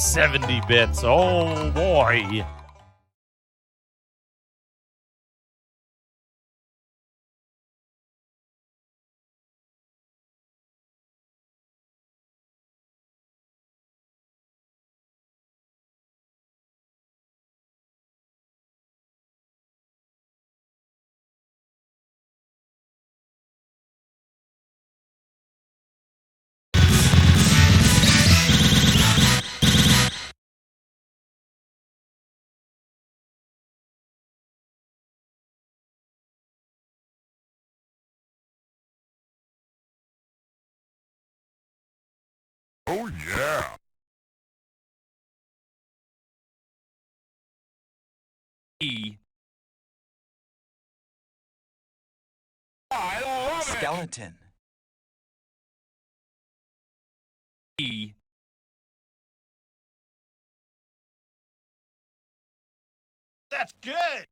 70 bits. Oh boy. Oh yeah! E. I love it! Skeleton. E. That's good!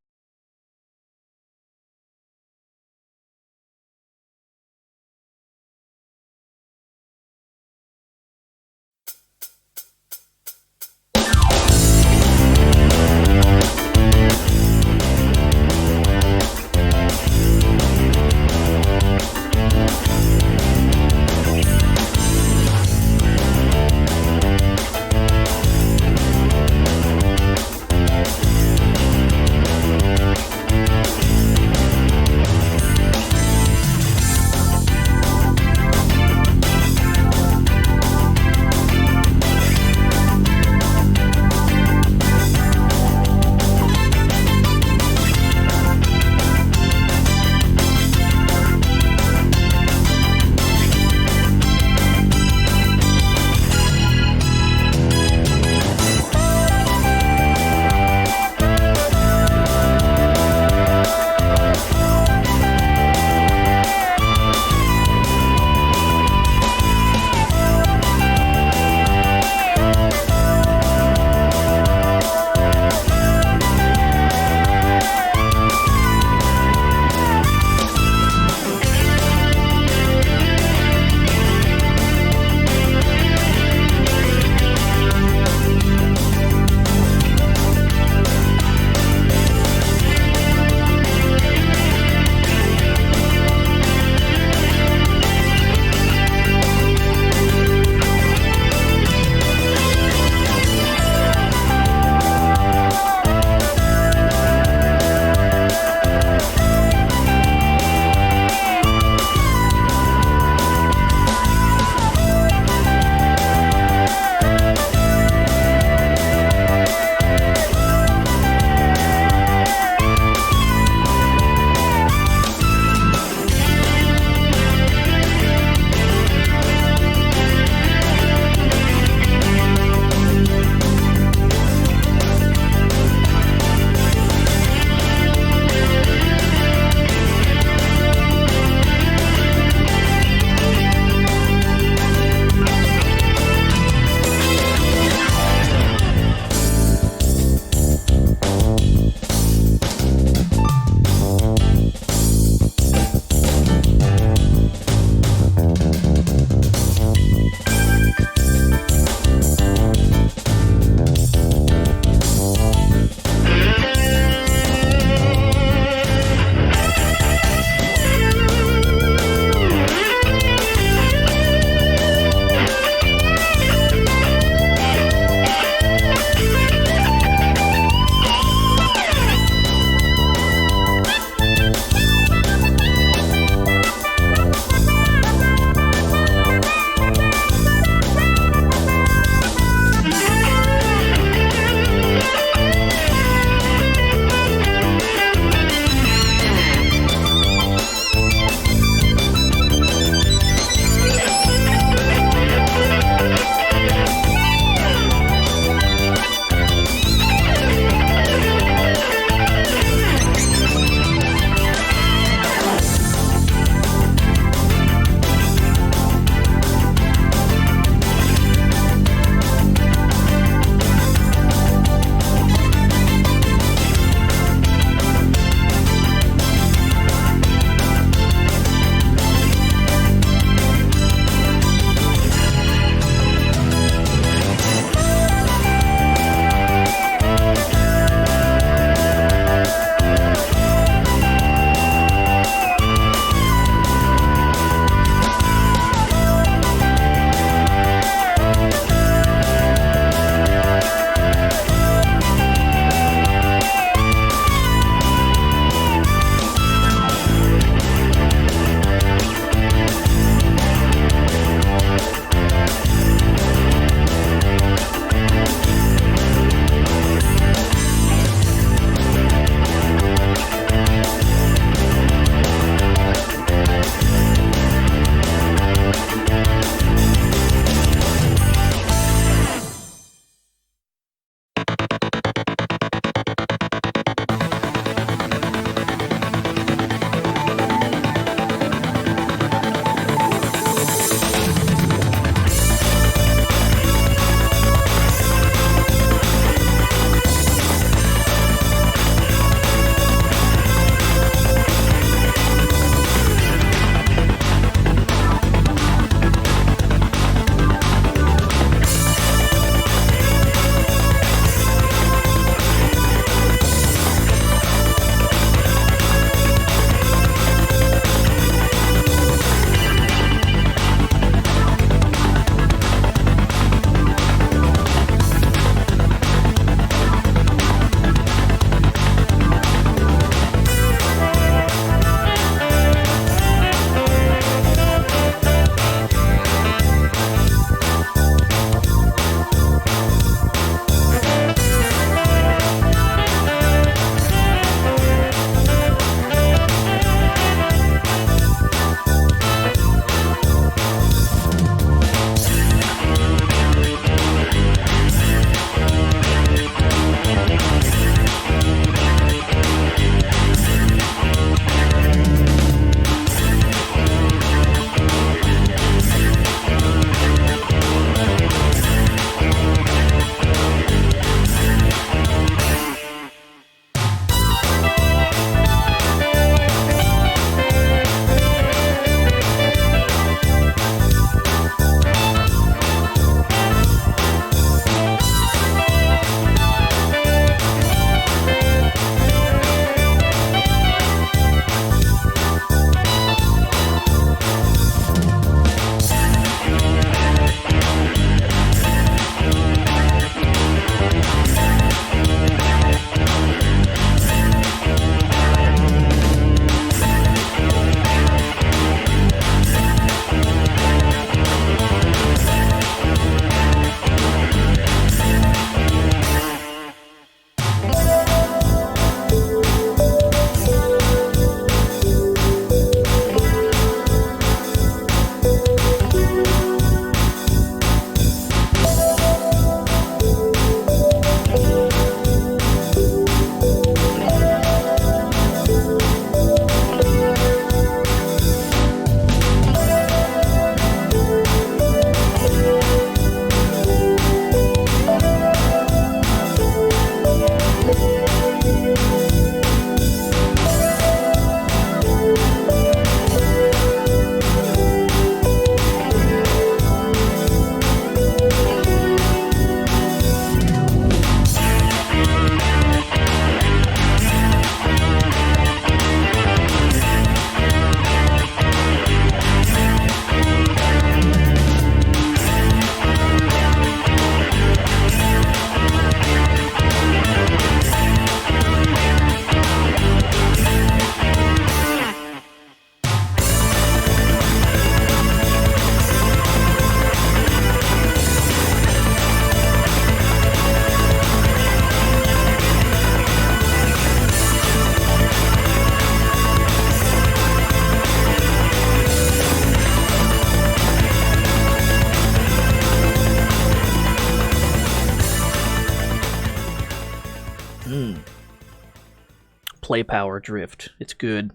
play Power Drift. It's good.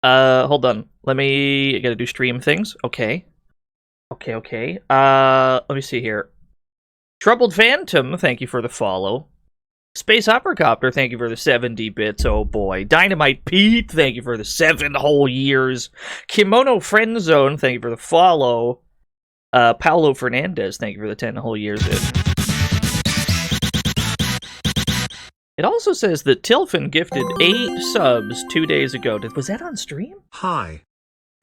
Hold on. I gotta do stream things. Okay. Okay. Let me see here. Troubled Phantom, thank you for the follow. Space Operacopter, thank you for the 70 bits. Oh boy. Dynamite Pete, thank you for the 7 whole years. Kimono Friend Zone, thank you for the follow. Paulo Fernandez, thank you for the 10 whole years. It also says that Tilfin gifted 8 subs 2 days ago. Was that on stream? Hi.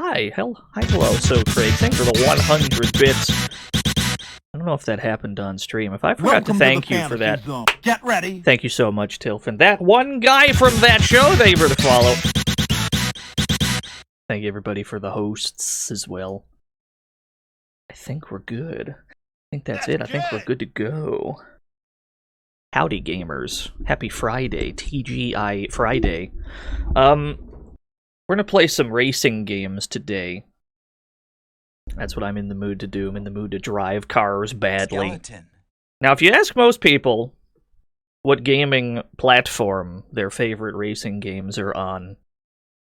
Hi, hello, So Craig. Thanks for the 100 bits. I don't know if that happened on stream. If I forgot to thank you for that, Get ready. thank you so much, Tilfin. That one guy from that show, thank you for the follow. Thank you, everybody, for the hosts as well. I think we're good. I think that's it. I think we're good to go. Howdy, gamers. Happy Friday. TGI Friday. We're gonna play some racing games today. That's what I'm in the mood to do. I'm in the mood to drive cars badly. Skeleton. Now, if you ask most people what gaming platform their favorite racing games are on,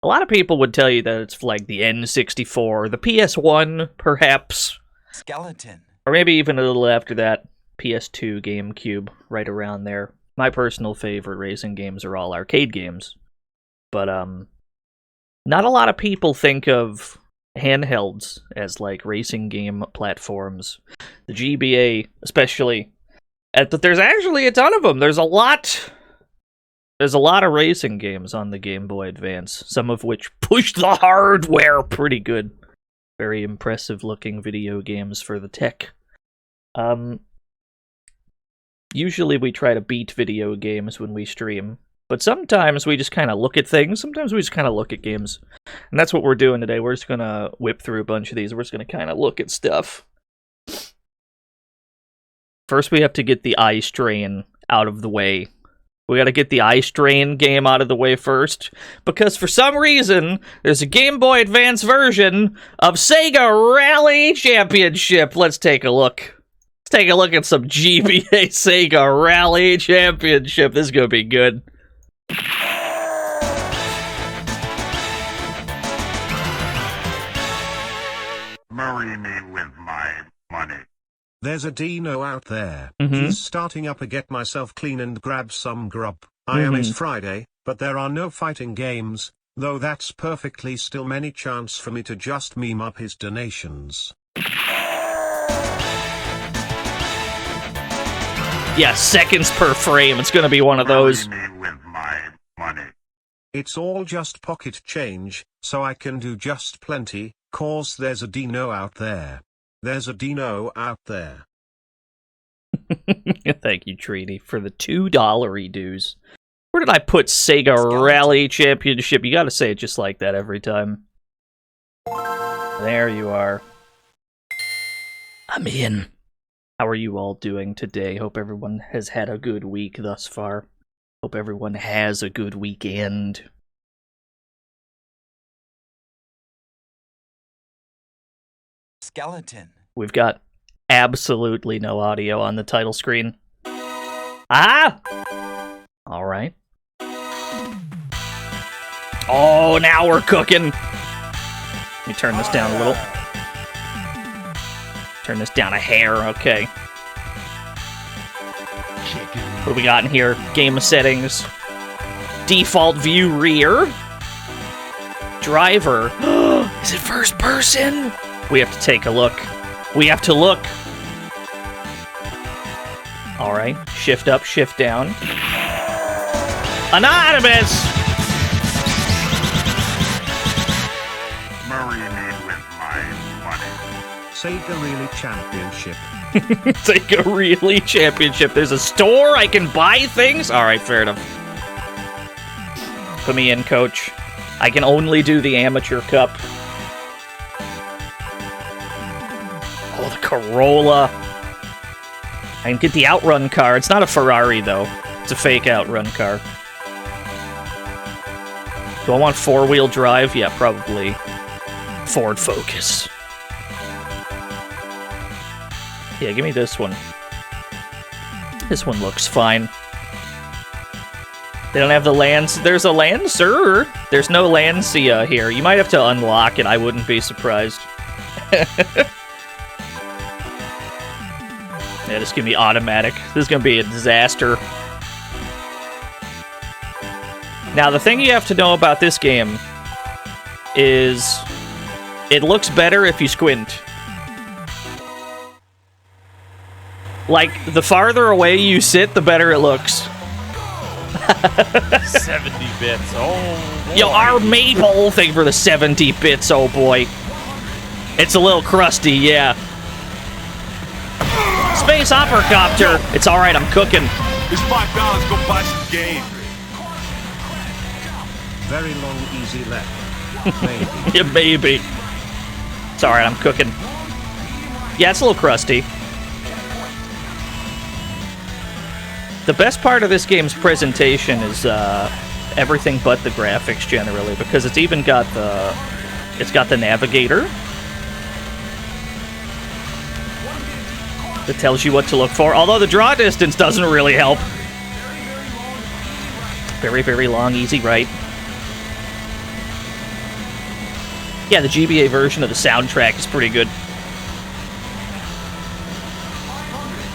a lot of people would tell you that it's like the N64, the PS1, perhaps. Skeleton. Or maybe even a little after that, PS2, GameCube, right around there. My personal favorite racing games are all arcade games. But, not a lot of people think of handhelds as, like, racing game platforms. The GBA, especially. But there's actually a ton of them. There's a lot of racing games on the Game Boy Advance, some of which push the hardware pretty good. Very impressive looking video games for the tech. Usually we try to beat video games when we stream, but sometimes we just kind of look at things. Sometimes we just kind of look at games. And that's what we're doing today. We're just going to whip through a bunch of these. We're just going to kind of look at stuff. First, we have to get the Eye Strain out of the way. We got to get the Eye Strain game out of the way first, because for some reason, there's a Game Boy Advance version of Sega Rally Championship. Let's take a look. Let's take a look at some GBA Sega Rally Championship. This is going to be good. Marry me with my money. There's a Dino out there. Mhm. He's starting up a get myself clean and grab some grub. I am it's Friday, but there are no fighting games, though that's perfectly still many chance for me to just meme up his donations. Yeah, seconds per frame. It's going to be one of those. Marry me with my money. It's all just pocket change, so I can do just plenty, cause there's a Dino out there. There's a Dino out there. Thank you, Trini, for the $2 dues. Where did I put Sega Rally Championship? You gotta say it just like that every time. There you are. I'm in. How are you all doing today? Hope everyone has had a good week thus far. Hope everyone has a good weekend. Skeleton. We've got absolutely no audio on the title screen. Ah! Alright. Oh, now we're cooking! Let me turn this down a little. Turn this down a hair, okay. What do we got in here? Game settings. Default view rear. Driver. Is it first person? We have to take a look. We have to look. Alright. Shift up, shift down. Anonymous! Marry me with my money. Sega Really Championship. Sega Really Championship. There's a store I can buy things? Alright, fair enough. Put me in, coach. I can only do the Amateur Cup. Oh, the Corolla. I can get the Outrun car. It's not a Ferrari, though. It's a fake Outrun car. Do I want four-wheel drive? Yeah, probably. Ford Focus. Yeah, give me this one. This one looks fine. They don't have the lands. There's a Lancer. There's no Lancia here. You might have to unlock it. I wouldn't be surprised. Yeah, this is going to be automatic. This is going to be a disaster. Now, the thing you have to know about this game is it looks better if you squint. Like, the farther away you sit, the better it looks. 70 bits. Oh, boy. Yo, our Maple thing for the 70 bits, oh boy. It's a little crusty, yeah. Space Hoppercopter! It's alright, I'm cooking. It's $5. Go buy some game. Very long, easy left. Maybe. Yeah, maybe. It's alright, I'm cooking. Yeah, it's a little crusty. The best part of this game's presentation is everything but the graphics generally, because it's even got the navigator that tells you what to look for, although the draw distance doesn't really help. Very, very long, easy right. Yeah, the GBA version of the soundtrack is pretty good.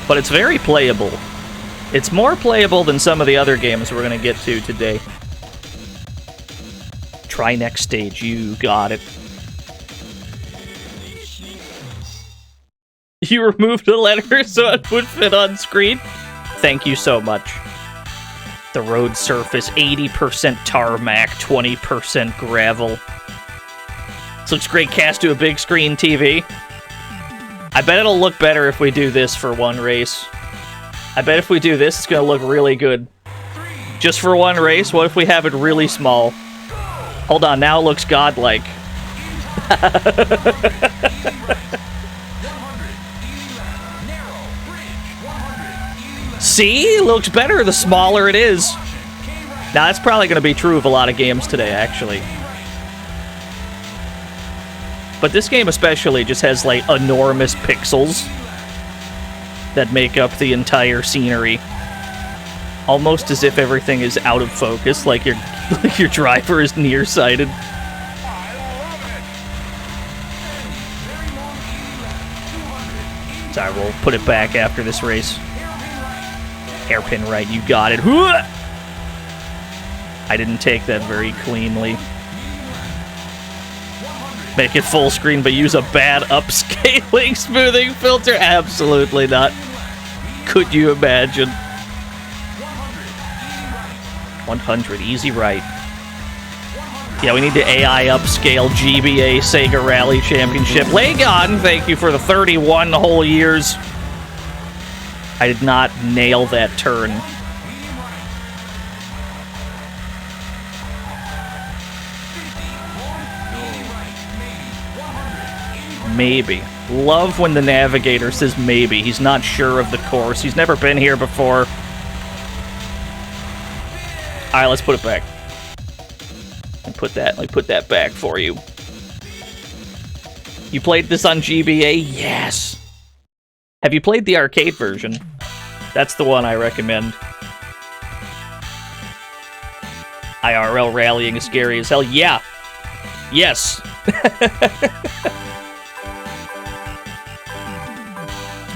But it's very playable. It's more playable than some of the other games we're going to get to today. Try next stage, you got it. You removed a letter so it would fit on screen? Thank you so much. The road surface, 80% tarmac, 20% gravel. This looks great cast to a big screen TV. I bet it'll look better if we do this for one race. I bet if we do this, it's going to look really good. Just for one race, what if we have it really small? Hold on, now it looks godlike. See? It looks better the smaller it is. Now, that's probably going to be true of a lot of games today, actually. But this game especially just has, like, enormous pixels that make up the entire scenery. Almost as if everything is out of focus, like your driver is nearsighted. Sorry, we'll put it back after this race. Hairpin right, you got it. I didn't take that very cleanly. Make it full screen, but use a bad upscaling smoothing filter? Absolutely not. Could you imagine? 100, easy right. Yeah, we need to AI upscale GBA Sega Rally Championship. Lagon, thank you for the 31 whole years. I did not nail that turn. Maybe. Love when the navigator says maybe. He's not sure of the course. He's never been here before. Alright, let's put it back. Put that back for you. You played this on GBA? Yes. Have you played the arcade version? That's the one I recommend. IRL rallying is scary as hell. Yeah. Yes.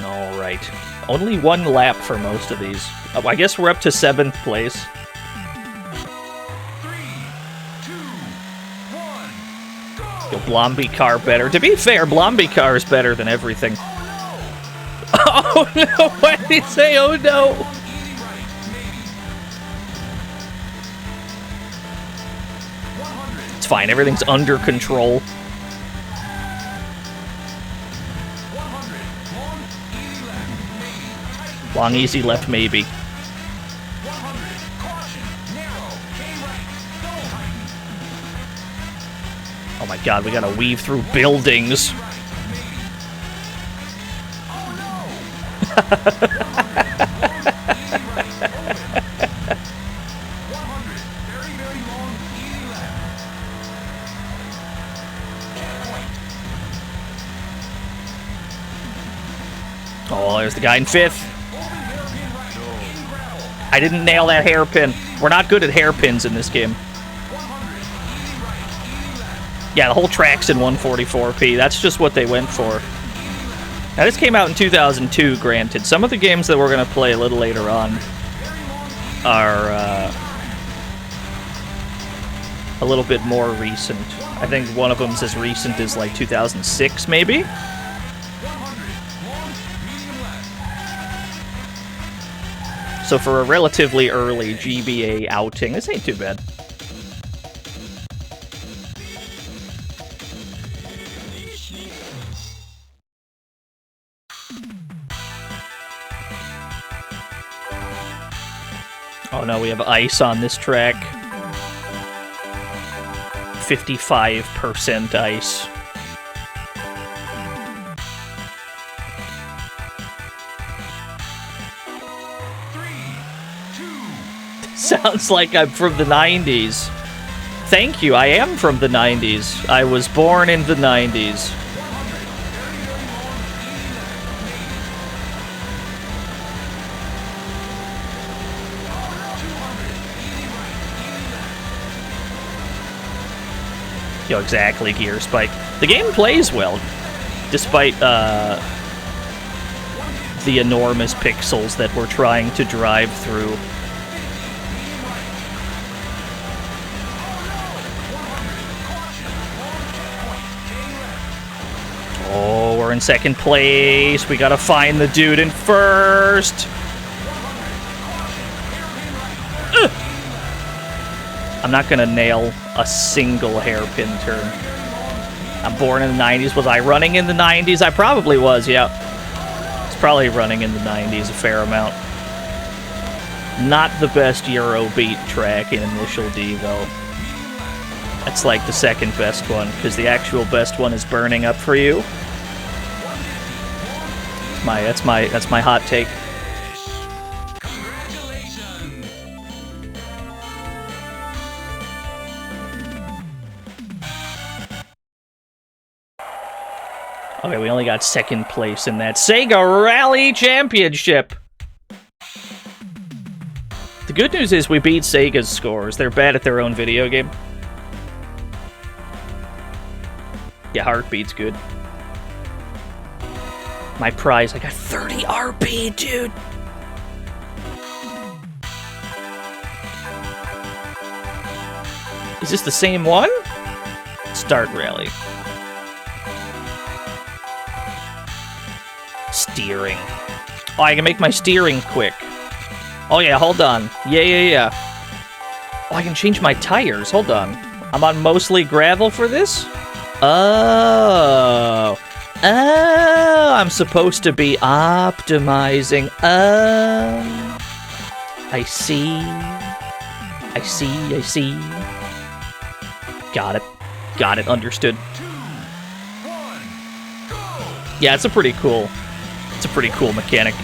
Alright. Only one lap for most of these. Oh, I guess we're up to 7th place. Yo, Blomby car better. To be fair, Blomby car is better than everything. Oh no! Why did he say oh no? It's fine, everything's under control. Long, easy left, maybe. Oh my god, we gotta weave through buildings. Oh, there's the guy in 5th. I didn't nail that hairpin. We're not good at hairpins in this game. Yeah, the whole track's in 144p. That's just what they went for. Now, this came out in 2002, granted. Some of the games that we're going to play a little later on are a little bit more recent. I think one of them's as recent as, like, 2006, maybe? So for a relatively early GBA outing, this ain't too bad. Oh no, we have ice on this track. 55% ice. Sounds like I'm from the 90s. Thank you, I am from the 90s. I was born in the 90s. Yo, exactly, Gear Spike. The game plays well, despite the enormous pixels that we're trying to drive through. Oh, we're in second place. We gotta find the dude in first. Ugh. I'm not gonna nail a single hairpin turn. I'm born in the 90s. Was I running in the 90s? I probably was, yeah. It's probably running in the 90s a fair amount. Not the best Eurobeat track in Initial D, though. That's like the second best one, because the actual best one is Burning Up For You. That's my hot take. Okay, we only got second place in that Sega Rally Championship. The good news is we beat Sega's scores. They're bad at their own video game. Yeah, Heartbeat's good. My prize, I got 30 RP, dude! Is this the same one? Start rally. Steering. Oh, I can make my steering quick. Oh yeah, hold on. Yeah. Oh, I can change my tires. Hold on. I'm on mostly gravel for this? Oh, I'm supposed to be optimizing. I see. Got it, understood. Yeah, it's a pretty cool mechanic.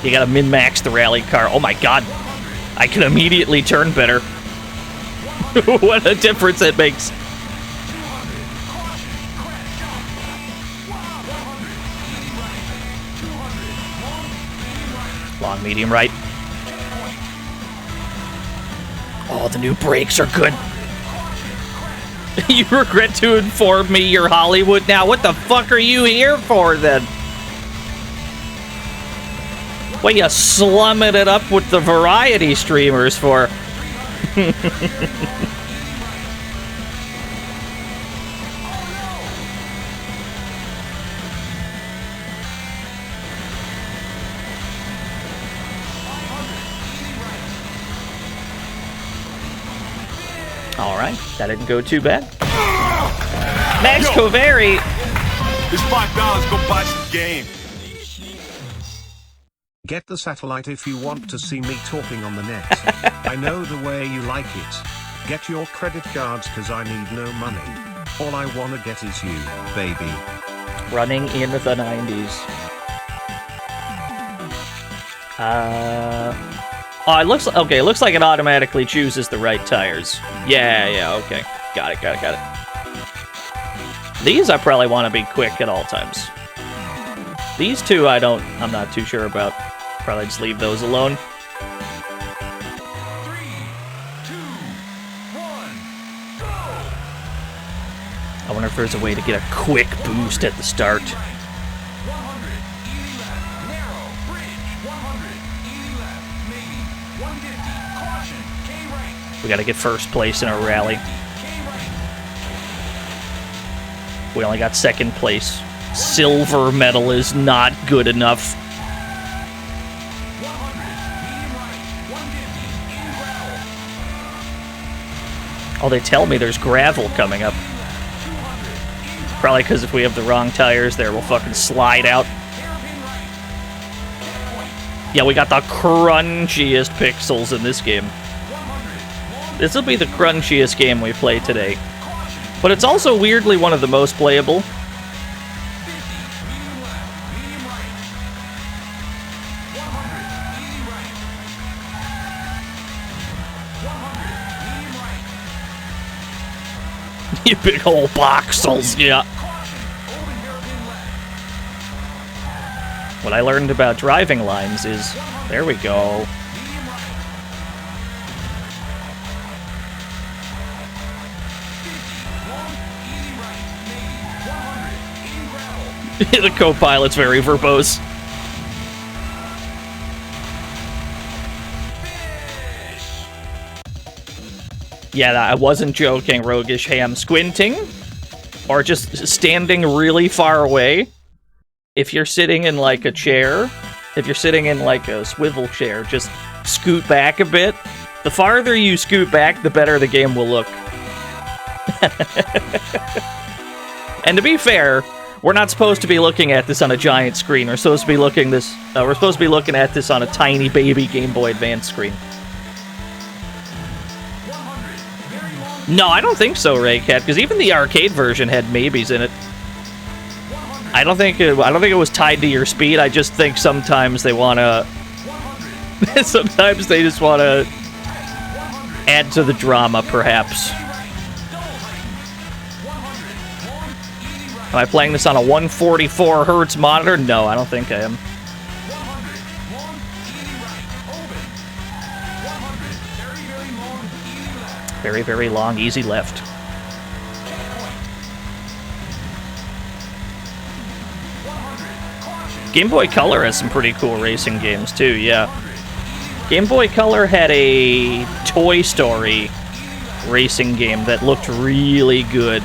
You gotta min-max the rally car. Oh my god, I can immediately turn better. What a difference it makes. Long, medium, right. Oh, the new brakes are good. You regret to inform me you're Hollywood now? What the fuck are you here for, then? What you slumming it up with the variety streamers for? Alright, that didn't go too bad. Max Coveri! It's $5. Go buy some game. Get the satellite if you want to see me talking on the net. I know the way you like it. Get your credit cards cause I need no money. All I wanna get is you, baby. Running in the 90s. Oh, it looks okay. It looks like it automatically chooses the right tires. Yeah, okay. Got it. These I probably want to be quick at all times. These two I'm not too sure about. Probably just leave those alone. I wonder if there's a way to get a quick boost at the start. We gotta get first place in a rally. We only got second place. Silver medal is not good enough. Oh, they tell me there's gravel coming up. Probably because if we have the wrong tires there, we'll fucking slide out. Yeah, we got the crunchiest pixels in this game. This will be the crunchiest game we play today. But it's also weirdly one of the most playable. You big ol' boxels, yeah. What I learned about driving lines is... There we go. The co-pilot's very verbose. Yeah, I wasn't joking, Roguish Ham. Squinting, or just standing really far away. If you're sitting in, like, a chair, if you're sitting in, like, a swivel chair, just scoot back a bit. The farther you scoot back, the better the game will look. And to be fair, we're not supposed to be looking at this on a giant screen. We're supposed to be looking at this on a tiny baby Game Boy Advance screen. No, I don't think so, Raycat, because even the arcade version had maybes in it. I don't think it was tied to your speed. I just think sometimes they want to... sometimes they just want to add to the drama, perhaps. Am I playing this on a 144 hertz monitor? No, I don't think I am. Very, very long, easy left. Game Boy Color has some pretty cool racing games, too, yeah. Game Boy Color had a Toy Story racing game that looked really good.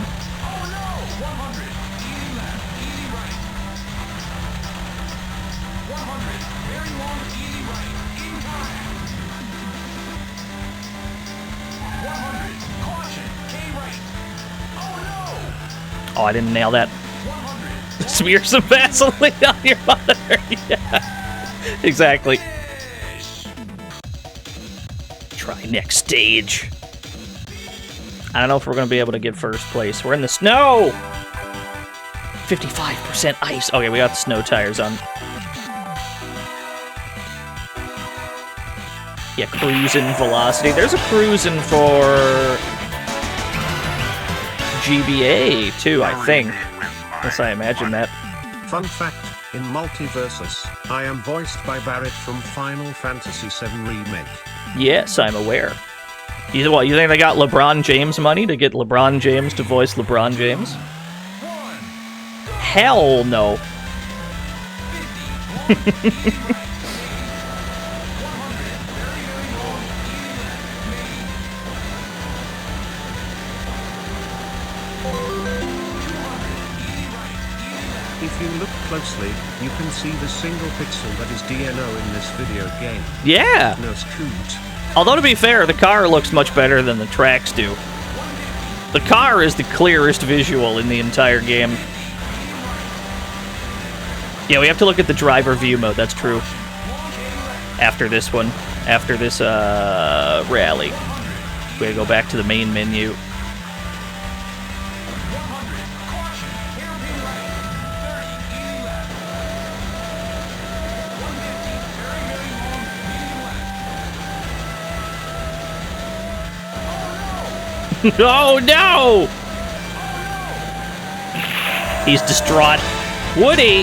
Oh, I didn't nail that. Smear some Vaseline on your monitor. Yeah, exactly. Try next stage. I don't know if we're going to be able to get first place. We're in the snow! 55% ice. Okay, we got the snow tires on. Yeah, cruising velocity. There's a cruising for GBA, too, I think. Yes, I imagine that. Fun fact, in Multiversus, I am voiced by Barrett from Final Fantasy VII Remake. Yes, I'm aware. You think they got LeBron James money to get LeBron James to voice LeBron James? Hell no. If you look closely, you can see the single pixel that is DNO in this video game. Yeah! No scoot. Although, to be fair, the car looks much better than the tracks do. The car is the clearest visual in the entire game. Yeah, we have to look at the driver view mode, that's true. After this one. After this, rally. We gotta go back to the main menu. Oh no! He's distraught. Woody!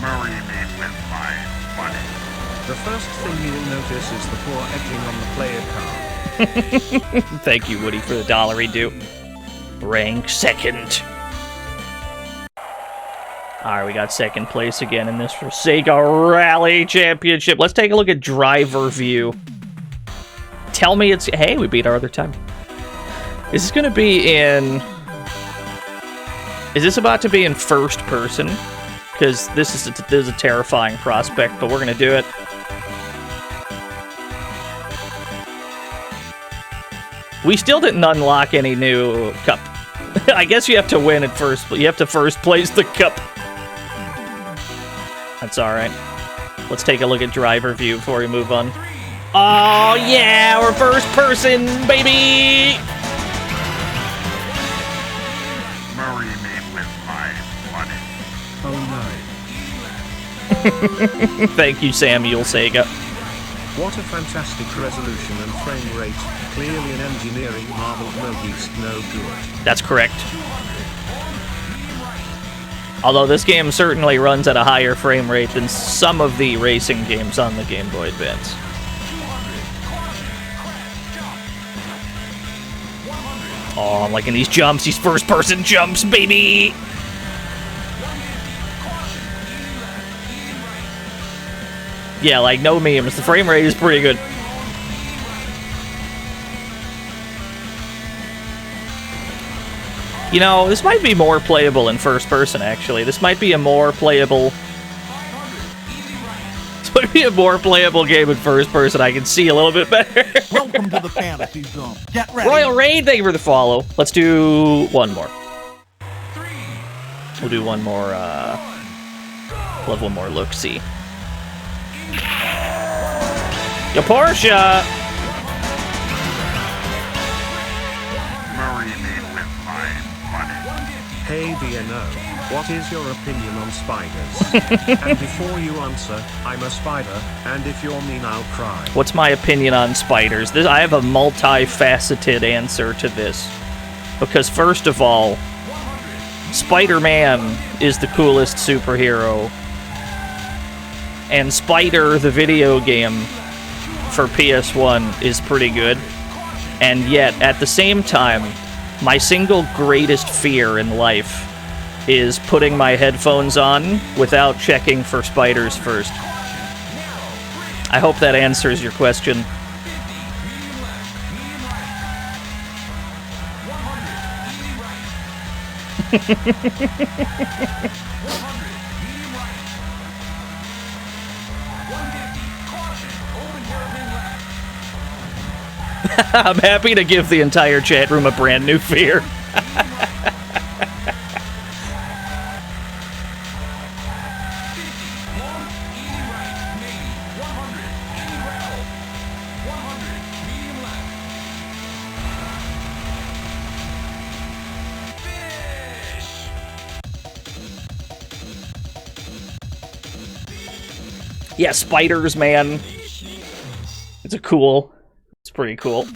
Marry me with my money. The first thing you'll notice is the poor edging on the player car. Thank you, Woody, for the $1 due. Rank second. Alright, we got second place again in this for Sega Rally Championship. Let's take a look at driver view. Tell me it's... Hey, we beat our other time. Is this going to be in... Is this about to be in first person? Because this is a terrifying prospect, but we're going to do it. We still didn't unlock any new cup. I guess you have to win at first. You have to first place the cup. That's alright. Let's take a look at driver view before we move on. Oh yeah, we're first person, baby! Marry me with my money. Oh no. Thank you, Samuel Sega. What a fantastic resolution and frame rate. Clearly an engineering marvel, no beast, no good. That's correct. Although this game certainly runs at a higher frame rate than some of the racing games on the Game Boy Advance. Oh, I'm liking these jumps, these first-person jumps, baby! Yeah, like, no memes. The frame rate is pretty good. You know, this might be more playable in first person, actually. This might be a more playable... This might be a more playable game in first person. I can see a little bit better. Welcome to the fantasy zone. Get ready. Royal Raid, thank you for the follow. Let's do one more. We'll do one more, we'll have one more look-see. Yo, Porsche! Marry me with my money. Hey BNO, what is your opinion on spiders? And before you answer, I'm a spider, and if you're mean I'll cry. What's my opinion on spiders? I have a multifaceted answer to this. Because first of all, Spider-Man is the coolest superhero. And Spider, the video game, for PS1 is pretty good. And yet, at the same time, my single greatest fear in life is putting my headphones on without checking for spiders first. I hope that answers your question. I'm happy to give the entire chat room a brand new fear. Yeah, spiders, man. It's pretty cool.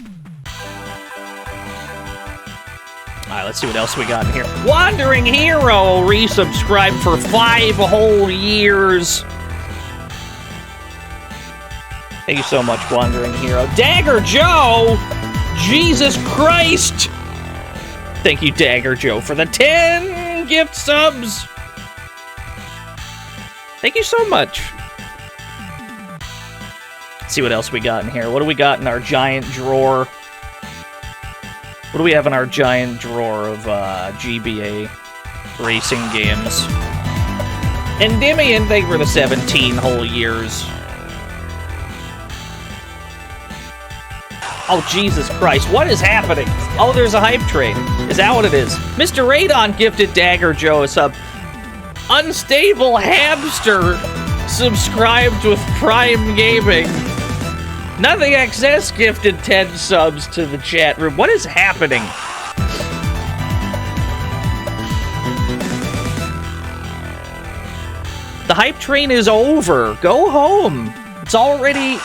Alright, let's see what else we got in here. Wandering Hero resubscribed for 5 whole years. Thank you so much, Wandering Hero. Dagger Joe! Jesus Christ! Thank you, Dagger Joe, for the 10 gift subs! Thank you so much. Let's see what else we got in here. What do we got in our giant drawer? What do we have in our giant drawer of GBA racing games? Endymion, thank you for the 17 whole years. Oh, Jesus Christ, what is happening? Oh, there's a hype train. Is that what it is? Mr. Radon gifted Dagger Joe a sub. Unstable Hamster subscribed with Prime Gaming. Nothing XS gifted 10 subs to the chat room. What is happening? The hype train is over. Go home. It's already...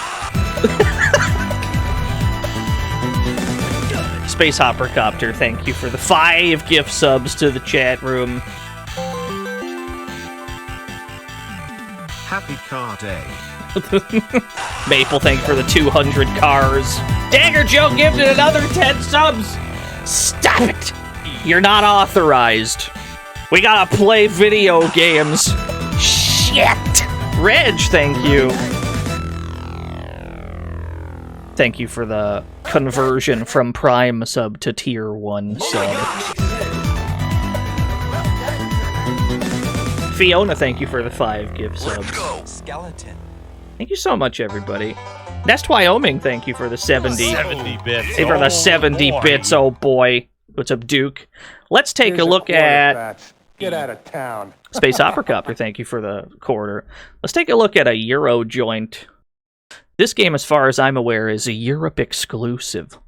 Space Hopper Copter, thank you for the 5 gift subs to the chat room. Happy Car Day. Maple, thank you for the 200 cars. Dagger Joe gifted another 10 subs. Stop it. You're not authorized. We gotta play video games. Shit. Reg, thank you. Thank you for the conversion from Prime sub to Tier 1 sub. Fiona, thank you for the 5 gift subs. Skeleton. Thank you so much, everybody. Nest Wyoming, thank you for the 70. 70 bits. Thank you for the 70 bits, oh boy. What's up, Duke? Let's take a look at... Get out of town. Space Opera Copter, thank you for the quarter. Let's take a look at a Euro joint. This game, as far as I'm aware, is a Europe exclusive.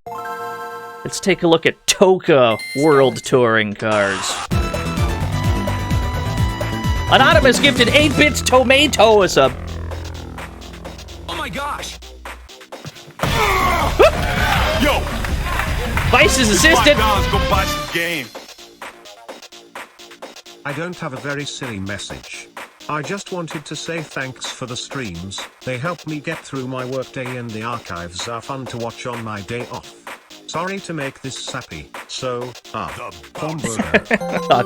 Let's take a look at Toca World Touring Cars. Anonymous gifted 8 bits tomato us up. Oh my gosh! Yo! Vice's assistant. $5, go buy some game. I don't have a very silly message. I just wanted to say thanks for the streams. They help me get through my workday and the archives are fun to watch on my day off. Sorry to make this sappy. So,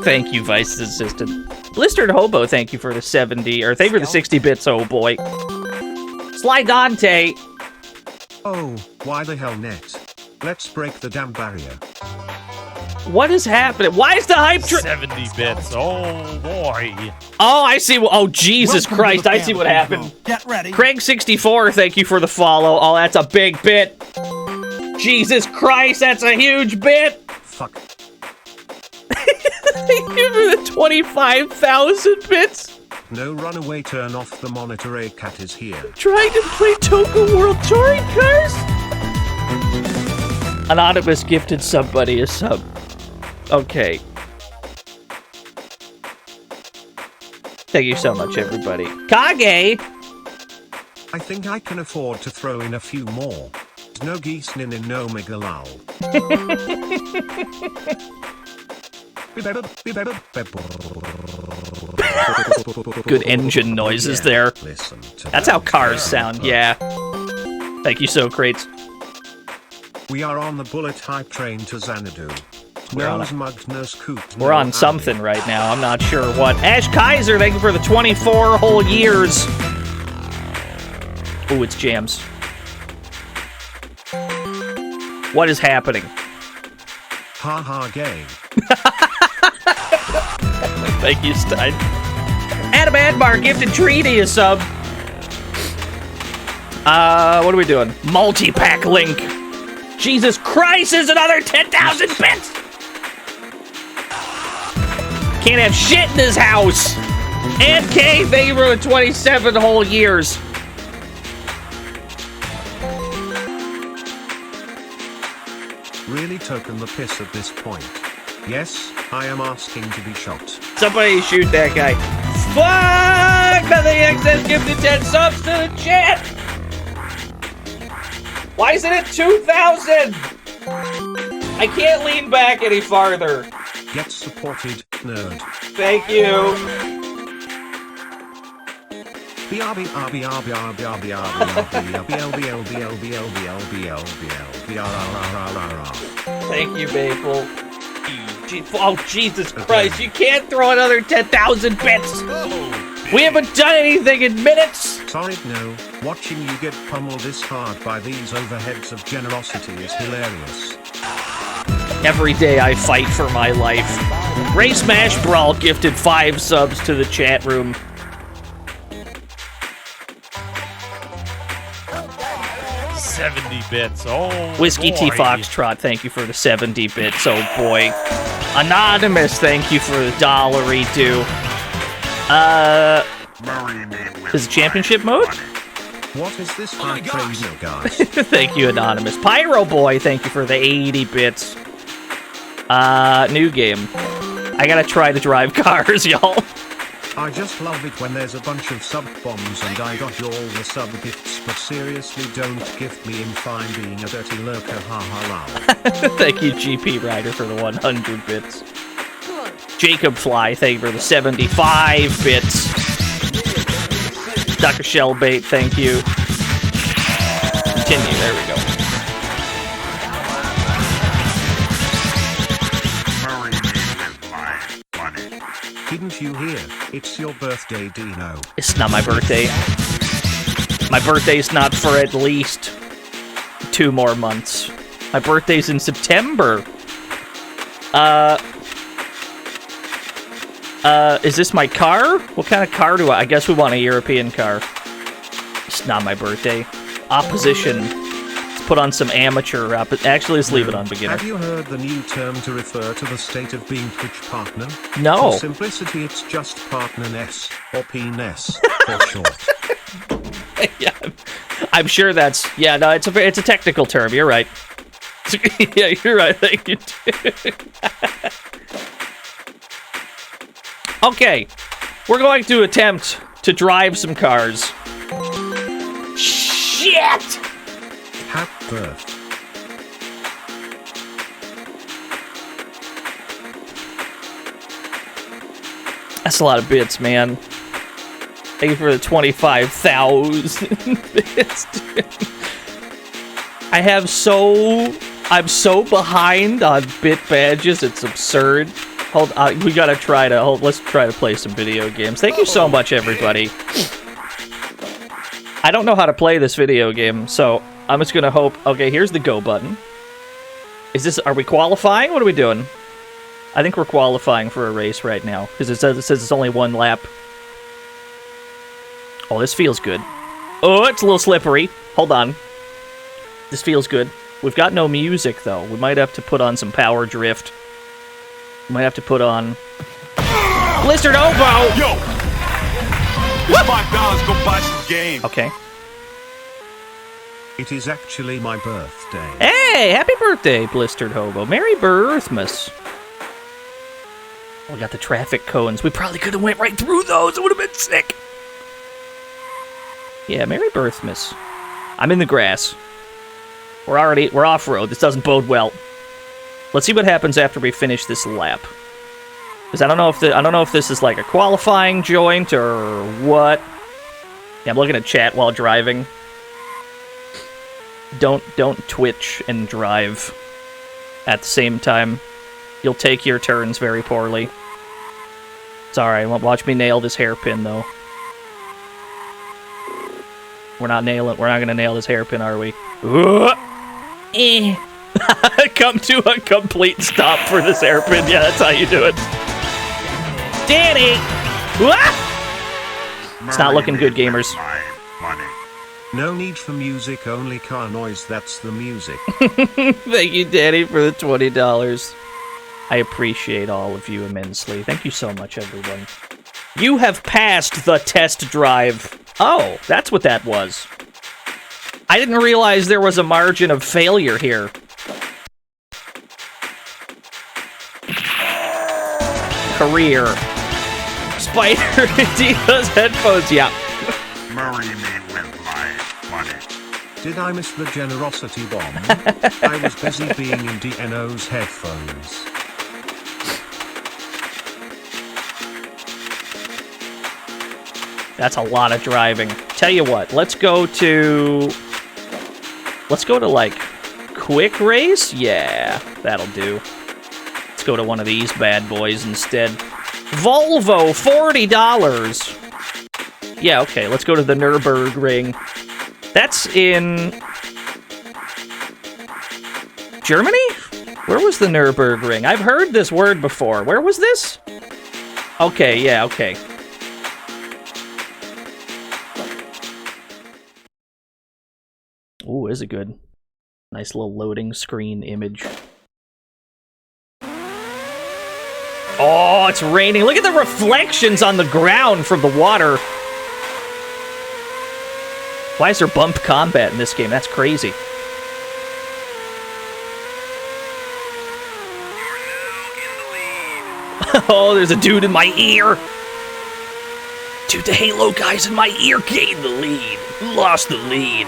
thank you, Vice's assistant. Blistered Hobo, thank you for the 70, or thank you for the 60 bits, oh boy. Sly Dante. Oh, why the hell net? Let's break the damn barrier. What is happening? Why is the hype 70 bits. Oh, boy. Oh, I see. Oh, Jesus Welcome Christ. to the I see what fantasy happened. zone. Get ready. Craig64, thank you for the follow. Oh, that's a big bit. Jesus Christ, that's a huge bit. Fuck. Thank you for the 25,000 bits. No runaway, turn off the monitor, a cat is here. Trying to play Toca World Touring Cars? Anonymous gifted somebody a sub. Okay. Thank you so much, everybody. Kage! I think I can afford to throw in a few more. No geese nin in no megalal. Good engine noises there. Listen to That's how cars sound, yeah. Thank you so, Crates. We are on the bullet hype train to Xanadu. We're on Nose mugged, no scoop. We're on something right now. I'm not sure what. Ash Kaiser, thank you for the 24 whole years. Ooh, it's jams. What is happening? Ha ha, gay. Thank you, Stein. Adam Admar gifted Treaty a sub. What are we doing? Multi-pack link. Jesus Christ, is another 10,000 bits! Can't have shit in this house! And K, thank you for the 27 whole years. Really token the piss at this point. Yes, I am asking to be shot. Somebody shoot that guy. Fuck! Nothing excess gifted 10 subs to the chat! Why is it at 2,000? I can't lean back any farther. Get supported, nerd. Thank you. Thank you, Maple. Oh, Jesus Christ, you can't throw another 10,000 bits! We haven't done anything in minutes! Sorry, no. Watching you get pummeled this hard by these overheads of generosity is hilarious. Every day I fight for my life. Ray Smash Brawl gifted 5 subs to the chat room. $70 bits. Oh, Whiskey T boy. Foxtrot, thank you for the 70 bits, oh boy. Anonymous, thank you for the $1 is it championship mode? What is this hype train, no guys? Thank you, Anonymous. Pyro Boy, thank you for the 80 bits. New game. I gotta try to drive cars, y'all. I just love it when there's a bunch of sub-bombs and I got you all the sub-gifts, but seriously don't gift me in fine being a dirty lurker, ha ha la. Thank you, GP Rider, for the 100 bits. Jacob Fly, thank you for the 75 bits. Dr. Shellbait, thank you. Continue, there we go. Marry me with my money. Didn't you hear? It's your birthday, Dino. It's not my birthday. My birthday's not for at least 2 more months. My birthday's in September. Is this my car? What kind of car do I guess we want a European car. It's not my birthday. Opposition. Let's put on some amateur. Actually, let's leave it on beginner. Have you heard the new term to refer to the state of being Twitch partner? No. For simplicity, it's just partner-ness, or P-ness, for short. Yeah, I'm sure that's... Yeah, no, it's a technical term. You're right. Yeah, you're right. Thank you. Okay, we're going to attempt to drive some cars. Shit! Happy birth. That's a lot of bits, man. Thank you for the 25,000 bits, dude. I'm so behind on bit badges, it's absurd. Hold on, let's try to play some video games. Thank you so much, everybody. I don't know how to play this video game, so I'm just gonna hope... Okay, here's the go button. Are we qualifying? What are we doing? I think we're qualifying for a race right now, because it says it's only 1 lap. Oh, this feels good. Oh, it's a little slippery. Hold on. This feels good. We've got no music, though. We might have to put on some power drift. We might have to put on... Blistered Oboe! Yo! This $5, go buy some game. Okay. It is actually my birthday. Hey! Happy birthday, Blistered Hobo. Merry Birthmas. Oh, we got the traffic cones. We probably could have went right through those. It would have been sick. Yeah, Merry Birthmas. I'm in the grass. We're off-road. This doesn't bode well. Let's see what happens after we finish this lap. Because I don't know if this is like a qualifying joint or what. Yeah, I'm looking at chat while driving. Don't twitch and drive at the same time. You'll take your turns very poorly. It's alright. Watch me nail this hairpin, though. We're not gonna nail this hairpin, are we? Come to a complete stop for this hairpin. Yeah, that's how you do it. Danny! It's not looking good, gamers. My money. No need for music, only car noise, that's the music. Thank you, Danny, for the $20. I appreciate all of you immensely. Thank you so much, everyone. You have passed the test drive. Oh, that's what that was. I didn't realize there was a margin of failure here. Career. Spider Dino's headphones, yeah. Marry me with my money. Did I miss the generosity bomb? I was busy being in DNO's headphones. That's a lot of driving. Tell you what, let's go to like quick race? Yeah, that'll do. Let's go to one of these bad boys instead. Volvo, $40. Yeah, okay, let's go to the Nürburgring. That's in Germany? Where was the Nürburgring? I've heard this word before. Where was this? Okay, yeah, okay. Ooh, is it good? Nice little loading screen image. Oh, it's raining. Look at the reflections on the ground from the water. Why is there bump combat in this game? That's crazy. Oh, there's a dude in my ear. Dude, the Halo guys in my ear gained the lead. Lost the lead.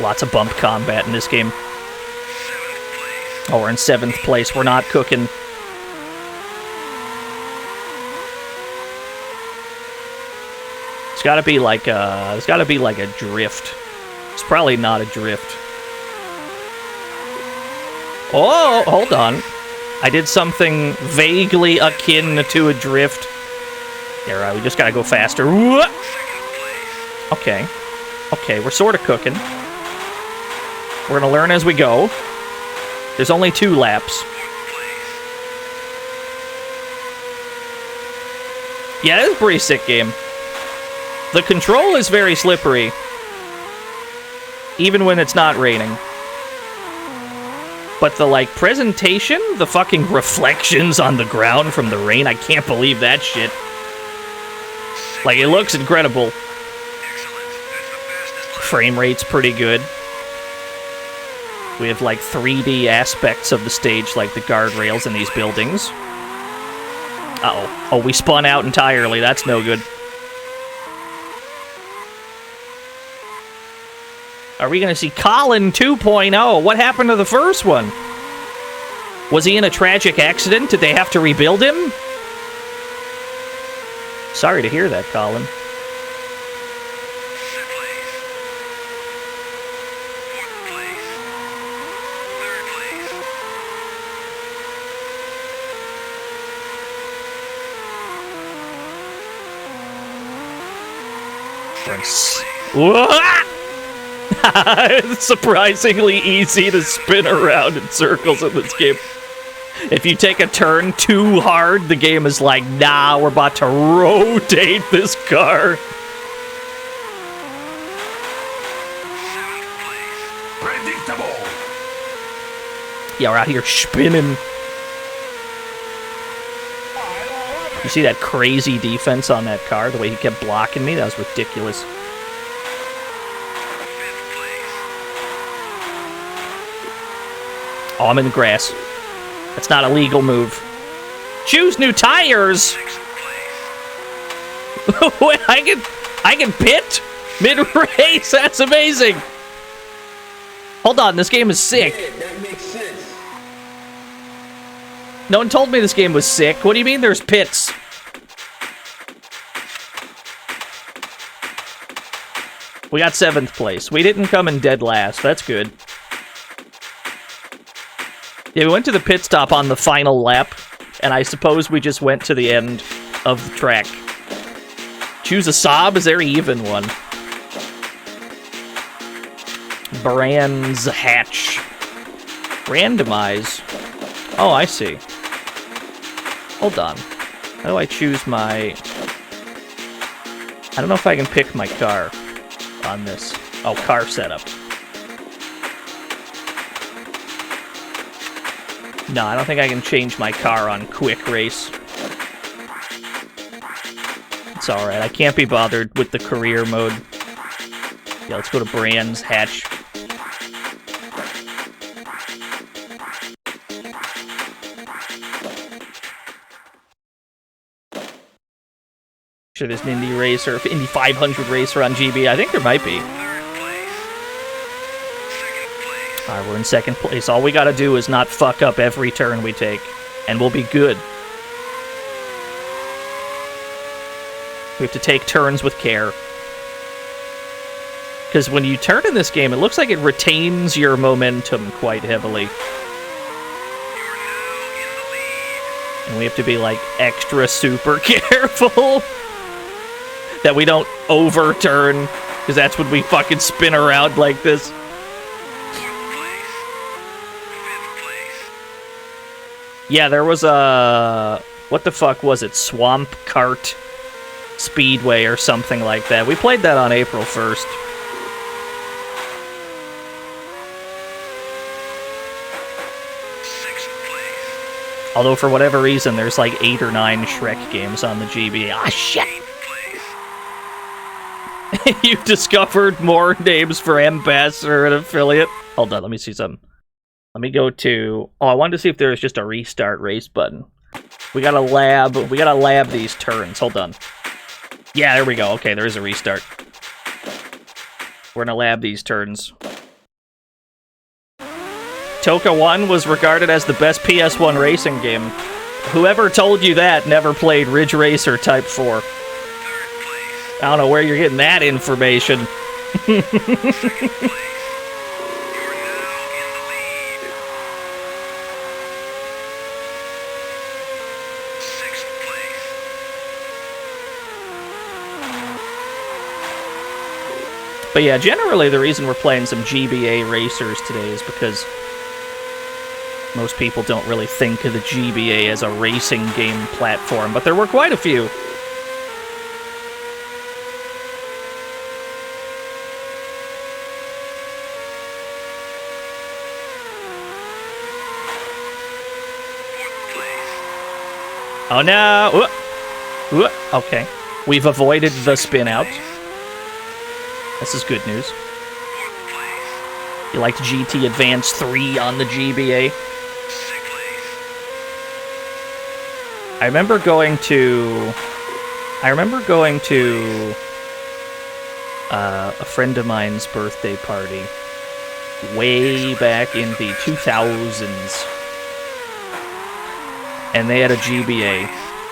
Lots of bump combat in this game. Oh, we're in 7th place. We're not cooking. It's gotta be like a... It's gotta be like a drift. It's probably not a drift. Oh, hold on. I did something vaguely akin to a drift. There, we just gotta go faster. Okay. Okay, we're sort of cooking. We're gonna learn as we go. There's only 2 laps. Yeah, it's a pretty sick game. The control is very slippery. Even when it's not raining. But the, like, presentation, the fucking reflections on the ground from the rain, I can't believe that shit. Like, it looks incredible. Frame rate's pretty good. We have, like, 3D aspects of the stage, like the guardrails in these buildings. Uh-oh. Oh, we spun out entirely. That's no good. Are we going to see Colin 2.0? What happened to the first one? Was he in a tragic accident? Did they have to rebuild him? Sorry to hear that, Colin. It's surprisingly easy to spin around in circles in this game. If you take a turn too hard, the game is like, nah, we're about to rotate this car. Predictable. Yeah, we're out here spinning. You see that crazy defense on that car? The way he kept blocking me? That was ridiculous. Oh, I'm in the grass. That's not a legal move. Choose new tires! Wait, I can pit mid-race? That's amazing! Hold on, this game is sick. Yeah, that makes sense. No one told me this game was sick. What do you mean there's pits? We got 7th place. We didn't come in dead last. That's good. Yeah, we went to the pit stop on the final lap, and I suppose we just went to the end of the track. Choose a Saab? Is there even one? Brands hatch. Randomize. Oh, I see. Hold on. How do I choose my... I don't know if I can pick my car on this. Oh, car setup. No, I don't think I can change my car on quick race. It's alright, I can't be bothered with the career mode. Yeah, let's go to Brands hatch. Sure there's an Indy racer, Indy 500 racer on GB. I think there might be. Alright, we're in 2nd place. All we gotta do is not fuck up every turn we take, and we'll be good. We have to take turns with care. Because when you turn in this game, it looks like it retains your momentum quite heavily. And we have to be, like, extra super careful that we don't overturn, because that's when we fucking spin around like this. Yeah, there was a... What the fuck was it? Swamp Kart Speedway or something like that. We played that on April 1st. Although, for whatever reason, there's like 8 or 9 Shrek games on the GB. Ah, shit! You've discovered more names for ambassador and affiliate. Hold on, let me see something. Let me go to... Oh, I wanted to see if there was just a restart race button. We gotta lab these turns. Hold on. Yeah, there we go. Okay, there is a restart. We're gonna lab these turns. Toca 1 was regarded as the best PS1 racing game. Whoever told you that never played Ridge Racer Type 4. I don't know where you're getting that information. But yeah, generally the reason we're playing some GBA racers today is because most people don't really think of the GBA as a racing game platform, but there were quite a few. Oh no! Ooh. Ooh. Okay. We've avoided the spin out. This is good news. You liked GT Advance 3 on the GBA? I remember going to a friend of mine's birthday party way back in the 2000s. And they had a GBA.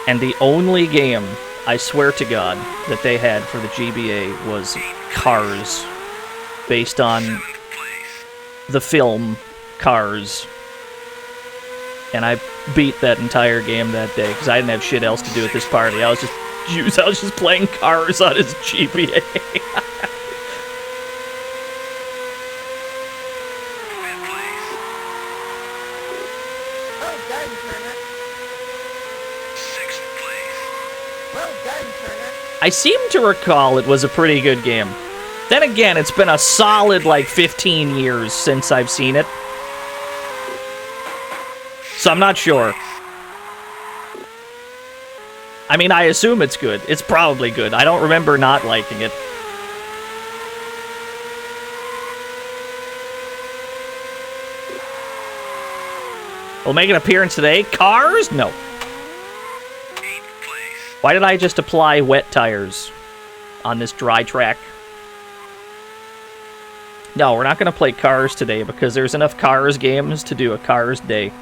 And the only game, I swear to God, that they had for the GBA was Cars, based on the film Cars. And I beat that entire game that day because I didn't have shit else to do at this party. I was just playing Cars on his GBA. I seem to recall it was a pretty good game. Then again, it's been a solid, 15 years since I've seen it. So I'm not sure. I mean, I assume it's good. It's probably good. I don't remember not liking it. Will make an appearance today. Cars? No. Why did I just apply wet tires on this dry track? No, we're not going to play Cars today because there's enough Cars games to do a Cars day.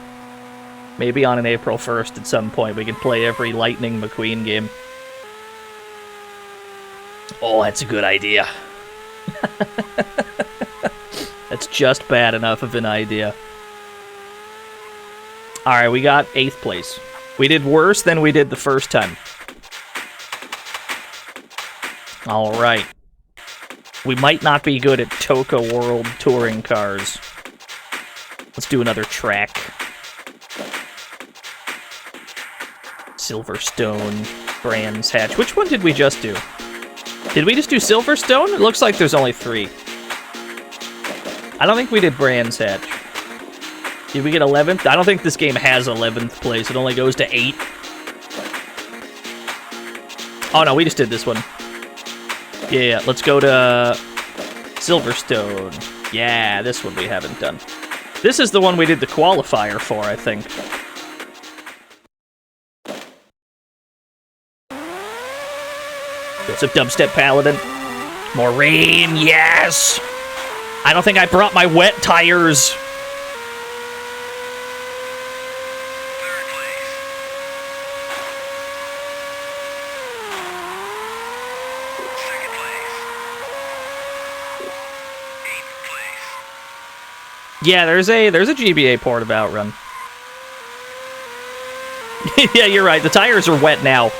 Maybe on an April 1st at some point we can play every Lightning McQueen game. Oh, that's a good idea. That's just bad enough of an idea. Alright, we got 8th place. We did worse than we did the first time. Alright. We might not be good at Toca World Touring Cars. Let's do another track. Silverstone, Brands Hatch. Which one did we just do? Did we just do Silverstone? It looks like there's only 3. I don't think we did Brands Hatch. Did we get 11th? I don't think this game has 11th place. It only goes to 8. Oh no, we just did this one. Yeah, let's go to Silverstone. Yeah, this one we haven't done. This is the one we did the qualifier for, I think. Bits of Dubstep Paladin. More rain, yes! I don't think I brought my wet tires. Yeah, there's a GBA port of Outrun. Yeah, you're right. The tires are wet now.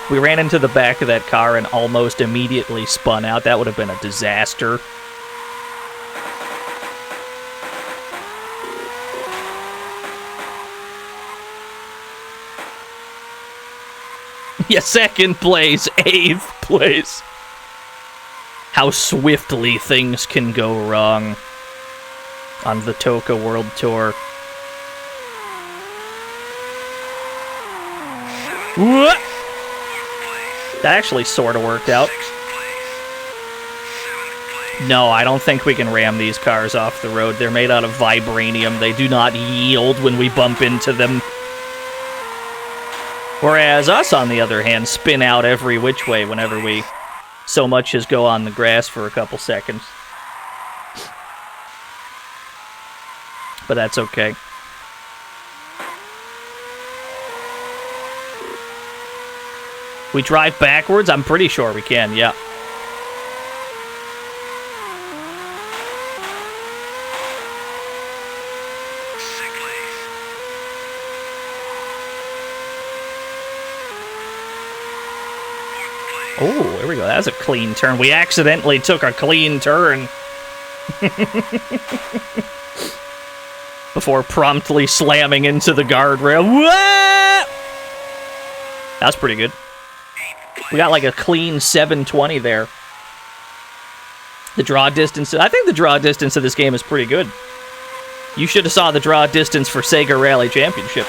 We ran into the back of that car and almost immediately spun out. That would have been a disaster. Yeah, 2nd place, 8th place. How swiftly things can go wrong on the Toca World Tour. What? That actually sort of worked out. No, I don't think we can ram these cars off the road. They're made out of vibranium. They do not yield when we bump into them. Whereas us, on the other hand, spin out every which way whenever we so much as go on the grass for a couple seconds. but that's okay. We drive backwards? I'm pretty sure we can, yeah. Oh, here we go. That was a clean turn. We accidentally took a clean turn. Before promptly slamming into the guardrail. What? That's pretty good. We got like a clean 720 there. The draw distance... I think the draw distance of this game is pretty good. You should have saw the draw distance for Sega Rally Championship.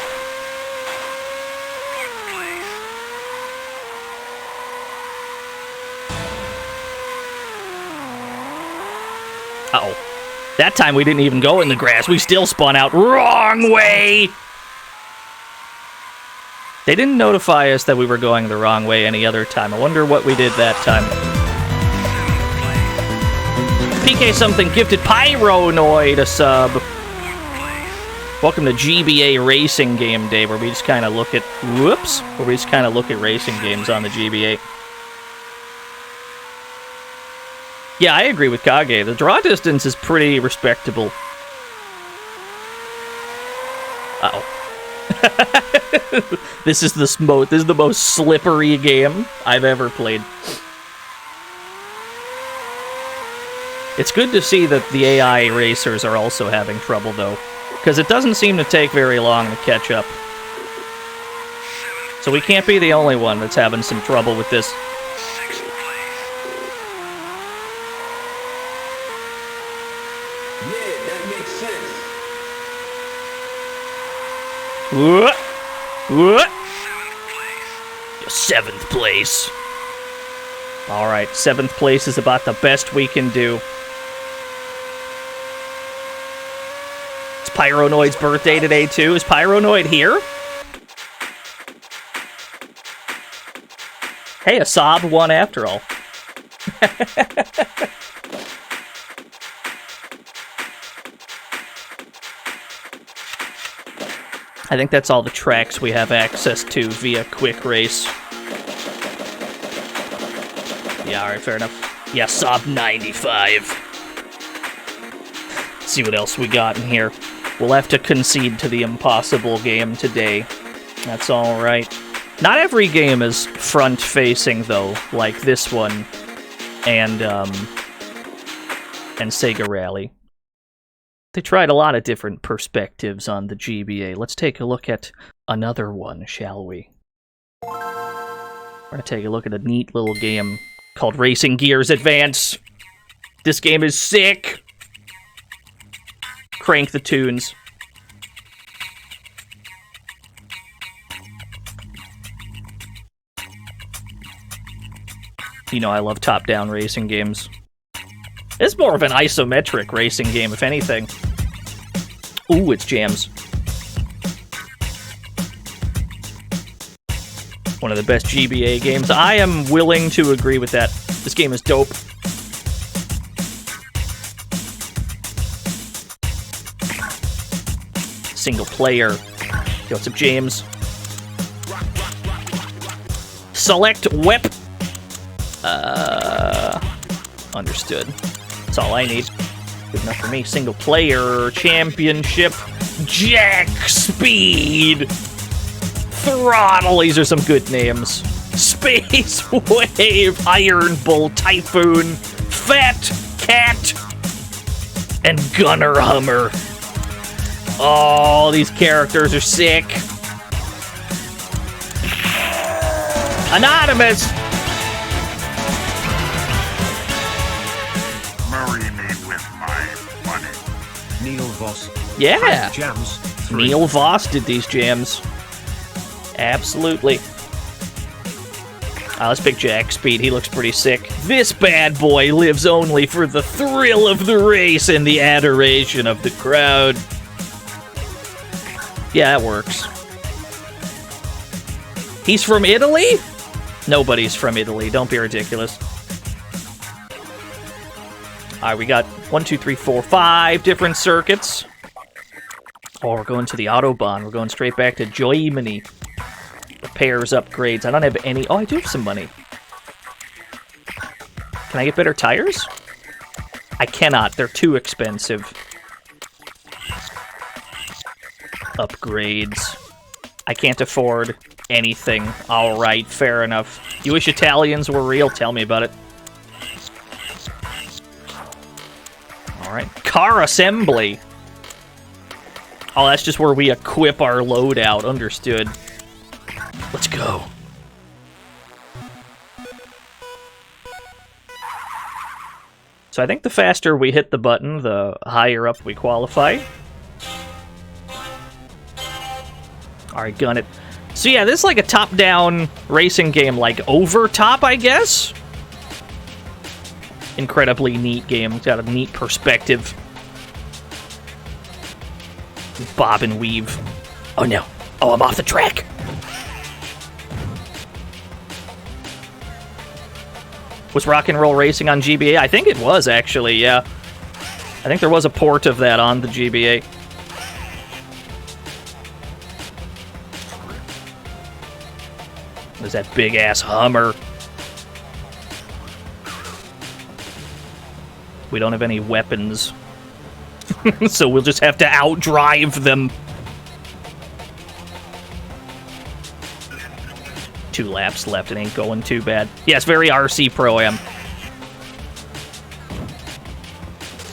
Uh-oh. That time we didn't even go in the grass. We still spun out. Wrong way! They didn't notify us that we were going the wrong way any other time. I wonder what we did that time. PK something gifted Pyronoid a sub. Welcome to GBA Racing Game Day, where we just kind of look at... Whoops! Where we just kind of look at racing games on the GBA. Yeah, I agree with Kage. The draw distance is pretty respectable. Uh-oh. This is the most slippery game I've ever played. It's good to see that the AI racers are also having trouble, though, because it doesn't seem to take very long to catch up. So we can't be the only one that's having some trouble with this. What? What? 7th place. Alright, 7th place is about the best we can do. It's Pyronoid's birthday today, too. Is Pyronoid here? Hey, a Saab won after all. I think that's all the tracks we have access to via Quick Race. Yeah, alright, fair enough. Yeah, Saab 95. Let's see what else we got in here. We'll have to concede to the impossible game today. That's alright. Not every game is front-facing, though, like this one and Sega Rally. They tried a lot of different perspectives on the GBA. Let's take a look at another one, shall we? We're gonna take a look at a neat little game called Racing Gears Advance. This game is sick! Crank the tunes. You know I love top-down racing games. It's more of an isometric racing game, if anything. Ooh, it's jams. One of the best GBA games. I am willing to agree with that. This game is dope. Single player. Yo, what's up, James? Select whip. Understood. That's all I need. Good enough for me. Single player, championship, jack speed, throttle. These are some good names. Space Wave, Iron Bull, Typhoon, Fat Cat, and Gunner Hummer. Oh, these characters are sick. Anonymous. Neil Voss. Yeah. Jams. 3. Neil Voss did these jams. Absolutely. Let's pick Jack Speed. He looks pretty sick. This bad boy lives only for the thrill of the race and the adoration of the crowd. Yeah, that works. He's from Italy? Nobody's from Italy. Don't be ridiculous. Alright, we got 1, 2, 3, 4, 5 different circuits. Oh, we're going to the Autobahn. We're going straight back to Germany. Repairs, upgrades. I don't have any... Oh, I do have some money. Can I get better tires? I cannot. They're too expensive. Upgrades. I can't afford anything. Alright, fair enough. You wish Italians were real? Tell me about it. Alright. Car assembly. Oh, that's just where we equip our loadout. Understood. Let's go. So I think the faster we hit the button, the higher up we qualify. Alright, gun it. So yeah, this is like a top-down racing game, like over top, I guess? Incredibly neat game. It's got a neat perspective. Bob and weave. Oh no. Oh, I'm off the track. Was Rock and Roll Racing on GBA? I think it was, actually, yeah. I think there was a port of that on the GBA. There's that big-ass Hummer. We don't have any weapons. So we'll just have to outdrive them. 2 laps left. It ain't going too bad. Yeah, it's very RC Pro-Am.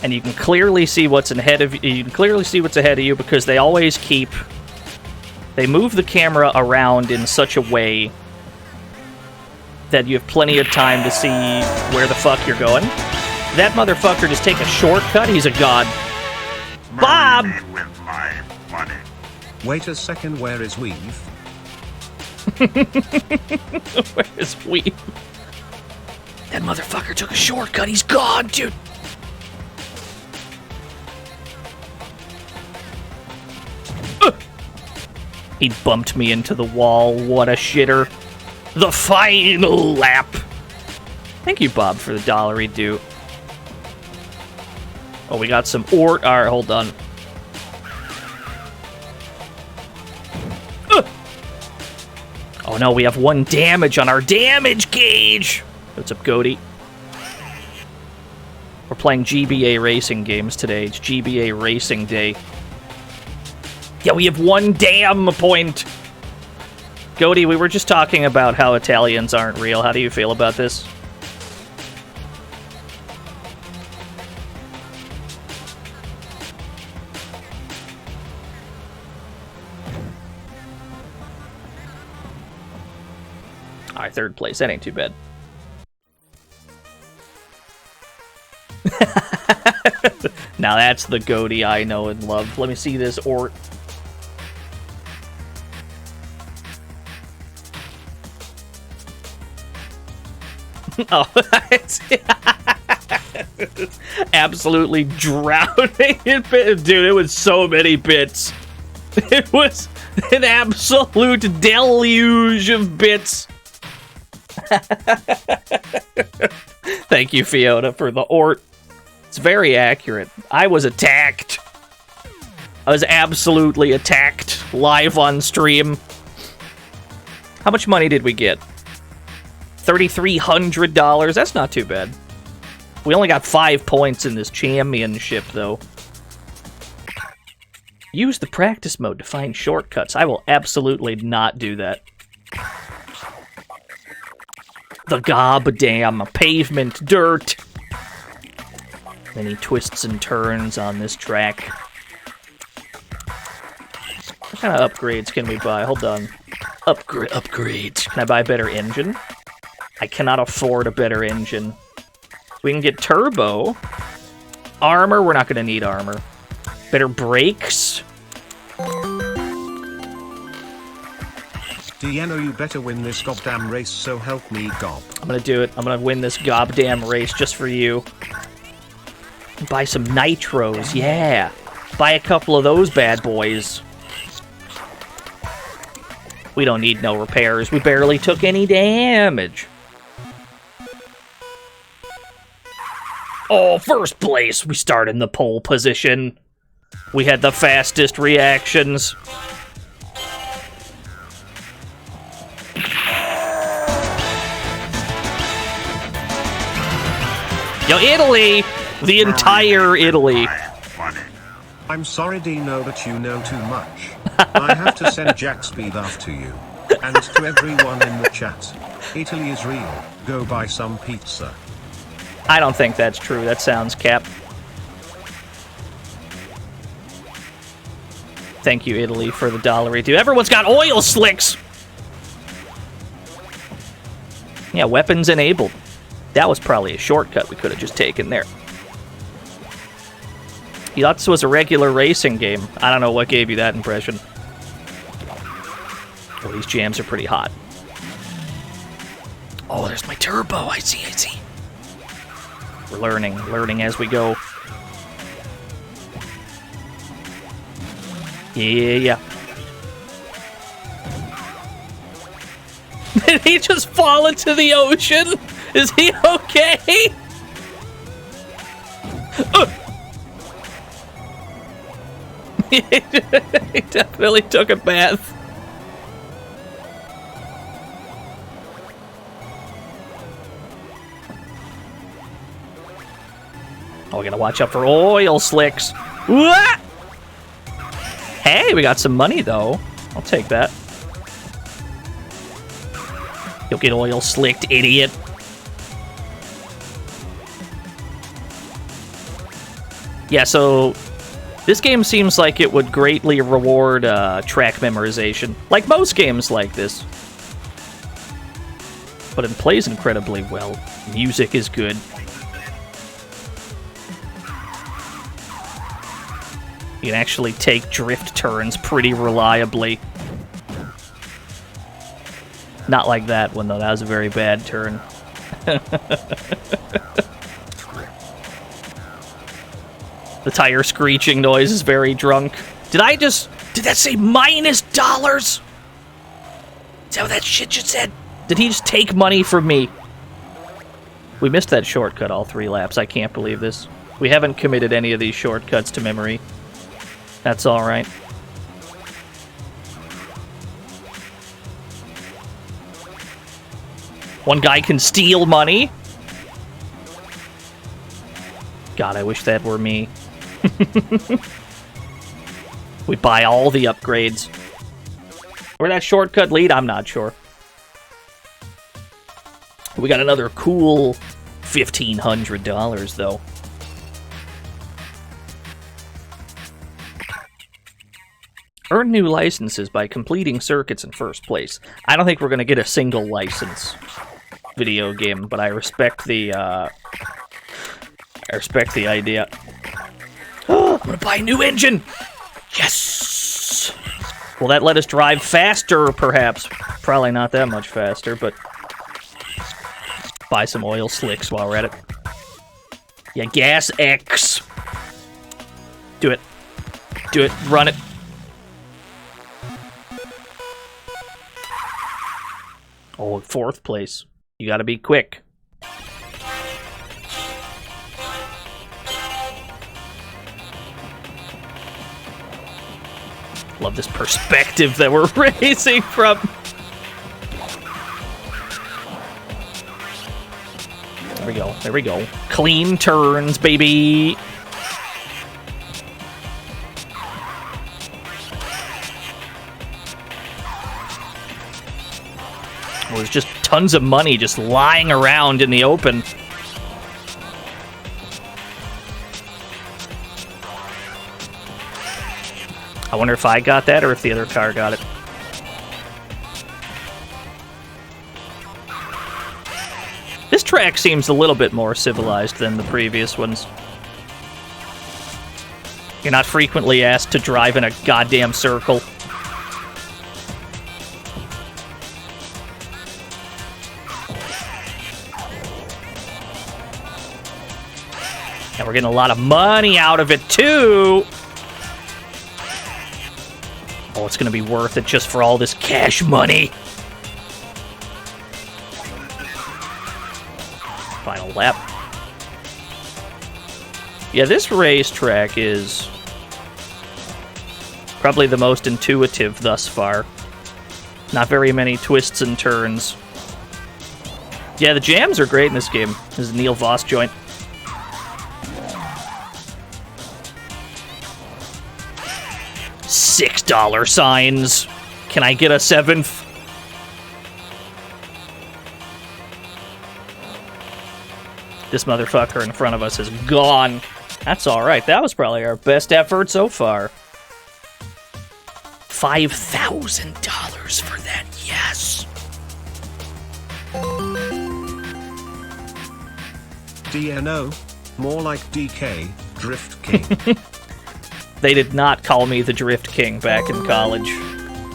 And you can clearly see what's ahead of you. You can clearly see what's ahead of you because they always keep... They move the camera around in such a way that you have plenty of time to see where the fuck you're going. That motherfucker just take a shortcut. He's a god. Bob! Marry me with my money. Wait a second, where is Weave? Where is Weave? That motherfucker took a shortcut. He's gone, dude. He bumped me into the wall. What a shitter. The final lap. Thank you, Bob, for the $1 due. Oh, we got some ore. Alright, hold on. Oh no, we have 1 damage on our damage gauge! What's up, Goaty? We're playing GBA racing games today. It's GBA Racing Day. Yeah, we have 1 damn point! Goaty, we were just talking about how Italians aren't real. How do you feel about this? Alright, 3rd place. That ain't too bad. Now that's the Goaty I know and love. Let me see this ort. Oh, absolutely drowning in bits. Dude, it was so many bits. It was an absolute deluge of bits. Thank you, Fiona, for the ort. It's very accurate. I was attacked. I was absolutely attacked live on stream. How much money did we get? $3,300. That's not too bad. We only got 5 points in this championship, though. Use the practice mode to find shortcuts. I will absolutely not do that. The goddamn pavement dirt. Many twists and turns on this track. What kind of upgrades can we buy? Hold on. Upgrades. Can I buy a better engine? I cannot afford a better engine. We can get turbo. Armor, we're not going to need armor. Better brakes. Diano, you better win this goddamn race, so help me, gob. I'm going to do it. I'm going to win this goddamn race just for you. Buy some nitros, yeah. Buy a couple of those bad boys. We don't need no repairs. We barely took any damage. Oh, 1st place. We start in the pole position. We had the fastest reactions. Yo, Italy! The entire Italy. Money. I'm sorry, Dino, but you know too much. I have to send Jack Speed after you. And to everyone in the chat. Italy is real. Go buy some pizza. I don't think that's true. That sounds cap. Thank you, Italy, for the $1 dude. Everyone's got oil slicks! Yeah, weapons enabled. That was probably a shortcut we could have just taken there. You thought this was a regular racing game. I don't know what gave you that impression. Oh, these jams are pretty hot. Oh, there's my turbo. I see. We're learning as we go. Yeah. Did he just fall into the ocean? Is he okay? He definitely took a bath. Oh, we gotta watch out for oil slicks. What? Hey, we got some money, though. I'll take that. You'll get oil slicked, idiot. Yeah, so this game seems like it would greatly reward track memorization, like most games like this. But it plays incredibly well. Music is good. You can actually take drift turns pretty reliably. Not like that one, though. That was a very bad turn. The tire screeching noise is very drunk. Did that say -$? Is that what that shit just said? Did he just take money from me? We missed that shortcut all 3 laps. I can't believe this. We haven't committed any of these shortcuts to memory. That's alright. One guy can steal money. God, I wish that were me. We buy all the upgrades. Where that shortcut lead, I'm not sure. We got another cool $1,500, though. Earn new licenses by completing circuits in first place. I don't think we're going to get a single license video game, but I respect the idea. I'm going to buy a new engine! Yes! Will that let us drive faster, perhaps? Probably not that much faster, but... buy some oil slicks while we're at it. Yeah, gas X! Do it. Do it. Run it. Oh, 4th place. You gotta be quick. Love this perspective that we're racing from. There we go. There we go. Clean turns, baby. Well, there's just tons of money just lying around in the open. I wonder if I got that or if the other car got it. This track seems a little bit more civilized than the previous ones. You're not frequently asked to drive in a goddamn circle. And we're getting a lot of money out of it, too! Oh, it's gonna be worth it just for all this cash money! Final lap. Yeah, this racetrack is Probably the most intuitive thus far. Not very many twists and turns. Yeah, the jams are great in this game. This is a Neil Voss joint. $6 signs. Can I get a 7th? This motherfucker in front of us is gone. That's alright. That was probably our best effort so far. $5,000 for that, yes. DNO? More like DK, Drift King. They did not call me the Drift King back in college.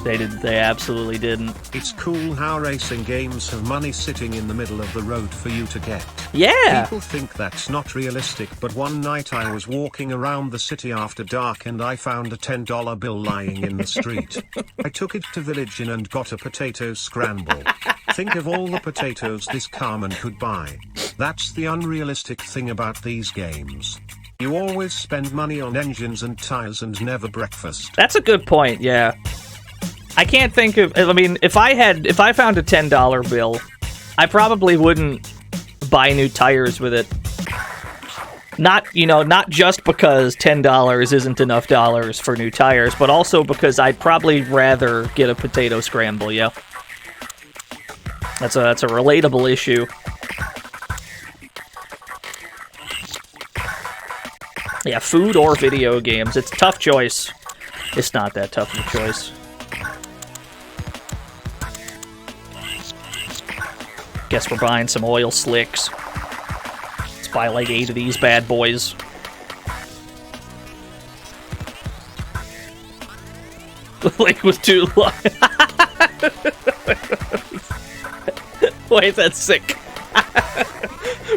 They absolutely didn't. It's cool how racing games have money sitting in the middle of the road for you to get. Yeah! People think that's not realistic, but one night I was walking around the city after dark and I found a $10 bill lying in the street. I took it to Village Inn and got a potato scramble. Think of all the potatoes this carman could buy. That's the unrealistic thing about these games. You always spend money on engines and tires and never breakfast. That's a good point, yeah. I can't think of... I mean, if I found a $10 bill, I probably wouldn't buy new tires with it. Not just because $10 isn't enough dollars for new tires, but also because I'd probably rather get a potato scramble, yeah. That's a relatable issue. Yeah, food or video games. It's a tough choice. It's not that tough of a choice. Guess we're buying some oil slicks. Let's buy like 8 of these bad boys. The lake was too long. Wait, that's sick.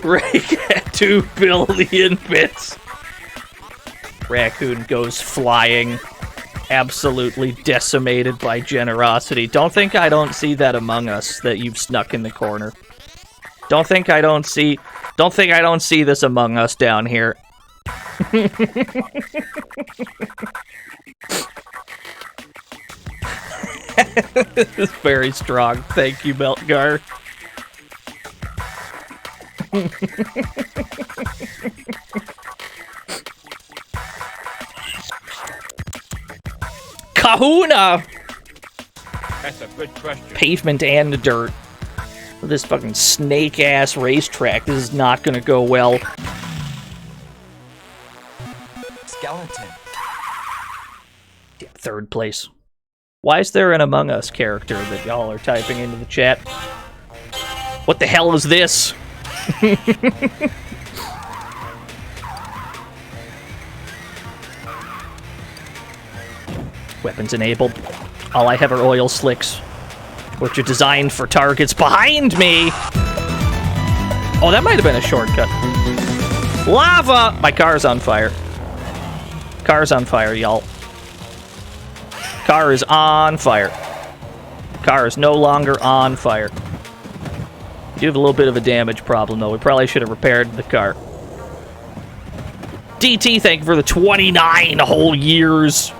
Rake at 2 billion bits. Raccoon goes flying. Absolutely decimated by generosity. Don't think I don't see that Among Us that you've snuck in the corner. Don't think I don't see this Among Us down here. This is very strong. Thank you, Meltgar. Kahuna! That's a good question. Pavement and dirt. This fucking snake-ass racetrack. This is not gonna go well. Skeleton. Yeah, 3rd place. Why is there an Among Us character that y'all are typing into the chat? What the hell is this? Weapons enabled. All I have are oil slicks, which are designed for targets behind me. Oh, that might have been a shortcut. Lava! My car's on fire. Car's on fire, y'all. Car is on fire. Car is no longer on fire. We do have a little bit of a damage problem, though. We probably should have repaired the car. DT, thank you for the 29 whole years.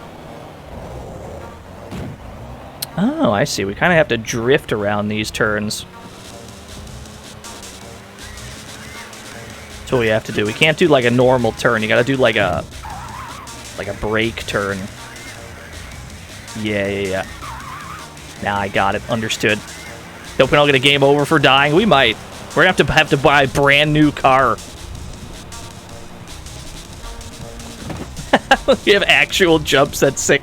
Oh, I see. We kind of have to drift around these turns. That's what we have to do. We can't do like a normal turn. You gotta do like a brake turn. Yeah. Now I got it. Understood. Hope we don't get a game over for dying. We might. We're gonna have to buy a brand new car. We have actual jumps. That's sick.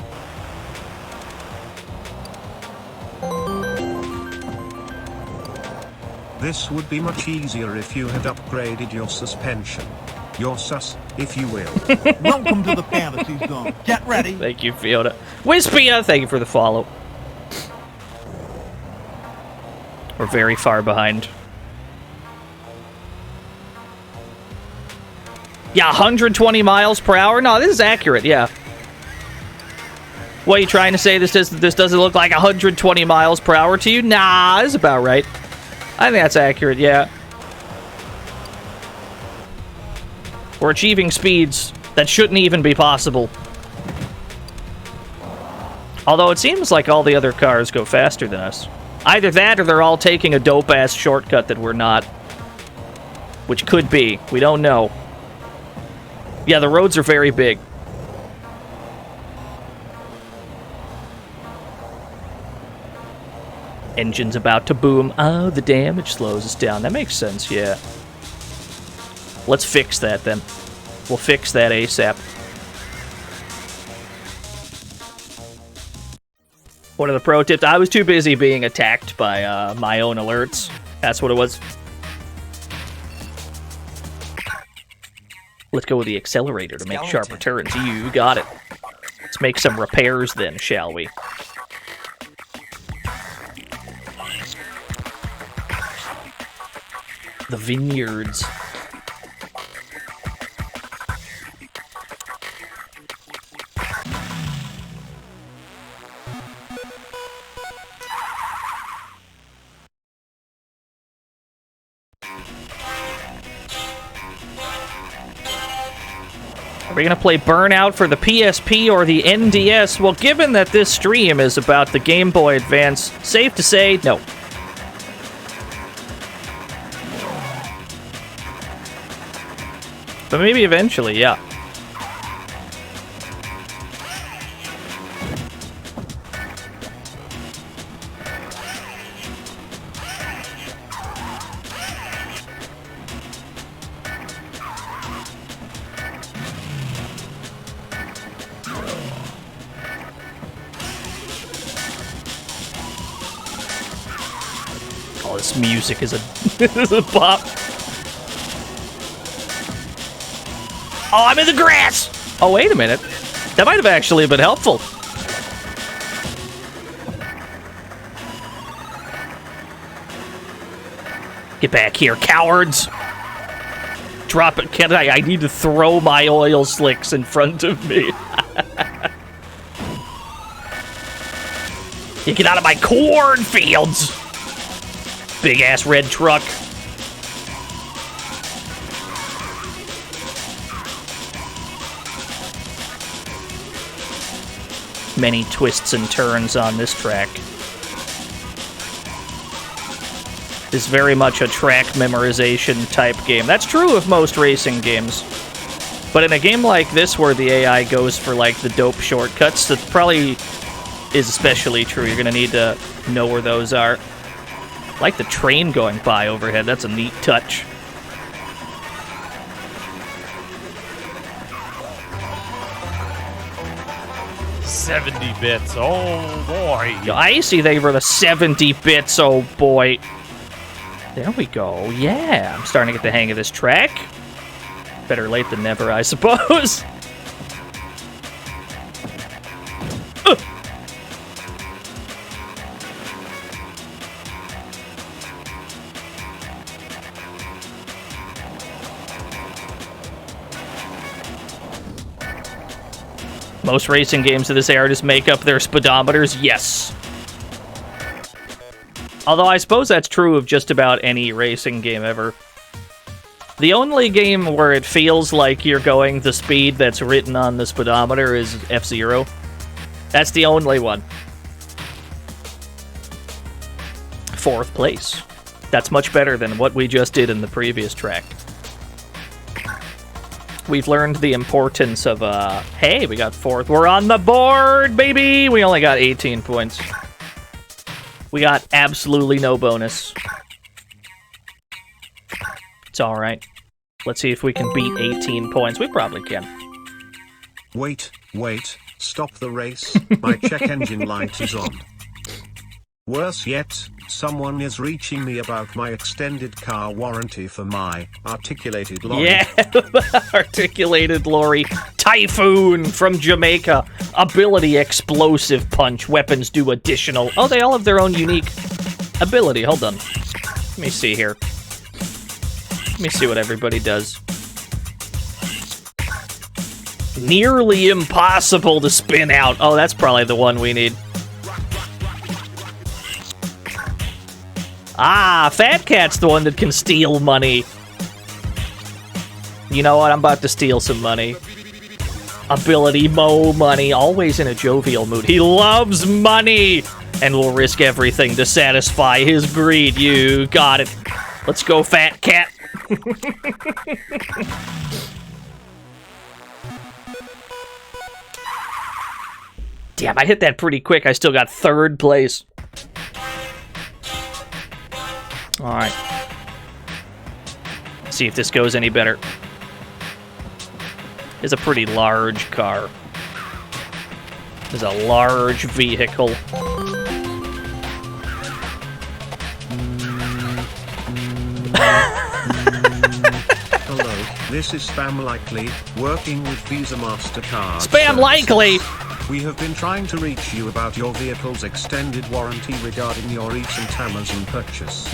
This would be much easier if you had upgraded your suspension. Your sus, if you will. Welcome to the fantasy zone. Get ready. Thank you, Fiona. Wispia, thank you for the follow. We're very far behind. Yeah, 120 miles per hour? No, this is accurate, yeah. What are you trying to say? This doesn't look like 120 miles per hour to you? Nah, this is about right. I think that's accurate, yeah. We're achieving speeds that shouldn't even be possible. Although it seems like all the other cars go faster than us. Either that or they're all taking a dope-ass shortcut that we're not. Which could be. We don't know. Yeah, the roads are very big. Engine's about to boom. Oh, the damage slows us down. That makes sense, yeah. Let's fix that, then. We'll fix that ASAP. One of the pro tips, I was too busy being attacked by my own alerts. That's what it was. Let's go with the accelerator to make sharper turns. You got it. Let's make some repairs then, shall we? The vineyards. Are we going to play Burnout for the PSP or the NDS? Well, given that this stream is about the Game Boy Advance, safe to say, no. But maybe eventually, yeah. Oh, this music is a, is a bop. Oh, I'm in the grass! Oh, wait a minute. That might have actually been helpful. Get back here, cowards! Drop it, can't I? I need to throw my oil slicks in front of me. You get out of my cornfields! Big-ass red truck. Many twists and turns on this track. It's very much a track memorization type game. That's true of most racing games. But in a game like this where the AI goes for like the dope shortcuts, that probably is especially true. You're gonna need to know where those are. I like the train going by overhead. That's a neat touch. $70 bits. Oh boy. I see they were the 70 bits. Oh boy. There we go. Yeah, I'm starting to get the hang of this track. Better late than never, I suppose. Most racing games of this era just make up their speedometers? Yes. Although I suppose that's true of just about any racing game ever. The only game where it feels like you're going the speed that's written on the speedometer is F-Zero. That's the only one. 4th place. That's much better than what we just did in the previous track. We've learned the importance of, hey, we got 4th. We're on the board, baby! We only got 18 points. We got absolutely no bonus. It's alright. Let's see if we can beat 18 points. We probably can. Wait, stop the race. My check engine light is on. Worse yet, someone is reaching me about my extended car warranty for my articulated lorry. Yeah, articulated lorry. Typhoon from Jamaica. Ability explosive punch. Weapons do additional. Oh, they all have their own unique ability. Hold on. Let me see here. Let me see what everybody does. Nearly impossible to spin out. Oh, that's probably the one we need. Ah, Fat Cat's the one that can steal money. You know what? I'm about to steal some money. ability, Mo Money, always in a jovial mood. He loves money and will risk everything to satisfy his greed. You got it. Let's go, fat cat. Damn, I hit that pretty quick. I still got 3rd place. Alright. See if this goes any better. It's a pretty large car. It's a large vehicle. Hello, this is Spam Likely, working with Visa MasterCard. Spam Likely! We have been trying to reach you about your vehicle's extended warranty regarding your recent Amazon purchase.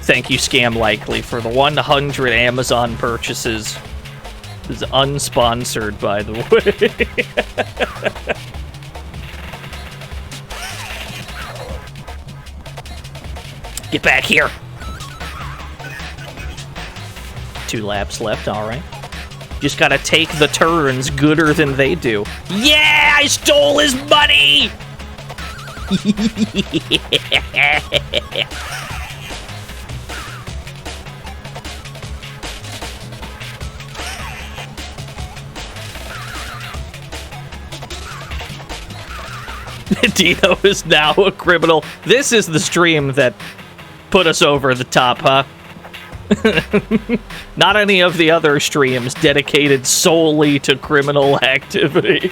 Thank you, Scam Likely, for the 100 Amazon purchases. This is unsponsored, by the way. Get back here! 2 laps left, alright. Just gotta take the turns gooder than they do. Yeah! I stole his money! Dino is now a criminal. This is the stream that put us over the top, huh? Not any of the other streams dedicated solely to criminal activity.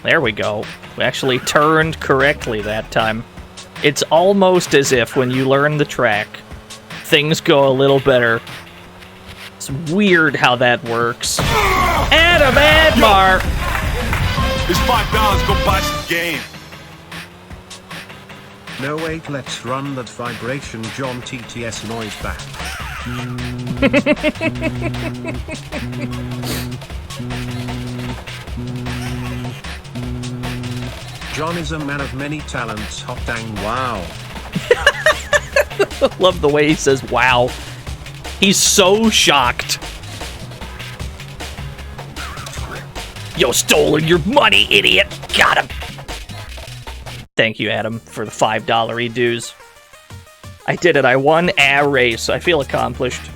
There we go. We actually turned correctly that time. It's almost as if when you learn the track, things go a little better. It's weird how that works. Adam Admar! It's $5. Go buy some game. No wait, let's run that vibration John TTS noise back. John is a man of many talents, hot dang wow. Love the way he says wow. He's so shocked. Yo, stolen your money, idiot! Got him! Thank you, Adam, for the $5 dues. I did it. I won a race. I feel accomplished.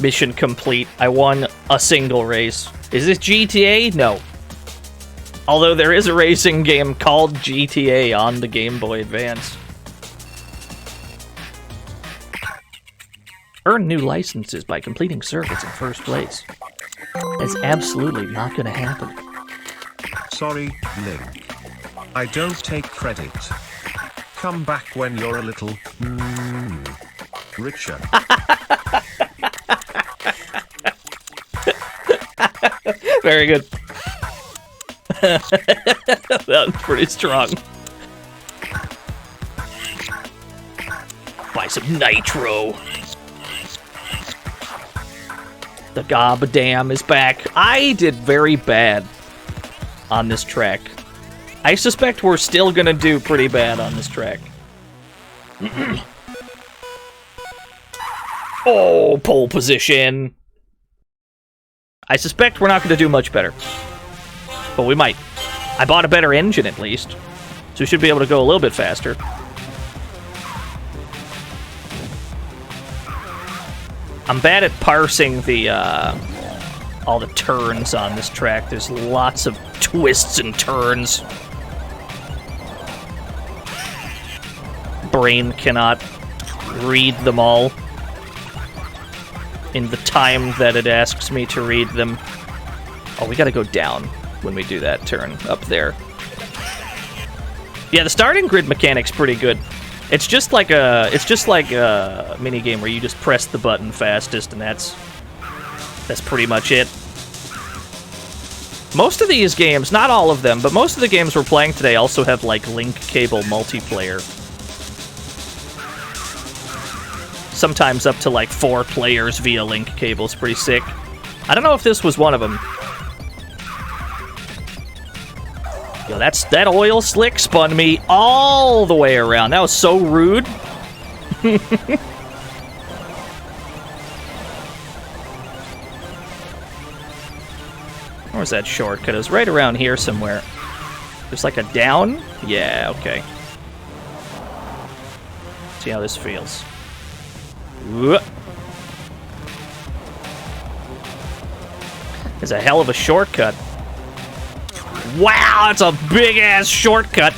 Mission complete. I won a single race. Is this GTA? No. Although there is a racing game called GTA on the Game Boy Advance. Earn new licenses by completing circuits in first place. That's absolutely not going to happen. Sorry, Link. I don't take credit. Come back when you're a little richer. Very good. That was pretty strong. Buy some nitro. The Gobadam is back. I did very bad on this track. I suspect we're still gonna do pretty bad on this track. Oh, pole position. I suspect we're not gonna do much better. But we might. I bought a better engine at least. So we should be able to go a little bit faster. I'm bad at parsing the, all the turns on this track. There's lots of twists and turns. Brain cannot read them all in the time that it asks me to read them. Oh, we gotta go down when we do that turn up there. Yeah, the starting grid mechanic's pretty good. It's just like a mini game where you just press the button fastest, and that's pretty much it. Most of these games, not all of them, but most of the games we're playing today also have like link cable multiplayer. Sometimes up to like 4 players via link cable. It's pretty sick. I don't know if this was one of them. Yo, that oil slick spun me all the way around. That was so rude. Where's that shortcut? It was right around here somewhere. There's like a down? Yeah, okay. See how this feels. Whoop. There's a hell of a shortcut. Wow, that's a big-ass shortcut.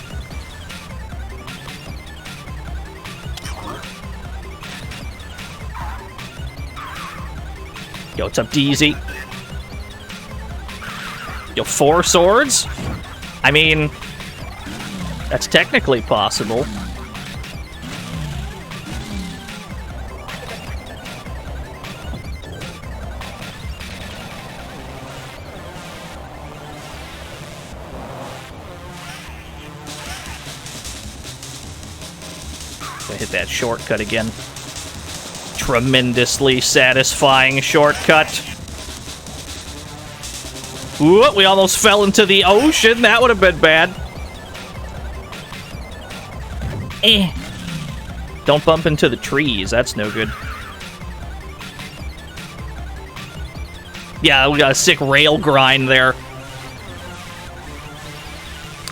Yo, what's up, DZ? Yo, 4 swords? I mean, that's technically possible. I hit that shortcut again. Tremendously satisfying shortcut. Ooh, we almost fell into the ocean. That would have been bad. Don't bump into the trees. That's no good. Yeah, we got a sick rail grind there.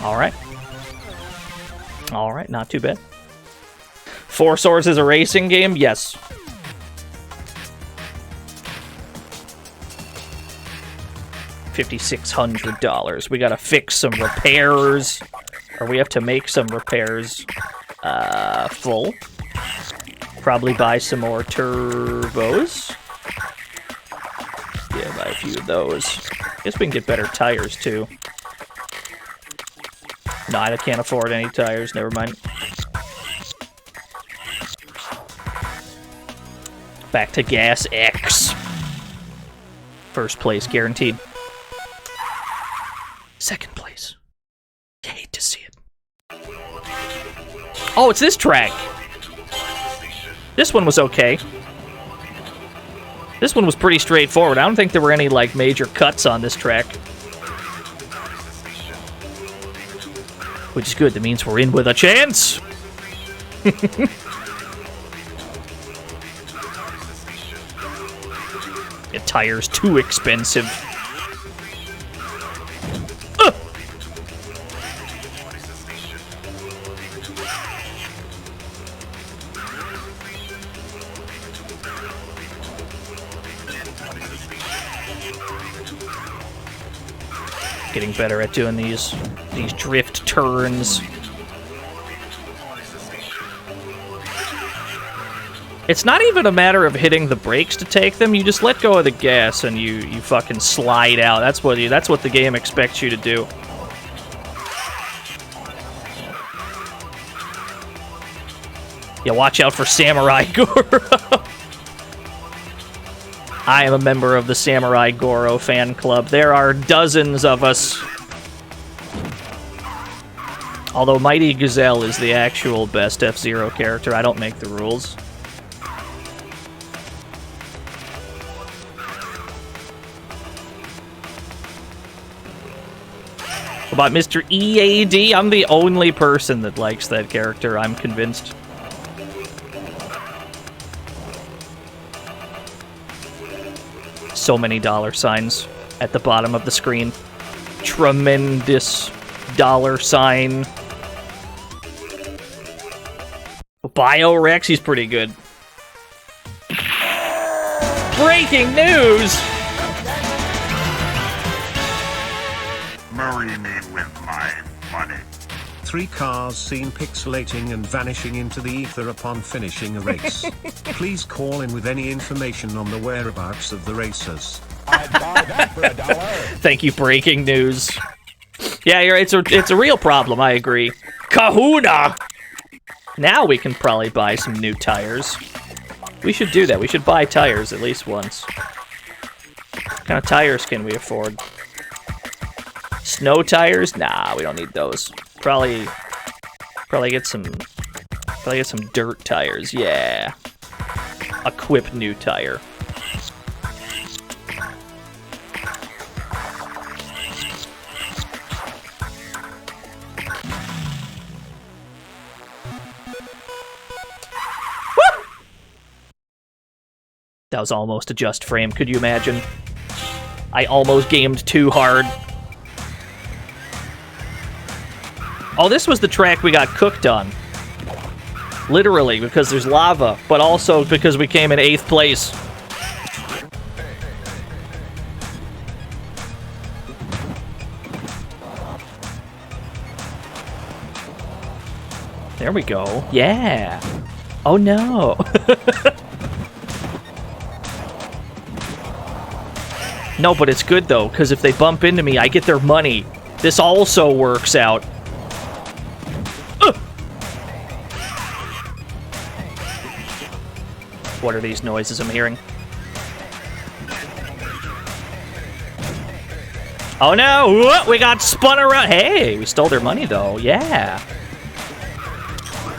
Alright. Alright, not too bad. 4 Swords is a racing game? Yes. $5,600. We gotta fix some repairs. Or we have to make some repairs. Full. Probably buy some more turbos. Yeah, buy a few of those. Guess we can get better tires, too. No, I can't afford any tires. Never mind. Back to Gas X. First place, guaranteed. Second place. You hate to see it. Oh, it's this track. This one was okay. This one was pretty straightforward. I don't think there were any, like, major cuts on this track. Which is good. That means we're in with a chance. The tire's too expensive. Getting better at doing these drift turns. It's not even a matter of hitting the brakes to take them. You just let go of the gas and you fucking slide out. That's what the game expects you to do. Yeah, watch out for Samurai Goro. I am a member of the Samurai Goro fan club. There are dozens of us. Although Mighty Gazelle is the actual best F-Zero character, I don't make the rules. About Mr. EAD, I'm the only person that likes that character, I'm convinced. So many dollar signs at the bottom of the screen. Tremendous dollar sign. Biorex, he's pretty good. Breaking news! Marry me with my money. 3 cars seen pixelating and vanishing into the ether upon finishing a race. Please call in with any information on the whereabouts of the racers. I'd buy that for $1. Thank you, breaking news. Yeah, it's a real problem, I agree. Kahuna! Now we can probably buy some new tires. We should do that. We should buy tires at least once. What kind of tires can we afford? Snow tires? Nah, we don't need those. Probably get some dirt tires. Yeah. Equip new tire. That was almost a just frame. Could you imagine? I almost gamed too hard. Oh, this was the track we got cooked on. Literally, because there's lava, but also because we came in 8th place. There we go. Yeah. Oh no. No, but it's good though, because if they bump into me, I get their money. This also works out. What are these noises I'm hearing? Oh no! Whoa, we got spun around. Hey, we stole their money though. Yeah.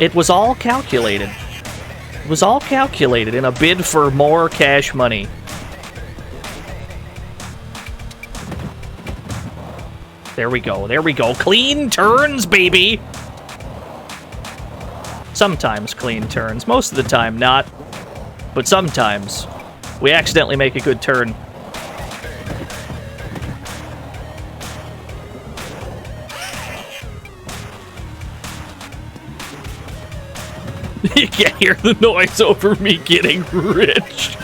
It was all calculated. It was all calculated in a bid for more cash money. There we go. There we go. Clean turns, baby! Sometimes clean turns. Most of the time, not. But sometimes, we accidentally make a good turn. You can't hear the noise over me getting rich.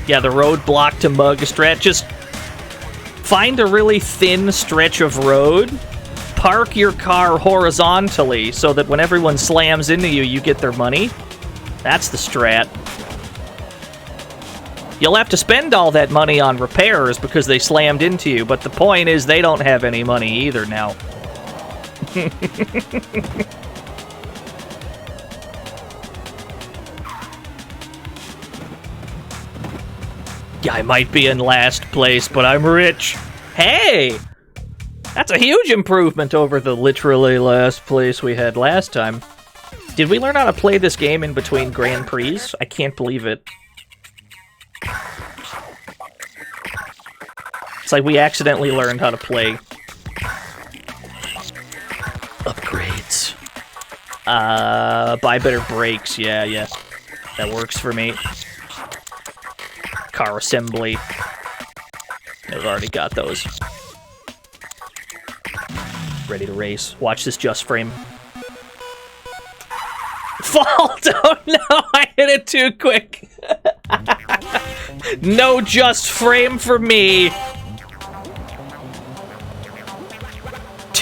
Yeah, the roadblock to mug stretch. Just find a really thin stretch of road. Park your car horizontally so that when everyone slams into you, you get their money. That's the strat. You'll have to spend all that money on repairs because they slammed into you, but the point is they don't have any money either now. Yeah, I might be in last place, but I'm rich. Hey! That's a huge improvement over the literally last place we had last time. Did we learn how to play this game in between Grand Prix? I can't believe it. It's like we accidentally learned how to play. Upgrades. Buy better brakes. Yeah. That works for me. Car assembly. I've already got those. Ready to race. Watch this just frame. Fault! Oh no, I hit it too quick. No just frame for me.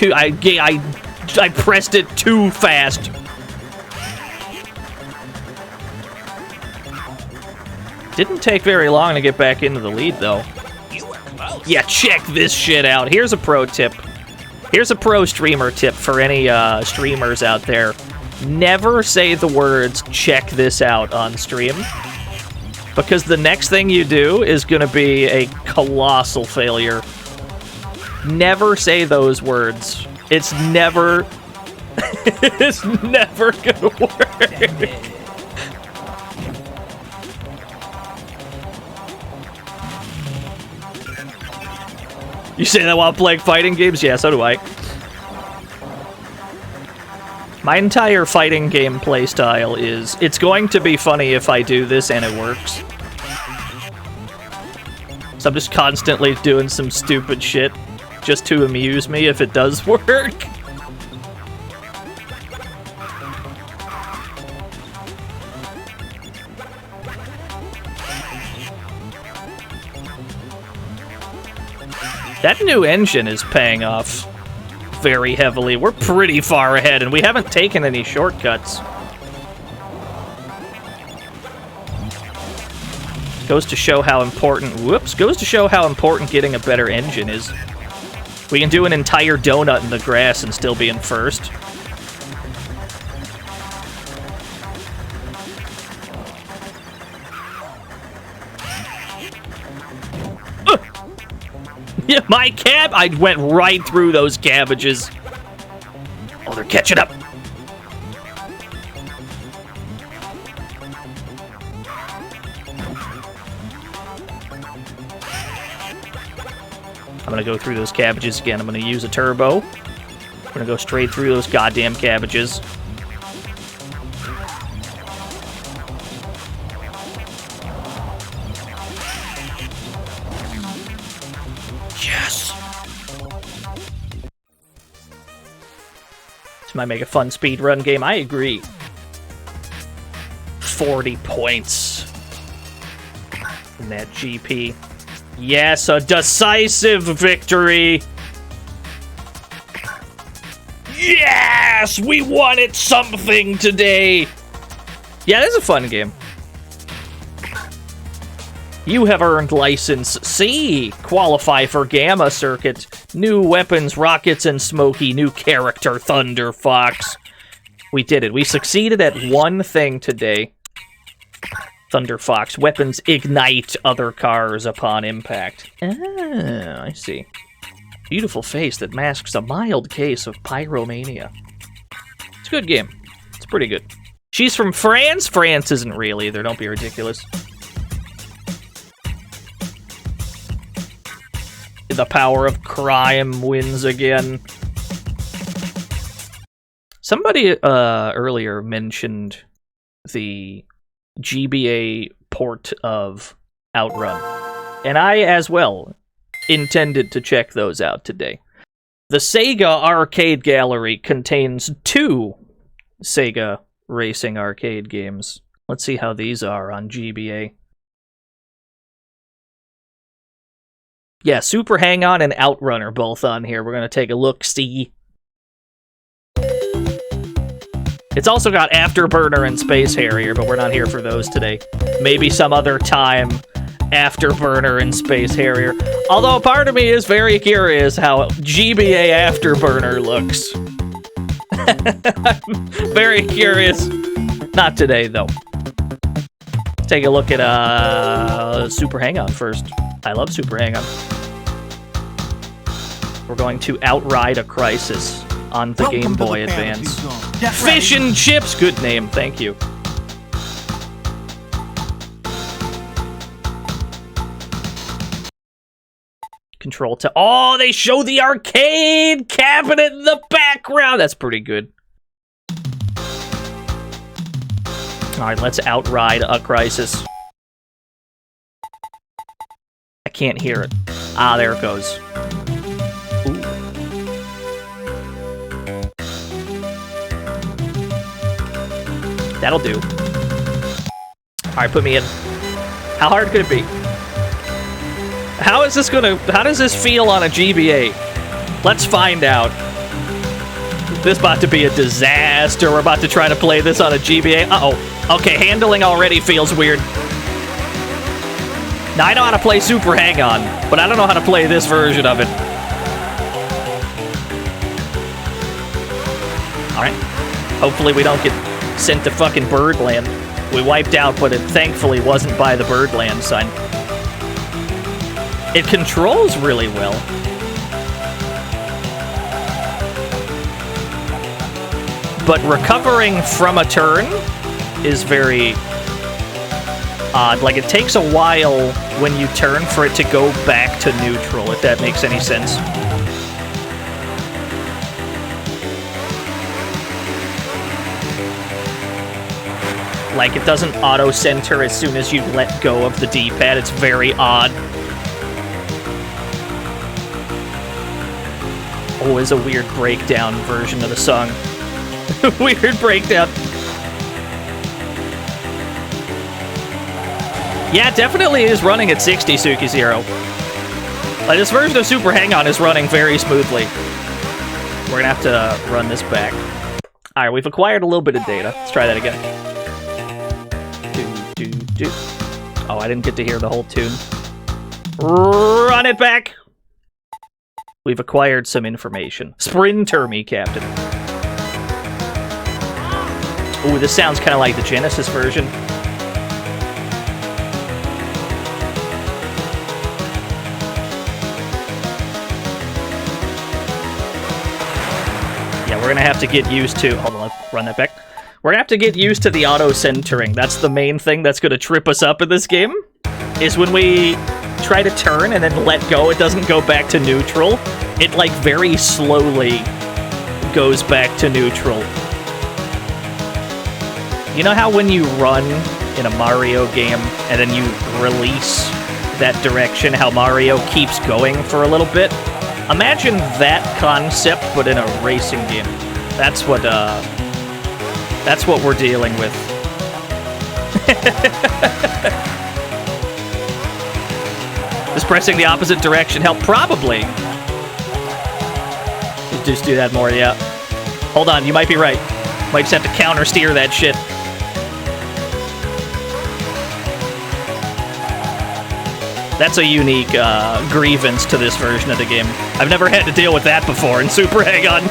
I pressed it too fast. Didn't take very long to get back into the lead though. Yeah, check this shit out. Here's a pro tip. Here's a pro streamer tip for any streamers out there. Never say the words, check this out on stream. Because the next thing you do is going to be a colossal failure. Never say those words. It's never... it's never going to work. You say that while playing fighting games? Yeah, so do I. My entire fighting game playstyle is, it's going to be funny if I do this and it works. So I'm just constantly doing some stupid shit just to amuse me if it does work. That new engine is paying off very heavily. We're pretty far ahead, and we haven't taken any shortcuts. Goes to show how important... Whoops. Goes to show how important getting a better engine is. We can do an entire donut in the grass and still be in first. Yeah, my cab! I went right through those cabbages. Oh, they're catching up. I'm gonna go through those cabbages again. I'm gonna use a turbo. I'm gonna go straight through those goddamn cabbages. Yes! This might make a fun speedrun game. I agree. 40 points in that GP. Yes, a decisive victory! Yes! We wanted something today! Yeah, this is a fun game. You have earned License C. Qualify for Gamma Circuit. New weapons, rockets, and Smokey. New character, Thunder Fox. We did it. We succeeded at one thing today. Thunder Fox. Weapons ignite other cars upon impact. Ah, I see. Beautiful face that masks a mild case of pyromania. It's a good game. It's pretty good. She's from France? France isn't real either. Don't be ridiculous. The power of crime wins again. Somebody earlier mentioned the GBA port of Outrun, and I as well intended to check those out today. The Sega Arcade Gallery contains 2 Sega racing arcade games. Let's see how these are on GBA. Yeah, Super Hang-On and Outrun are both on here. We're going to take a look-see. It's also got Afterburner and Space Harrier, but we're not here for those today. Maybe some other time, Afterburner and Space Harrier. Although part of me is very curious how GBA Afterburner looks. I'm very curious. Not today, though. Take a look at Super Hang-On first. I love Super Hang-On. We're going to outride a crisis on the Game Boy Advance. Fish and Chips! Good name, thank you. Control to... Oh, they show the arcade cabinet in the background! That's pretty good. Alright, let's outride a crisis. I can't hear it. Ah, there it goes. Ooh. That'll do. Alright, put me in. How hard could it be? How is this gonna... How does this feel on a GBA? Let's find out. This is about to be a disaster. We're about to try to play this on a GBA. Uh-oh. Okay, handling already feels weird. Now, I know how to play Super Hang-On, but I don't know how to play this version of it. Alright. Hopefully we don't get sent to fucking Birdland. We wiped out, but it thankfully wasn't by the Birdland sign. It controls really well. But recovering from a turn is very odd. Like, it takes a while when you turn for it to go back to neutral, if that makes any sense. Like, it doesn't auto-center as soon as you let go of the D-pad. It's very odd. Oh, it's a weird breakdown version of the song. Weird breakdown. Yeah, it definitely is running at 60, Suki Zero. Like, this version of Super Hang-On is running very smoothly. We're gonna have to run this back. Alright, we've acquired a little bit of data. Let's try that again. Oh, I didn't get to hear the whole tune. Run it back! We've acquired some information. Sprinter me, Captain. Ooh, this sounds kind of like the Genesis version. Yeah, we're gonna have to get used to... Hold on, let's run that back. We're gonna have to get used to the auto-centering. That's the main thing that's gonna trip us up in this game. Is when we try to turn and then let go, it doesn't go back to neutral. It, like, very slowly goes back to neutral. You know how when you run in a Mario game and then you release that direction, how Mario keeps going for a little bit. Imagine that concept, but in a racing game. That's what we're dealing with. Does pressing the opposite direction help? Probably. Just do that more, yeah. Hold on, you might be right. Might just have to counter steer that shit. That's a unique grievance to this version of the game. I've never had to deal with that before in Super Hang-On.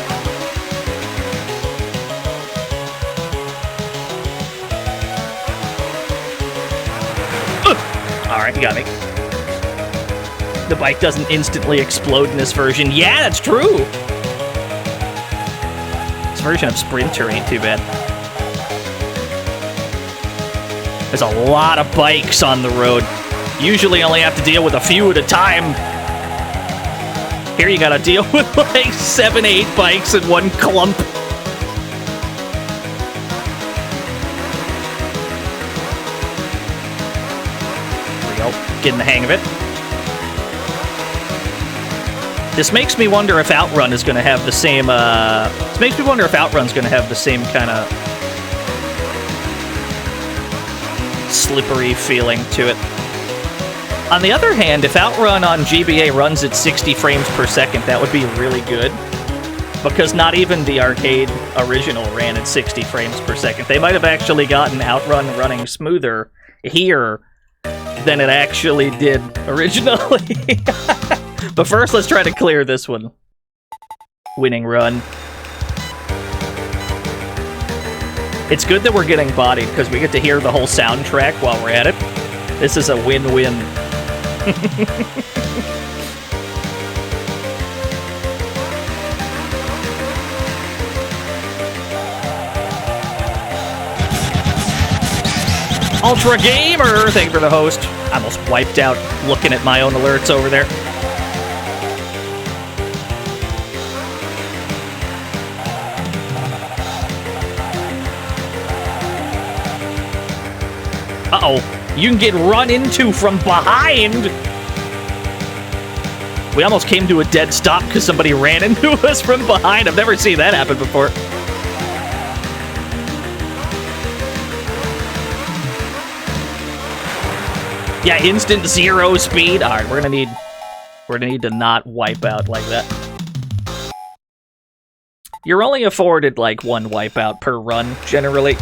Alright, you got me. The bike doesn't instantly explode in this version. Yeah, that's true! This version of Sprinter ain't too bad. There's a lot of bikes on the road. Usually only have to deal with a few at a time. Here you gotta deal with like 7, 8 bikes in one clump. There we go. Getting the hang of it. This makes me wonder if Outrun is gonna have the same, This makes me wonder if Outrun's gonna have the same kind of slippery feeling to it. On the other hand, if Outrun on GBA runs at 60 frames per second, that would be really good. Because not even the arcade original ran at 60 frames per second. They might have actually gotten Outrun running smoother here than it actually did originally. But first, let's try to clear this one. Winning run. It's good that we're getting bodied, because we get to hear the whole soundtrack while we're at it. This is a win-win. Ultra Gamer, thank you for the host. I almost wiped out looking at my own alerts over there. Uh-oh. You can get run into from behind! We almost came to a dead stop because somebody ran into us from behind. I've never seen that happen before. Yeah, instant 0 speed. Alright, we're gonna need to not wipe out like that. You're only afforded like 1 wipeout per run, generally.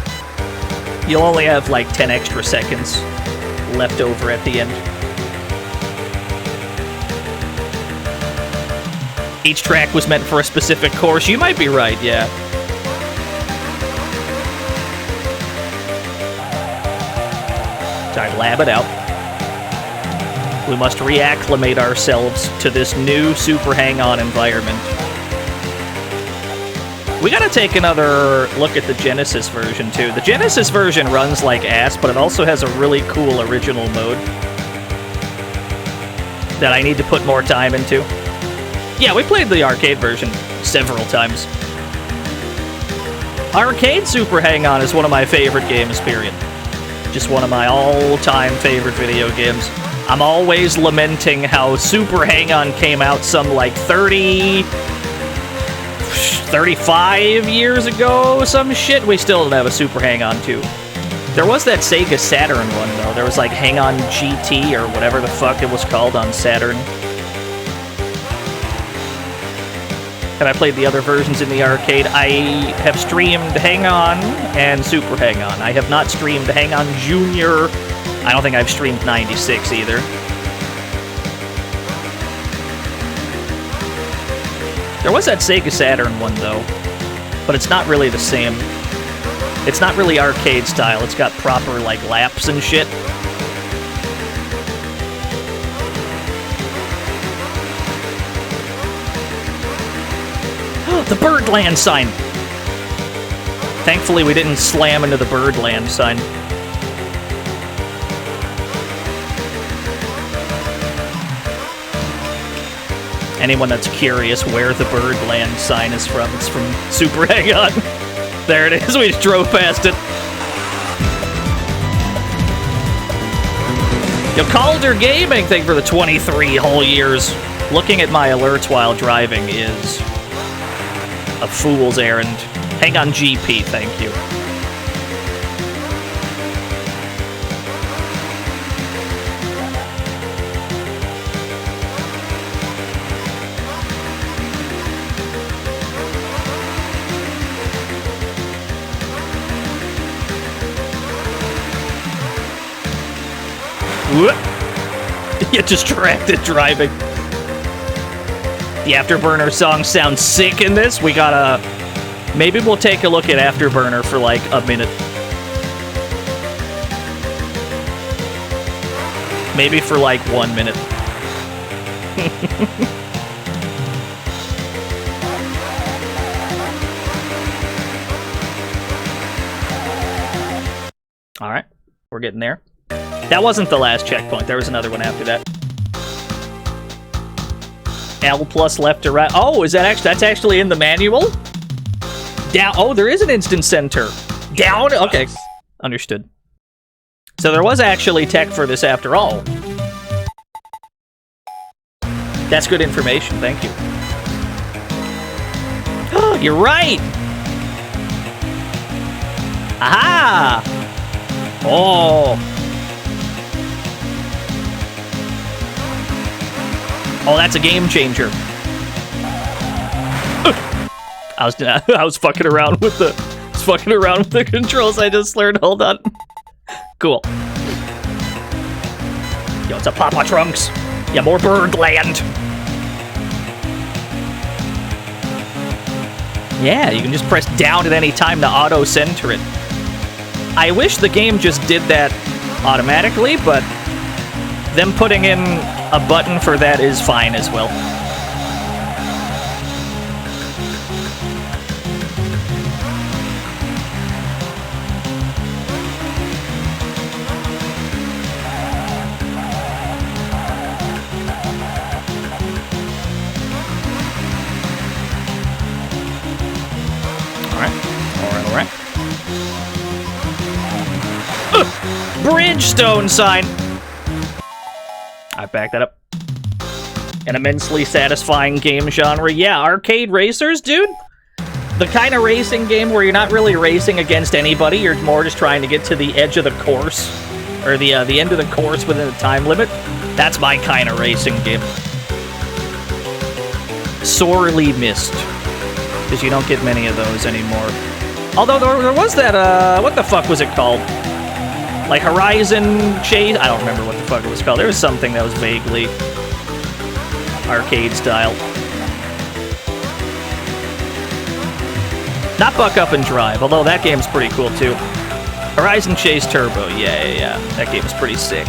You'll only have like 10 extra seconds left over at the end. Each track was meant for a specific course. You might be right, yeah. Time to lab it out. We must reacclimate ourselves to this new Super Hang-On environment. We gotta take another look at the Genesis version, too. The Genesis version runs like ass, but it also has a really cool original mode that I need to put more time into. Yeah, we played the arcade version several times. Arcade Super Hang-On is one of my favorite games, period. Just one of my all-time favorite video games. I'm always lamenting how Super Hang-On came out some, like, 35 years ago, some shit. We still don't have a Super Hang-On 2. There was that Sega Saturn one, though. There was, like, Hang-On GT or whatever the fuck it was called on Saturn. Have I played the other versions in the arcade? I have streamed Hang-On and Super Hang-On. I have not streamed Hang-On Junior. I don't think I've streamed 96 either. There was that Sega Saturn one, though. But it's not really the same. It's not really arcade style. It's got proper, like, laps and shit. The Birdland sign! Thankfully, we didn't slam into the Birdland sign. Anyone that's curious where the Birdland sign is from, it's from Super Hang-On. There it is, we just drove past it. Yo, Calder Gaming, thank you for the 23 whole years. Looking at my alerts while driving is a fool's errand. Hang on, GP, thank you. Get distracted driving. The Afterburner song sounds sick in this. We gotta... Maybe we'll take a look at Afterburner for like a minute. Maybe for like 1 minute. Alright, we're getting there. That wasn't the last checkpoint. There was another one after that. L plus left to right. Oh, is that actually... That's actually in the manual? Down. Oh, there is an instant center. Down? Okay. Understood. So there was actually tech for this after all. That's good information. Thank you. Oh, you're right! Aha! Oh... Oh, that's a game changer. I was fucking around with the controls I just learned. Hold on. Cool. Yo, it's a Papa Trunks. Yeah, more Birdland. Yeah, you can just press down at any time to auto-center it. I wish the game just did that automatically, but them putting in a button for that is fine as well. All right. Bridgestone sign. I back that up. An immensely satisfying game genre. Yeah, arcade racers, dude. The kind of racing game where you're not really racing against anybody. You're more just trying to get to the edge of the course. Or the end of the course within the time limit. That's my kind of racing game. Sorely missed. Because you don't get many of those anymore. Although there was that, what the fuck was it called? Like Horizon Chase? I don't remember what the fuck it was called. There was something that was vaguely arcade style. Not Buck Up and Drive, although that game's pretty cool too. Horizon Chase Turbo, yeah. That game is pretty sick.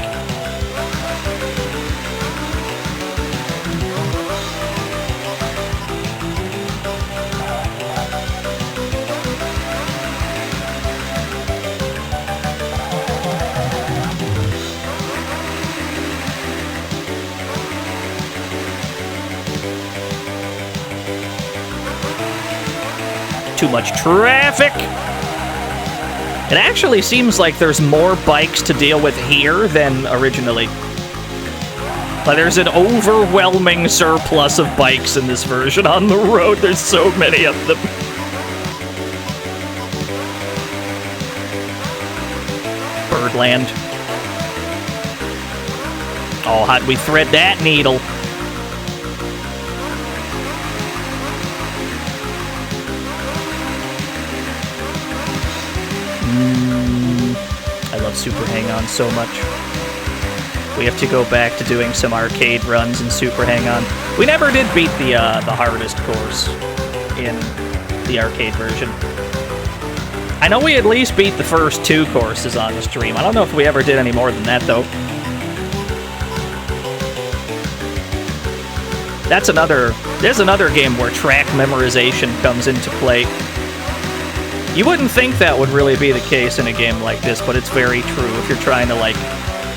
Too much traffic. It actually seems like there's more bikes to deal with here than originally. Like there's an overwhelming surplus of bikes in this version on the road. There's so many of them. Birdland. Oh, how'd we thread that needle? I love Super Hang-On so much. We have to go back to doing some arcade runs in Super Hang-On. We never did beat the hardest course in the arcade version. I know we at least beat the first 2 courses on the stream. I don't know if we ever did any more than that, though. There's another game where track memorization comes into play. You wouldn't think that would really be the case in a game like this, but it's very true if you're trying to, like,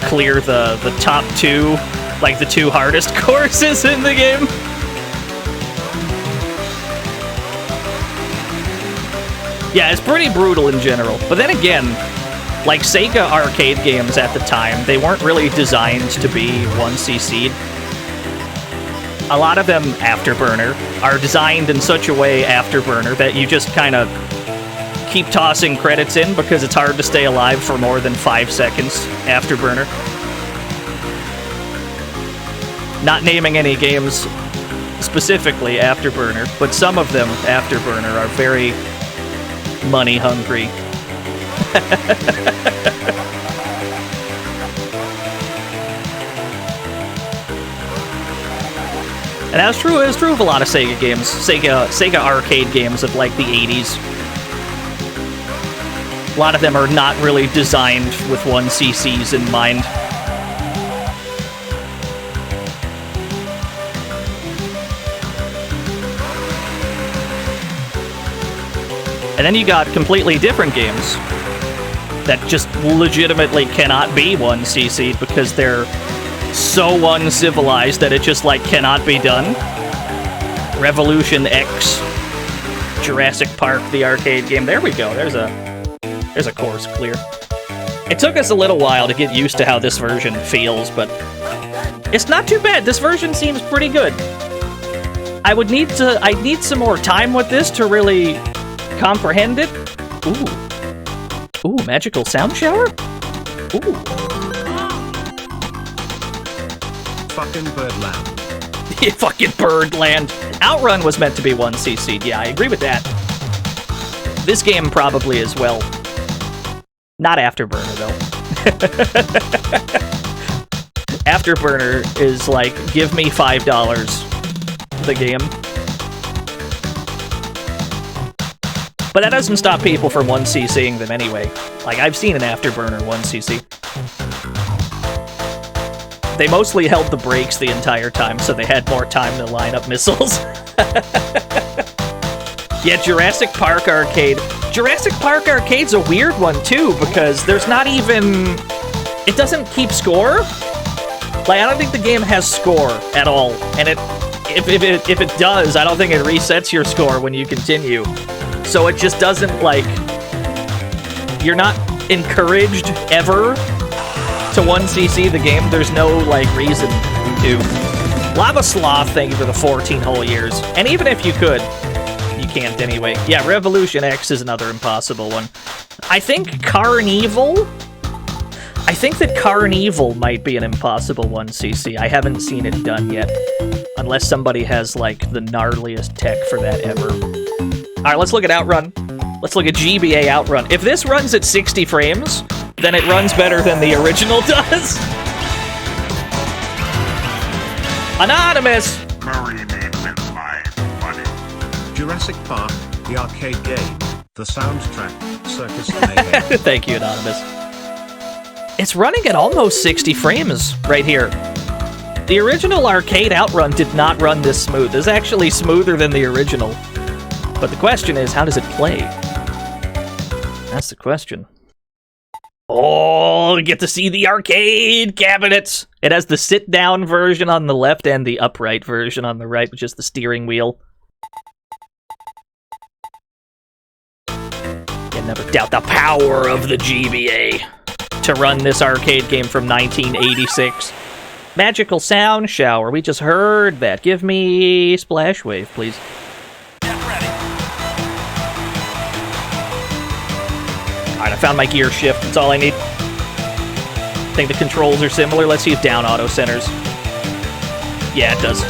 clear the top 2, like, the 2 hardest courses in the game. Yeah, it's pretty brutal in general. But then again, Like, Sega arcade games at the time, they weren't really designed to be 1cc'd. A lot of them, Afterburner, are designed in such a way, Afterburner, that you just kind of keep tossing credits in because it's hard to stay alive for more than 5 seconds, Afterburner. Not naming any games specifically Afterburner, but some of them, Afterburner, are very money-hungry. And that's true. It's true of a lot of Sega games, Sega arcade games of like the 80s. A lot of them are not really designed with 1cc's in mind. And then you got completely different games that just legitimately cannot be 1cc'd because they're so uncivilized that it just, like, cannot be done. Revolution X, Jurassic Park, the arcade game. There we go. There's a course clear. It took us a little while to get used to how this version feels, but it's not too bad. This version seems pretty good. I need some more time with this to really comprehend it. Ooh, magical sound shower? Ooh. Fucking Birdland. Fucking Birdland. Outrun was meant to be 1cc'd. Yeah, I agree with that. This game probably as well. Not Afterburner, though. Afterburner is like, give me $5 the game. But that doesn't stop people from 1cc'ing them anyway. Like, I've seen an Afterburner 1cc. They mostly held the brakes the entire time, so they had more time to line up missiles. Yeah, Jurassic Park Arcade. Jurassic Park Arcade's a weird one, too, because there's not even... It doesn't keep score. Like, I don't think the game has score at all. And if it does, I don't think it resets your score when you continue. So it just doesn't, like... You're not encouraged, ever, to 1cc the game. There's no, like, reason to. Lava Sloth, thank you for the 14 whole years. And even if you could, you can't anyway. Yeah, Revolution X is another impossible one. I think Carnival? I think that Carnival might be an impossible 1cc. I haven't seen it done yet. Unless somebody has, like, the gnarliest tech for that ever. Alright, let's look at Outrun. Let's look at GBA Outrun. If this runs at 60 frames, then it runs better than the original does. Anonymous! Marry me with my money. Jurassic Park, the arcade game, the soundtrack, Circus Mayhem. Thank you, Anonymous. It's running at almost 60 frames right here. The original arcade Outrun did not run this smooth. It's actually smoother than the original. But the question is, how does it play? That's the question. Oh, you get to see the arcade cabinets! It has the sit-down version on the left and the upright version on the right, which is the steering wheel. You never doubt the power of the GBA to run this arcade game from 1986. Magical sound shower, we just heard that. Give me Splash Wave, please. Alright, I found my gear shift. That's all I need. I think the controls are similar. Let's see if down auto centers. Yeah, it does.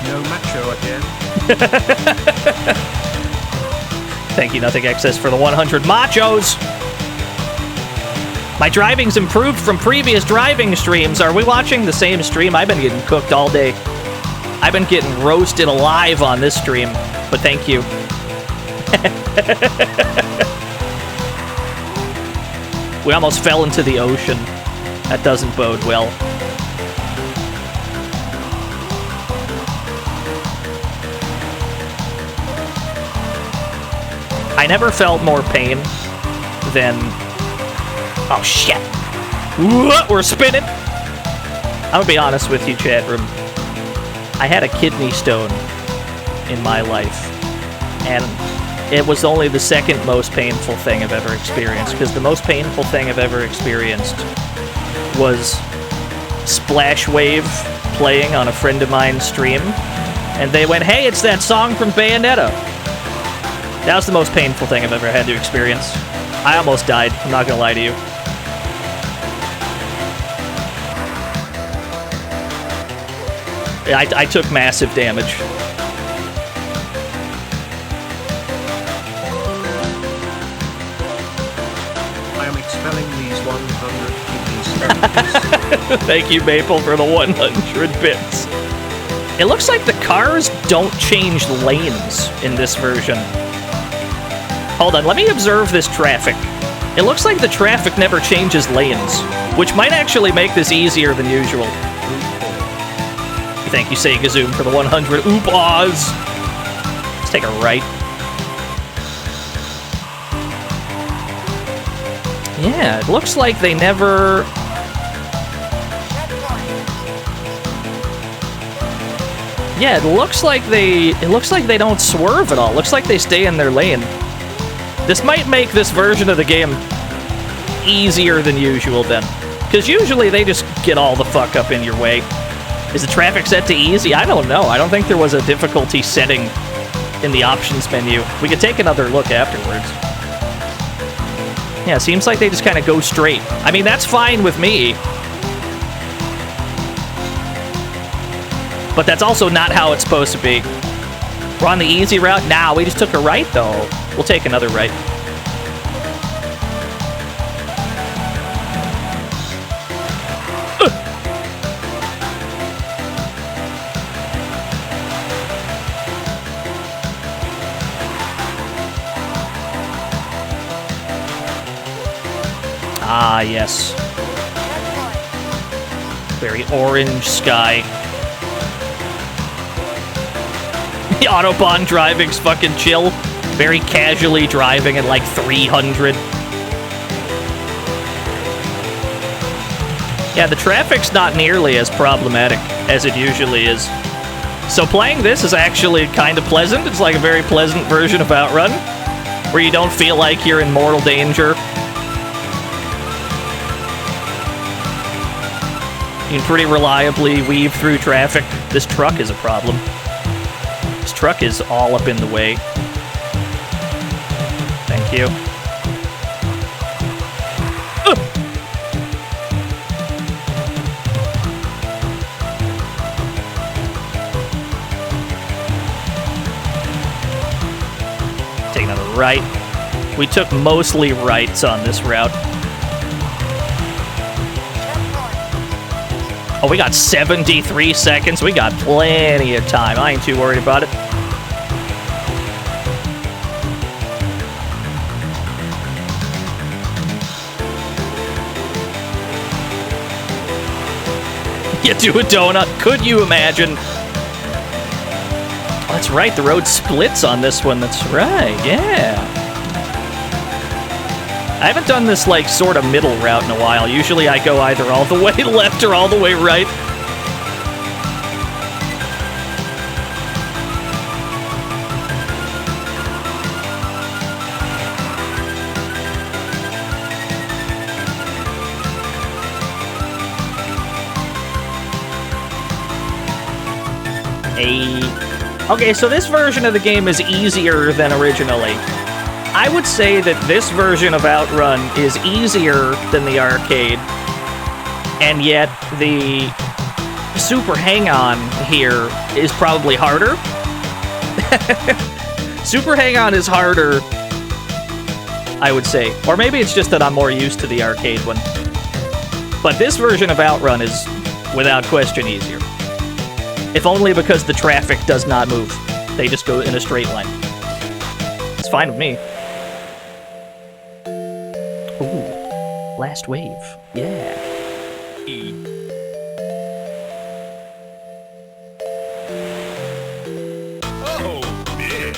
No macho again. Thank you, Nothing Excess, for the 100 machos. My driving's improved from previous driving streams. Are we watching the same stream? I've been getting cooked all day. I've been getting roasted alive on this stream, but thank you. We almost fell into the ocean. That doesn't bode well. I never felt more pain than... Oh, shit. We're spinning. I'm gonna be honest with you, chat room. I had a kidney stone in my life. And it was only the second most painful thing I've ever experienced, because the most painful thing I've ever experienced was Splash Wave playing on a friend of mine's stream, and they went, "Hey, it's that song from Bayonetta." That was the most painful thing I've ever had to experience. I almost died, I'm not gonna lie to you. I took massive damage. I am expelling these 100 kidneys. Thank you, Maple, for the 100 bits. It looks like the cars don't change lanes in this version. Hold on, let me observe this traffic. It looks like the traffic never changes lanes, which might actually make this easier than usual. Thank you, Sega Zoom, for the 100 oop-ahs. Let's take a right. Yeah, it looks like they never... Yeah, it looks like they don't swerve at all. It looks like they stay in their lane. This might make this version of the game easier than usual then. Because usually they just get all the fuck up in your way. Is the traffic set to easy? I don't know. I don't think there was a difficulty setting in the options menu. We could take another look afterwards. Yeah, seems like they just kind of go straight. I mean, that's fine with me. But that's also not how it's supposed to be. We're on the easy route? Nah, we just took a right, though. We'll take another right. Ah, yes. Very orange sky. The Autobahn driving's fucking chill. Very casually driving at like 300. Yeah, the traffic's not nearly as problematic as it usually is. So playing this is actually kind of pleasant. It's like a very pleasant version of Outrun, where you don't feel like you're in mortal danger. You can pretty reliably weave through traffic. This truck is a problem. This truck is all up in the way. Thank you. Take another right. We took mostly rights on this route. Oh, we got 73 seconds. We got plenty of time. I ain't too worried about it. You do a donut. Could you imagine? Oh, that's right. The road splits on this one. That's right. Yeah. I haven't done this, like, sort of middle route in a while. Usually I go either all the way left or all the way right. Okay, so this version of the game is easier than originally. I would say that this version of Outrun is easier than the arcade, and yet the Super Hang-On here is probably harder. Super Hang-On is harder, I would say. Or maybe it's just that I'm more used to the arcade one. But this version of Outrun is, without question, easier. If only because the traffic does not move. They just go in a straight line. It's fine with me. Ooh, last wave. Yeah. Oh, yeah.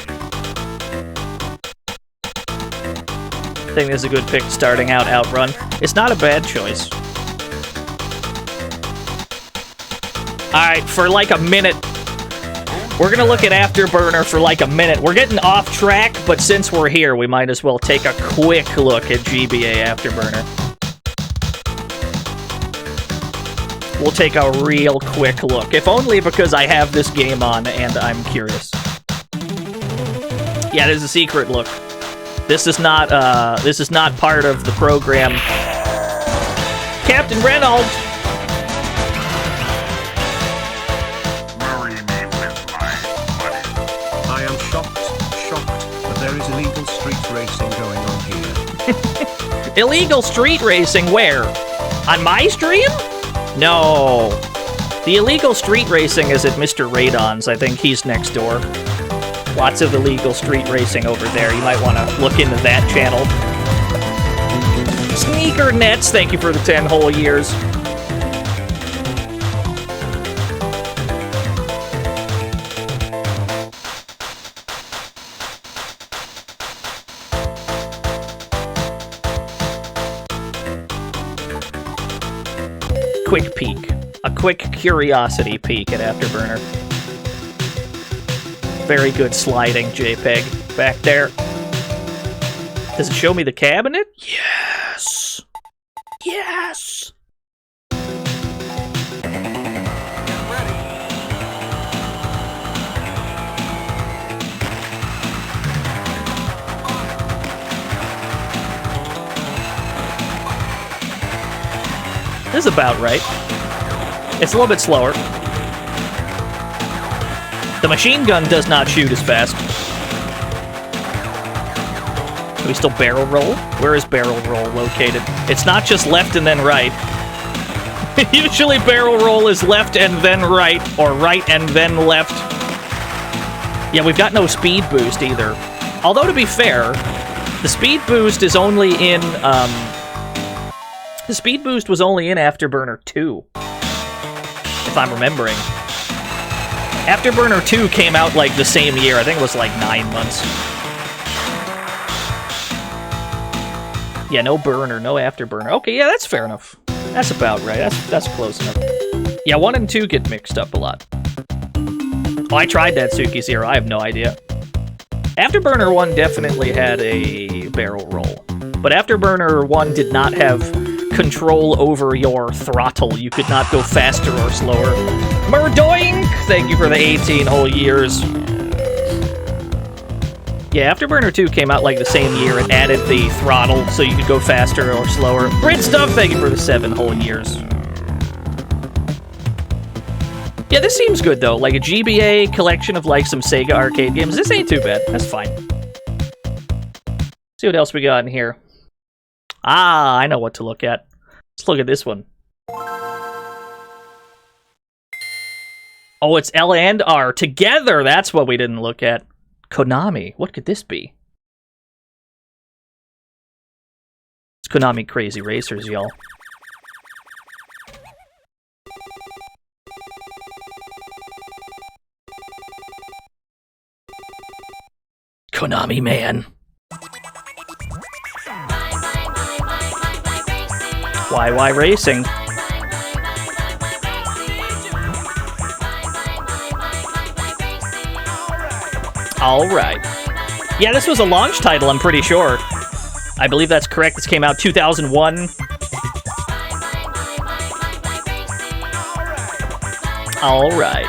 I think this is a good pick starting out Outrun. It's not a bad choice. Alright, for like a minute, We're gonna look at Afterburner for like a minute. We're getting off track, but since we're here, we might as well take a quick look at GBA Afterburner. We'll take a real quick look, if only because I have this game on and I'm curious. Yeah, there's a secret look. This is not part of the program. Captain Reynolds! Marry me with my money. I am shocked, but there is illegal street racing going on here. Illegal street racing where? On my stream? No. The illegal street racing is at Mr. Radon's. I think he's next door. Lots of illegal street racing over there. You might want to look into that channel. Sneaker Nets, thank you for the 10 whole years. Quick peek. A quick curiosity peek at Afterburner. Very good sliding JPEG back there. Does it show me the cabinet? Yes! Yes! This is about right. It's a little bit slower. The machine gun does not shoot as fast. Do we still barrel roll? Where is barrel roll located? It's not just left and then right. Usually barrel roll is left and then right, or right and then left. Yeah, we've got no speed boost either. Although, to be fair, the speed boost is only in, the speed boost was only in Afterburner 2. If I'm remembering. Afterburner 2 came out like the same year. I think it was like 9 months. Yeah, no burner, no Afterburner. Okay, yeah, that's fair enough. That's about right. That's close enough. Yeah, 1 and 2 get mixed up a lot. Oh, I tried that Suki Zero. I have no idea. Afterburner 1 definitely had a barrel roll. But Afterburner 1 did not have control over your throttle. You could not go faster or slower. Murdoink! Thank you for the 18 whole years. Yeah, Afterburner 2 came out like the same year and added the throttle so you could go faster or slower. Brit Stuff, thank you for the 7 whole years. Yeah, this seems good though. Like a GBA collection of like some Sega arcade games. This ain't too bad. That's fine. See what else we got in here. Ah, I know what to look at. Let's look at this one. Oh, it's L and R together. That's what we didn't look at. Konami. What could this be? It's Konami Crazy Racers, y'all. Konami, man. YY Racing. Alright. Yeah, this was a launch title, I'm pretty sure. I believe that's correct. This came out 2001. Alright.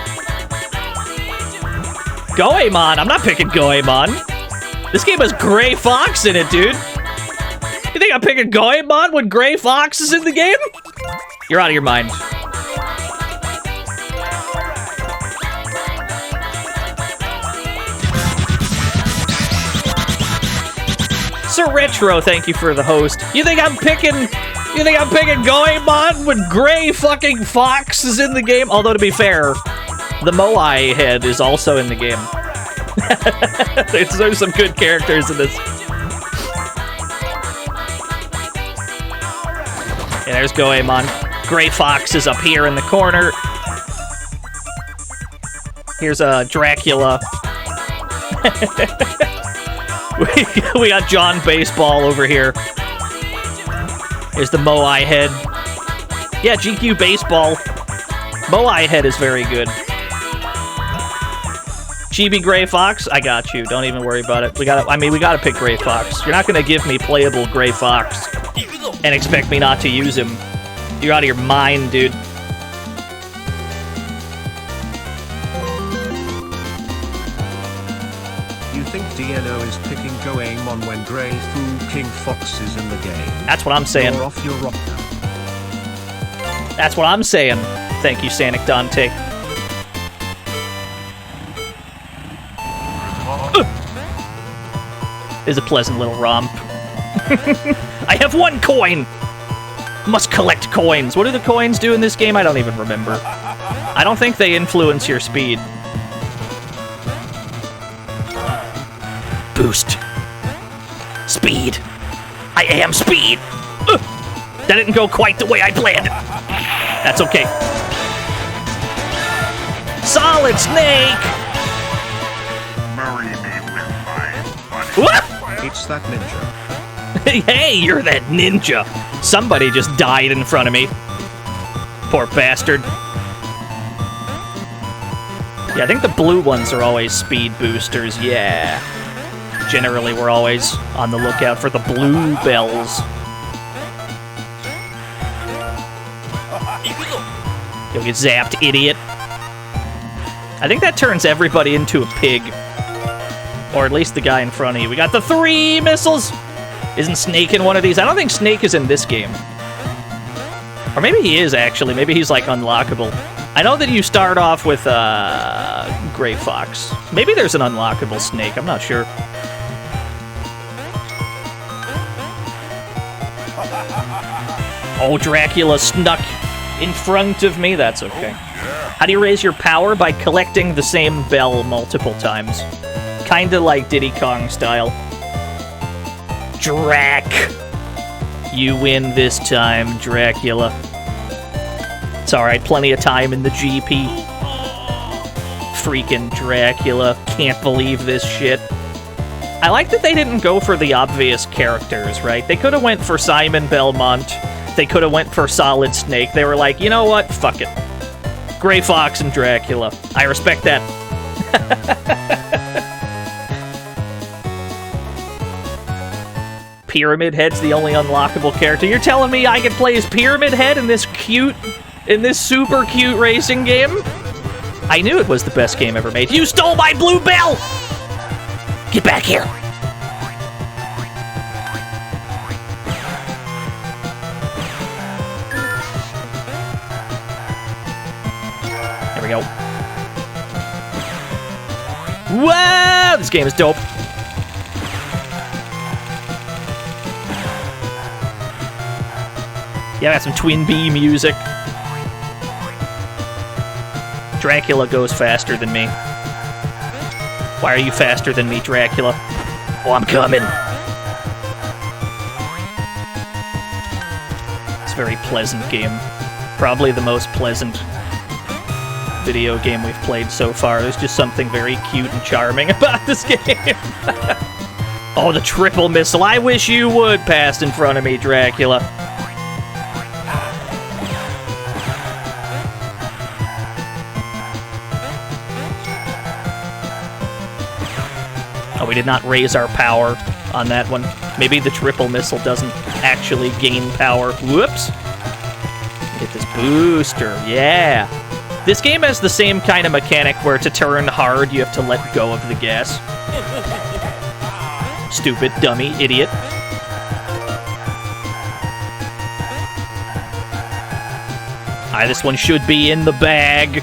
Goemon! I'm not picking Goemon. This game has Gray Fox in it, dude. You think I'm picking Goemon when Gray Fox is in the game? You're out of your mind. Sir Retro, thank you for the host. You think I'm picking Goemon when Gray fucking Fox is in the game? Although, to be fair, the Moai head is also in the game. There's some good characters in this. Yeah, there's Goemon. Gray Fox is up here in the corner. Here's Dracula. we got John Baseball over here. Here's the Moai head. Yeah, GQ Baseball. Moai head is very good. Chibi Gray Fox? I got you. Don't even worry about it. We gotta pick Gray Fox. You're not gonna give me playable Gray Fox and expect me not to use him. You're out of your mind, dude. You think DNO is picking Goemon when Grey Fu King Fox is in the game? That's what I'm saying. You're off your rocker. That's what I'm saying. Thank you, Sanic Dante. Is a pleasant little romp. I have 1 coin! Must collect coins. What do the coins do in this game? I don't even remember. I don't think they influence your speed. Boost. Speed. I am speed! That didn't go quite the way I planned. That's okay. Solid Snake! Marry me with my money. What? It's that ninja. Hey, you're that ninja. Somebody just died in front of me. Poor bastard. Yeah, I think the blue ones are always speed boosters, yeah. Generally, we're always on the lookout for the blue bells. You'll get zapped, idiot. I think that turns everybody into a pig. Or at least the guy in front of you. We got the 3 missiles! Isn't Snake in one of these? I don't think Snake is in this game. Or maybe he is, actually. Maybe he's, like, unlockable. I know that you start off with, Gray Fox. Maybe there's an unlockable Snake. I'm not sure. Oh, Dracula snuck in front of me. That's okay. How do you raise your power? By collecting the same bell multiple times. Kinda like Diddy Kong style. Drac! You win this time, Dracula. It's alright, plenty of time in the GP. Freaking Dracula. Can't believe this shit. I like that they didn't go for the obvious characters, right? They could have went for Simon Belmont. They could have went for Solid Snake. They were like, you know what? Fuck it. Gray Fox and Dracula. I respect that. Pyramid Head's the only unlockable character. You're telling me I can play as Pyramid Head in this super cute racing game? I knew it was the best game ever made. You stole my blue bell! Get back here! There we go. Wow! This game is dope. Yeah, I got some Twin Bee music. Dracula goes faster than me. Why are you faster than me, Dracula? Oh, I'm coming. It's a very pleasant game. Probably the most pleasant video game we've played so far. There's just something very cute and charming about this game. Oh, the triple missile. I wish you would pass in front of me, Dracula. Oh, we did not raise our power on that one. Maybe the triple missile doesn't actually gain power. Whoops. Get this booster. Yeah. This game has the same kind of mechanic where to turn hard, you have to let go of the gas. Stupid, dummy, idiot. This one should be in the bag.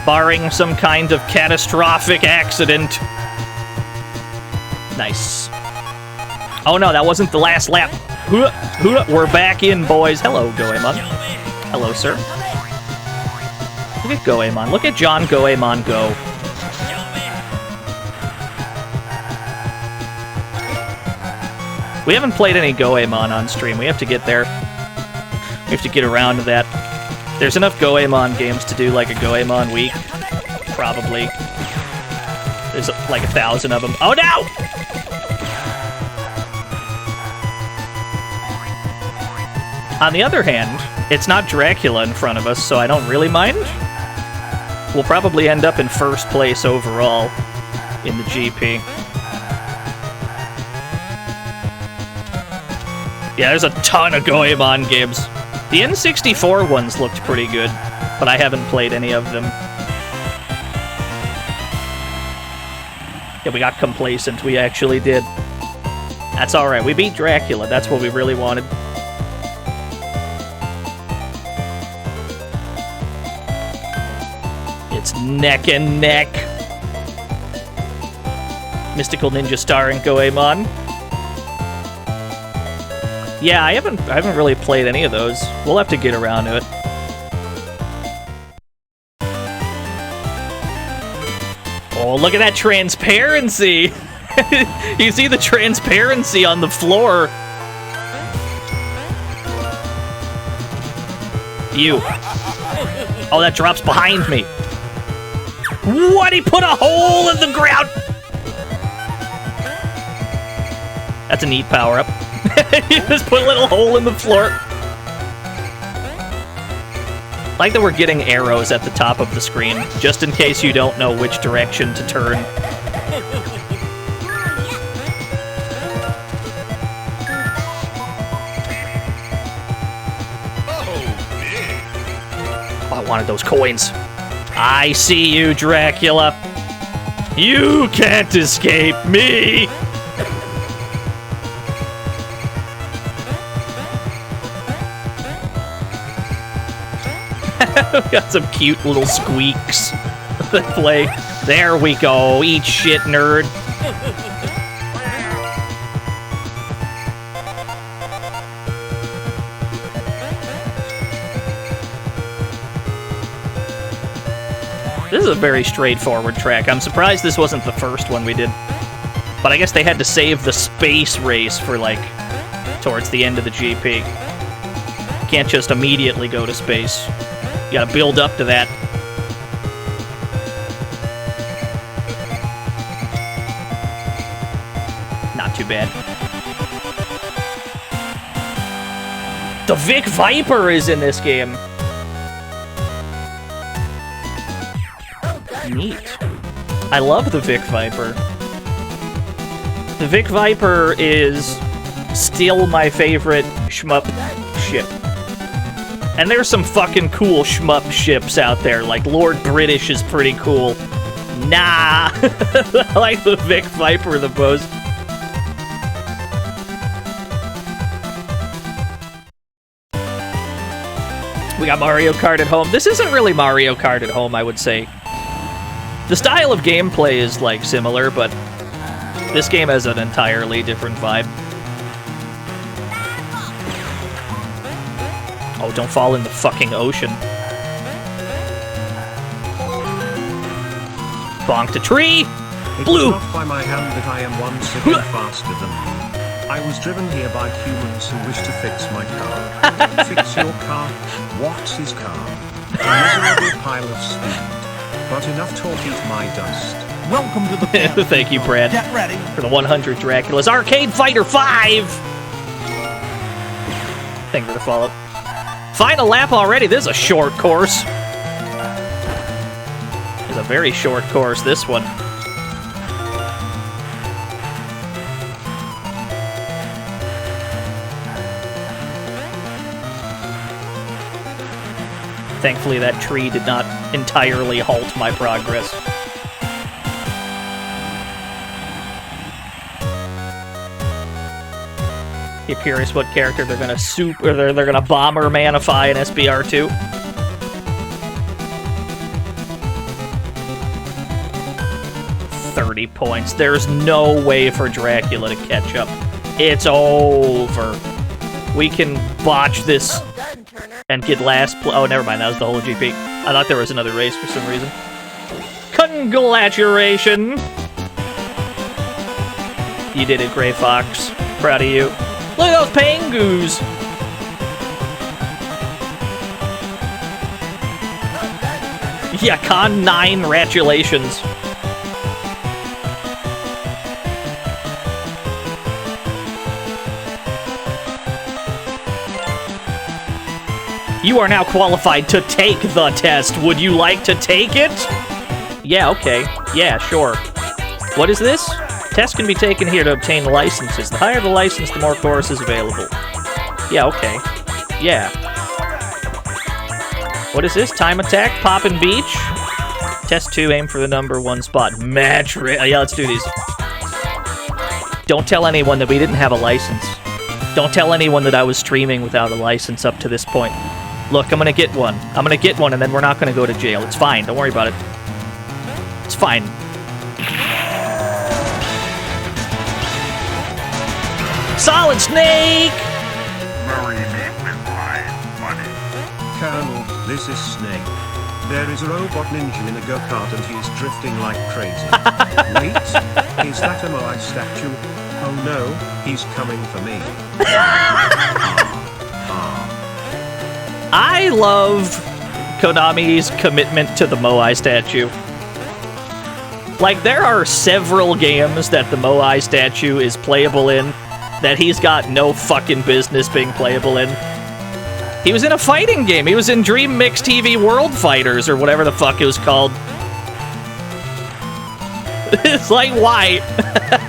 Barring some kind of catastrophic accident. Nice. Oh no, that wasn't the last lap. We're back in, boys. Hello, Goemon. Hello, sir. Look at Goemon. Look at John Goemon go. We haven't played any Goemon on stream. We have to get there. We have to get around to that. There's enough Goemon games to do like a Goemon week. Probably. There's like 1,000 of them. Oh no! On the other hand, it's not Dracula in front of us, so I don't really mind. we'll probably end up in first place overall in the GP. Yeah, there's a ton of Goemon games. The N64 ones looked pretty good, but I haven't played any of them. Yeah, we got complacent. We actually did. That's alright. We beat Dracula. That's what we really wanted. It's neck and neck. Mystical Ninja starring Goemon. Yeah, I haven't really played any of those. We'll have to get around to it. Oh, look at that transparency! You see the transparency on the floor. You. Oh, that drops behind me. What? He put a hole in the ground! That's a neat power-up. You just put a little hole in the floor. I like that we're getting arrows at the top of the screen, just in case you don't know which direction to turn. Oh, I wanted those coins. I see you, Dracula. You can't escape me! We got some cute little squeaks that play. There we go. Eat shit, nerd. This is a very straightforward track. I'm surprised this wasn't the first one we did. But I guess they had to save the space race for, like, towards the end of the GP. You can't just immediately go to space. You gotta build up to that. Not too bad. The Vic Viper is in this game. Neat. I love the Vic Viper. The Vic Viper is still my favorite shmup ship. And there's some fucking cool shmup ships out there, like Lord British is pretty cool. Nah! I like the Vic Viper the most. We got Mario Kart at Home. This isn't really Mario Kart at Home, I would say. The style of gameplay is, like, similar, but this game has an entirely different vibe. Oh, don't fall in the fucking ocean. Bonked a tree! Blue! It was not by my hand that I am once again faster than you. I was driven here by humans who wish to fix my car. Fix your car? What's his car? A miserable pile of speed. But enough talk, eat my dust. Welcome to the family. Thank you, Brad. Get ready. For the 100 Draculas. Arcade Fighter 5! Thank you for the follow-up. Final lap already. This is a short course. It's a very short course, this one. Thankfully, that tree did not entirely halt my progress. You're curious what character they're gonna they're gonna bomber manify in SBR2? $30 points. There's no way for Dracula to catch up. It's over. We can botch this and get last oh, never mind, that was the whole GP. I thought there was another race for some reason. Congratulations! You did it, Gray Fox. Proud of you. Look at those Pangoos! Yeah, Con 9 ratulations. You are now qualified to take the test. Would you like to take it? Yeah, okay. Yeah, sure. What is this? Tests can be taken here to obtain licenses. The higher the license, the more courses available. Yeah, okay. Yeah. What is this? Time attack? Poppin' beach? Test 2, aim for the number 1 spot. Match yeah, let's do these. Don't tell anyone that we didn't have a license. Don't tell anyone that I was streaming without a license up to this point. Look, I'm gonna get one. I'm gonna get one, and then we're not gonna go to jail. It's fine. Don't worry about it. It's fine. Solid Snake! Marry me with my money. Colonel, this is Snake. There is a robot ninja in a go-kart and he's drifting like crazy. Wait, is that a Moai statue? Oh no, he's coming for me. I love Konami's commitment to the Moai statue. Like, there are several games that the Moai statue is playable in that he's got no fucking business being playable in. He was in a fighting game. He was in Dream Mix TV World Fighters, or whatever the fuck it was called. It's like, why?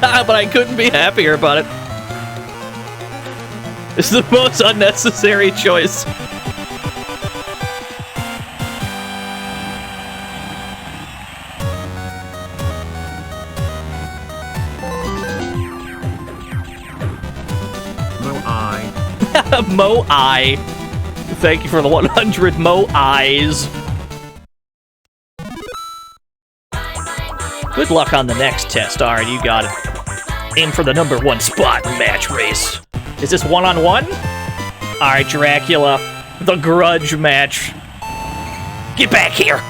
But I couldn't be happier about it. It's the most unnecessary choice. Mo-I. Thank you for the 100 Mo-Eyes. Good luck on the next test. Alright, you got it. Aim for the number 1 spot in match race. Is this one-on-one? Alright, Dracula. The grudge match. Get back here!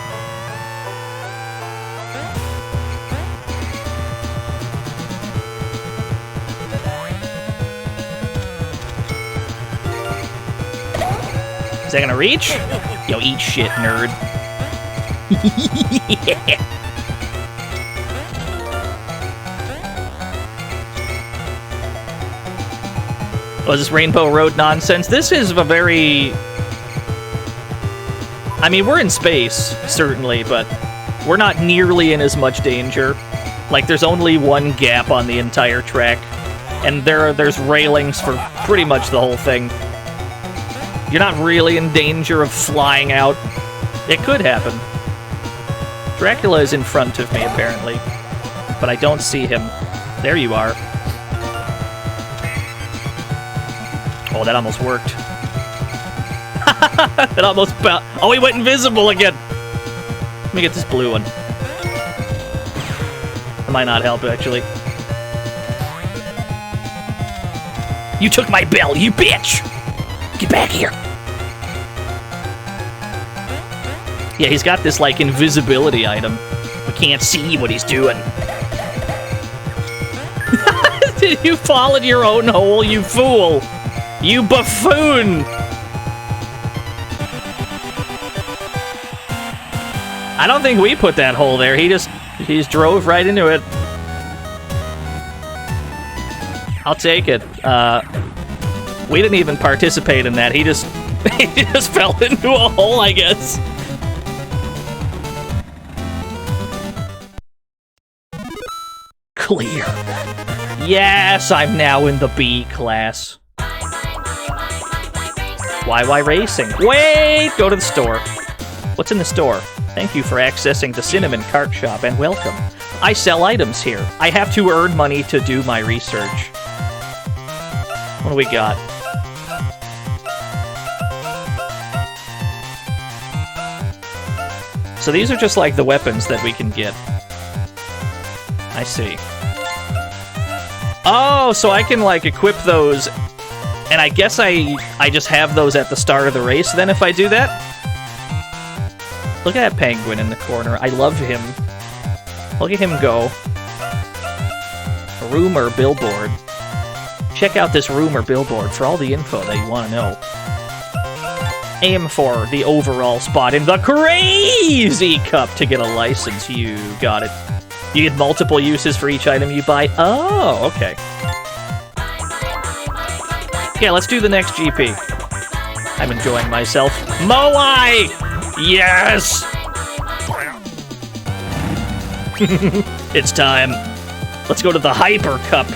Is that gonna reach? Yo, eat shit, nerd. Yeah. Oh, is this Rainbow Road nonsense? This is a very... I mean, we're in space, certainly, but we're not nearly in as much danger. Like, there's only one gap on the entire track, and there's railings for pretty much the whole thing. You're not really in danger of flying out. It could happen. Dracula is in front of me, apparently. But I don't see him. There you are. Oh, that almost worked. That almost... Oh, he went invisible again! Let me get this blue one. That might not help, actually. You took my bell, you bitch! Get back here! Yeah, he's got this, like, invisibility item. We can't see what he's doing. Did you fall in your own hole, you fool? You buffoon! I don't think we put that hole there. He just drove right into it. I'll take it. We didn't even participate in that. He just fell into a hole, I guess. Clear. Yes, I'm now in the B class. YY Racing. Wait! Go to the store. What's in the store? Thank you for accessing the Cinnamon Cart Shop, and welcome. I sell items here. I have to earn money to do my research. What do we got? So these are just like the weapons that we can get. I see. Oh, so I can like equip those, and I guess I just have those at the start of the race then if I do that? Look at that penguin in the corner. I love him. Look at him go. A rumor billboard. Check out this rumor billboard for all the info that you want to know. Aim for the overall spot in the Krazy Cup to get a license. You got it. You get multiple uses for each item you buy. Oh, okay. Yeah, let's do the next GP. I'm enjoying myself. Moai! Yes! It's time. Let's go to the Hyper Cup.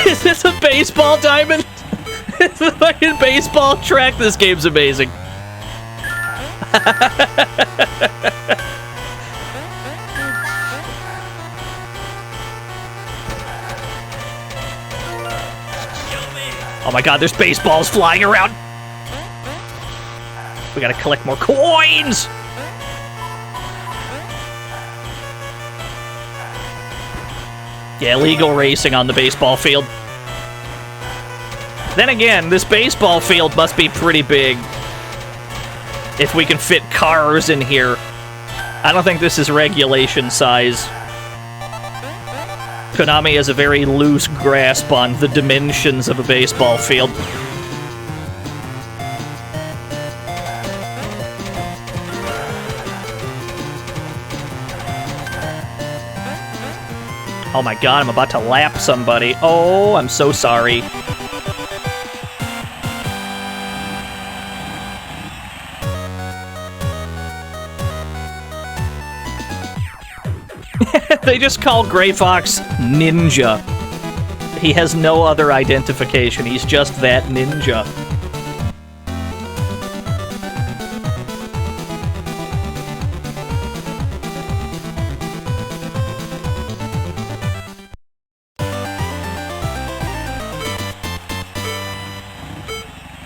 Is this a baseball diamond? It's a fucking baseball track. This game's amazing. Oh my god, there's baseballs flying around. We gotta collect more coins. Yeah, illegal racing on the baseball field. Then again, this baseball field must be pretty big if we can fit cars in here. I don't think this is regulation size. Konami has a very loose grasp on the dimensions of a baseball field. Oh my god, I'm about to lap somebody. Oh, I'm so sorry. They just call Gray Fox Ninja. He has no other identification. He's just that ninja.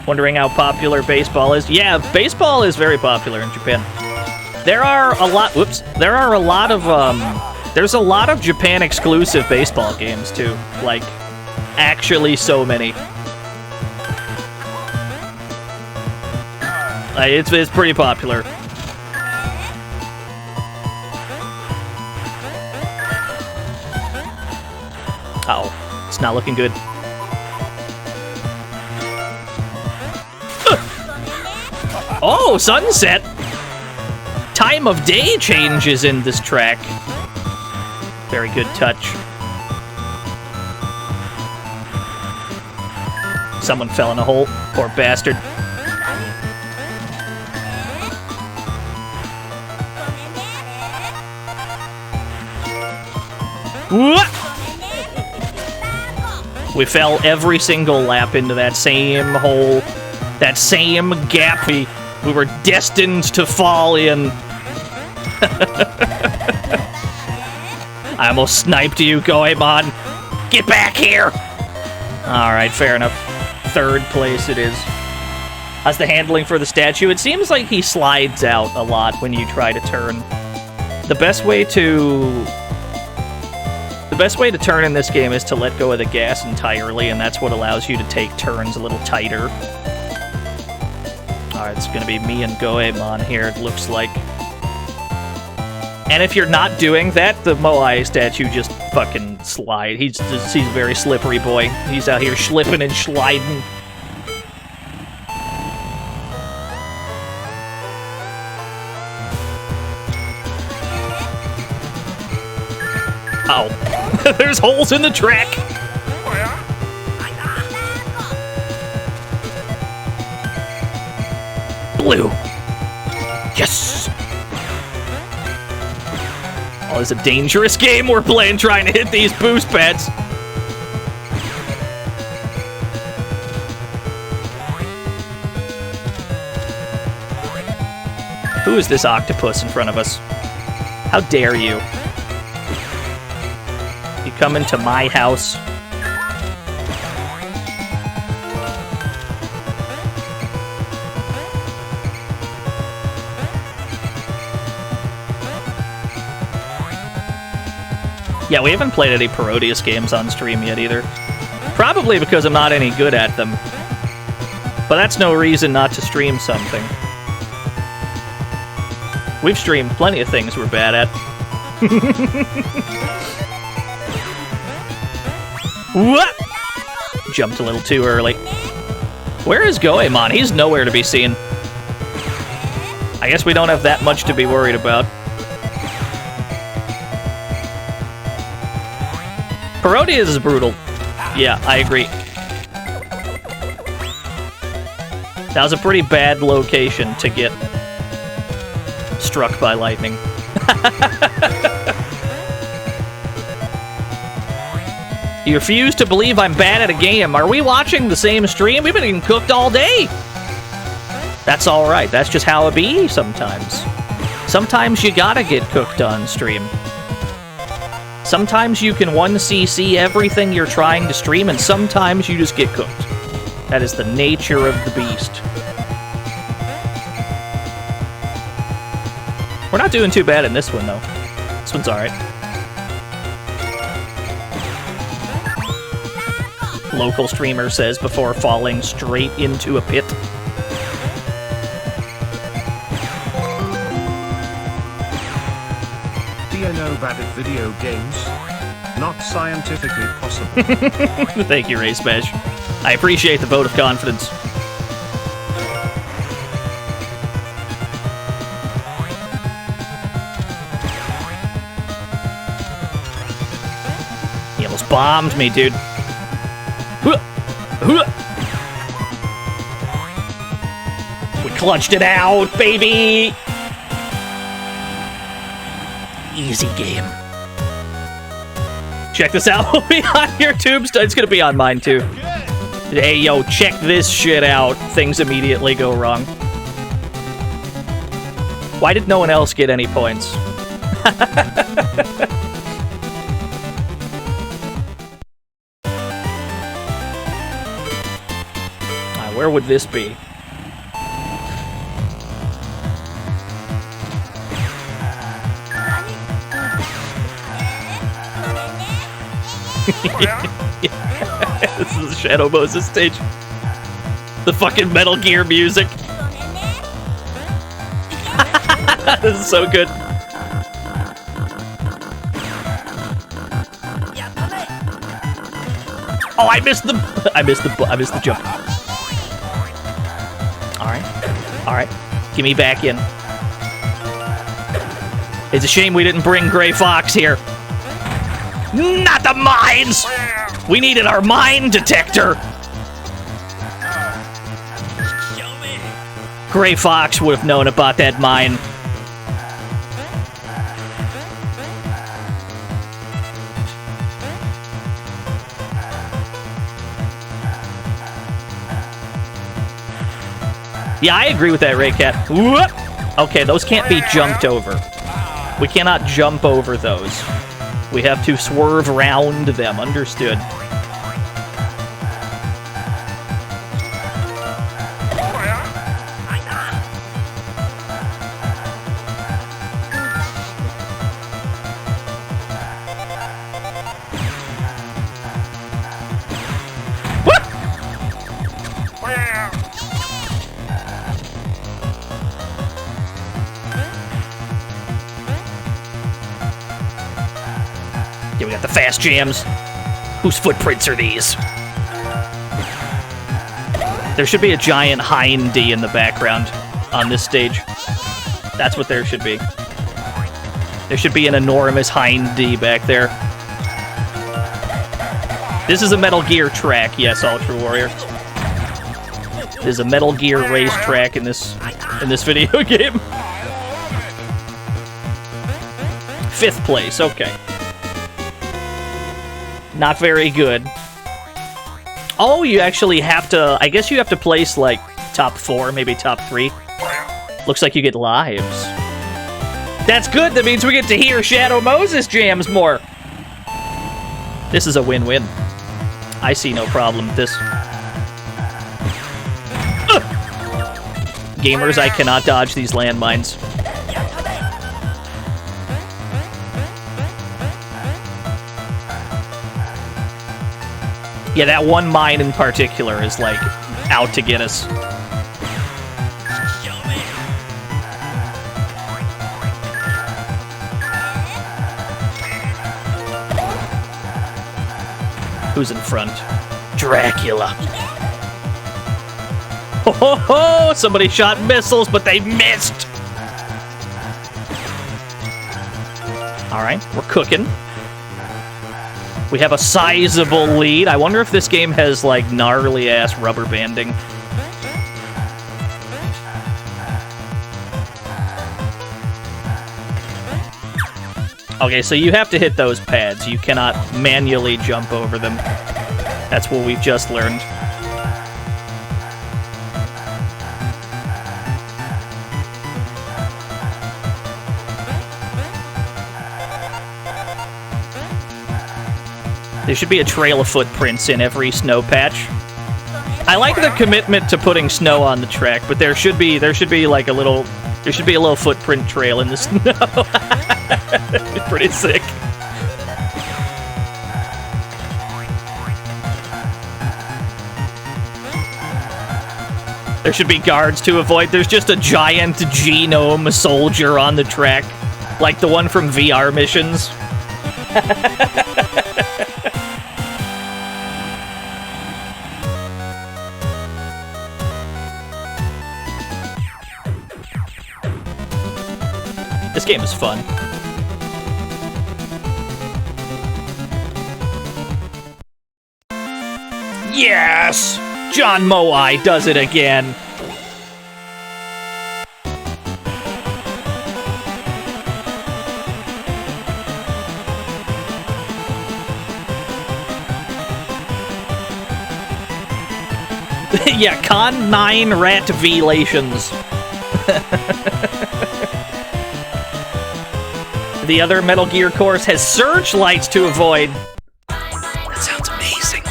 Wondering how popular baseball is? Yeah, baseball is very popular in Japan. There are a lot. Whoops. There are a lot of. There's a lot of Japan exclusive baseball games too. Like, actually, so many. It's pretty popular. Oh, it's not looking good. Oh, sunset! Time of day changes in this track. Very good touch. Someone fell in a hole. Poor bastard. We fell every single lap into that same hole, that same gap we were destined to fall in. I almost sniped you, Goemon. Get back here! Alright, fair enough. Third place it is. How's the handling for the statue? It seems like he slides out a lot when you try to turn. The best way to turn in this game is to let go of the gas entirely, and that's what allows you to take turns a little tighter. Alright, it's gonna be me and Goemon here, it looks like. And if you're not doing that, the Moai statue just fucking slide. He's a very slippery boy. He's out here schlipping and sliding. Oh. There's holes in the track! Blue! Yes! Oh, it's a dangerous game we're playing trying to hit these boost pads. Who is this octopus in front of us? How dare you? You come into my house. Yeah, we haven't played any Parodius games on stream yet either. Probably because I'm not any good at them. But that's no reason not to stream something. We've streamed plenty of things we're bad at. What? Jumped a little too early. Where is Goemon? He's nowhere to be seen. I guess we don't have that much to be worried about. Parodius is brutal. Yeah, I agree. That was a pretty bad location to get struck by lightning. You refuse to believe I'm bad at a game. Are we watching the same stream? We've been getting cooked all day. That's alright. That's just how it be sometimes. Sometimes you gotta get cooked on stream. Sometimes you can 1cc everything you're trying to stream, and sometimes you just get cooked. That is the nature of the beast. We're not doing too bad in this one, though. This one's alright. Local streamer says before falling straight into a pit. Do you know bad at video games? Not scientifically possible. Thank you, Ray Smash. I appreciate the vote of confidence. He almost bombed me, dude. We clutched it out, baby! Easy game. Check this out. It'll be on your tombstone. It's gonna be on mine, too. Hey, yo, check this shit out. Things immediately go wrong. Why did no one else get any points? Where would this be? This is the Shadow Moses stage. The fucking Metal Gear music. This is so good. Oh, I missed the jump. Alright. Get me back in. It's a shame we didn't bring Gray Fox here. Not the mines! We needed our mine detector! Gray Fox would have known about that mine. Yeah, I agree with that, Raycat. Whoop! Okay, those can't be jumped over. We cannot jump over those. We have to swerve around them. Understood. Yeah, we got the fast jams. Whose footprints are these? There should be a giant hindy in the background on this stage. That's what there should be. There should be an enormous hindy back there. This is a Metal Gear track, yes, Ultra Warrior. There's a Metal Gear race track in this video game. 5th place, okay. Not very good. Oh, you actually have to... I guess you have to place, like, top 4, maybe top 3. Looks like you get lives. That's good! That means we get to hear Shadow Moses jams more! This is a win-win. I see no problem with this. Gamers, I cannot dodge these landmines. Yeah, that one mine in particular is, like, out to get us. Who's in front? Dracula. Ho ho ho! Somebody shot missiles, but they missed! Alright, we're cooking. We have a sizable lead. I wonder if this game has, like, gnarly-ass rubber banding. Okay, so you have to hit those pads. You cannot manually jump over them. That's what we've just learned. There should be a trail of footprints in every snow patch. I like the commitment to putting snow on the track, but there should be like a little footprint trail in the snow. It's pretty sick. There should be guards to avoid. There's just a giant genome soldier on the track, like the one from VR missions. This game is fun. Yes! John Moai does it again. Yeah, Con 9 Rat Velations. The other Metal Gear course has searchlights to avoid. That sounds amazing.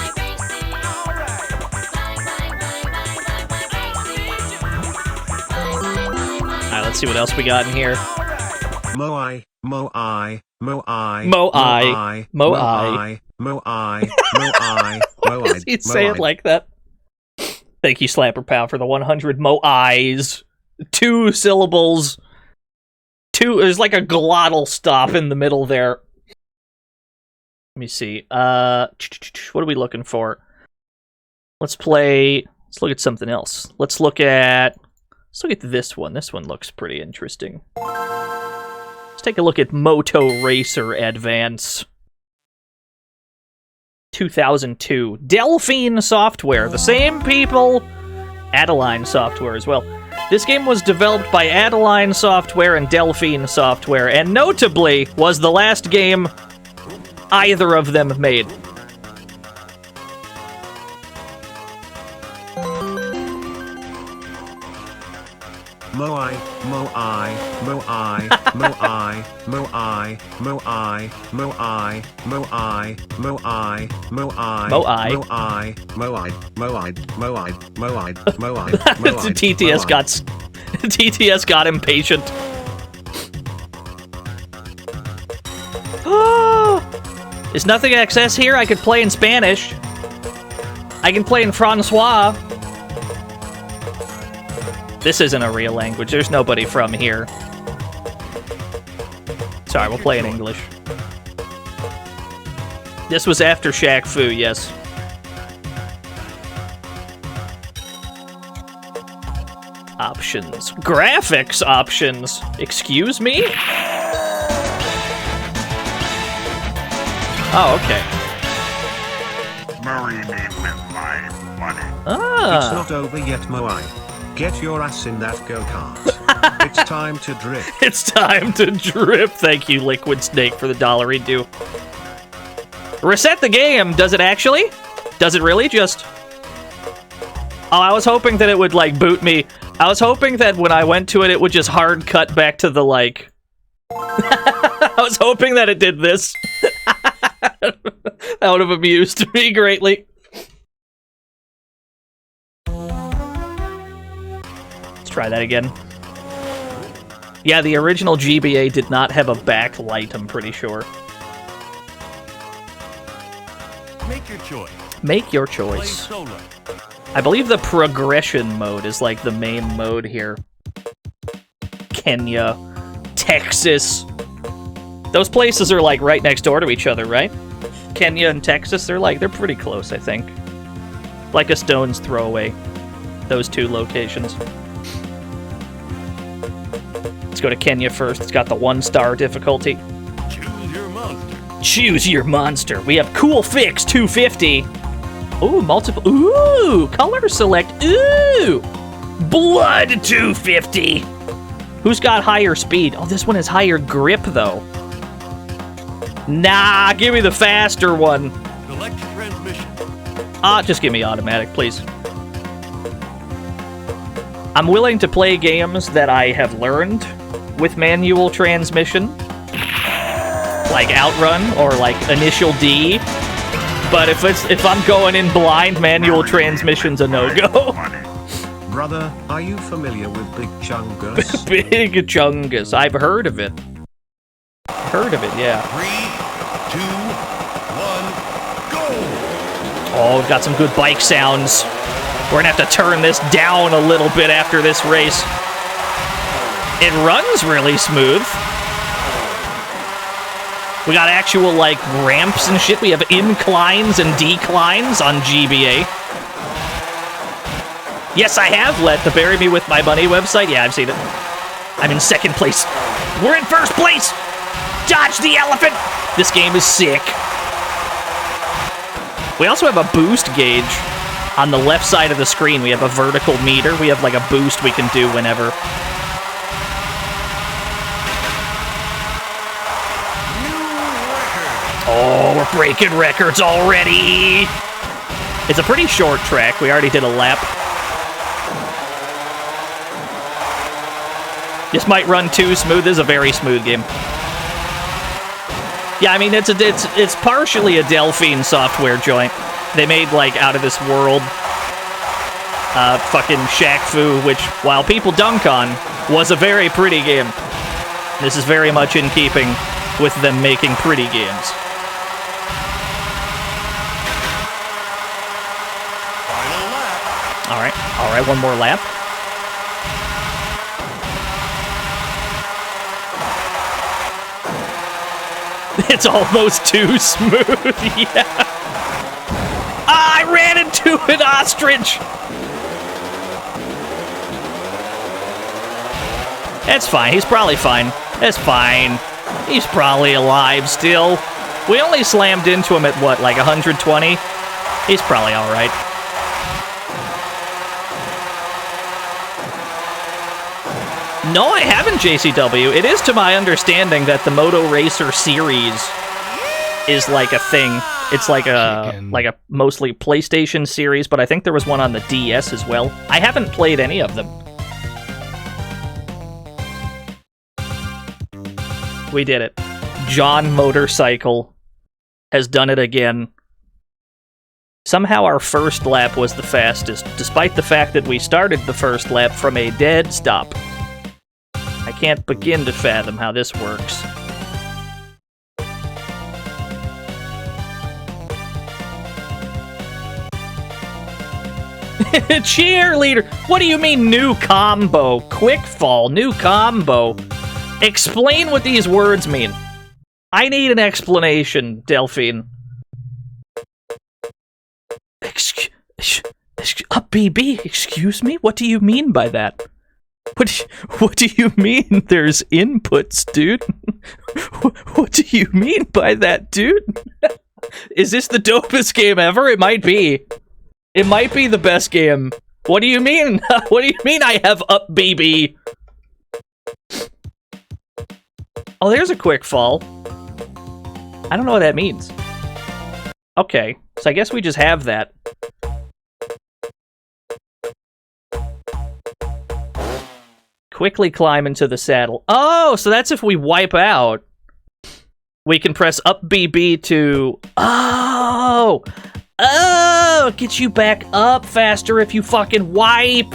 Alright, let's see what else we got in here. Moai, Moai, Moai, Moai, Moai, Moai, Moai. Why does he say it like that? Thank you, Slapper Pal, for the 100 Moais. 2 syllables. There's like a glottal stop in the middle there. Let me see. What are we looking for? Let's look at something else. Let's look at this one. This one looks pretty interesting. Let's take a look at Moto Racer Advance. 2002. Delphine Software. The same people. Adeline Software as well. This game was developed by Adeline Software and Delphine Software, and notably was the last game either of them made. Moai, Moai, Moai, Moai, Moai, Moai, Moai, Moai, Moai, Moai, Moai, Moai, Moai, Moai, Moai, TTS got impatient. Is nothing access here? I could play in Spanish. I can play in Francois. This isn't a real language. There's nobody from here. Sorry, we'll play in English. This was after Shaq Fu, yes. Options. Graphics options. Excuse me? Oh, okay. Marry me with my money. Ah. It's not over yet, Moai. Get your ass in that go-kart. It's time to drip. It's time to drip. Thank you, Liquid Snake, for the $1 due. Reset the game. Does it actually? Does it really just... Oh, I was hoping that it would, like, boot me. I was hoping that when I went to it, it would just hard cut back to the, like... I was hoping that it did this. That would have amused me greatly. Let's try that again. Yeah, the original GBA did not have a backlight, I'm pretty sure. Make your choice. Make your Play choice. solo. I believe the progression mode is like the main mode here. Kenya, Texas. Those places are like right next door to each other, right? Kenya and Texas, they're pretty close, I think. Like a stone's throw away. Those two locations. Let's go to Kenya first. It's got the 1-star difficulty. Choose your monster. Choose your monster. We have Cool Fix 250. Ooh, multiple. Ooh, color select. Ooh, Blood 250. Who's got higher speed? Oh, this one has higher grip, though. Nah, give me the faster one. Select transmission. Just give me automatic, please. I'm willing to play games that I have learned with manual transmission, like Outrun or like Initial D. But if I'm going in blind, manual transmission's a no-go. Brother, are you familiar with Big Chungus? Big Chungus. I've heard of it. Heard of it, yeah. 3, 2, 1, go! Oh, we've got some good bike sounds. We're gonna have to turn this down a little bit after this race. It runs really smooth. We got actual, like, ramps and shit. We have inclines and declines on GBA. Yes, I have let the Bury Me With My Money website. Yeah, I've seen it. I'm in second place. We're in first place! Dodge the elephant! This game is sick. We also have a boost gauge on the left side of the screen. We have a vertical meter. We have, like, a boost we can do whenever. Oh, we're breaking records already! It's a pretty short track. We already did a lap. This might run too smooth. This is a very smooth game. Yeah, I mean, it's partially a Delphine software joint. They made, like, out of this world fucking Shaq Fu, which, while people dunk on, was a very pretty game. This is very much in keeping with them making pretty games. Final lap. Alright, one more lap. It's almost too smooth, yeah. I ran into an ostrich! That's fine, he's probably fine. That's fine. He's probably alive still. We only slammed into him at, what, like 120? He's probably alright. No, I haven't, JCW. It is to my understanding that the Moto Racer series is like a thing. It's like a mostly PlayStation series, but I think there was one on the DS as well. I haven't played any of them. We did it. John Motorcycle has done it again. Somehow our first lap was the fastest, despite the fact that we started the first lap from a dead stop. I can't begin to fathom how this works. Cheerleader! What do you mean, new combo? Quick fall, new combo. Explain what these words mean. I need an explanation, Delphine. BB, excuse me? What do you mean by that? What do you mean there's inputs, dude? What do you mean by that, dude? Is this the dopest game ever? It might be. It might be the best game. What do you mean? What do you mean I have up BB? Oh, there's a quick fall. I don't know what that means. Okay, so I guess we just have that. Quickly climb into the saddle. Oh, so that's if we wipe out. We can press up BB to... Oh! Oh! It gets you back up faster if you fucking wipe!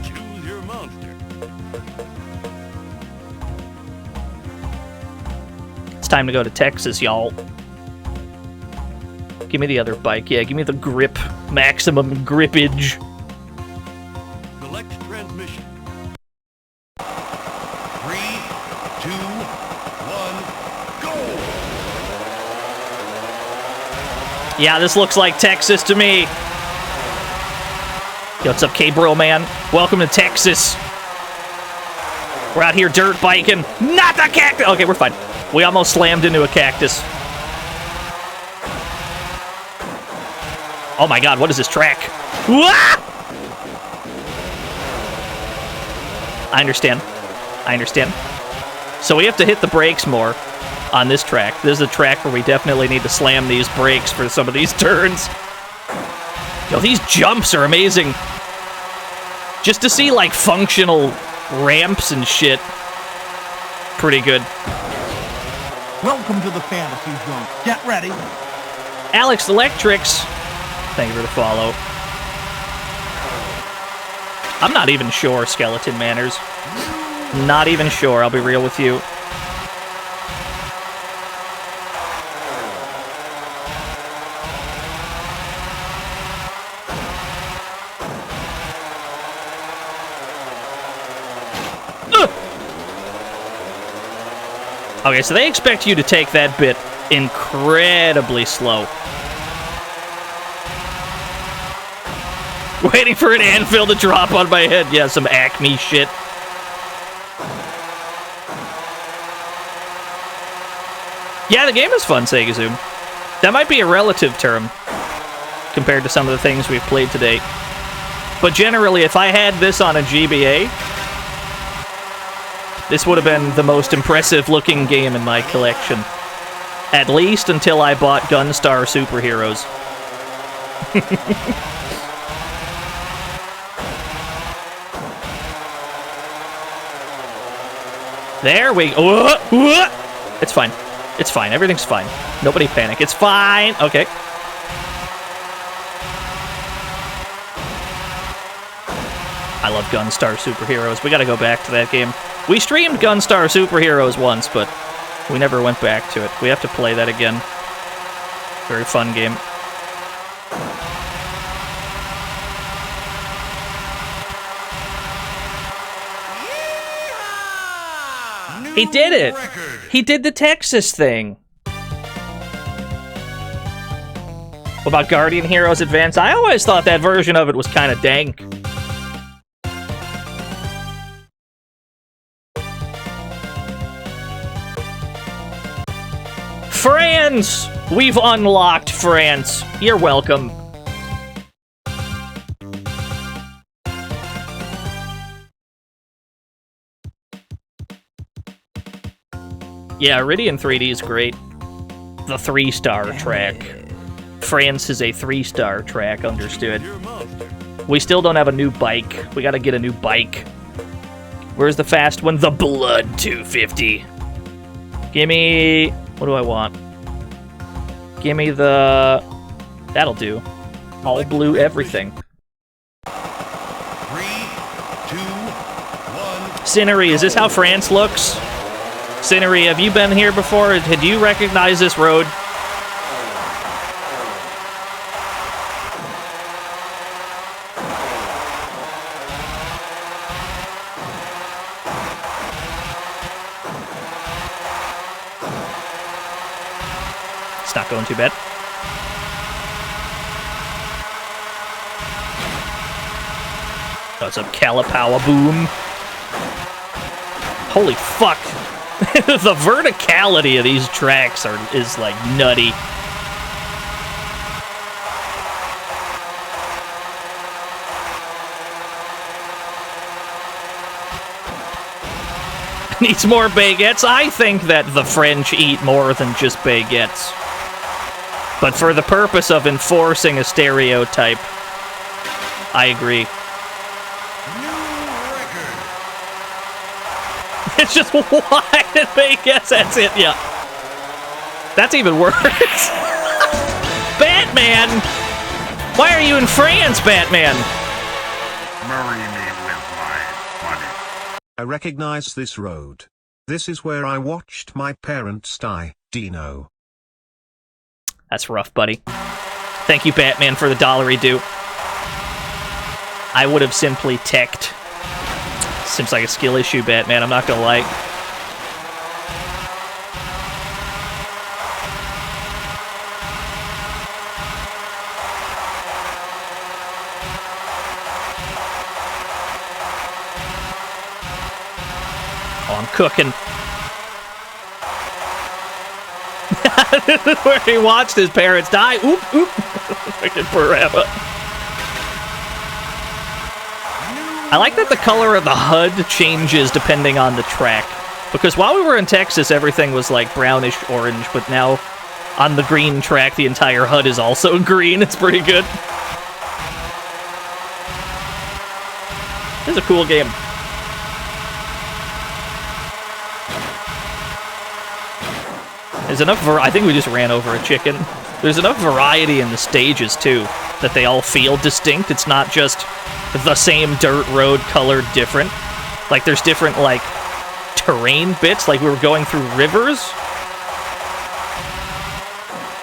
Choose your monster. It's time to go to Texas, y'all. Give me the other bike. Yeah, give me the grip. Maximum grippage. Select transmission. 3, 2, 1, go! Yeah, this looks like Texas to me. Yo, what's up, K-Bro, man? Welcome to Texas. We're out here dirt biking. Not the cactus! Okay, we're fine. We almost slammed into a cactus. Oh my god, what is this track? Wah! I understand. So we have to hit the brakes more on this track. This is a track where we definitely need to slam these brakes for some of these turns. Yo, these jumps are amazing. Just to see, like, functional ramps and shit. Pretty good. Welcome to the fantasy zone. Get ready. Alex Electrics, thank you for the follow. I'm not even sure, Skeleton Manners. Not even sure, I'll be real with you. Okay, so they expect you to take that bit incredibly slow. Waiting for an anvil to drop on my head. Yeah, some Acme shit. Yeah, the game is fun, Sega Zoom. That might be a relative term compared to some of the things we've played today. But generally, if I had this on a GBA, this would have been the most impressive-looking game in my collection. At least until I bought Gunstar Superheroes. There we go. It's fine. It's fine. Everything's fine. Nobody panic. It's fine. Okay. I love Gunstar Superheroes. We gotta go back to that game. We streamed Gunstar Superheroes once, but we never went back to it. We have to play that again. Very fun game. He did it! He did the Texas thing. What about Guardian Heroes Advance? I always thought that version of it was kind of dank. France! We've unlocked France. You're welcome. Yeah, Iridian 3D is great. The 3-star track. France is a 3-star track, understood. We still don't have a new bike. We gotta get a new bike. Where's the fast one? The Blood 250. Gimme... What do I want? Gimme the... That'll do. All blue everything. 3, 2, 1. Scenery, is this how France looks? Scenery, have you been here before? Do you recognize this road? It's not going too bad. Oh, it's a Calipowa boom. Holy fuck. The verticality of these tracks is like nutty. Needs more baguettes. I think that the French eat more than just baguettes. But for the purpose of enforcing a stereotype, I agree. It's just wide and baguettes, that's it, yeah. That's even worse. Batman! Why are you in France, Batman? Marry me with my money. I recognize this road. This is where I watched my parents die, Dino. That's rough, buddy. Thank you, Batman, for the $1 due. I would have simply teched. Seems like a skill issue, Batman, I'm not gonna lie. Oh, I'm cooking. This is where he watched his parents die. Oop, oop. Freaking Parappa. I like that the color of the HUD changes depending on the track. Because while we were in Texas, everything was like brownish orange, but now on the green track, the entire HUD is also green. It's pretty good. This is a cool game. There's enough I think we just ran over a chicken. There's enough variety in the stages, too, that they all feel distinct. It's not just the same dirt road colored different. Like, there's different, like, terrain bits. Like, we were going through rivers.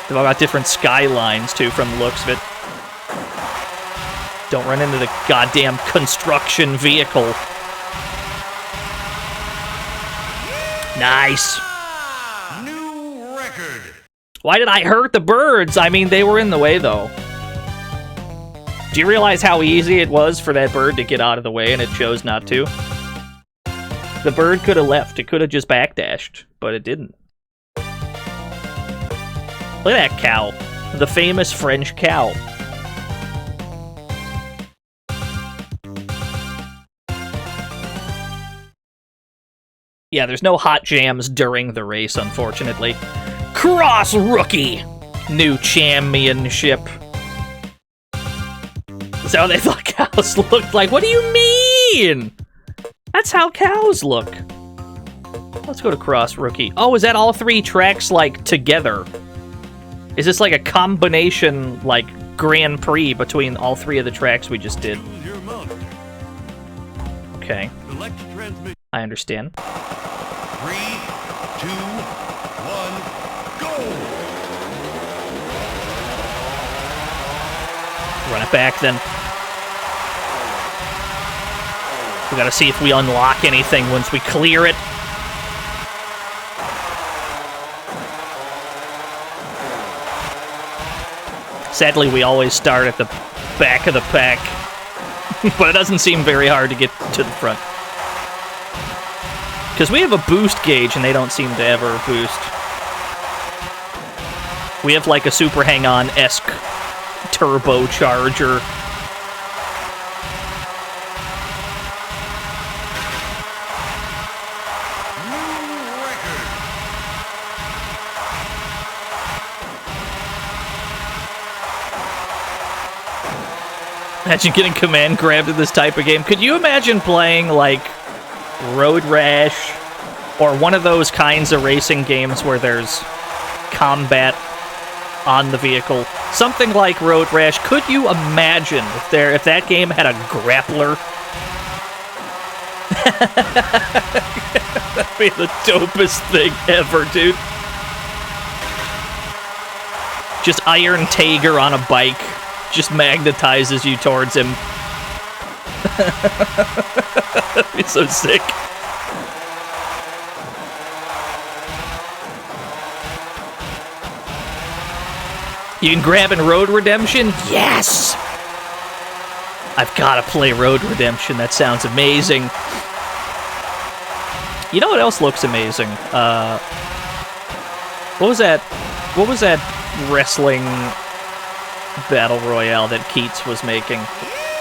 They've all got different skylines, too, from the looks of it. Don't run into the goddamn construction vehicle. Nice. New record. Why did I hurt the birds? I mean, they were in the way, though. Do you realize how easy it was for that bird to get out of the way and it chose not to? The bird could have left. It could have just backdashed, but it didn't. Look at that cow. The famous French cow. Yeah, there's no hot jams during the race, unfortunately. Cross Rookie! New championship. Is that how they thought cows looked like? What do you mean? That's how cows look. Let's go to Cross Rookie. Oh, is that all three tracks, like, together? Is this like a combination, like, Grand Prix between all three of the tracks we just did? Okay. I understand. 3, 2, 1, go! Run it back, then. We gotta see if we unlock anything once we clear it. Sadly, we always start at the back of the pack. But it doesn't seem very hard to get to the front. Because we have a boost gauge, and they don't seem to ever boost. We have, like, a Super Hang-On-esque turbocharger. Imagine getting command grabbed in this type of game. Could you imagine playing, like, Road Rash, or one of those kinds of racing games where there's combat on the vehicle? Something like Road Rash. Could you imagine if that game had a grappler? That'd be the dopest thing ever, dude. Just Iron Tiger on a bike. Just magnetizes you towards him. That'd be so sick. You can grab in Road Redemption? Yes! I've gotta play Road Redemption. That sounds amazing. You know what else looks amazing? What was that? What was that wrestling battle royale that Keats was making?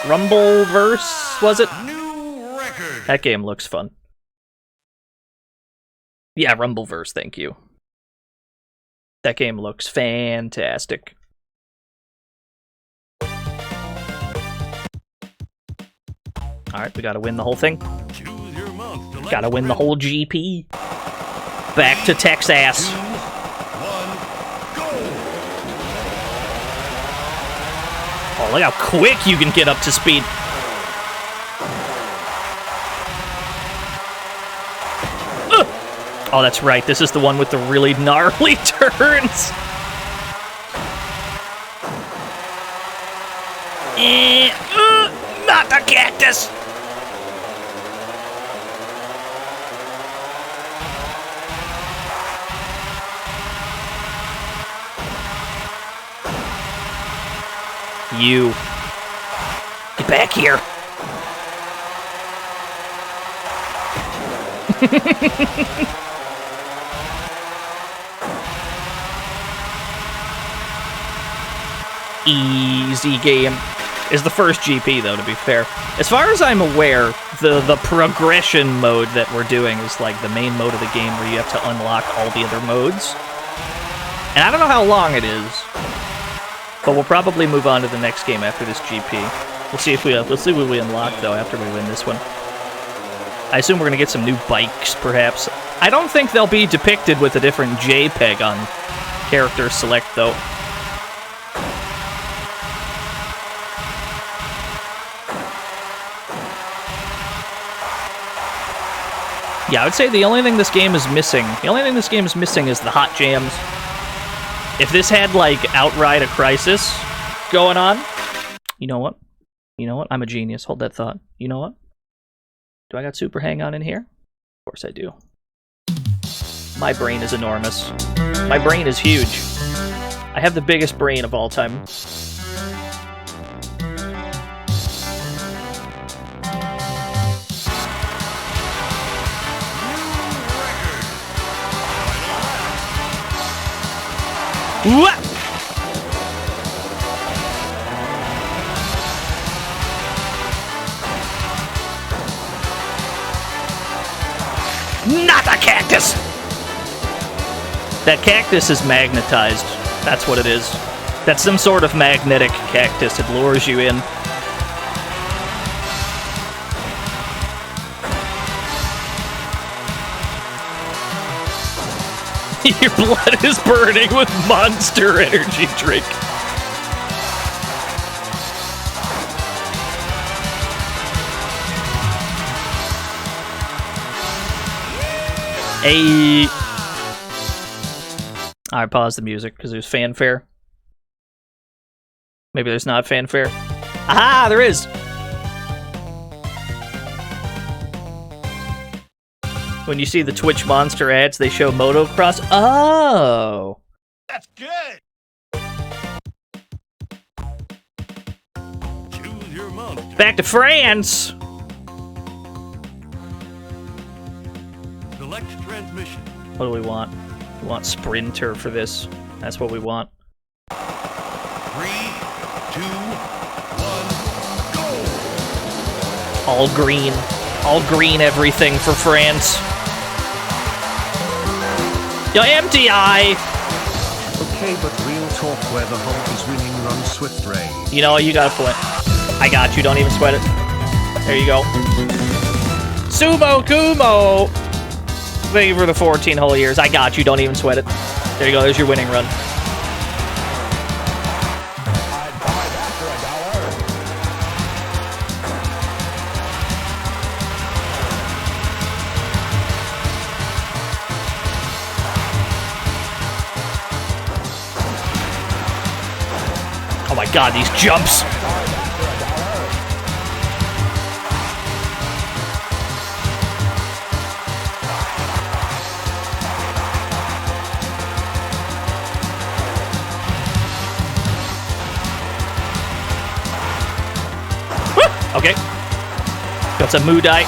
Rumbleverse, was it? New record. That game looks fun. Yeah, Rumbleverse, thank you. That game looks fantastic. Alright, we gotta win the whole thing. Choose your month. Gotta win the whole GP. Back to Texas. 2, 1, go! Oh, look how quick you can get up to speed. Oh, that's right. This is the one with the really gnarly turns. Not the cactus. You. Get back here. Easy game. is the first GP, though, to be fair. As far as I'm aware, the progression mode that we're doing is like the main mode of the game where you have to unlock all the other modes. And I don't know how long it is, but we'll probably move on to the next game after this GP. We'll see what we unlock, though, after we win this one. I assume we're going to get some new bikes, perhaps. I don't think they'll be depicted with a different JPEG on character select, though. Yeah, I would say the only thing this game is missing is the hot jams. If this had, like, Outright a Crisis going on... You know what? I'm a genius. Hold that thought. You know what? Do I got Super Hang On in here? Of course I do. My brain is enormous. My brain is huge. I have the biggest brain of all time. What? Not a cactus! That cactus is magnetized. That's what it is. That's some sort of magnetic cactus. It lures you in. Your blood is burning with Monster Energy drink. Hey. Alright, pause the music because there's fanfare. Maybe there's not fanfare. Aha, there is! When you see the Twitch Monster ads, they show motocross. Oh! That's good. Choose your monster. Back to France! Select transmission. What do we want? We want Sprinter for this. That's what we want. 3, 2, 1, go! All green. All green everything for France. Yo, MTI! Okay, but real talk, where the Hulk is winning, run Swift Ray. You know what? You got a point. I got you. Don't even sweat it. There you go. Sumo Kumo! Thank you for the 14 whole years. I got you. Don't even sweat it. There you go. There's your winning run. I'd buy that for Oh my god, these jumps! Okay. Got some Moodite.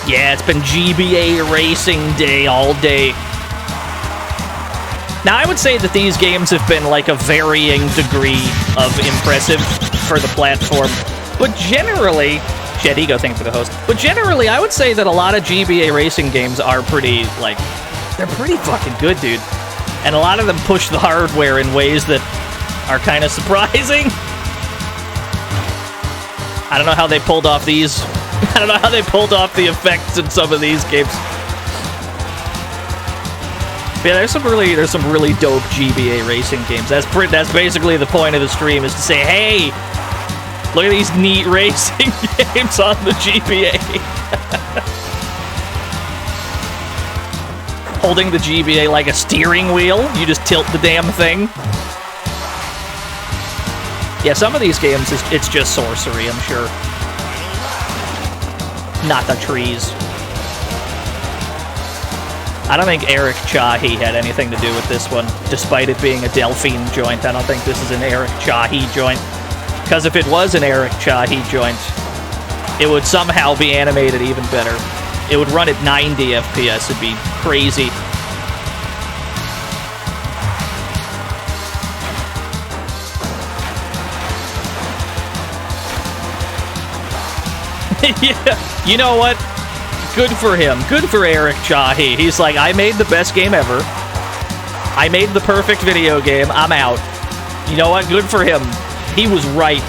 Yeah, it's been GBA Racing Day all day. Now, I would say that these games have been like a varying degree of impressive for the platform. But generally... Shed Ego, thank you for the host. But generally, I would say that a lot of GBA Racing games are pretty, like... They're pretty fucking good, dude. And a lot of them push the hardware in ways that are kind of surprising. I don't know how they pulled off these. I don't know how they pulled off the effects in some of these games. But yeah, there's some really dope GBA racing games. That's basically the point of the stream, is to say, hey, look at these neat racing games on the GBA. Holding the GBA like a steering wheel, you just tilt the damn thing. Yeah, some of these games, it's just sorcery, I'm sure. Not the trees. I don't think Eric Chahi had anything to do with this one, despite it being a Delphine joint. I don't think this is an Eric Chahi joint. Because if it was an Eric Chahi joint, it would somehow be animated even better. It would run at 90 FPS, it'd be crazy. Yeah, you know what? Good for him. Good for Eric Chahi. He's like, I made the best game ever. I made the perfect video game. I'm out. You know what? Good for him. He was right.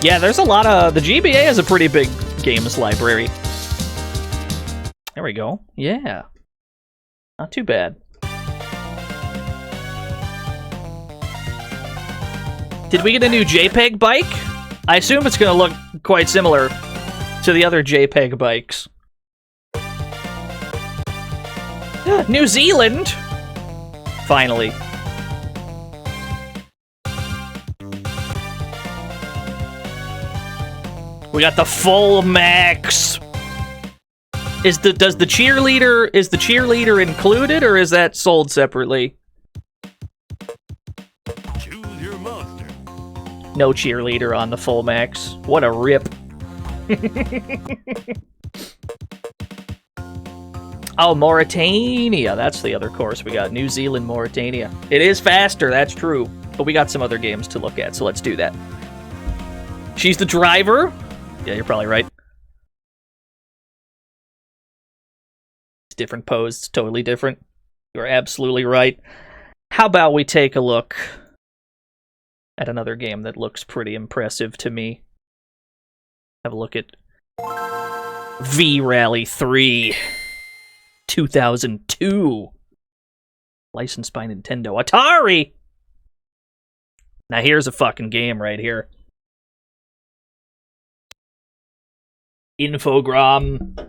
Yeah, there's a lot of... The GBA has a pretty big games library. There we go. Yeah. Not too bad. Did we get a new JPEG bike? I assume it's going to look quite similar to the other JPEG bikes. New Zealand! Finally. We got the full max. Is the cheerleader included, or is that sold separately? Choose your monster. No cheerleader on the full max. What a rip. Oh, Mauritania. That's the other course we got. New Zealand, Mauritania. It is faster, that's true. But we got some other games to look at, so let's do that. She's the driver. Yeah, you're probably right. It's different pose. It's totally different. You're absolutely right. How about we take a look at another game that looks pretty impressive to me? Have a look at V-Rally 3 2002. Licensed by Nintendo. Atari! Now here's a fucking game right here. Infogram.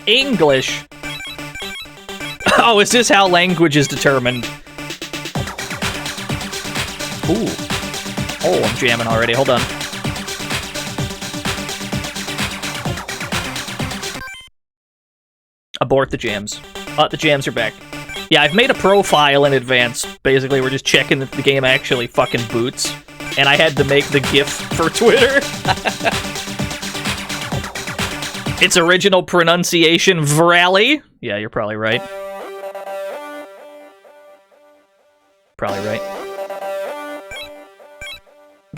English. Oh, is this how language is determined? Ooh. Oh, I'm jamming already. Hold on. Abort the jams. The jams are back. Yeah, I've made a profile in advance. Basically, we're just checking that the game actually fucking boots. And I had to make the GIF for Twitter. Its original pronunciation, Vrally. Yeah, you're probably right. Probably right.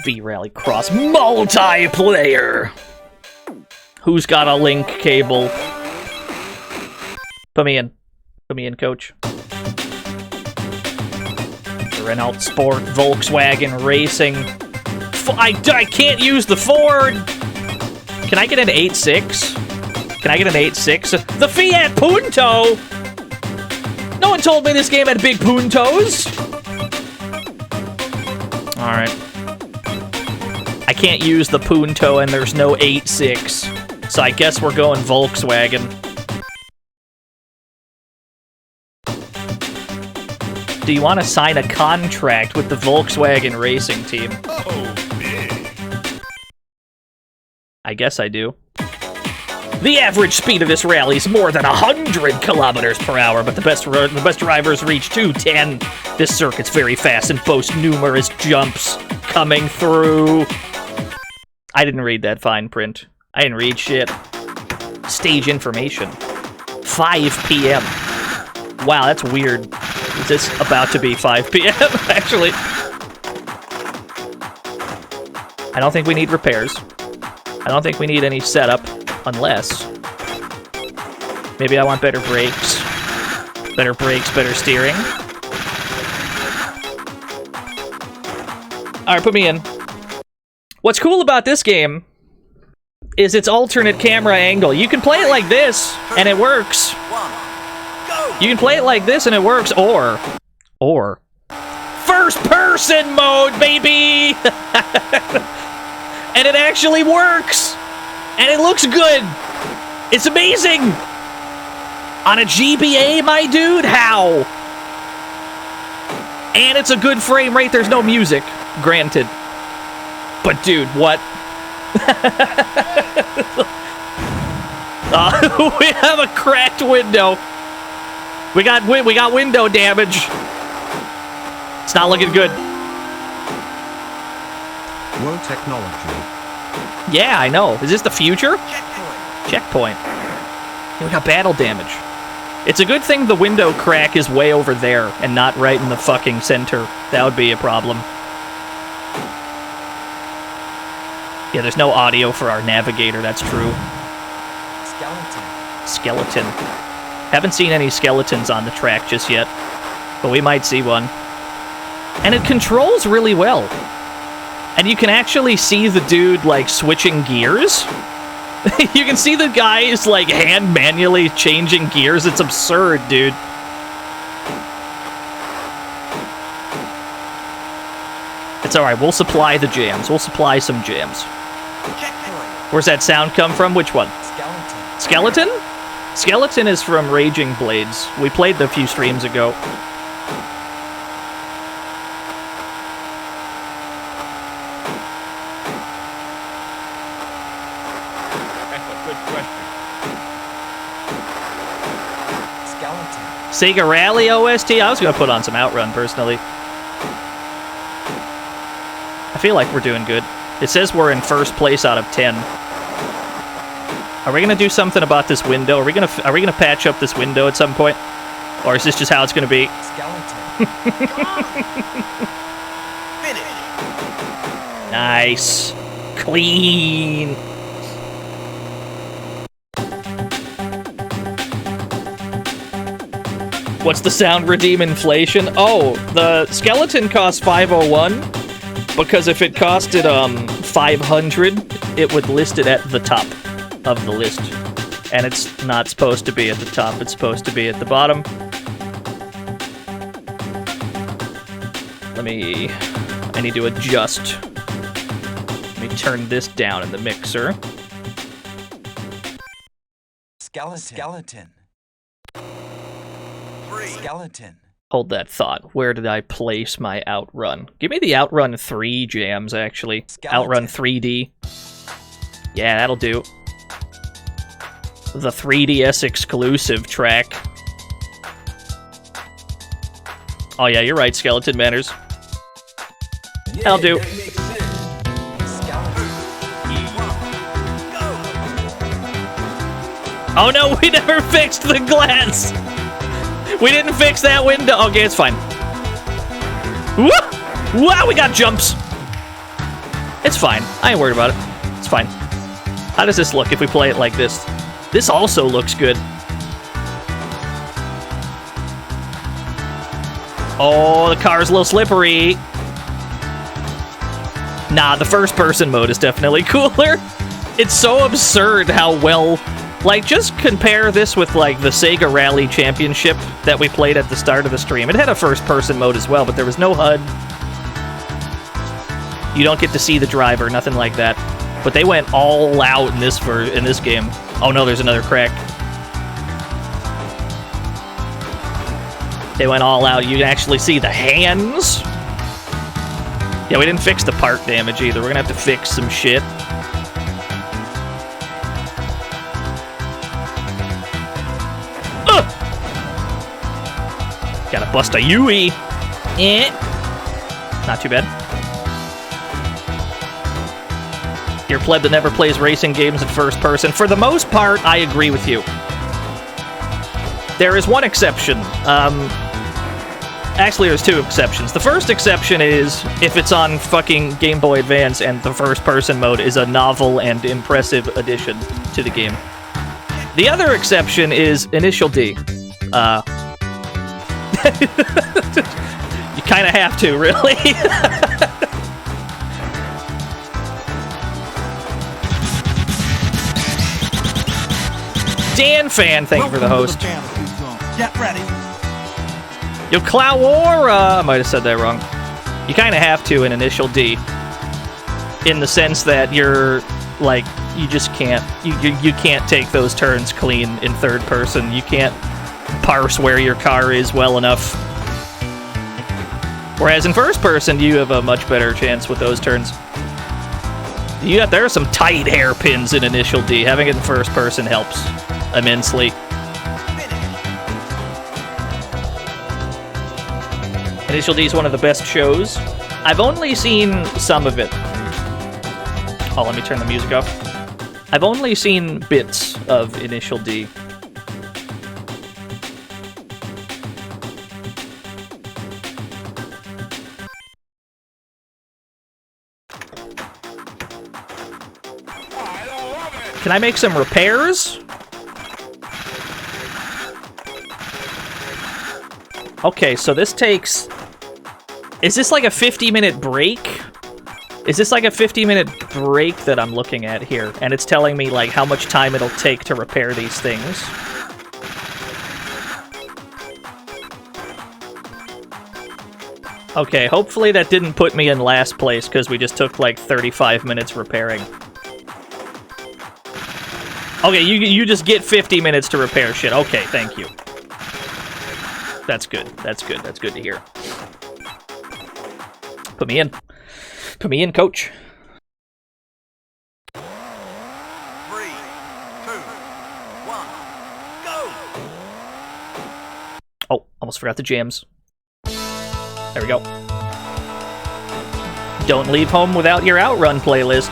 V-Rally Cross multiplayer. Who's got a link cable? Put me in. Put me in, coach. Renault Sport, Volkswagen Racing. I can't use the Ford. Can I get an 8.6? Can I get an 8.6? The Fiat Punto! No one told me this game had big puntos! Alright. I can't use the Punto and there's no 8.6. So I guess we're going Volkswagen. Do you want to sign a contract with the Volkswagen Racing team? Oh, big. I guess I do. The average speed of this rally is more than 100 kilometers per hour, but the best drivers reach 210. This circuit's very fast and boasts numerous jumps coming through. I didn't read that fine print. I didn't read shit. Stage information. 5 p.m. Wow, that's weird. Is this about to be 5 p.m., actually? I don't think we need repairs. I don't think we need any setup, unless... Maybe I want better brakes. Better brakes, better steering. Alright, put me in. What's cool about this game is its alternate camera angle. You can play it like this, and it works. You can play it like this and it works, or first-person mode, baby! And it actually works! And it looks good! It's amazing! On a GBA, my dude? How? And it's a good frame rate, there's no music, granted. But dude, what? We have a cracked window. We got window damage. It's not looking good. Whoa, technology. Yeah, I know. Is this the future? Checkpoint. Yeah, we got battle damage. It's a good thing the window crack is way over there and not right in the fucking center. That would be a problem. Yeah, there's no audio for our navigator, that's true. Skeleton. Haven't seen any skeletons on the track just yet, but we might see one. And it controls really well. And you can actually see the dude, like, switching gears. You can see the guys, like, hand manually changing gears. It's absurd, dude. It's alright, we'll supply the jams. We'll supply some jams. Where's that sound come from? Which one? Skeleton? Skeleton is from Raging Blades. We played it a few streams ago. That's a good question. Sega Rally OST? I was going to put on some Outrun, personally. I feel like we're doing good. It says we're in first place out of 10. Are we gonna do something about this window? Are we gonna patch up this window at some point? Or is this just how it's gonna be? Nice. Clean. What's the sound redeem inflation? Oh, the skeleton costs 501. Because if it costed 500, it would list it at the top of the list. And it's not supposed to be at the top, it's supposed to be at the bottom. I need to adjust. Let me turn this down in the mixer. Skeleton. Skeleton. Hold that thought. Where did I place my Outrun? Give me the Outrun 3 jams, actually. Outrun 3D. Yeah, that'll do. The 3DS exclusive track. Oh yeah, you're right, Skeleton Manners. That'll do. Oh no, we never fixed the glass! We didn't fix that window. Okay, it's fine. Woo! Wow, we got jumps. It's fine. I ain't worried about it. It's fine. How does this look if we play it like this? This also looks good. Oh, the car's a little slippery. Nah, the first-person mode is definitely cooler. It's so absurd how well... Like, just compare this with, like, the Sega Rally Championship that we played at the start of the stream. It had a first-person mode as well, but there was no HUD. You don't get to see the driver, nothing like that. But they went all out in this game. Oh no, there's another crack. They went all out. You can actually see the hands. Yeah, we didn't fix the part damage either. We're gonna have to fix some shit. Gotta bust a Yui. Not too bad. You're a pleb that never plays racing games in first person. For the most part, I agree with you. There is one exception. Actually, there's two exceptions. The first exception is if it's on fucking Game Boy Advance and the first person mode is a novel and impressive addition to the game. The other exception is Initial D. You kind of have to, really. Dan Fan, thank you for the host. Get ready. Yo, Clawora! I might have said that wrong. You kind of have to in Initial D. In the sense that you're, like, you just can't, you can't take those turns clean in third person. You can't parse where your car is well enough. Whereas in first person, you have a much better chance with those turns. There are some tight hairpins in Initial D. Having it in first person helps immensely. Initial D is one of the best shows. I've only seen some of it. Oh, let me turn the music off. I've only seen bits of Initial D. Can I make some repairs? Okay, so this takes... Is this like a 50-minute break? Is this like a 50-minute break that I'm looking at here? And it's telling me, like, how much time it'll take to repair these things. Okay, hopefully that didn't put me in last place, because we just took, like, 35 minutes repairing. Okay, you just get 50 minutes to repair shit. Okay, thank you. That's good. That's good. That's good to hear. Put me in. Put me in, coach. 3, 2, 1, go! Oh, almost forgot the jams. There we go. Don't leave home without your Outrun playlist.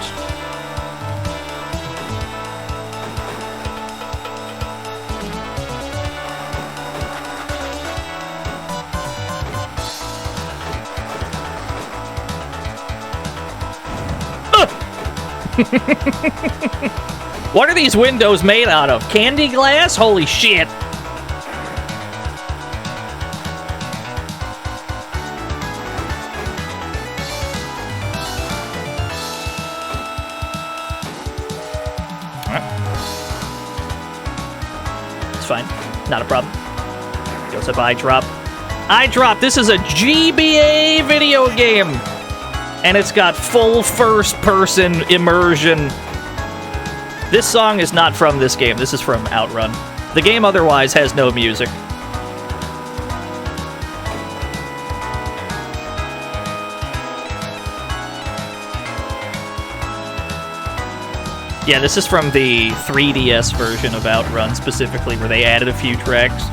What are these windows made out of? Candy glass? Holy shit. It's fine. Not a problem. Joseph, iDrop. iDrop, this is a GBA video game! And it's got full first-person immersion. This song is not from this game. This is from Outrun. The game otherwise has no music. Yeah, this is from the 3DS version of Outrun, specifically, where they added a few tracks.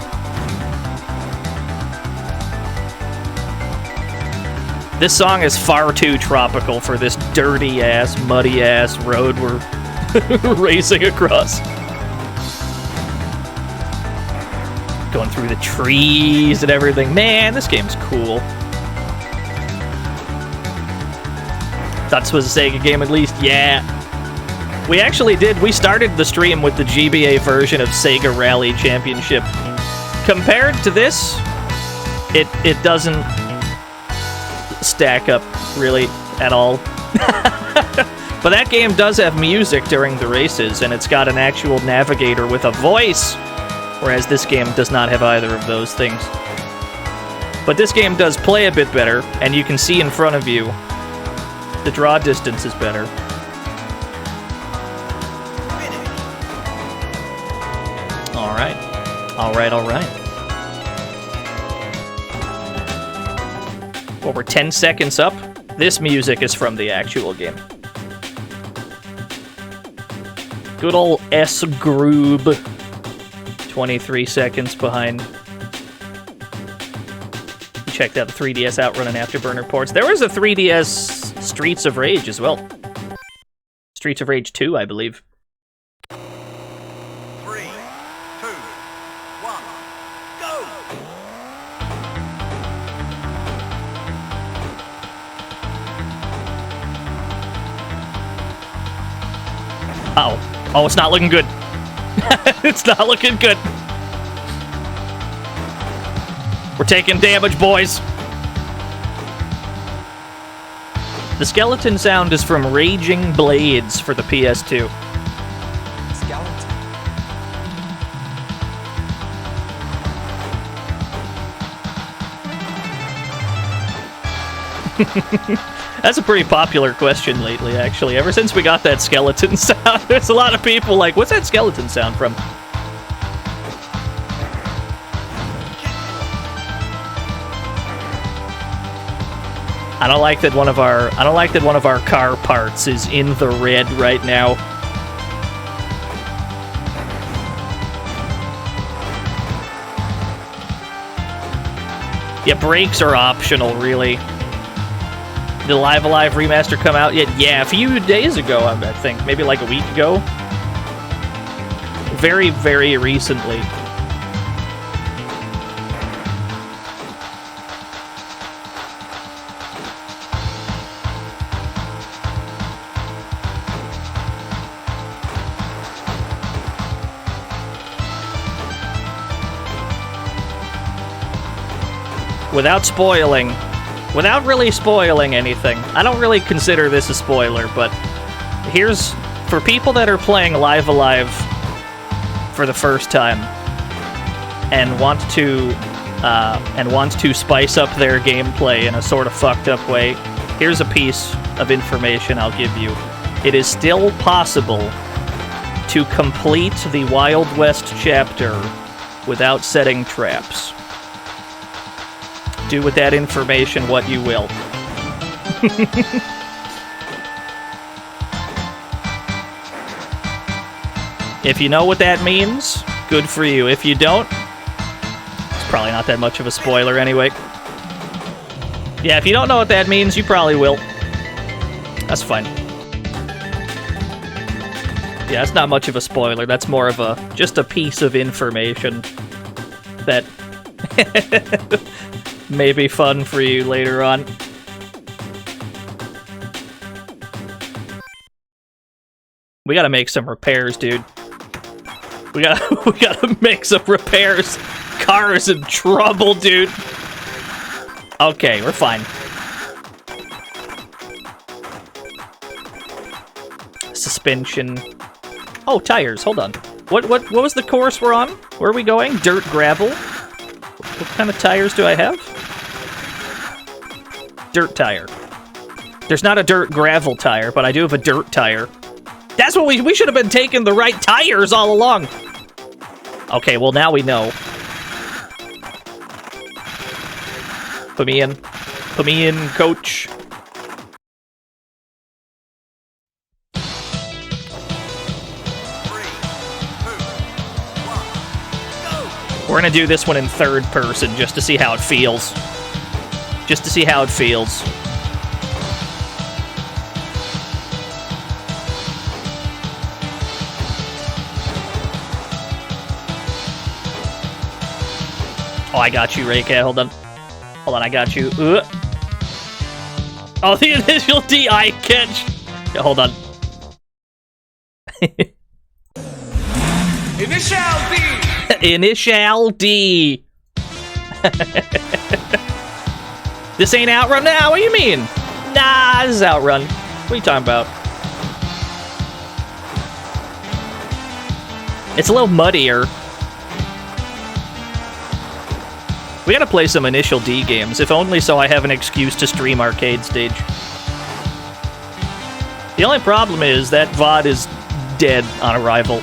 This song is far too tropical for this dirty-ass, muddy-ass road we're racing across. Going through the trees and everything. Man, this game's cool. Thought this was a Sega game at least? Yeah. We actually did. We started the stream with the GBA version of Sega Rally Championship. Compared to this, it doesn't stack up really at all. But that game does have music during the races, and it's got an actual navigator with a voice, whereas this game does not have either of those things. But this game does play a bit better, and you can see in front of you. The draw distance is better. Alright. Alright, alright. Well, we're 10 seconds up. This music is from the actual game. Good old S-Groob. 23 seconds behind. Checked out the 3DS Outrun and Afterburner ports. There was a 3DS Streets of Rage as well. Streets of Rage 2, I believe. 3, 2, 1, go! Uh-oh. Oh, it's not looking good. It's not looking good. We're taking damage, boys. The skeleton sound is from Raging Blades for the PS2. Skeleton. That's a pretty popular question lately, actually. Ever since we got that skeleton sound, there's a lot of people like, what's that skeleton sound from? I don't like that one of our car parts is in the red right now. Yeah, brakes are optional, really. Did Live Alive Remaster come out yet? Yeah, a few days ago, I think. Maybe like a week ago. Very, very recently. Without really spoiling anything. I don't really consider this a spoiler, but here's, for people that are playing Live Alive for the first time and want to spice up their gameplay in a sort of fucked up way, here's a piece of information I'll give you. It is still possible to complete the Wild West chapter without setting traps. Do with that information what you will. If you know what that means, good for you. If you don't, it's probably not that much of a spoiler anyway. Yeah, if you don't know what that means, you probably will. That's fine. Yeah, it's not much of a spoiler. That's more of just a piece of information that may be fun for you later on. We gotta make some repairs, dude. We gotta make some repairs. Car is in trouble, dude. Okay, we're fine. Suspension. Oh, tires. Hold on. What was the course we're on? Where are we going? Dirt, gravel. What kind of tires do I have? Dirt tire. There's not a dirt gravel tire, but I do have a dirt tire. That's what we should have been taking the right tires all along. Okay, well now we know. Put me in. Put me in, coach. We're gonna do this one in third person just to see how it feels. Just to see how it feels. Oh, I got you, Reika. Hold on. Hold on, I got you. Oh, the initial D I catch. Yeah, hold on. Initial D! Initial D. This ain't Outrun now? What do you mean? Nah, this is Outrun. What are you talking about? It's a little muddier. We gotta play some Initial D games, if only so I have an excuse to stream Arcade Stage. The only problem is that VOD is dead on arrival.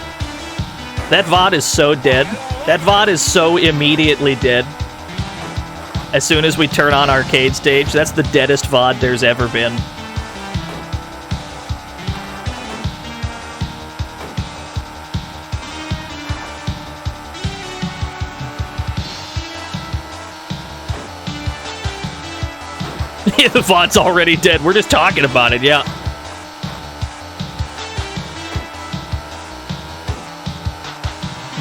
That VOD is so dead. That VOD is so immediately dead. As soon as we turn on Arcade Stage, that's the deadest VOD there's ever been. Yeah, the VOD's already dead. We're just talking about it, yeah.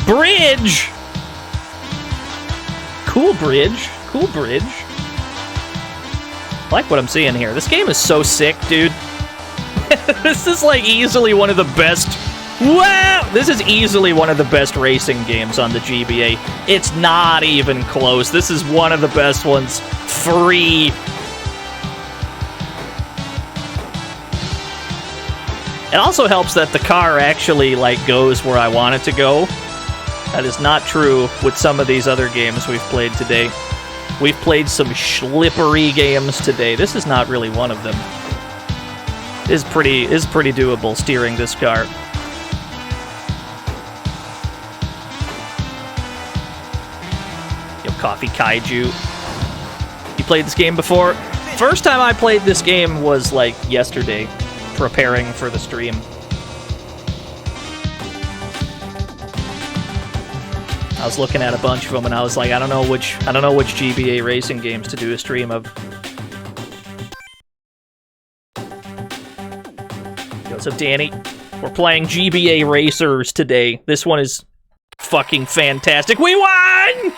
Bridge! Cool bridge. Cool bridge. I like what I'm seeing here. This game is so sick, dude. This is like easily one of the best... Wow! This is easily one of the best racing games on the GBA. It's not even close. This is one of the best ones. Free. It also helps that the car actually, like, goes where I want it to go. That is not true with some of these other games we've played today. We've played some slippery games today. This is not really one of them. It is pretty doable steering this car. Yo, Coffee Kaiju. You played this game before? First time I played this game was, like, yesterday. Preparing for the stream. I was looking at a bunch of them, and I was like, I don't know which GBA racing games to do a stream of. What's up, Danny? We're playing GBA Racers today. This one is fucking fantastic. We won!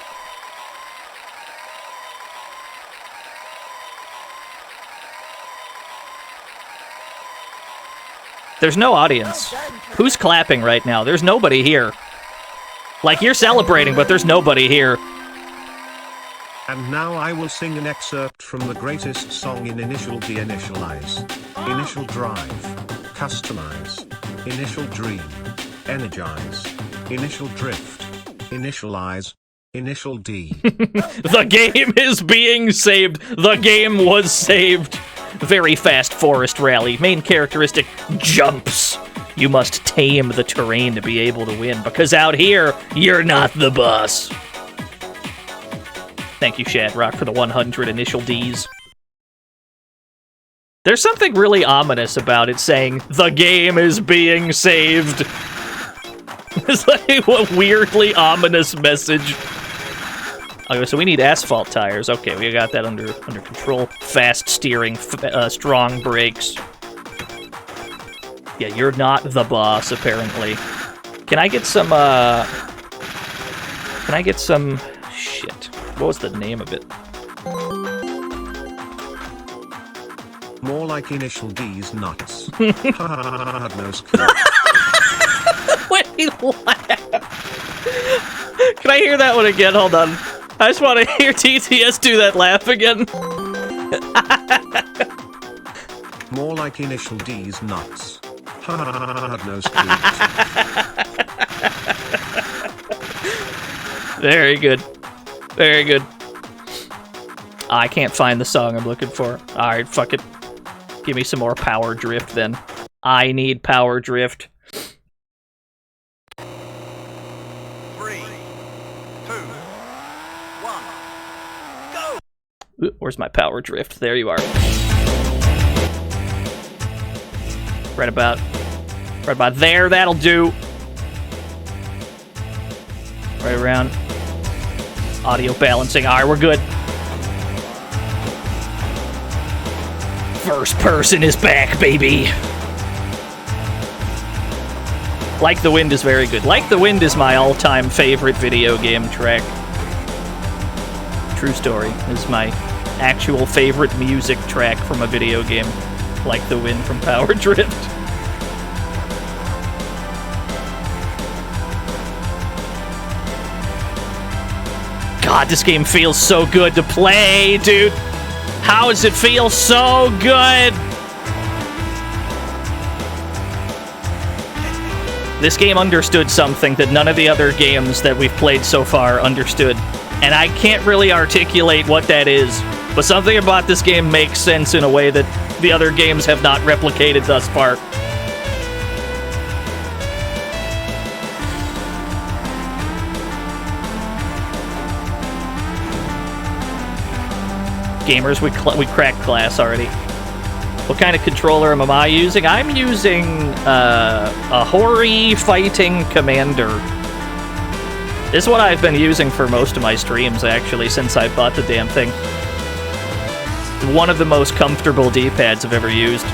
There's no audience. Who's clapping right now? There's nobody here. Like, you're celebrating, but there's nobody here. And now I will sing an excerpt from the greatest song in Initial D. Initialize. Initial drive. Customize. Initial dream. Energize. Initial drift. Initialize. Initial D. The game is being saved. The game was saved. Very fast forest rally. Main characteristic, jumps. You must tame the terrain to be able to win, because out here, you're not the boss. Thank you, Shadrock, for the 100 initial Ds. There's something really ominous about it saying, the game is being saved. It's like a weirdly ominous message. Okay, so we need asphalt tires. Okay, we got that under control. Fast steering, strong brakes. Yeah, you're not the boss, apparently. Can I get some, shit. What was the name of it? More like Initial D's nuts. Hard-nosed club. Wait, what? Can I hear that one again? Hold on. I just want to hear TTS do that laugh again. More like Initial D's nuts. Hard-nosed Very good. Very good. I can't find the song I'm looking for. Alright, fuck it. Give me some more power drift then. I need power drift. 3, 2, 1, go! Ooh, where's my power drift? There you are. Right about there, that'll do. Right around. Audio balancing. Alright, we're good. First person is back, baby. Like the Wind is very good. Like the Wind is my all-time favorite video game track. True story. This is my actual favorite music track from a video game. Like the Wind from Power Drift. God, this game feels so good to play, dude. How does it feel so good? This game understood something that none of the other games that we've played so far understood. And I can't really articulate what that is, but something about this game makes sense in a way that the other games have not replicated thus far. Gamers, we cracked glass already. What kind of controller am I using? I'm using a Hori Fighting Commander. This is what I've been using for most of my streams, actually, since I bought the damn thing. One of the most comfortable D-pads I've ever used.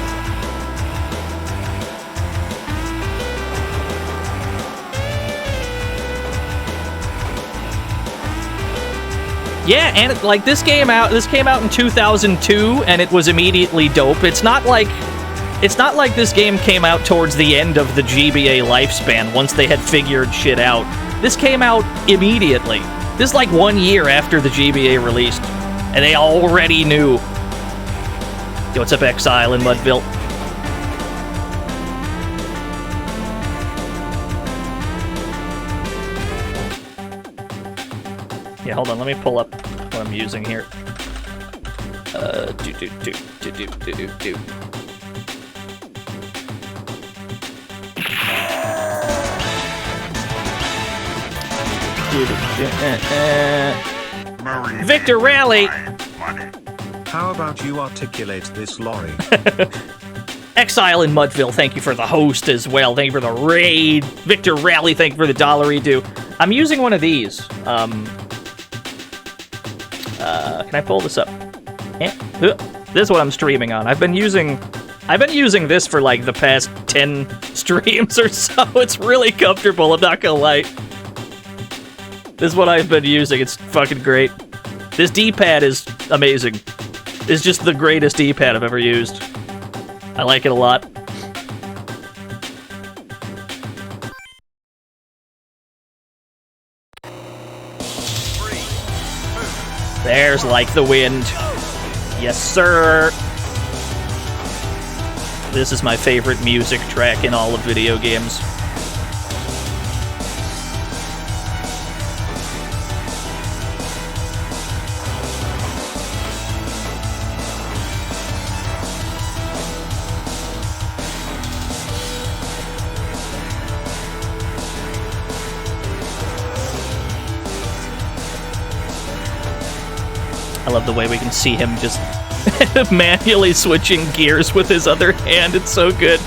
Yeah, and like this came out in 2002, and it was immediately dope. It's not like this game came out towards the end of the GBA lifespan once they had figured shit out. This came out immediately. This is like 1 year after the GBA released, and they already knew. Yo, what's up, Exile in Mudville? Yeah, hold on, let me pull up what I'm using here. Victor Rally! How about you articulate this, Laurie? Exile in Mudville, thank you for the host as well. Thank you for the raid. Victor Rally, thank you for the $1 redo. I'm using one of these. Can I pull this up? This is what I'm streaming on. I've been using this for like the past 10 streams or so. It's really comfortable, I'm not gonna lie. This is what I've been using. It's fucking great. This D-pad is amazing. It's just the greatest D-pad I've ever used. I like it a lot. There's Like the Wind. Yes, sir. This is my favorite music track in all of video games. I love the way we can see him just manually switching gears with his other hand. It's so good.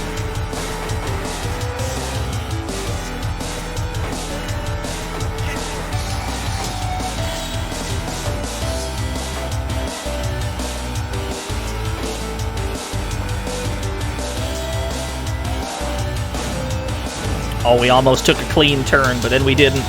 Oh, we almost took a clean turn, but then we didn't.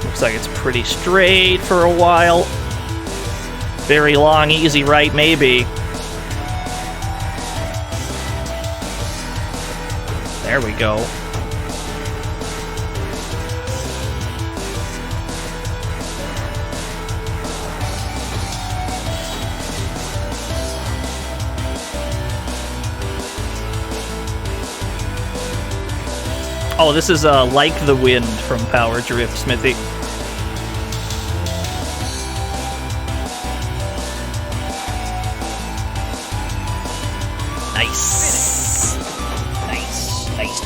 Looks like it's pretty straight for a while. Very long, easy right, maybe. There we go. Oh, this is Like the Wind from Power Drift Smithy.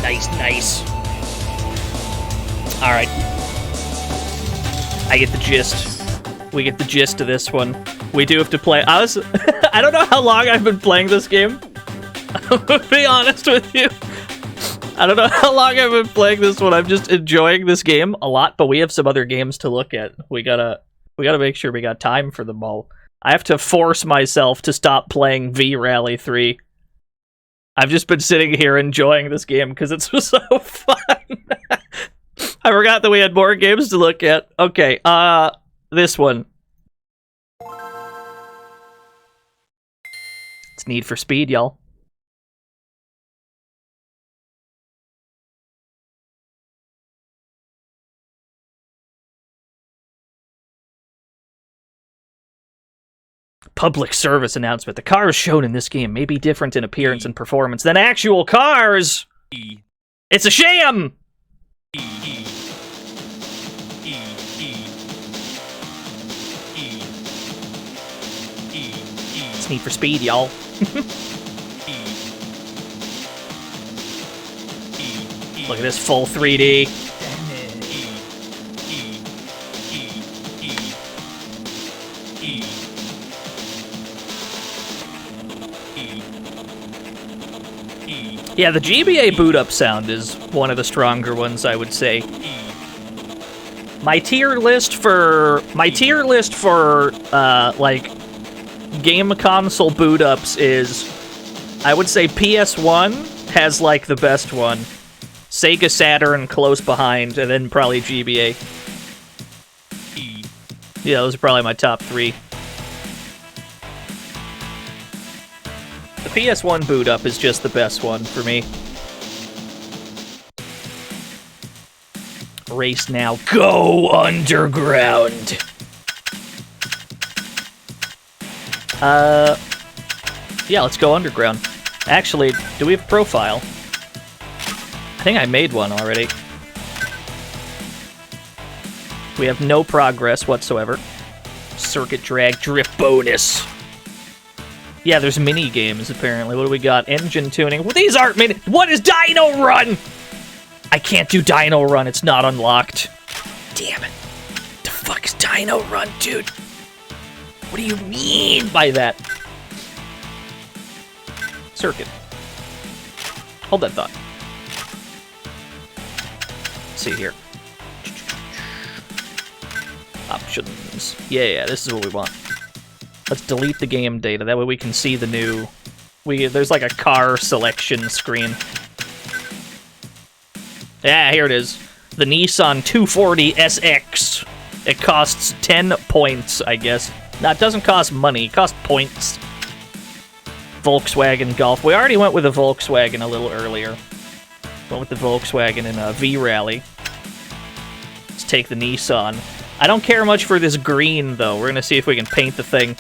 Nice. Nice. Alright. I get the gist. We get the gist of this one. We do have to play. I don't know how long I've been playing this game. To be honest with you. I don't know how long I've been playing this one. I'm just enjoying this game a lot, but we have some other games to look at. We gotta make sure we got time for them all. I have to force myself to stop playing V-Rally 3. I've just been sitting here enjoying this game because it's so fun. I forgot that we had more games to look at. Okay, this one. It's Need for Speed, y'all. Public service announcement. The cars shown in this game may be different in appearance and performance than actual cars. It's a sham! It's Need for Speed, y'all. Look at this full 3D. Yeah, the GBA boot-up sound is one of the stronger ones, I would say. My tier list for like game console boot-ups is, I would say PS1 has like the best one, Sega Saturn close behind, and then probably GBA. Yeah, those are probably my top 3. The PS1 boot up is just the best one for me. Race now. Go underground! Yeah, let's go underground. Actually, do we have a profile? I think I made one already. We have no progress whatsoever. Circuit drag drift bonus. Yeah, there's mini games apparently. What do we got? Engine tuning. Well, these aren't mini. What is Dino Run? I can't do Dino Run, it's not unlocked. Damn it. The fuck is Dino Run, dude? What do you mean by that? Circuit. Hold that thought. Let's see here. Options. Yeah, this is what we want. Let's delete the game data. That way we can see the new... There's like a car selection screen. Yeah, here it is. The Nissan 240 SX. It costs 10 points, I guess. No, it doesn't cost money. It costs points. Volkswagen Golf. We already went with a Volkswagen a little earlier. Went with the Volkswagen in a V-Rally. Let's take the Nissan. I don't care much for this green, though. We're gonna see if we can paint the thing.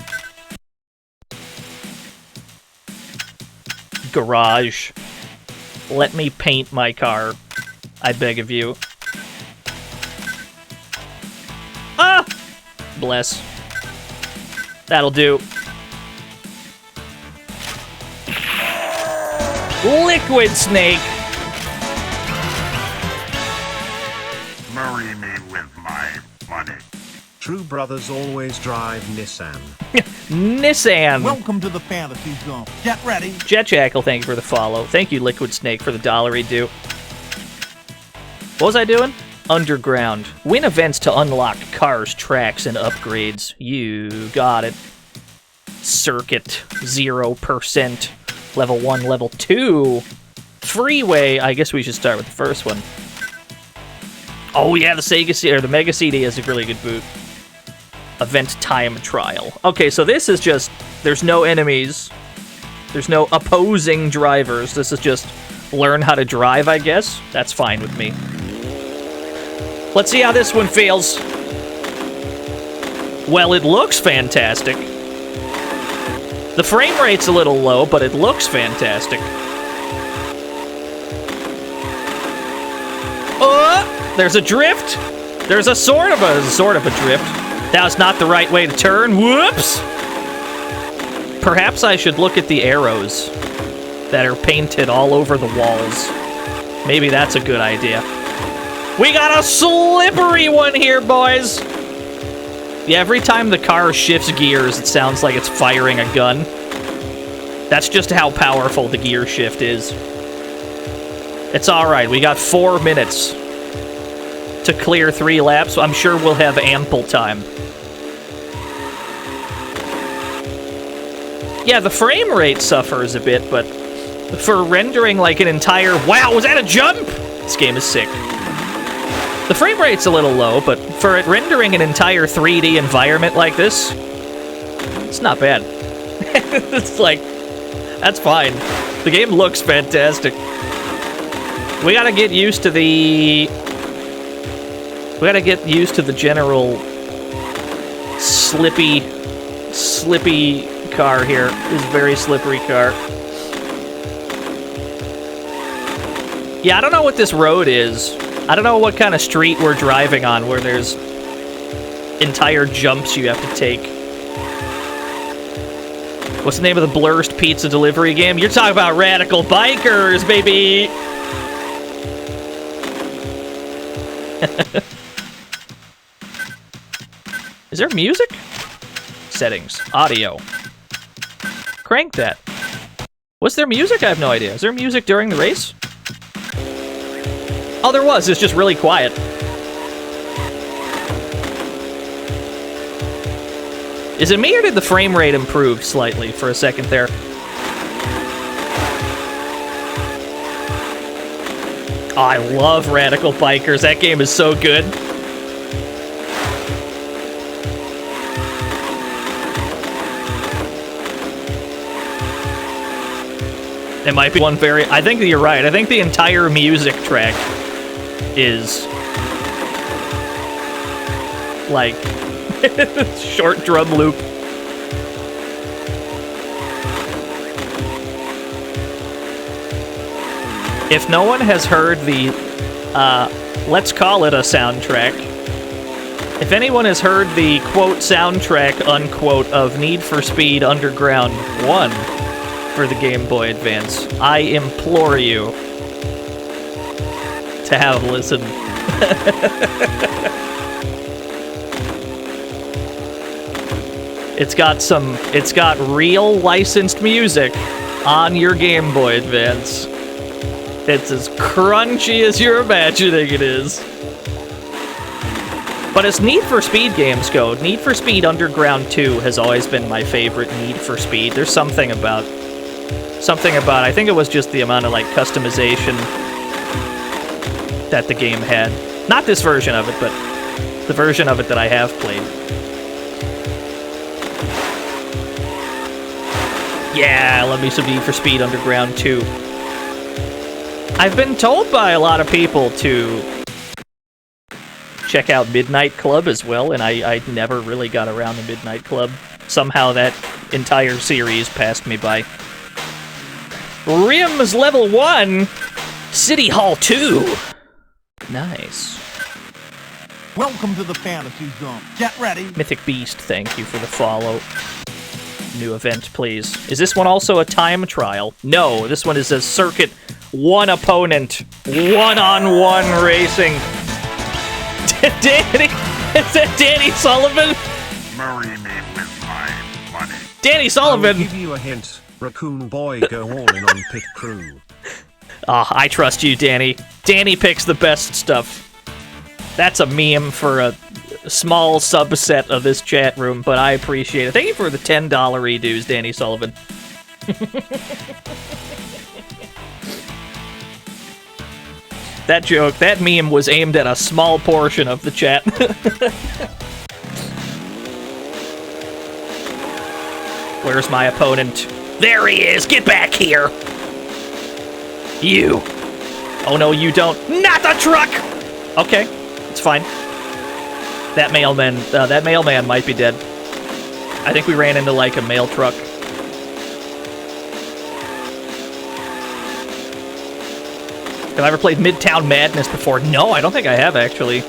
Garage. Let me paint my car. I beg of you. Ah! Bless. That'll do. Liquid Snake! Marry me with my money. True brothers always drive Nissan. Nissan! Welcome to the fantasy zone. Get ready. Jet Jackal, thank you for the follow. Thank you, Liquid Snake, for the $1 due. What was I doing? Underground. Win events to unlock cars, tracks, and upgrades. You got it. Circuit. 0%. Level 1, level 2. Freeway. I guess we should start with the first one. Oh yeah, the Sega CD, or the Mega CD is a really good boot. Event time trial. Okay, so this is just... There's no enemies. There's no opposing drivers. This is just learn how to drive, I guess. That's fine with me. Let's see how this one feels. Well, it looks fantastic. The frame rate's a little low, but it looks fantastic. Oh, there's a drift. There's a sort of a drift. That was not the right way to turn. Whoops. Perhaps I should look at the arrows that are painted all over the walls. Maybe that's a good idea. We got a slippery one here, boys! Yeah, every time the car shifts gears, it sounds like it's firing a gun. That's just how powerful the gear shift is. It's alright, we got 4 minutes to clear 3 laps, so I'm sure we'll have ample time. Yeah, the frame rate suffers a bit, but for rendering like an entire... Wow, was that a jump? This game is sick. The frame rate's a little low, but for it rendering an entire 3D environment like this, it's not bad. It's like, that's fine. The game looks fantastic. We gotta get used to the... We gotta get used to the general slippy car here. This very slippery car. Yeah, I don't know what this road is. I don't know what kind of street we're driving on where there's entire jumps you have to take. What's the name of the Blurst pizza delivery game? You're talking about Radical Bikers, baby! Is there music? Settings. Audio. Crank that. Was there music? I have no idea. Is there music during the race? Oh, there was. It's just really quiet. Is it me or did the frame rate improve slightly for a second there? Oh, I love Radical Bikers. That game is so good. It might be one very... I think that you're right. I think the entire music track is... like... short drum loop. If no one has heard the... let's call it a soundtrack. If anyone has heard the, quote, soundtrack, unquote, of Need for Speed Underground 1... for the Game Boy Advance, I implore you to have a listen. It's got real licensed music on your Game Boy Advance. It's as crunchy as you're imagining it is. But as Need for Speed games go, Need for Speed Underground 2 has always been my favorite Need for Speed. There's something about, I think it was just the amount of, like, customization that the game had. Not this version of it, but the version of it that I have played. Yeah, I love me some Need for Speed Underground 2. I've been told by a lot of people to check out Midnight Club as well, and I never really got around to Midnight Club. Somehow that entire series passed me by. Rims Level 1, City Hall 2. Nice. Welcome to the fantasy zone. Get ready. Mythic Beast, thank you for the follow. New event, please. Is this one also a time trial? No, this one is a circuit, one opponent, one-on-one racing. Danny, is that Danny Sullivan? Marry me with my money. Danny Sullivan. I'll give you a hint. Raccoon Boy go all in on Pit Crew. Ah, I trust you, Danny. Danny picks the best stuff. That's a meme for a small subset of this chat room, but I appreciate it. Thank you for the $10 redos, Danny Sullivan. That joke, that meme was aimed at a small portion of the chat. Where's my opponent? There he is! Get back here! You! Oh no, you don't. Not the truck! Okay, it's fine. That mailman might be dead. I think we ran into, like, a mail truck. Have I ever played Midtown Madness before? No, I don't think I have, actually.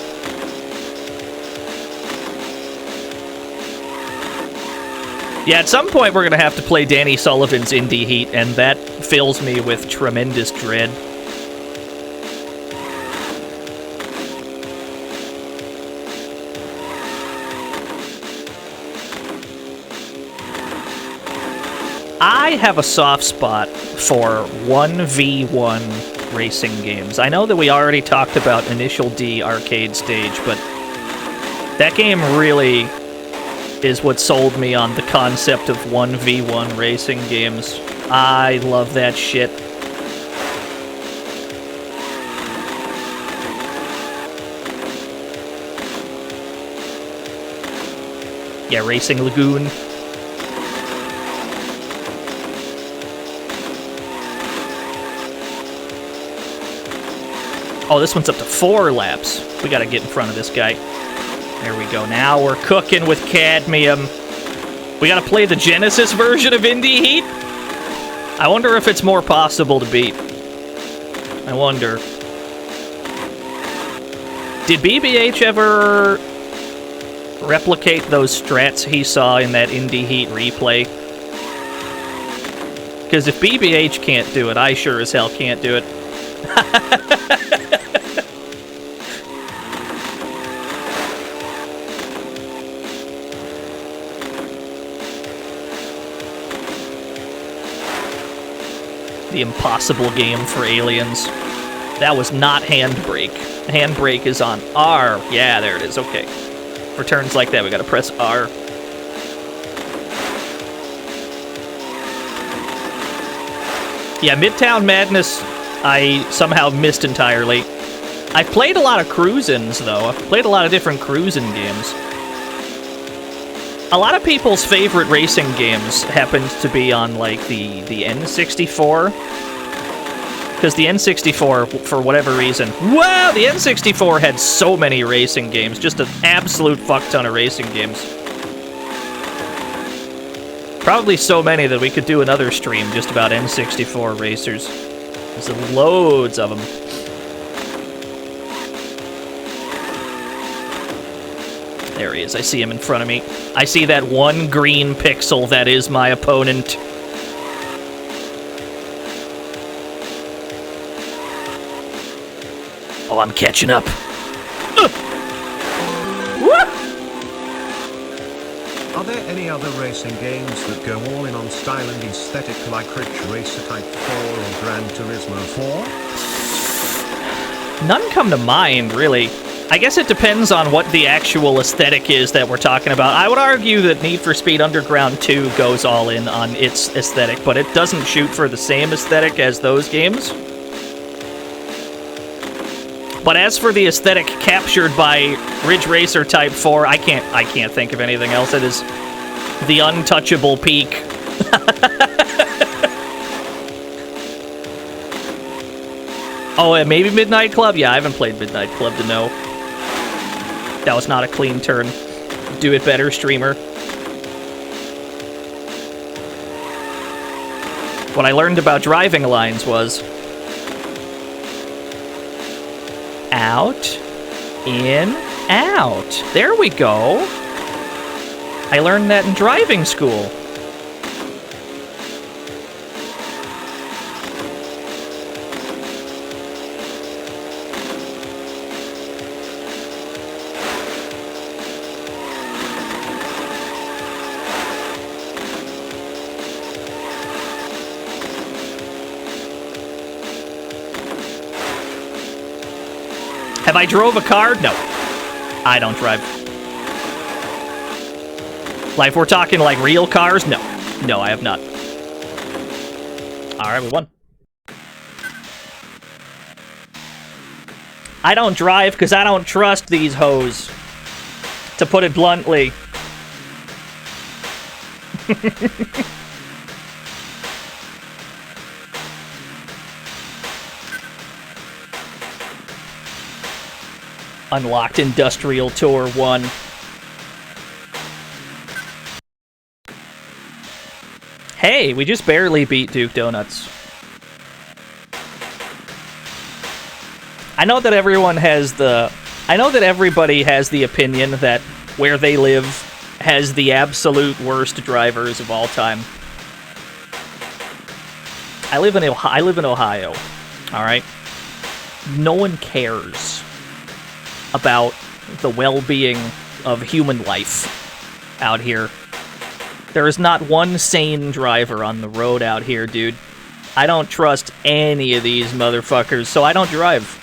Yeah, at some point we're gonna have to play Danny Sullivan's Indie Heat, and that fills me with tremendous dread. I have a soft spot for 1v1 racing games. I know that we already talked about Initial D Arcade Stage, but that game really is what sold me on the concept of 1v1 racing games. I love that shit. Yeah, Racing Lagoon. Oh, this one's up to 4 laps. We gotta get in front of this guy. There we go. Now we're cooking with cadmium. We gotta play the Genesis version of Indie Heat? I wonder if it's more possible to beat. I wonder. Did BBH ever replicate those strats he saw in that Indie Heat replay? Because if BBH can't do it, I sure as hell can't do it. The impossible game for aliens. That was not Handbrake. Handbrake is on R. Yeah, there it is. Okay. For turns like that, we gotta press R. Yeah, Midtown Madness, I somehow missed entirely. I played a lot of cruisins, though. I've played a lot of different cruisin' games. A lot of people's favorite racing games happens to be on, like, the N64. Because the N64, for whatever reason... Wow! The N64 had so many racing games. Just an absolute fuck ton of racing games. Probably so many that we could do another stream just about N64 racers. There's loads of them. There he is. I see him in front of me. I see that one green pixel that is my opponent. Oh, I'm catching up. Are there any other racing games that go all in on style and aesthetic like Ridge Racer Type 4 or Gran Turismo 4? None come to mind, really. I guess it depends on what the actual aesthetic is that we're talking about. I would argue that Need for Speed Underground 2 goes all in on its aesthetic, but it doesn't shoot for the same aesthetic as those games. But as for the aesthetic captured by Ridge Racer Type 4, I can't think of anything else. It is the untouchable peak. Oh, and maybe Midnight Club? Yeah, I haven't played Midnight Club to know. That was not a clean turn. Do it better, streamer. What I learned about driving lines was... out, in, out. There we go. I learned that in driving school. Have I drove a car? No. I don't drive. Like, if we're talking, like, real cars? No. No, I have not. Alright, we won. I don't drive because I don't trust these hoes. To put it bluntly. Unlocked Industrial Tour 1. Hey, we just barely beat Duke Donuts. I know that everybody has the opinion that where they live has the absolute worst drivers of all time. I live in Ohio. All right. No one cares about the well-being of human life out here. There is not one sane driver on the road out here, dude. I don't trust any of these motherfuckers, so I don't drive.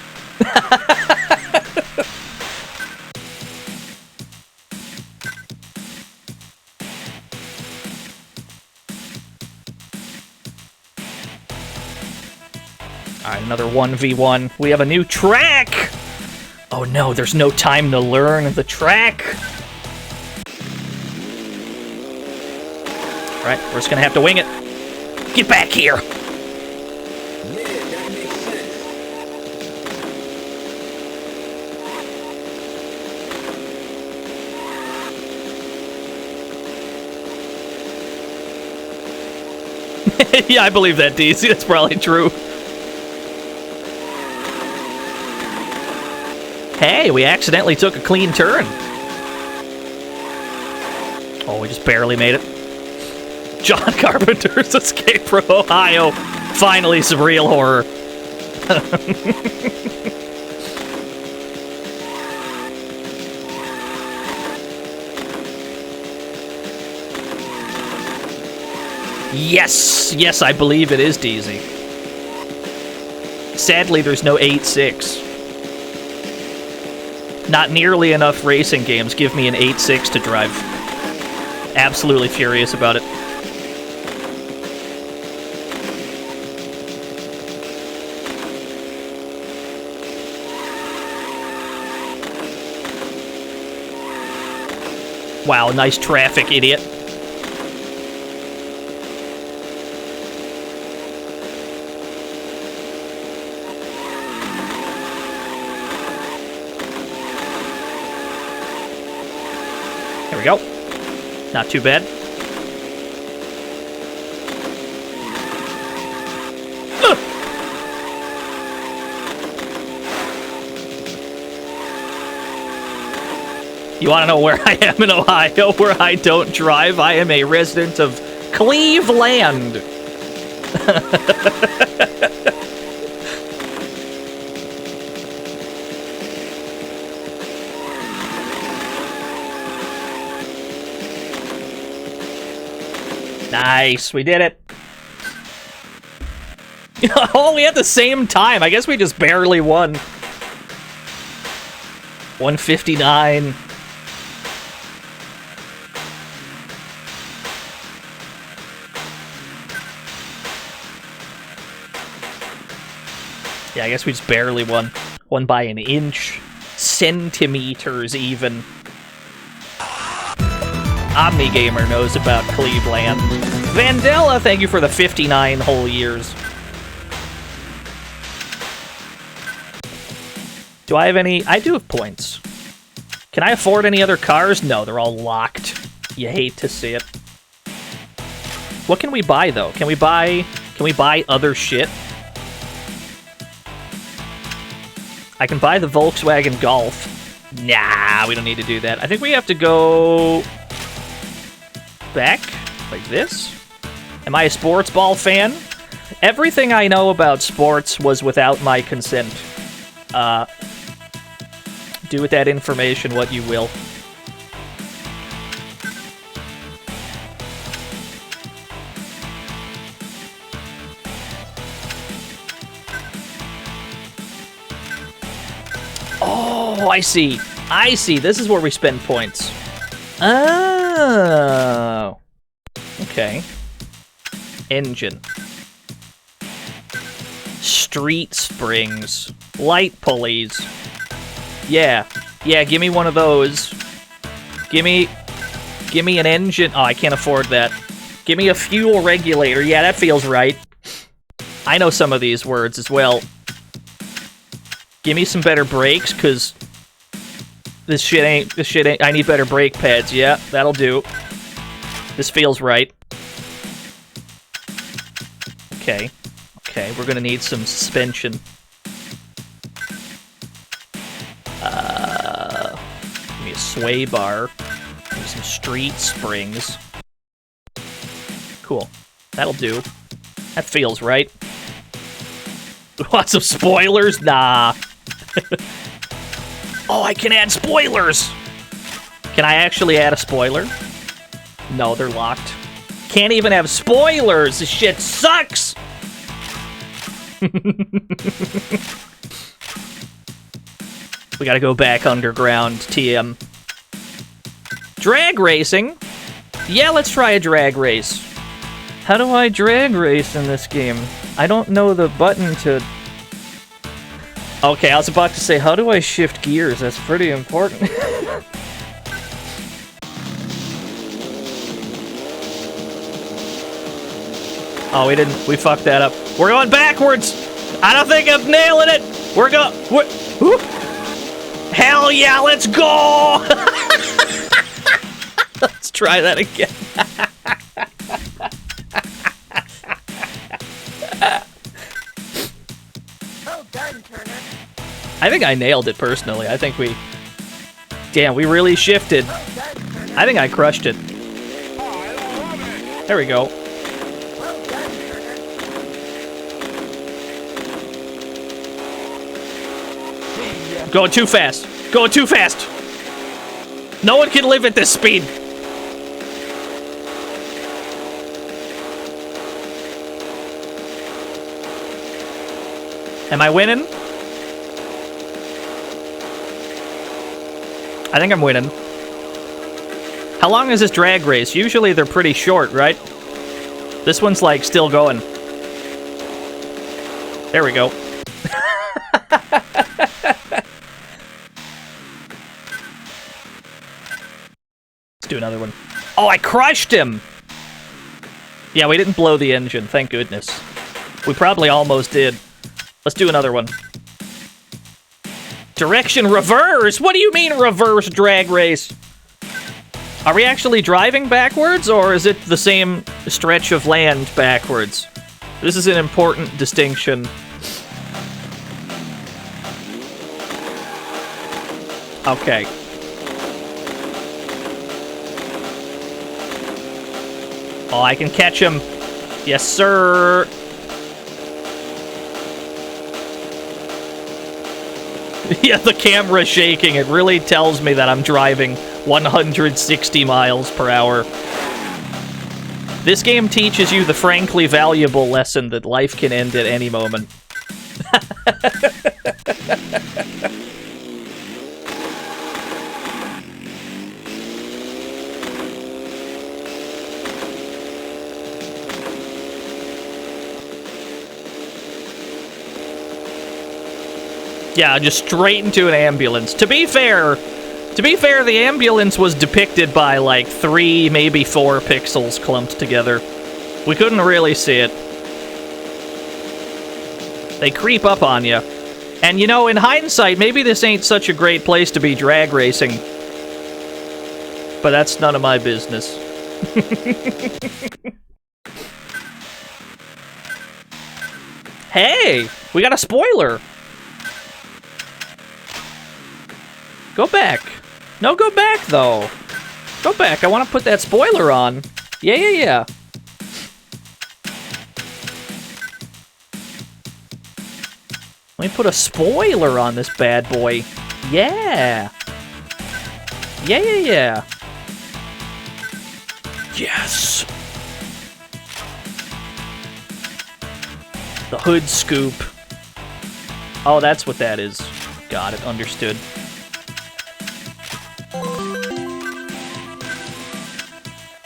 Alright, another 1v1. We have a new track! Oh no, there's no time to learn the track! Alright, we're just gonna have to wing it. Get back here! Yeah, I believe that, DC. That's probably true. Hey, we accidentally took a clean turn. Oh, we just barely made it. John Carpenter's Escape from Ohio. Finally, some real horror. Yes! Yes, I believe it is DZ. Sadly, there's no 8-6. Not nearly enough racing games give me an 8-6 to drive. Absolutely furious about it. Wow, nice traffic, idiot. There we go. Not too bad. You want to know where I am in Ohio, where I don't drive? I am a resident of Cleveland. Nice, we did it. Oh, we had the same time. I guess we just barely won. 159. Yeah, I guess we just barely won. Won by an inch. Centimeters, even. OmniGamer knows about Cleveland. Vandella, thank you for the 59 whole years. Do I have any? I do have points. Can I afford any other cars? No, they're all locked. You hate to see it. What can we buy, though? Can we buy other shit? I can buy the Volkswagen Golf. Nah, we don't need to do that. I think we have to go back like this. Am I a sports ball fan? Everything I know about sports was without my consent. Do with that information what you will. Oh, I see. I see. This is where we spend points. Oh. Okay. Engine. Street springs. Light pulleys. Yeah. Yeah, give me one of those. Give me an engine. Oh, I can't afford that. Give me a fuel regulator. Yeah, that feels right. I know some of these words as well. Give me some better brakes, because this shit ain't, I need better brake pads. Yeah, that'll do. This feels right. Okay. Okay, we're gonna need some suspension. Give me a sway bar. Give me some street springs. Cool. That'll do. That feels right. Lots of spoilers? Nah. Oh, I can add spoilers! Can I actually add a spoiler? No, they're locked. Can't even have spoilers! This shit sucks! We gotta go back underground, TM. Drag racing? Yeah, let's try a drag race. How do I drag race in this game? I don't know the button to... Okay, I was about to say, how do I shift gears? That's pretty important. Oh, we fucked that up. We're going backwards! I don't think I'm nailing it! We're hell yeah, let's go! Let's try that again. I think I nailed it personally. I think we... Damn, we really shifted. I think I crushed it. There we go. Going too fast. Going too fast. No one can live at this speed. Am I winning? I think I'm winning. How long is this drag race? Usually they're pretty short, right? This one's like still going. There we go. Let's do another one. Oh, I crushed him! Yeah, we didn't blow the engine, thank goodness. We probably almost did. Let's do another one. Direction reverse? What do you mean reverse drag race? Are we actually driving backwards, or is it the same stretch of land backwards? This is an important distinction. Okay. Oh, I can catch him. Yes, sir. Yeah, the camera's shaking. It really tells me that I'm driving 160 miles per hour. This game teaches you the frankly valuable lesson that life can end at any moment. Yeah, just straight into an ambulance. To be fair, the ambulance was depicted by like 3, maybe 4 pixels clumped together. We couldn't really see it. They creep up on you. And you know, in hindsight, maybe this ain't such a great place to be drag racing. But that's none of my business. Hey, we got a spoiler. Go back. No, go back, though. Go back. I want to put that spoiler on. Yeah. Let me put a spoiler on this bad boy. Yeah. Yeah. Yes. The hood scoop. Oh, that's what that is. Got it. Understood.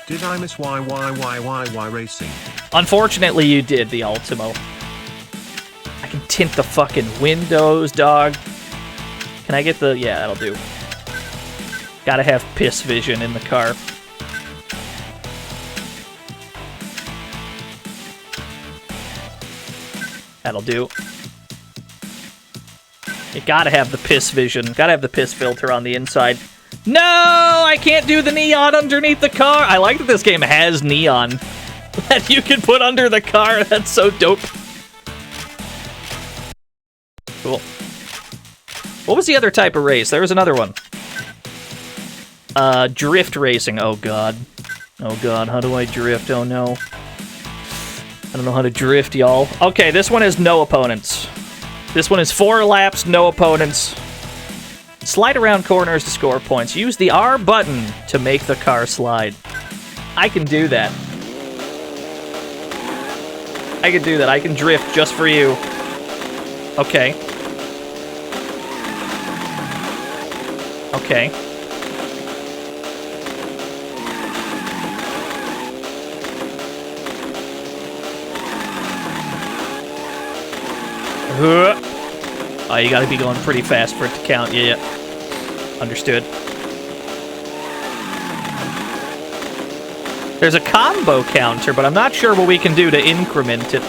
Did I miss why racing? Unfortunately, you did, the Ultimo. I can tint the fucking windows, dog. Can I get the... Yeah, that'll do. Gotta have piss vision in the car. That'll do. You gotta have the piss vision. Gotta have the piss filter on the inside. No! I can't do the neon underneath the car! I like that this game has neon that you can put under the car. That's so dope. Cool. What was the other type of race? There was another one. Drift racing. Oh god. Oh god, how do I drift? Oh no. I don't know how to drift, y'all. Okay, this one has no opponents. This one is 4 laps, no opponents. Slide around corners to score points. Use the R button to make the car slide. I can do that. I can do that. I can drift just for you. Okay. Okay. Oh, you gotta be going pretty fast for it to count. Yeah. Understood. There's a combo counter, but I'm not sure what we can do to increment it.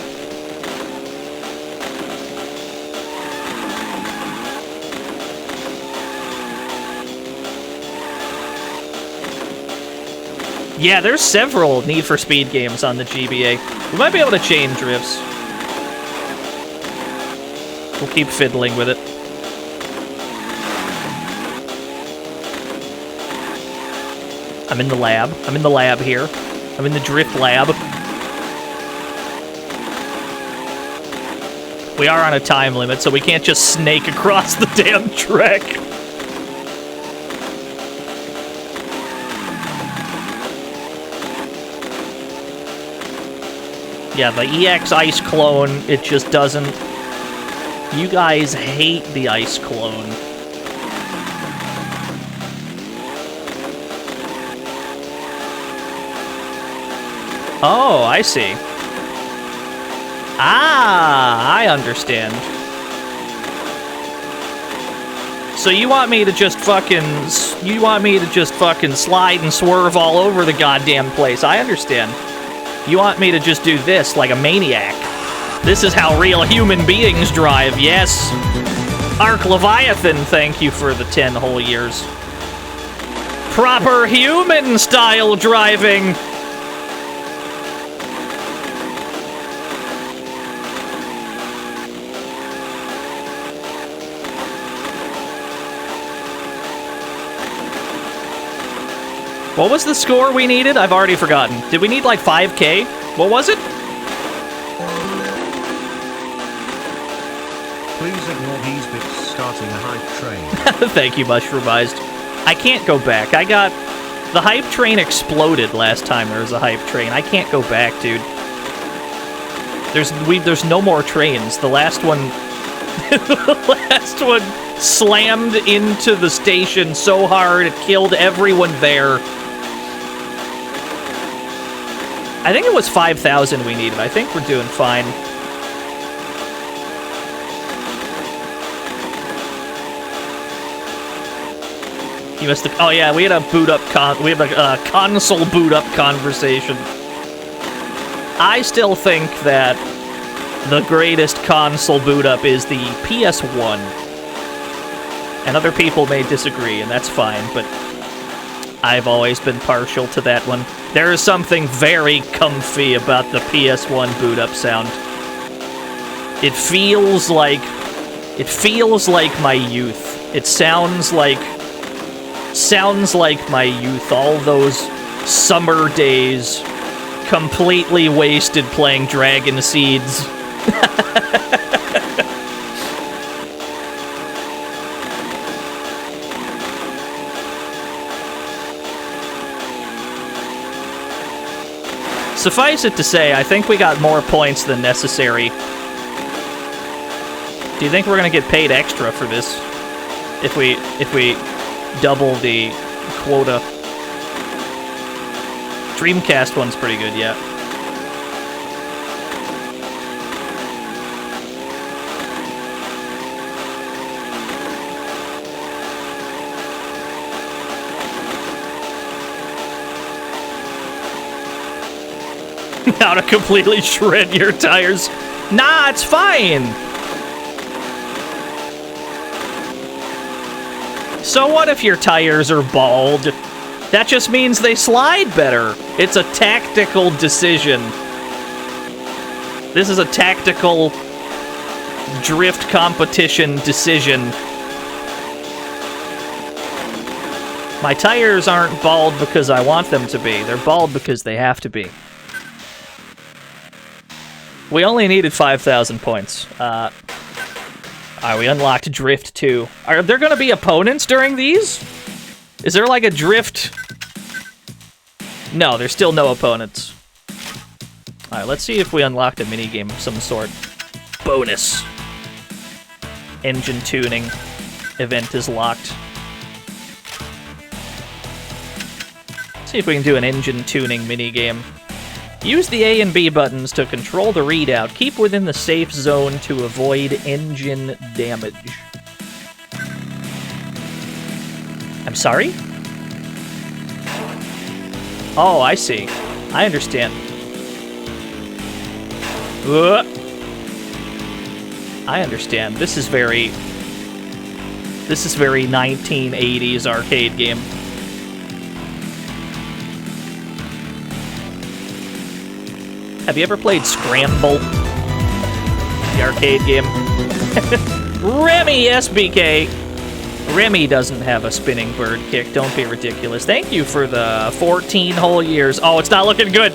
Yeah, there's several Need for Speed games on the GBA. We might be able to chain drifts. We'll keep fiddling with it. I'm in the lab. I'm in the lab here. I'm in the drift lab. We are on a time limit, so we can't just snake across the damn track. Yeah, the EX Ice Clone, it just doesn't... You guys hate the Ice Clone. Oh, I see. Ah, I understand. So you want me to just fucking... You want me to just fucking slide and swerve all over the goddamn place. I understand. You want me to just do this like a maniac. This is how real human beings drive, yes. Arc Leviathan, thank you for the 10 whole years. Proper human-style driving! What was the score we needed? I've already forgotten. Did we need like 5K? What was it? Please ignore these bits starting a hype train. Thank you, Mushroomized. I can't go back. I got The hype train exploded last time there was a hype train. I can't go back, dude. There's no more trains. The last one the last one slammed into the station so hard it killed everyone there. I think it was 5,000 we needed. I think we're doing fine. You must have, oh yeah, we had a console boot up conversation. I still think that the greatest console boot up is the PS1. And other people may disagree, and that's fine, but I've always been partial to that one. There is something very comfy about the PS1 boot up sound. It feels like my youth. It sounds like my youth, all those summer days completely wasted playing Dragon Seeds. Suffice it to say, I think we got more points than necessary. Do you think we're gonna get paid extra for this? If we double the quota? Dreamcast one's pretty good, yeah. How to completely shred your tires. Nah, it's fine. So what if your tires are bald? That just means they slide better. It's a tactical decision. This is a tactical drift competition decision. My tires aren't bald because I want them to be. They're bald because they have to be. We only needed 5,000 points. We unlocked Drift 2. Are there gonna be opponents during these? Is there like a Drift? No, there's still no opponents. Alright, let's see if we unlocked a minigame of some sort. Bonus. Engine tuning. Event is locked. See if we can do an engine tuning minigame. Use the A and B buttons to control the readout. Keep within the safe zone to avoid engine damage. I'm sorry? Oh, I see. I understand. I understand. This is very 1980s arcade game. Have you ever played Scramble? The arcade game? Remy SBK! Remy doesn't have a spinning bird kick. Don't be ridiculous. Thank you for the 14 whole years. Oh, it's not looking good!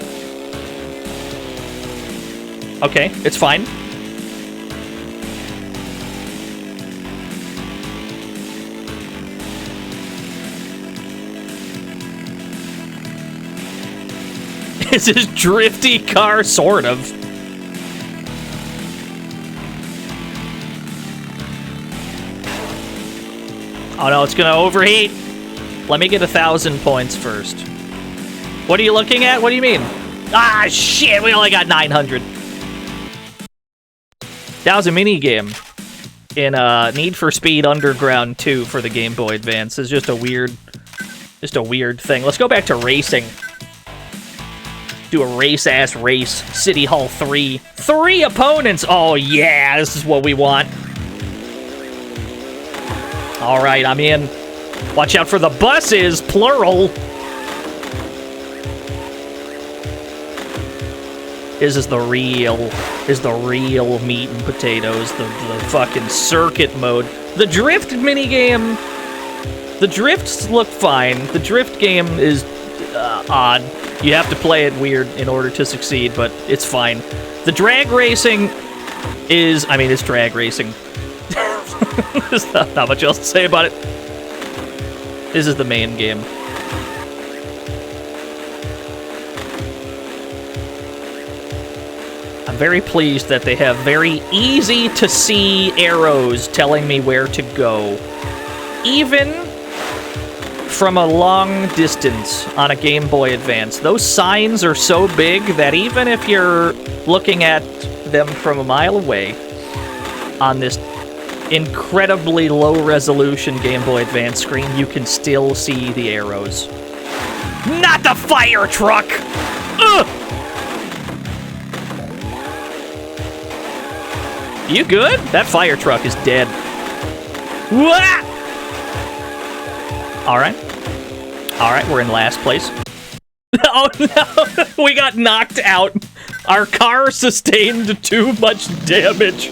Okay, it's fine. Is this drifty car? Sort of. Oh no, it's gonna overheat. Let me get 1,000 points first. What are you looking at? What do you mean? Ah, shit, we only got 900. That was a minigame in Need for Speed Underground 2 for the Game Boy Advance. It's just a weird thing. Let's go back to racing. Do a race-ass race. City Hall 3. 3 opponents! Oh yeah, this is what we want. Alright, I'm in. Watch out for the buses, plural. This is the real meat and potatoes, the fucking circuit mode. The drift minigame, the drifts look fine. The drift game is odd. You have to play it weird in order to succeed, but it's fine. The drag racing is, I mean, it's drag racing. There's not much else to say about it. This is the main game. I'm very pleased that they have very easy-to-see arrows telling me where to go. Even from a long distance on a Game Boy Advance. Those signs are so big that even if you're looking at them from a mile away on this incredibly low-resolution Game Boy Advance screen, you can still see the arrows. Not the fire truck! Ugh! You good? That fire truck is dead. Wah! Alright. Alright, we're in last place. Oh no! We got knocked out. Our car sustained too much damage.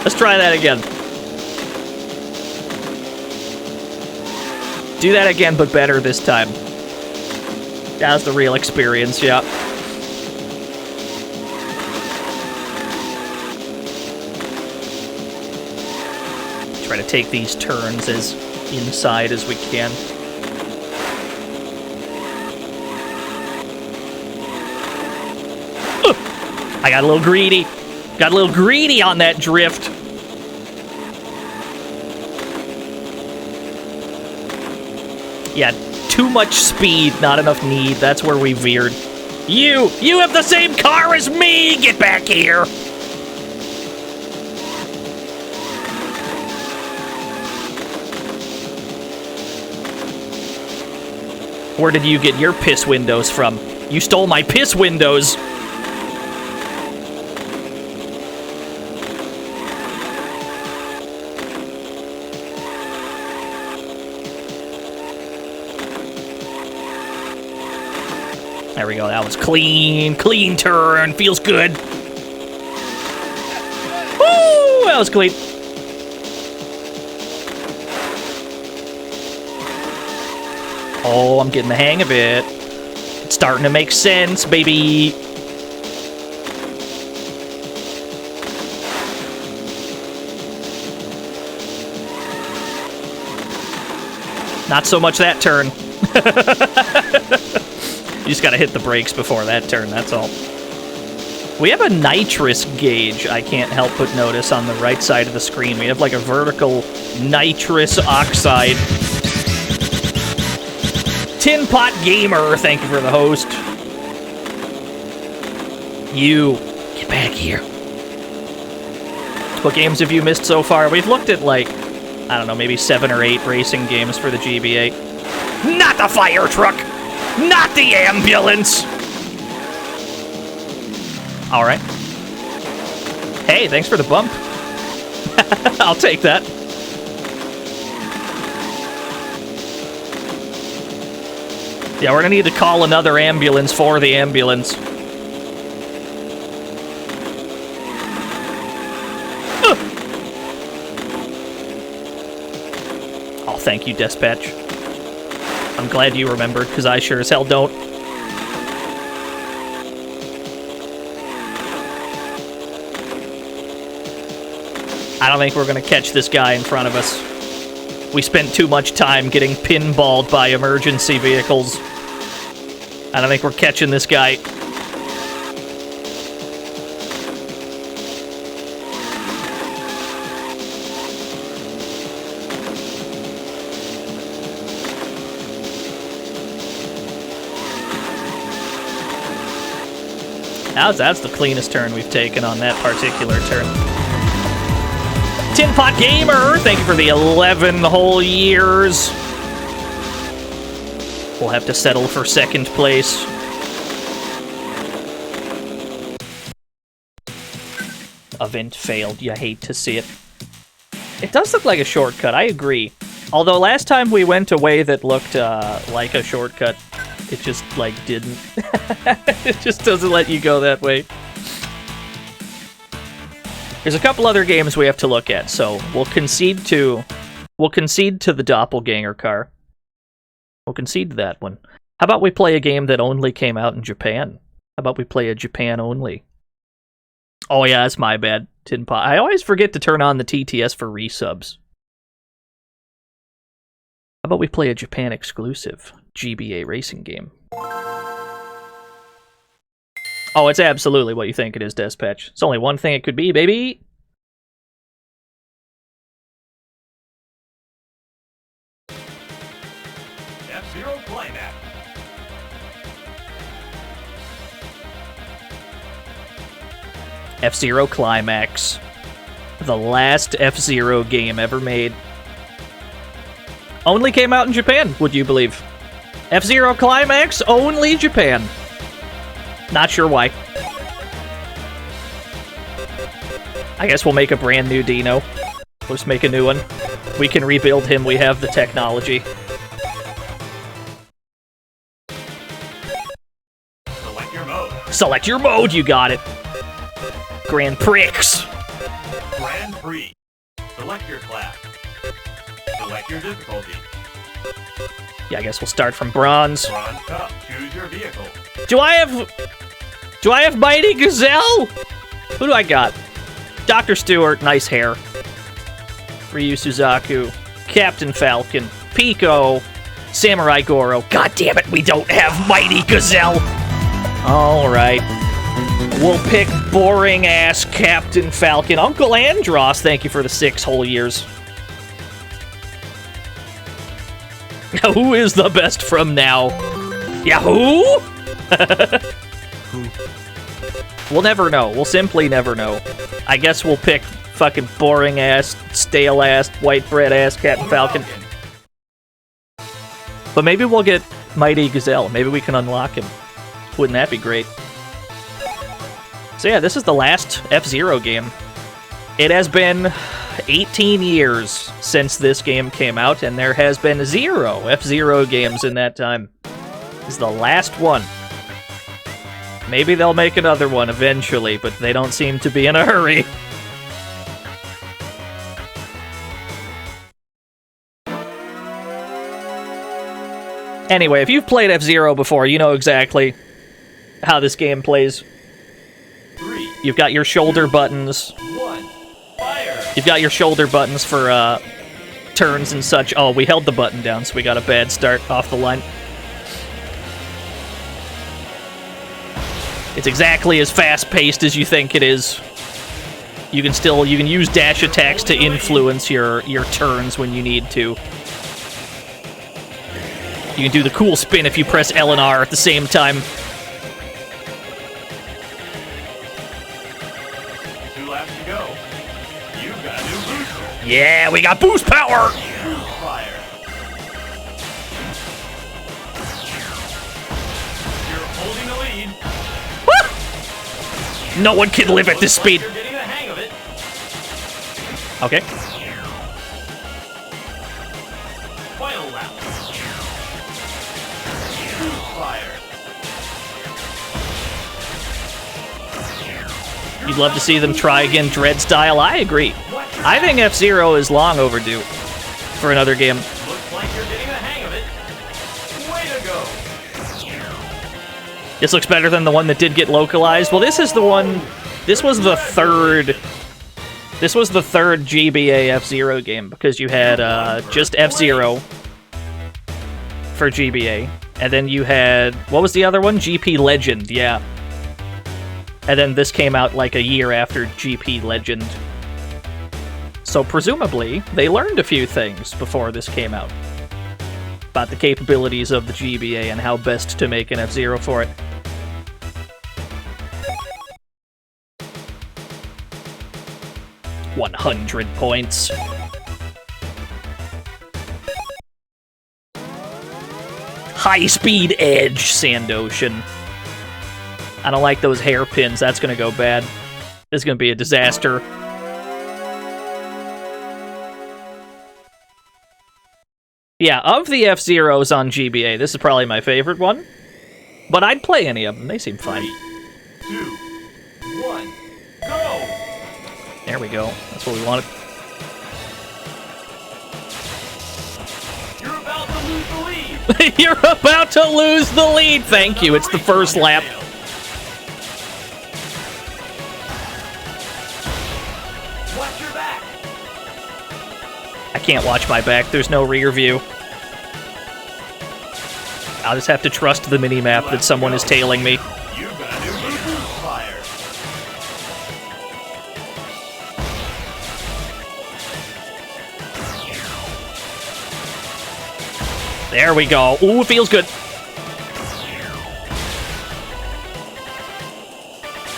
Let's try that again. Do that again, but better this time. That's the real experience, yeah. Try to take these turns as inside as we can. I got a little greedy. Got a little greedy on that drift. Yeah, too much speed, not enough need. That's where we veered. You have the same car as me! Get back here! Where did you get your piss windows from? You stole my piss windows! There we go, that was clean. Clean turn, feels good. Woo! That was clean. Oh, I'm getting the hang of it. It's starting to make sense, baby. Not so much that turn. You just gotta hit the brakes before that turn, that's all. We have a nitrous gauge, I can't help but notice, on the right side of the screen. We have like a vertical nitrous oxide. Tin Pot Gamer, thank you for the host. You, get back here. What games have you missed so far? We've looked at like, I don't know, maybe 7 or 8 racing games for the GBA. Not the fire truck! Not the ambulance! Alright. Hey, thanks for the bump. I'll take that. Yeah, we're gonna need to call another ambulance for the ambulance. Oh, thank you, Dispatch. I'm glad you remembered, because I sure as hell don't. I don't think we're going to catch this guy in front of us. We spent too much time getting pinballed by emergency vehicles. I don't think we're catching this guy. That's the cleanest turn we've taken on that particular turn. Tin Pot Gamer, thank you for the 11 whole years. We'll have to settle for second place. Event failed. You hate to see it. It does look like a shortcut, I agree. Although last time we went a way that looked like a shortcut, it just, like, didn't. It just doesn't let you go that way. There's a couple other games we have to look at, so we'll concede to the doppelganger car. We'll concede to that one. How about we play a game that only came out in Japan? How about we play a Japan only? Oh yeah, that's my bad. Tin Pot. I always forget to turn on the TTS for resubs. How about we play a Japan exclusive GBA racing game? Oh, it's absolutely what you think it is, Dispatch. It's only one thing it could be, baby. F-Zero Climax. F-Zero Climax. The last F-Zero game ever made. Only came out in Japan, would you believe? F-Zero Climax, only Japan. Not sure why. I guess we'll make a brand new Dino. We'll just make a new one. We can rebuild him, we have the technology. Select your mode. Select your mode, you got it. Grand Prix. Grand Prix. Select your class. Select your difficulty. Yeah, I guess we'll start from bronze. Bronze Cup. Choose your vehicle. Do I have Mighty Gazelle? Who do I got? Dr. Stewart, nice hair. Ryu Suzaku, Captain Falcon, Pico, Samurai Goro. God damn it, we don't have Mighty Gazelle. All right. We'll pick boring-ass Captain Falcon. Uncle Andros, thank you for the 6 whole years. Who is the best from now? Yahoo? We'll never know. We'll simply never know. I guess we'll pick fucking boring-ass, stale-ass, white bread-ass Captain Falcon. But maybe we'll get Mighty Gazelle. Maybe we can unlock him. Wouldn't that be great? So yeah, this is the last F-Zero game. It has been 18 years since this game came out, and there has been 0 F-Zero games in that time. This is the last one. Maybe they'll make another one eventually, but they don't seem to be in a hurry. Anyway, if you've played F-Zero before, you know exactly how this game plays. 3, You've got your shoulder buttons. 1, fire! You've got your shoulder buttons for turns and such. Oh, we held the button down, so we got a bad start off the line. It's exactly as fast-paced as you think it is. You can use dash attacks to influence your turns when you need to. You can do the cool spin if you press L and R at the same time. 2 laps to go. You've got a new booster. Yeah, we got boost power! Boost fire. You're holding the lead. No one can live at this speed. You're getting the hang of it. Okay. Final lap. Boost fire. You'd love to see them try again Dread style. I agree. I think F-Zero is long overdue for another game. Looks like you're getting the hang of it. Way to go. This looks better than the one that did get localized. Well, this is the one... This was the third GBA F-Zero game, because you had just F-Zero for GBA. And then you had... What was the other one? GP Legend, yeah. And then this came out like a year after GP Legend. So presumably, they learned a few things before this came out. About the capabilities of the GBA and how best to make an F-Zero for it. $100 points. High-speed edge, Sand Ocean. I don't like those hairpins. That's gonna go bad. This is gonna be a disaster. Yeah, of the F-Zeros on GBA, this is probably my favorite one. But I'd play any of them. They seem fine. 3, 2, 1, go! There we go. That's what we wanted. You're about to lose the lead. You're about to lose the lead. Thank you. It's the first lap. Watch your back. I can't watch my back. There's no rear view. I'll just have to trust the mini-map that someone is tailing me. You've got a new booster. There we go. Ooh, it feels good.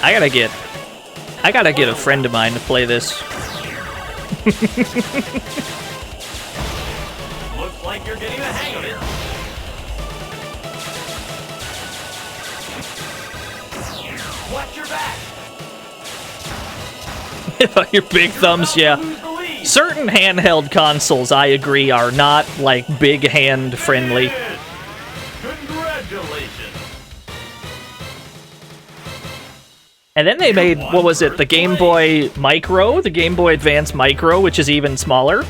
I gotta get a friend of mine to play this. Looks like you're getting the hang of it. Watch your back. Your big thumbs, yeah. Certain handheld consoles, I agree, are not, like, big hand friendly. Congratulations. And then they made, what was it, the Game Boy Micro? The Game Boy Advance Micro, which is even smaller.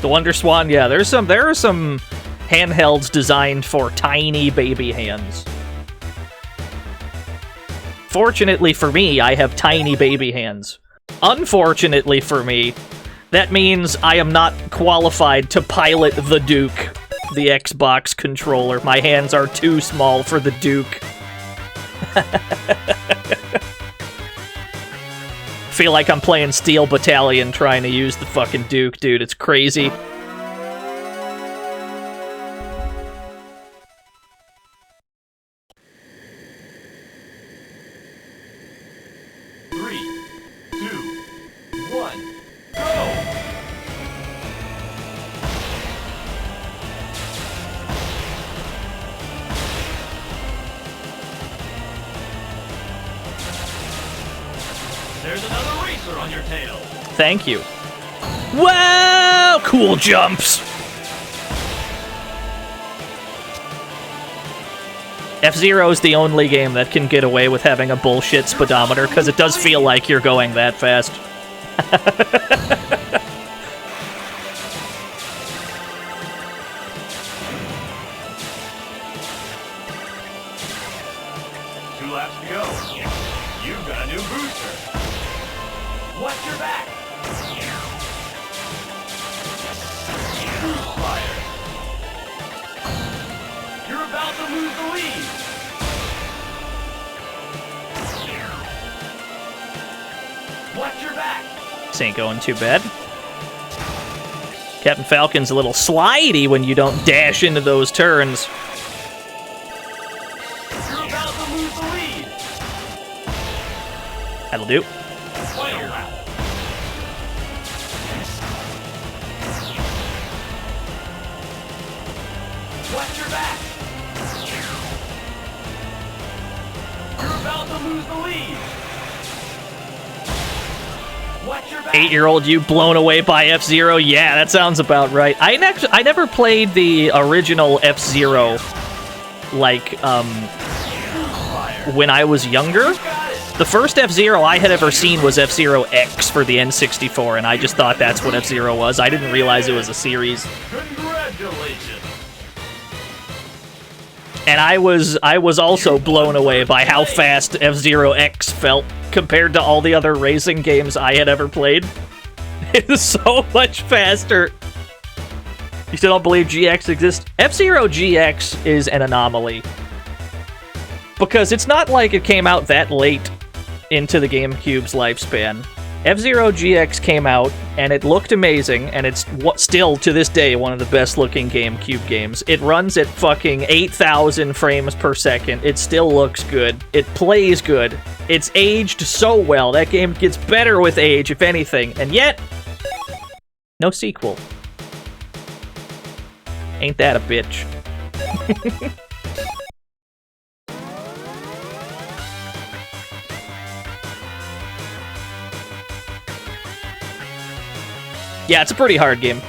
The Wonder Swan, yeah, there are some handhelds designed for tiny baby hands. Fortunately for me, I have tiny baby hands. Unfortunately for me, that means I am not qualified to pilot the Duke, the Xbox controller. My hands are too small for the Duke. Feel like I'm playing Steel Battalion trying to use the fucking Duke, dude. It's crazy. There's another racer on your tail. Thank you. Wow! Cool jumps! F-Zero is the only game that can get away with having a bullshit speedometer, because it does feel like you're going that fast. Two laps to go. You've got a new booster. Watch your back. Boost fire. You're about to lose the lead. Watch your back. This ain't going too bad. Captain Falcon's a little slidey when you don't dash into those turns. You're about to lose the lead. That'll do. Final lap. Watch your back. You're about to lose the lead. Watch your back. 8-year-old you blown away by F-Zero? Yeah, that sounds about right. I never played the original F-Zero, like, when I was younger. The first F-Zero I had ever seen was F-Zero X for the N64, and I just thought that's what F-Zero was. I didn't realize it was a series. Congratulations. And I was also blown away by how fast F-Zero X felt compared to all the other racing games I had ever played. It was so much faster. You still don't believe GX exists? F-Zero GX is an anomaly. Because it's not like it came out that late into the GameCube's lifespan. F-Zero GX came out, and it looked amazing, and it's still, to this day, one of the best-looking GameCube games. It runs at fucking 8,000 frames per second. It still looks good. It plays good. It's aged so well. That game gets better with age, if anything. And yet, no sequel. Ain't that a bitch? Yeah, it's a pretty hard game.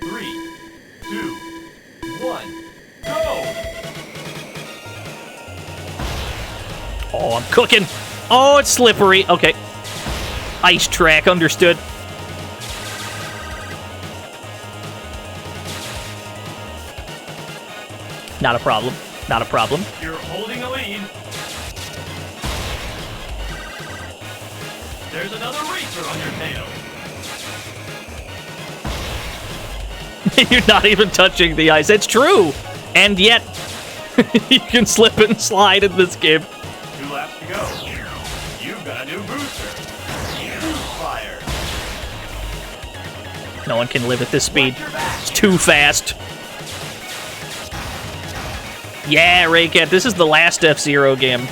Three, two, one, go! Oh, I'm cooking. Oh, it's slippery. Okay. Ice track, understood. Not a problem. Not a problem. You're holding a lead. There's another racer on your tail. You're not even touching the ice. It's true! And yet, you can slip and slide in this game. 2 laps to go. You've got a new booster. Boost fire. No one can live at this speed. It's too fast. Yeah, Raycat, this is the last F-Zero game.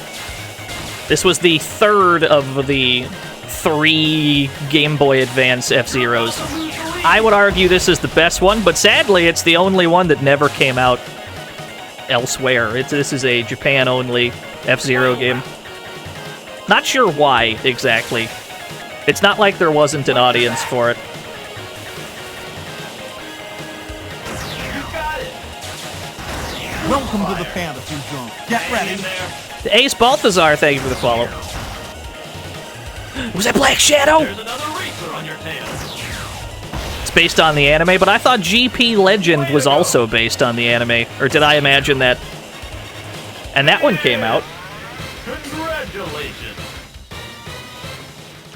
This was the third of the 3 Game Boy Advance F-Zeros. I would argue this is the best one, but sadly, it's the only one that never came out elsewhere. This is a Japan-only F-Zero game. Not sure why, exactly. It's not like there wasn't an audience for it. Welcome to the fantasy zone. Get ready. Ace Balthazar, thank you for the follow. Was that Black Shadow? There's another racer on your tail. It's based on the anime, but I thought GP Legend was also based on the anime. Or did I imagine that? And that one came out. Congratulations.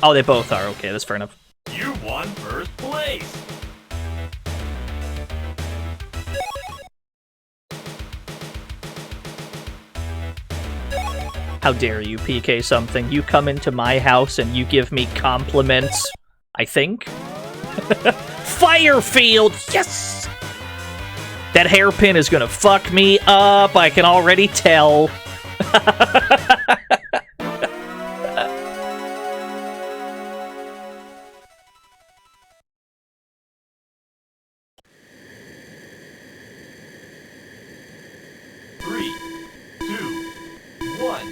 Oh, they both are. Okay, that's fair enough. You won first place. How dare you, PK something? You come into my house and you give me compliments, I think? Firefield! Yes! That hairpin is gonna fuck me up, I can already tell. Three, 2, 1.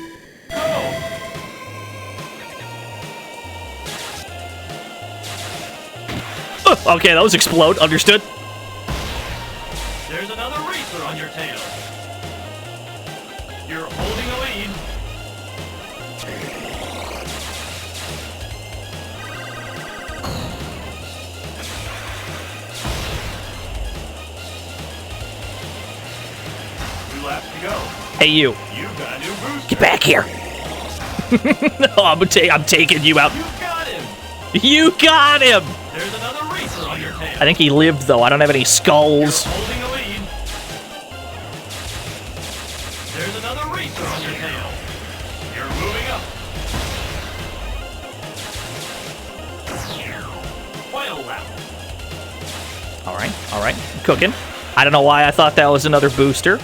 Okay, those explode. Understood. There's another racer on your tail. You're holding a lead. Two laps to go. Hey, you. You've got a new booster. Get back here. No, I'm taking you out. You got him. You got him! There's another racer on your tail. I think he lived, though. I don't have any skulls. You're holding a lead. There's another racer on your tail. You're moving up. Final lap. All right. Cooking. I don't know why I thought that was another booster.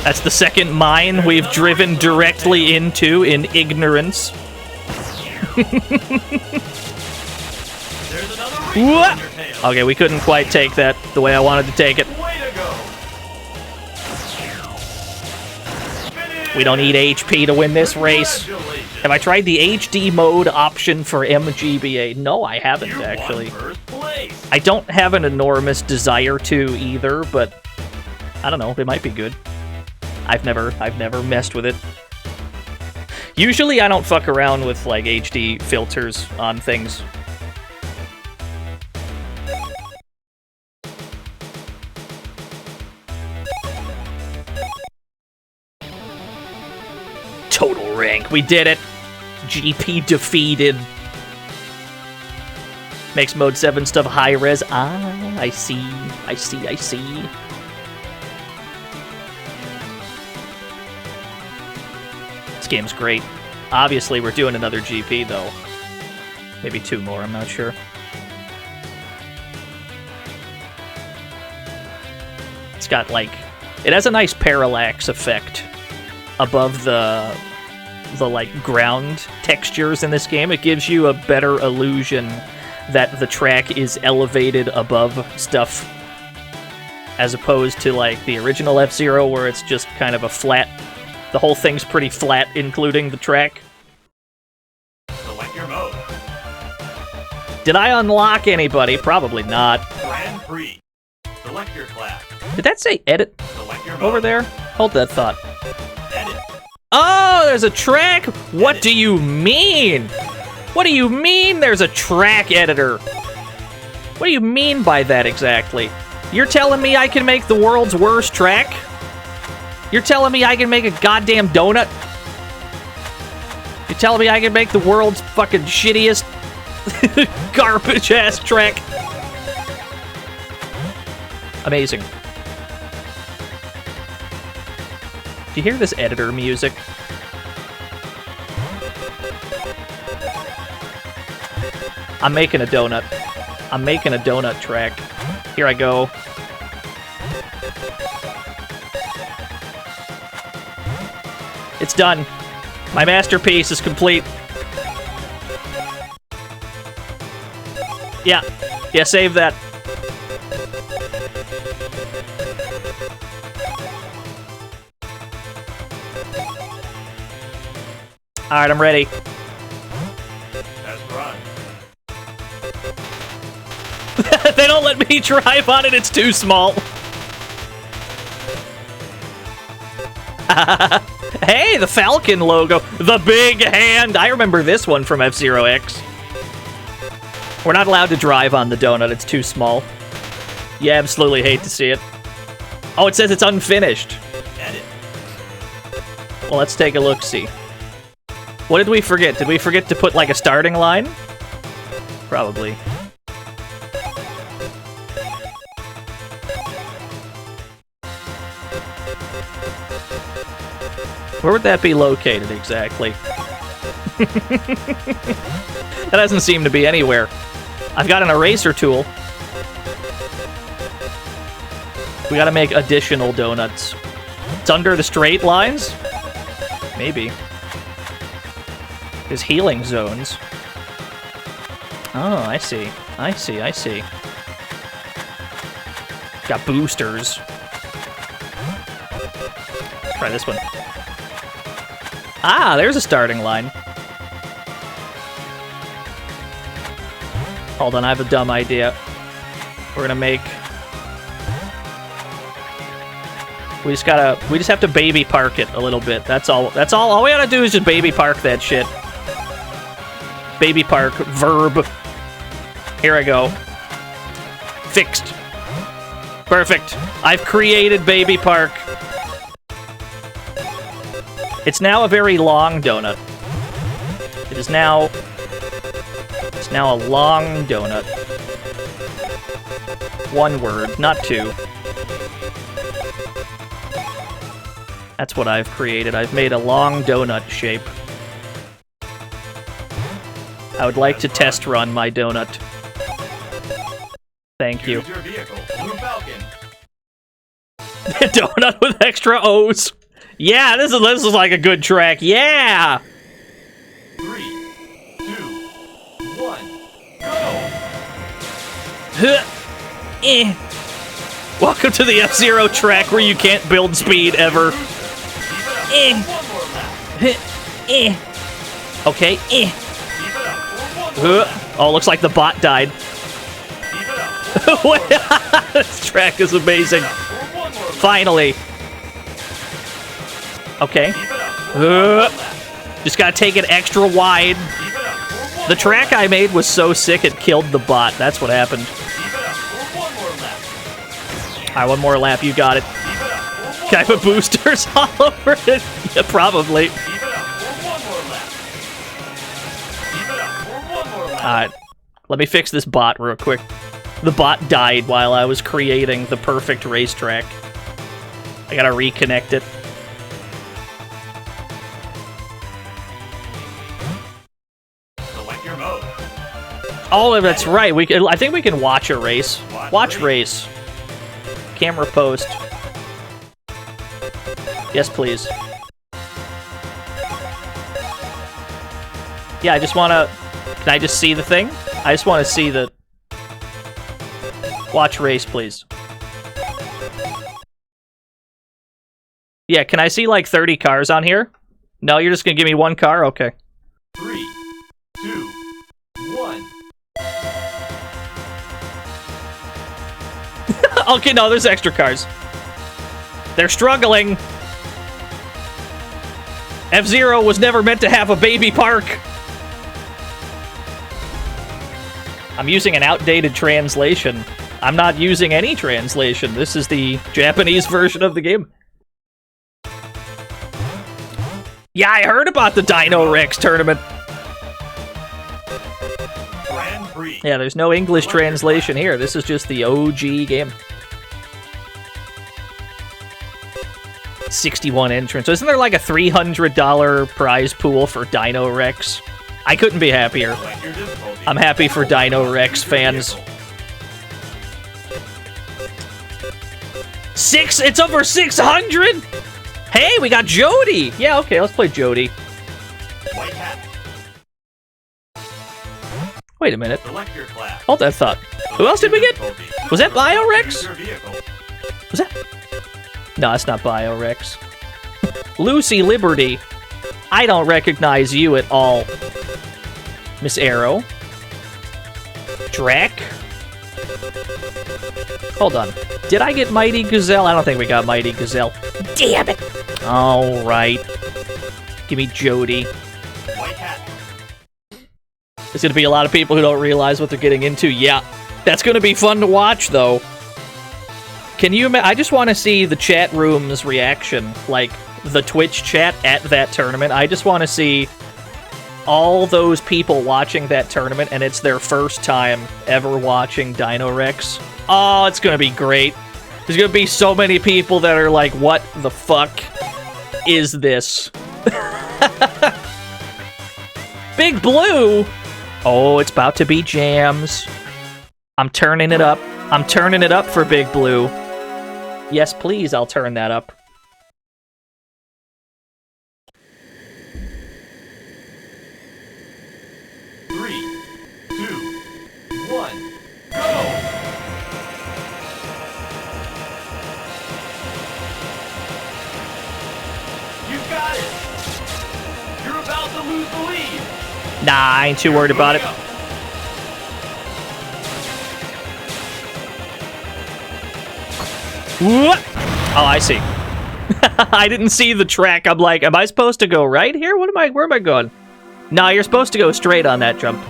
That's the second mine we've driven directly into in ignorance. There's another racer What? on your tail. Okay, we couldn't quite take that the way I wanted to take it. Way to go. We don't need HP to win this race. Congratulations. Have I tried the HD mode option for MGBA? No, I haven't, You actually. won first place. I don't have an enormous desire to either, but I don't know, it might be good. I've never messed with it. Usually I don't fuck around with like HD filters on things. Total rank, we did it. GP defeated. Makes mode 7 stuff high res. Ah, I see. This game's great. Obviously, we're doing another GP, though. Maybe 2 more, I'm not sure. It's got, like... It has a nice parallax effect above the like, ground textures in this game. It gives you a better illusion that the track is elevated above stuff as opposed to, like, the original F-Zero, where it's just kind of a flat... The whole thing's pretty flat, including the track. Select your mode. Did I unlock anybody? Probably not. Grand Prix. Select your class. Did that say edit Select your mode. over there? Hold that thought. Edit. Oh, there's a track? What do you mean? What do you mean there's a track editor? What do you mean by that exactly? You're telling me I can make the world's worst track? You're telling me I can make a goddamn donut? You're telling me I can make the world's fucking shittiest garbage-ass track? Amazing. Do you hear this editor music? I'm making a donut. I'm making a donut track. Here I go. It's done. My masterpiece is complete. Yeah. Yeah, save that. Alright, I'm ready. Test run. They don't let me drive on it, it's too small. Hey, the Falcon logo. The big hand. I remember this one from F-Zero X. We're not allowed to drive on the donut, it's too small. You absolutely hate to see it. Oh, it says it's unfinished. Edit. Well, let's take a look-see. What did we forget? Did we forget to put, like, a starting line? Probably. Where would that be located, exactly? That doesn't seem to be anywhere. I've got an eraser tool. We gotta make additional donuts. It's under the straight lines? Maybe. There's healing zones. Oh, I see. I see, I see. Got boosters. Let's try this one. Ah, there's a starting line. Hold on, I have a dumb idea. We're gonna make... We just have to baby park it a little bit. That's all we gotta do is just baby park that shit. Baby park, verb. Here I go. Fixed. Perfect. I've created baby park. It's now a very long donut. It's now a long donut. One word, not two. That's what I've created. I've made a long donut shape. I would like to test run my donut. Thank you. Choose your vehicle. Blue Falcon. Donut with extra O's. Yeah, this is like a good track. Yeah. 3, 2, 1, go! Welcome to the F-Zero track where you can't build speed ever. One more lap. Okay. Keep it up for one more lap. Oh, looks like the bot died. Keep it up for This track is amazing. one more lap. Finally. Okay. Keep it up for one more lap. Just gotta take it extra wide. Keep it up for one The more track I made was so sick it killed the bot. That's what happened. lap. Keep it up for one more lap. Alright, one more lap. You got it. Keep it up for one Can I put boosters all over it? Yeah, probably. Keep it up for one more lap. Keep it up for one more lap. Alright. Let me fix this bot real quick. The bot died while I was creating the perfect racetrack. I gotta reconnect it. Select your mode. Oh, that's right. I think we can watch a race. Watch race. Camera post. Yes, please. Yeah, I just wanna... Can I just see the thing? I just wanna see the... Watch race, please. Yeah, can I see like 30 cars on here? No, you're just gonna give me one car? Okay. 3, 2, 1. Okay, no, there's extra cars. They're struggling. F-Zero was never meant to have a baby park. I'm using an outdated translation. I'm not using any translation. This is the Japanese version of the game. Yeah, I heard about the Dino Rex tournament. Grand Prix. Yeah, there's no English translation here. This is just the OG game. 61 entrants. Isn't there like a $300 prize pool for Dino Rex? I couldn't be happier. I'm happy for Dino Rex fans. It's over 600? Hey, we got Jody! Yeah, okay, let's play Jody. Wait a minute. Hold that thought. Who else did we get? Was that Bio-Rex? Was that? No, that's not Bio-Rex. Lucy Liberty. I don't recognize you at all. Miss Arrow. Drac. Hold on. Did I get Mighty Gazelle? I don't think we got Mighty Gazelle. Damn it! Alright. Give me Jody. There's gonna be a lot of people who don't realize what they're getting into. Yeah. That's gonna be fun to watch, though. Can you I just want to see the chat room's reaction. Like, the Twitch chat at that tournament. I just want to see all those people watching that tournament, and it's their first time ever watching Dino Rex. Oh, it's gonna be great. There's gonna be so many people that are like, what the fuck is this? Big Blue? Oh, it's about to be jams. I'm turning it up. I'm turning it up for Big Blue. Yes, please, I'll turn that up. Nah, I ain't too worried about it. What? Oh, I see. I didn't see the track. I'm like, am I supposed to go right here? Where am I going? Nah, you're supposed to go straight on that jump.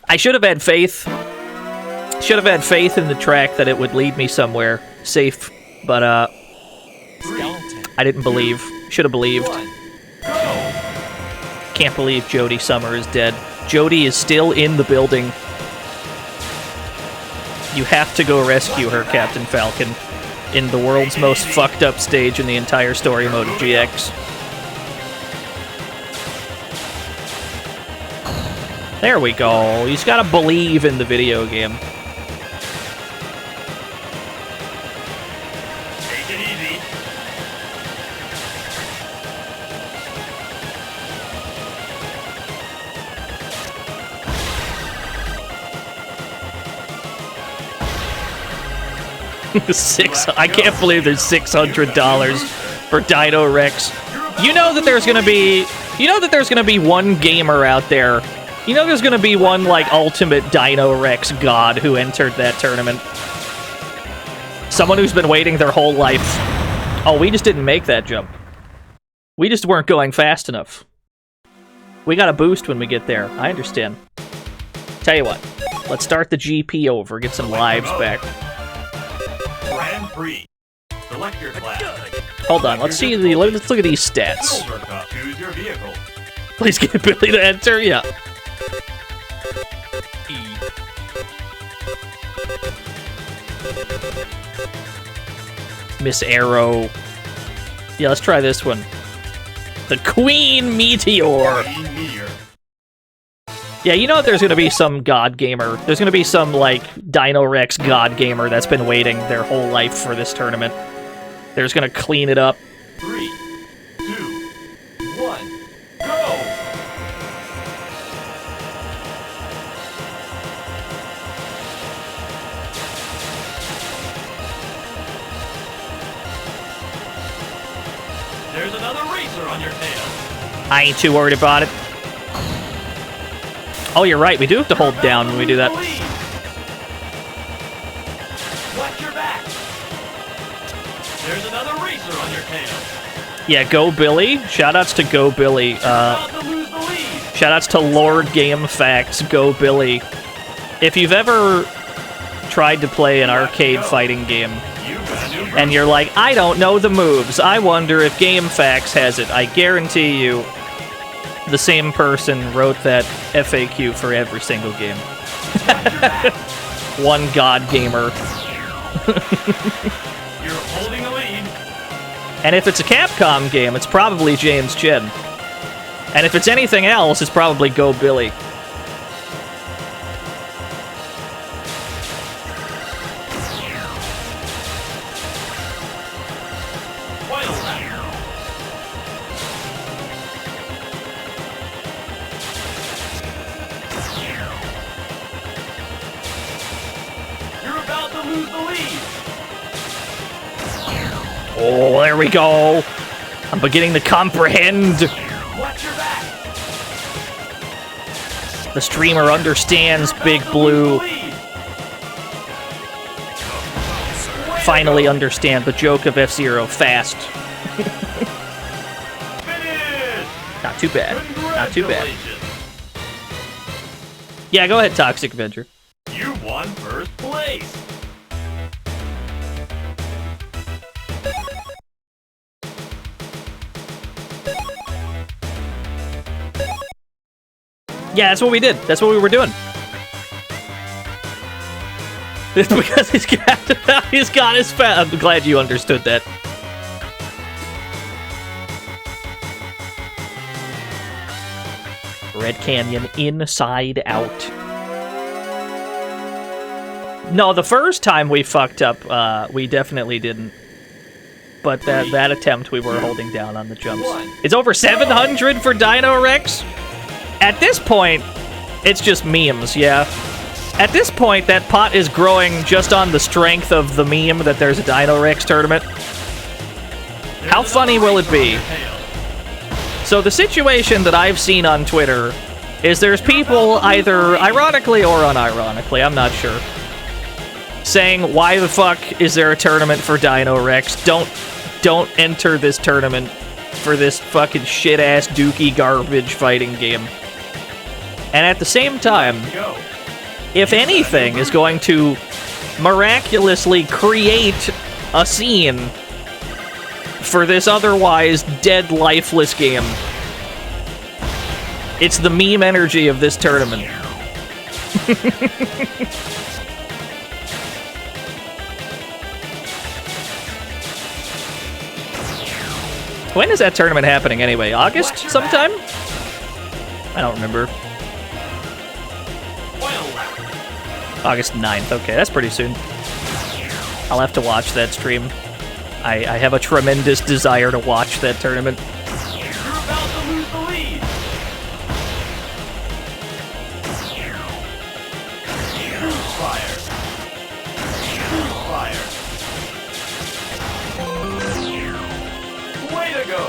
I should have had faith. Should have had faith in the track that it would lead me somewhere safe, but I didn't believe. Should have believed. Can't believe Jody Summer is dead. Jody is still in the building. You have to go rescue her, Captain Falcon, in the world's most fucked up stage in the entire story mode of GX. There we go. You just gotta believe in the video game. Take it easy. I can't believe there's $600 for Dino Rex. You know that there's gonna be one gamer out there. You know there's gonna be one, like, ultimate Dino Rex god who entered that tournament. Someone who's been waiting their whole life. Oh, we just didn't make that jump. We just weren't going fast enough. We got a boost when we get there. I understand. Tell you what. Let's start the GP over, get some lives back. Grand Prix. Select your class. Hold on, let's see the. Let's look at these stats. Silver Cup. Choose your vehicle. Please get Billy to enter. Yeah. Miss Arrow. Yeah, let's try this one. The Queen Meteor. Green Meteor. Yeah, you know there's gonna be some god gamer. There's gonna be some, like, Dino Rex god gamer that's been waiting their whole life for this tournament. They're just gonna clean it up. 3, 2, 1, go! There's another racer on your tail. I ain't too worried about it. Oh, you're right. We do have to hold down when we do that. Watch your back. There's another racer on your tail. Yeah, Go Billy. Shoutouts to Go Billy. About to lose the lead. Shoutouts to Lord Game Facts, Go Billy. If you've ever tried to play an arcade fighting game, and you're like, I don't know the moves, I wonder if Game Facts has it, I guarantee you, the same person wrote that FAQ for every single game. One god gamer. You're holding a lead. And if it's a Capcom game, it's probably James Chen. And if it's anything else, it's probably Go Billy. Oh, there we go. I'm beginning to comprehend. The streamer understands Big Blue. Finally understand the joke of F-Zero fast. Not too bad. Not too bad. Yeah, go ahead, Toxic Avenger. You won first place. Yeah, that's what we did. That's what we were doing. It's because he's got his fat. I'm glad you understood that. Red Canyon Inside Out. No, the first time we fucked up, we definitely didn't. But that attempt, we were holding down on the jumps. It's over 700 for Dino Rex? At this point, it's just memes, yeah. At this point, that pot is growing just on the strength of the meme that there's a Dino Rex tournament. How funny will it be? So the situation that I've seen on Twitter is there's people either ironically or unironically, I'm not sure, saying, why the fuck is there a tournament for Dino Rex? Don't enter this tournament for this fucking shit-ass dookie garbage fighting game. And at the same time, if anything is going to miraculously create a scene for this otherwise dead, lifeless game, it's the meme energy of this tournament. When is that tournament happening anyway? August sometime? I don't remember. August 9th. Okay, that's pretty soon. I'll have to watch that stream. I have a tremendous desire to watch that tournament. You're about to lose the lead. Fire. Fire. Way to go.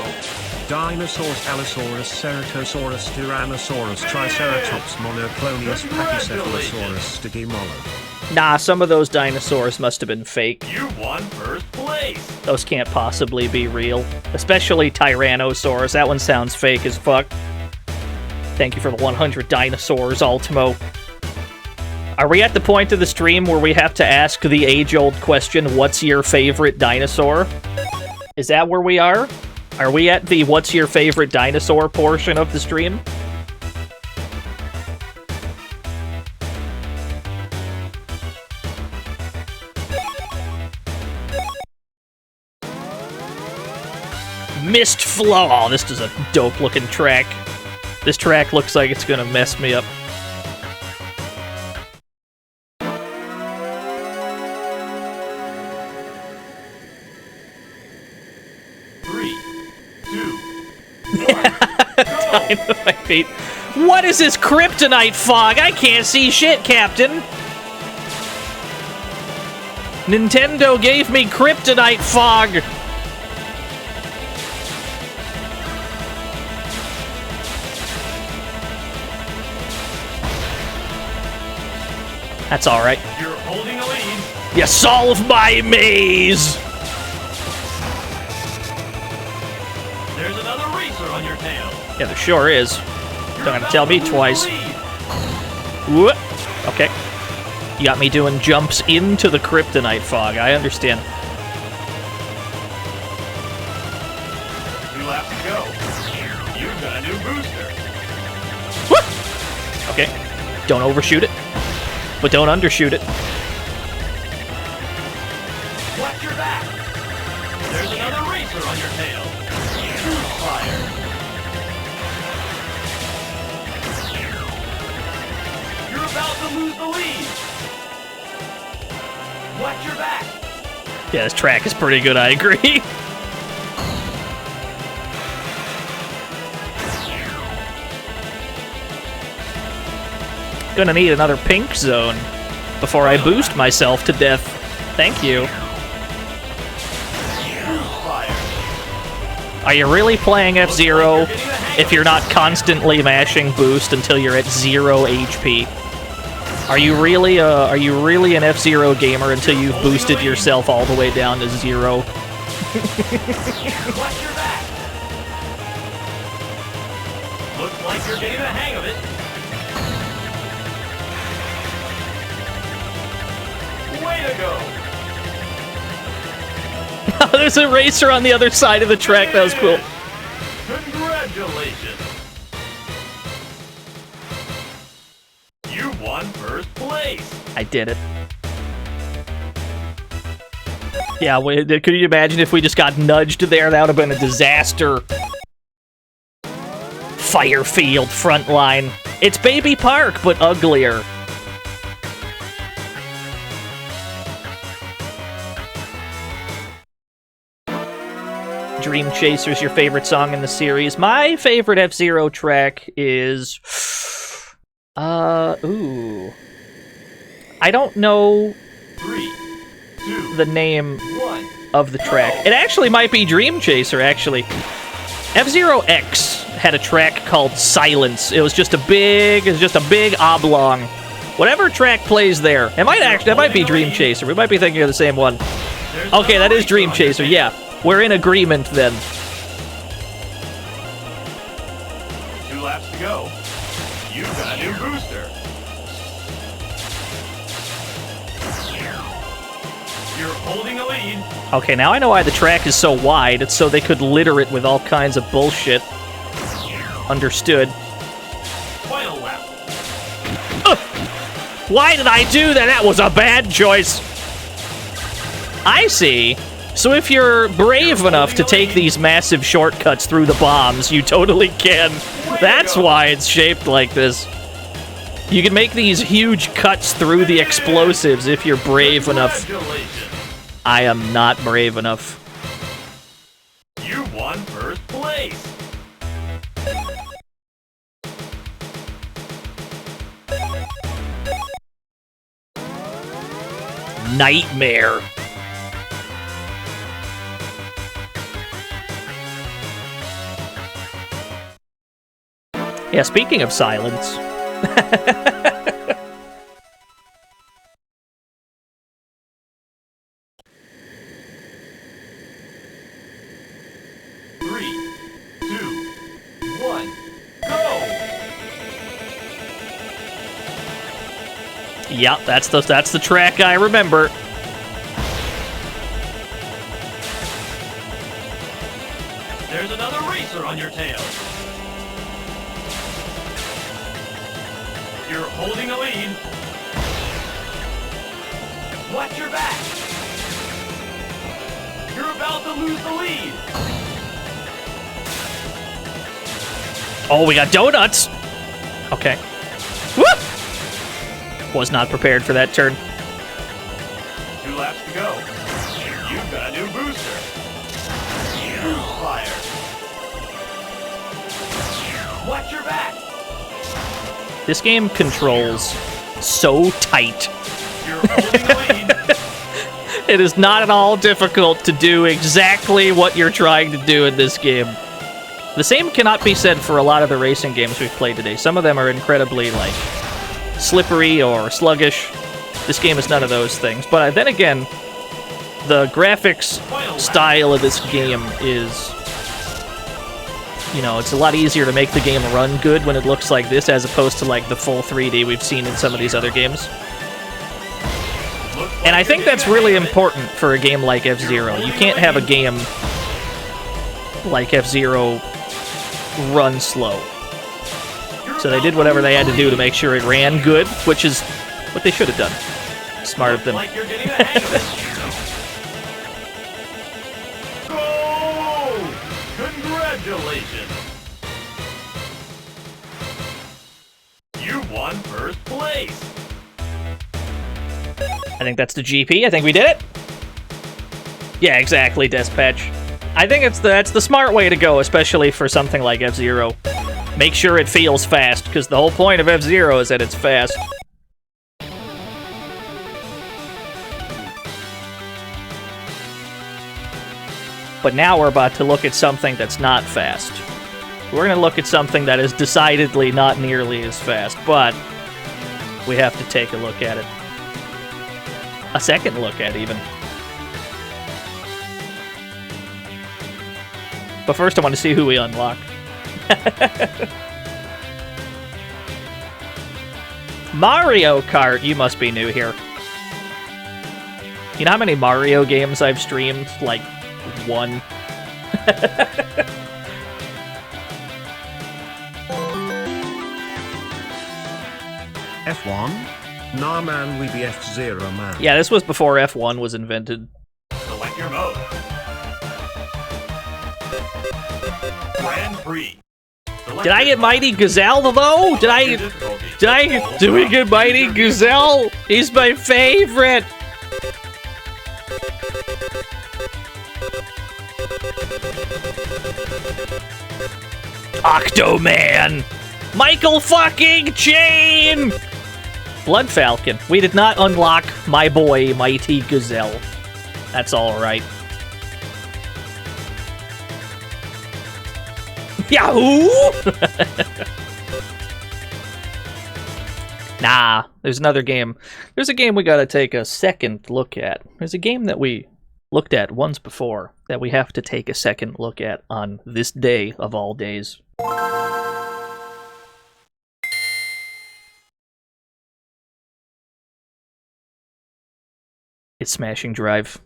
Dinosaurs, Allosaurus, Ceratosaurus, Tyrannosaurus, Triceratops, Monoclonius, Pachycephalosaurus, Stygimolo. Nah, some of those dinosaurs must have been fake. You won first place. Those can't possibly be real. Especially Tyrannosaurus. That one sounds fake as fuck. Thank you for the 100 dinosaurs, Ultimo. Are we at the point of the stream where we have to ask the age-old question, what's your favorite dinosaur? Is that where we are? Are we at the what's your favorite dinosaur portion of the stream? Mist Flow. Oh, this is a dope looking track. This track looks like it's gonna mess me up. My feet. What is this kryptonite fog? I can't see shit, Captain. Nintendo gave me kryptonite fog. That's all right. You're holding a lead. You solve my maze. There's another racer on your tail. Yeah, there sure is. Don't have to tell me twice. Whoop. Okay. You got me doing jumps into the kryptonite fog. I understand. 2 laps to go. You've got a new booster. Whoop. Okay. Don't overshoot it, but don't undershoot it. Watch your back. There's another racer racer on your tail. Cruise fire. You're about to lose the lead. Watch your back. Yeah, this track is pretty good, I agree. Gonna need another pink zone before I boost myself to death. Thank you. Are you really playing F-Zero if you're not constantly mashing boost until you're at 0 HP? Are you really an F-Zero gamer until you've boosted yourself all the way down to 0? Watch your back. Looks like you're getting the hang of it. Way to go. There's a racer on the other side of the track. That was cool. Congratulations. You won first place. I did it. Yeah, could you imagine if we just got nudged there? That would have been a disaster. Firefield Frontline. It's Baby Park, but uglier. Dream Chaser's your favorite song in the series. My favorite F-Zero track is... ooh. I don't know 3, 2, the name 1. of the track. It actually might be Dream Chaser, actually. F-Zero X had a track called Silence. It was just a big oblong. Whatever track plays there. That might be Dream Chaser. We might be thinking of the same one. Okay, that is Dream Chaser, yeah. We're in agreement then. 2 laps to go. You've got a new booster. You're holding a lead. Okay, now I know why the track is so wide. It's so they could litter it with all kinds of bullshit. Understood. Final lap. Why did I do that? That was a bad choice. I see. So if you're brave enough to take these massive shortcuts through the bombs, you totally can. That's why it's shaped like this. You can make these huge cuts through the explosives if you're brave enough. I am not brave enough. You won first place. Nightmare. Yeah, speaking of silence. 3, 2, 1, go! Yeah, that's the track I remember. There's another racer on your tail. You're holding a lead. Watch your back. You're about to lose the lead. Oh, we got donuts. Okay. Woo! Was not prepared for that turn. 2 laps to go. You've got a new booster. Cruise fire. Watch your back. This game controls so tight. You're holding the lead. It is not at all difficult to do exactly what you're trying to do in this game. The same cannot be said for a lot of the racing games we've played today. Some of them are incredibly, like, slippery or sluggish. This game is none of those things. But then again, the graphics style of this game is... You know, it's a lot easier to make the game run good when it looks like this as opposed to, like, the full 3D we've seen in some of these other games. And I think that's really important for a game like F-Zero. You can't have a game like F-Zero run slow. So they did whatever they had to do to make sure it ran good, which is what they should have done. Smart of them. Like you're getting the hang of it. Go! Congratulations! You won first place! I think that's the GP. I think we did it. Yeah, exactly, Dispatch. I think that's the smart way to go, especially for something like F-Zero. Make sure it feels fast, because the whole point of F-Zero is that it's fast. But now we're about to look at something that's not fast. We're going to look at something that is decidedly not nearly as fast, but we have to take a look at it. A second look at it, even. But first I want to see who we unlock. Mario Kart! You must be new here. You know how many Mario games I've streamed? Like, one. F1? Nah man, we be F-Zero man. Yeah, this was before F1 was invented. Select your mode. Grand Prix. Did I get Mighty Gazelle though? Did we get Mighty Gazelle? He's my favorite! Octoman! Michael fucking Chain! Blood Falcon. We did not unlock my boy, Mighty Gazelle. That's alright. Yahoo! Nah, there's another game. There's a game we gotta take a second look at. There's a game that we looked at once before that we have to take a second look at on this day of all days. It's Smashing Drive.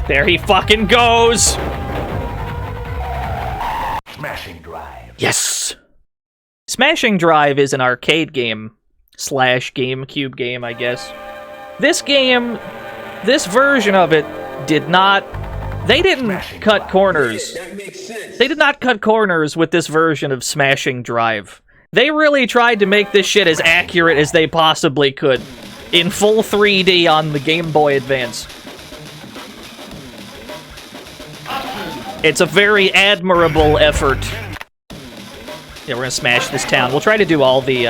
There he fucking goes! Smashing Drive. Yes! Smashing Drive is an arcade game slash GameCube game, I guess. This game, this version of it did not... They didn't cut corners. They did not cut corners with this version of Smashing Drive. They really tried to make this shit as accurate as they possibly could. In full 3D on the Game Boy Advance. It's a very admirable effort. Yeah, we're gonna smash this town. We'll try to do all the,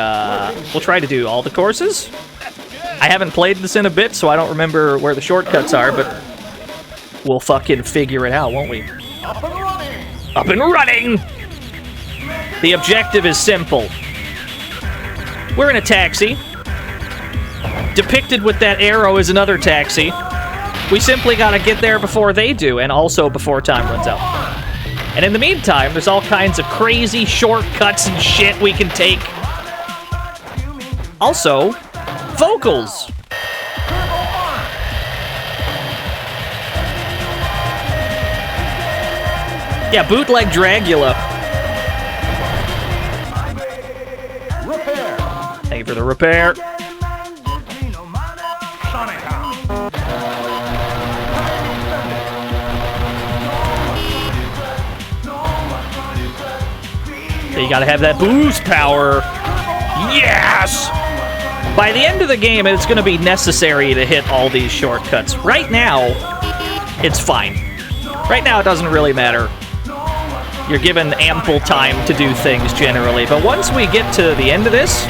courses. I haven't played this in a bit, so I don't remember where the shortcuts are, but we'll fucking figure it out, won't we? Up and running! Up and running! The objective is simple. We're in a taxi. Depicted with that arrow is another taxi. We simply gotta get there before they do, and also before time runs out. And in the meantime, there's all kinds of crazy shortcuts and shit we can take. Also, vocals! Yeah, bootleg Dragula. Repair! Thank you for the repair. You gotta have that boost power. Yes! By the end of the game, it's gonna be necessary to hit all these shortcuts. Right now, it's fine. Right now, it doesn't really matter. You're given ample time to do things, generally. But once we get to the end of this,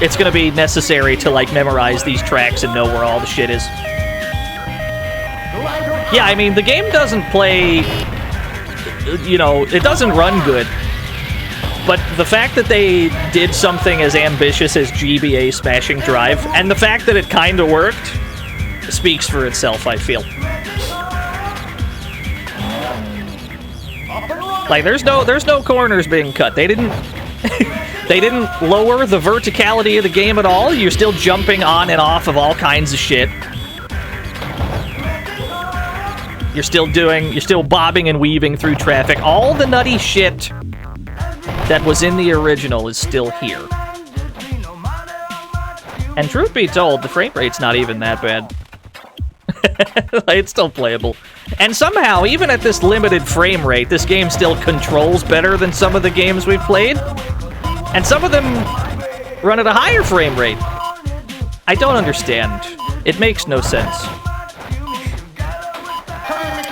it's gonna be necessary to, like, memorize these tracks and know where all the shit is. Yeah, I mean, the game doesn't play... You know, it doesn't run good. But the fact that they did something as ambitious as GBA Smashing Drive, and the fact that it kinda worked, speaks for itself, I feel. Like, there's no corners being cut. They didn't They didn't lower the verticality of the game at all. You're still jumping on and off of all kinds of shit. You're still bobbing and weaving through traffic. All the nutty shit that was in the original is still here. And truth be told, the frame rate's not even that bad. It's still playable. And somehow, even at this limited frame rate, this game still controls better than some of the games we've played. And some of them run at a higher frame rate. I don't understand. It makes no sense.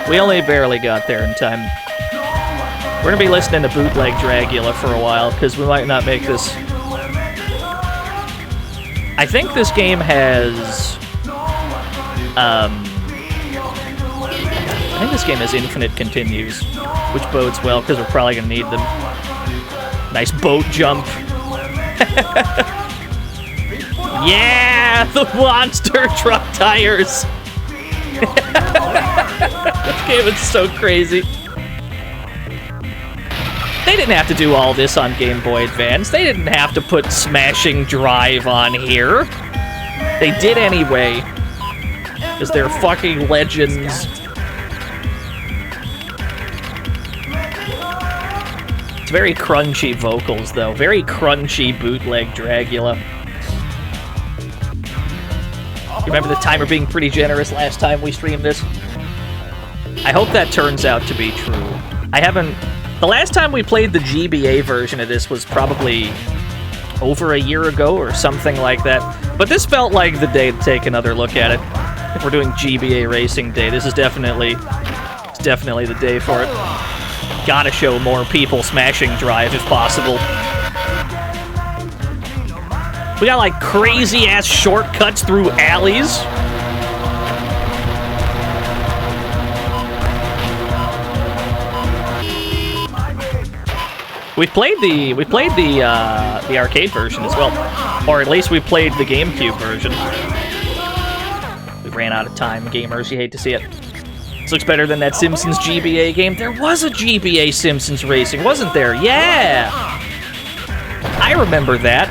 We only barely got there in time. We're gonna be listening to Bootleg Dragula for a while, because we might not make this. I think this game has... I think this game has infinite continues, which bodes well, because we're probably gonna need them. Nice boat jump. Yeah! The monster truck tires! This game is so crazy. They didn't have to do all this on Game Boy Advance. They didn't have to put Smashing Drive on here. They did anyway. Because they're fucking legends. It's very crunchy vocals, though. Very crunchy Bootleg Dragula. Remember the timer being pretty generous last time we streamed this? I hope that turns out to be true. I haven't... The last time we played the GBA version of this was probably over a year ago or something like that. But this felt like the day to take another look at it. If we're doing GBA Racing Day, this is definitely the day for it. Gotta show more people Smashing Drive if possible. We got like crazy-ass shortcuts through alleys. We played the arcade version as well, or at least we played the GameCube version. We ran out of time, gamers. You hate to see it. This looks better than that Simpsons GBA game. There was a GBA Simpsons Racing, wasn't there? Yeah, I remember that.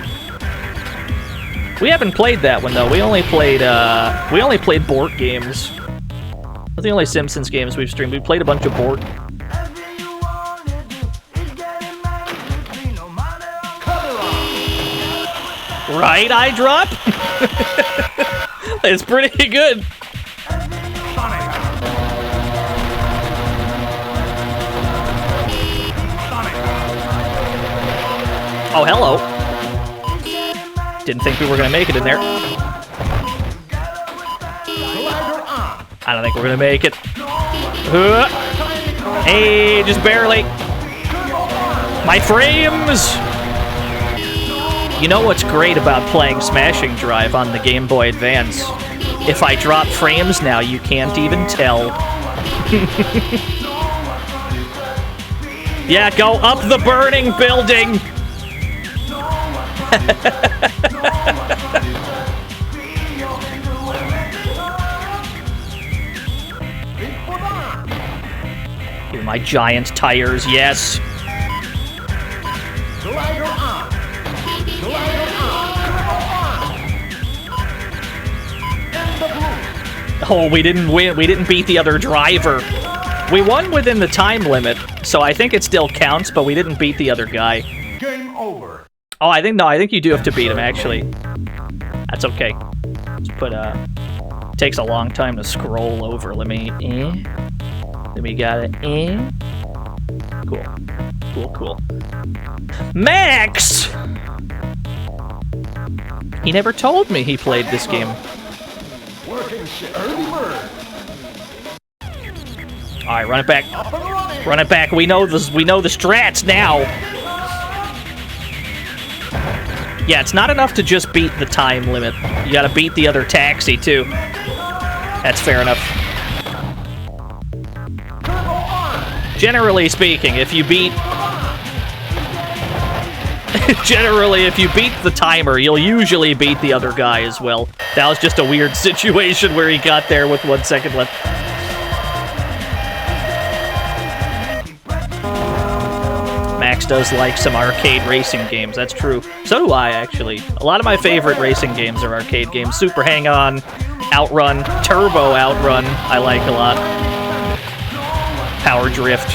We haven't played that one though. We only played board games. That's the only Simpsons games we've streamed. We played a bunch of board. Right, eye drop? It's pretty good. Oh, hello. Didn't think we were gonna make it in there. I don't think we're gonna make it. Hey, just barely. My frames! You know what's great about playing Smashing Drive on the Game Boy Advance? If I drop frames now, you can't even tell. Yeah, go up the burning building! Here, my giant tires, yes! Oh, we didn't win. We didn't beat the other driver. We won within the time limit, so I think it still counts, but we didn't beat the other guy. Game over. Oh, I think you do have to beat him, actually. That's okay. Just put, takes a long time to scroll over. Let me got it. Cool. Max! He never told me he played this game. Alright, run it back. Run it back. We know the strats now. Yeah, it's not enough to just beat the time limit. You gotta beat the other taxi, too. That's fair enough. Generally speaking, if you beat... Generally, if you beat the timer, you'll usually beat the other guy as well. That was just a weird situation where he got there with 1 second left. Climax does like some arcade racing games. That's true. So do I, actually. A lot of my favorite racing games are arcade games. Super Hang-On, Outrun, Turbo Outrun, I like a lot. Power Drift.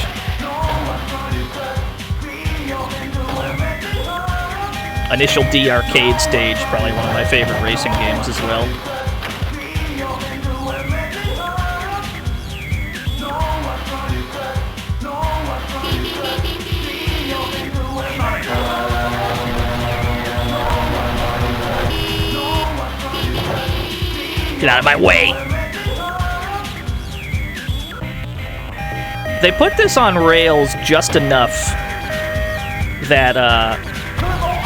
Initial D arcade stage, probably one of my favorite racing games as well. Get out of my way! They put this on rails just enough that,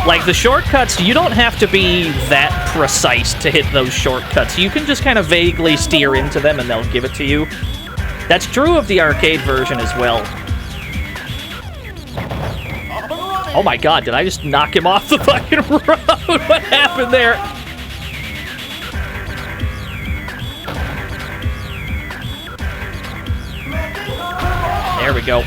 like, the shortcuts, you don't have to be that precise to hit those shortcuts. You can just kind of vaguely steer into them and they'll give it to you. That's true of the arcade version as well. Oh my god, did I just knock him off the fucking road? What happened there? There we go.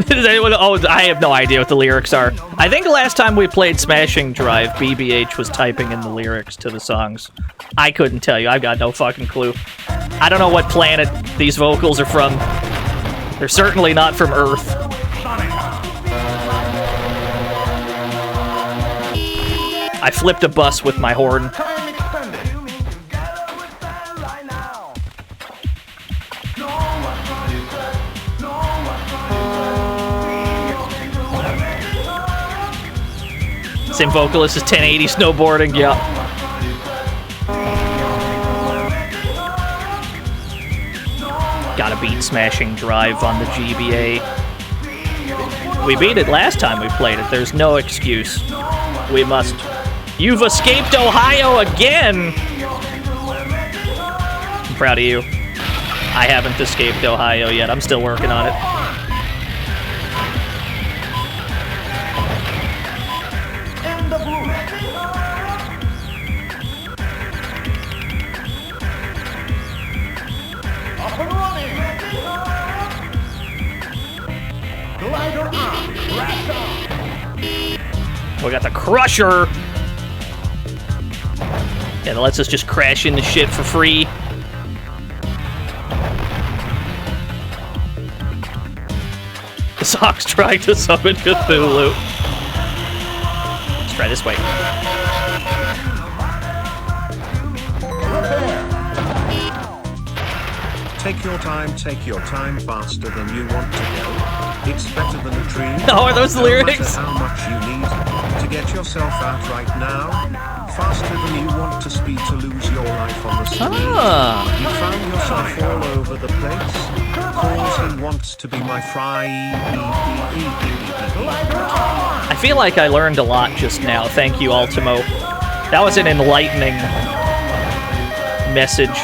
Does anyone? Oh, I have no idea what the lyrics are. I think the last time we played Smashing Drive, BBH was typing in the lyrics to the songs. I couldn't tell you. I've got no fucking clue. I don't know what planet these vocals are from. They're certainly not from Earth. I flipped a bus with my horn. Same vocalist as 1080 snowboarding, yeah. Gotta beat Smashing Drive on the GBA. We beat it last time we played it. There's no excuse. We must. You've escaped Ohio again! I'm proud of you. I haven't escaped Ohio yet. I'm still working on it. We got the Crusher! Yeah, that lets us just crash into shit for free. The song's trying to summon Cthulhu. Let's try this way. Take your time faster than you want to go. It's better than a dream. Oh, are those the lyrics? No matter how much you need to get yourself out right now. Faster than you want to speed to lose your life on the street. Ah. You found yourself all over the place. Cause he wants to be my fry. I feel like I learned a lot just now. Thank you, Ultimo. That was an enlightening message.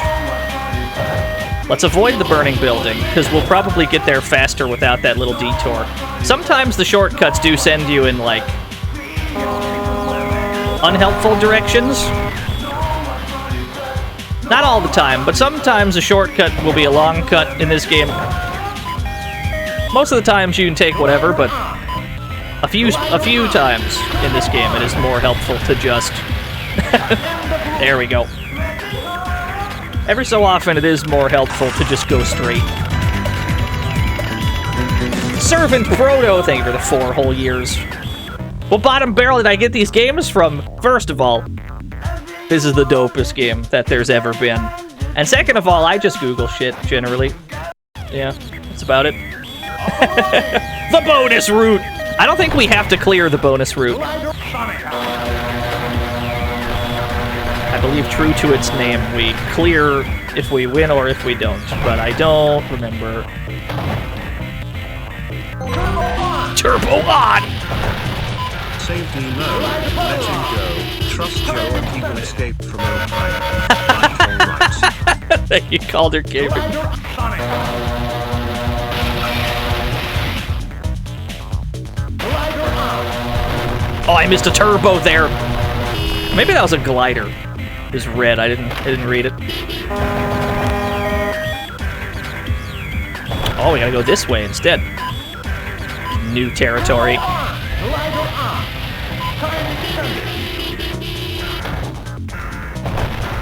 Let's avoid the burning building, because we'll probably get there faster without that little detour. Sometimes the shortcuts do send you in, like, unhelpful directions. Not all the time, but sometimes a shortcut will be a long cut in this game. Most of the times you can take whatever, but a few times in this game it is more helpful to just... There we go. Every so often it is more helpful to just go straight. Servant Proto, thank you for the 4 whole years. What bottom barrel did I get these games from? First of all, this is the dopest game that there's ever been. And second of all, I just Google shit, generally. Yeah, that's about it. The bonus route! I don't think we have to clear the bonus route. I believe true to its name, we clear if we win or if we don't, but I don't remember. Turbo on! Safety no, let him go. Trust Joe and he will escape from Ohio. You called her gaming. Oh, I missed a turbo there. Maybe that was a glider. It was red. I didn't read it. Oh, we gotta go this way instead. New territory.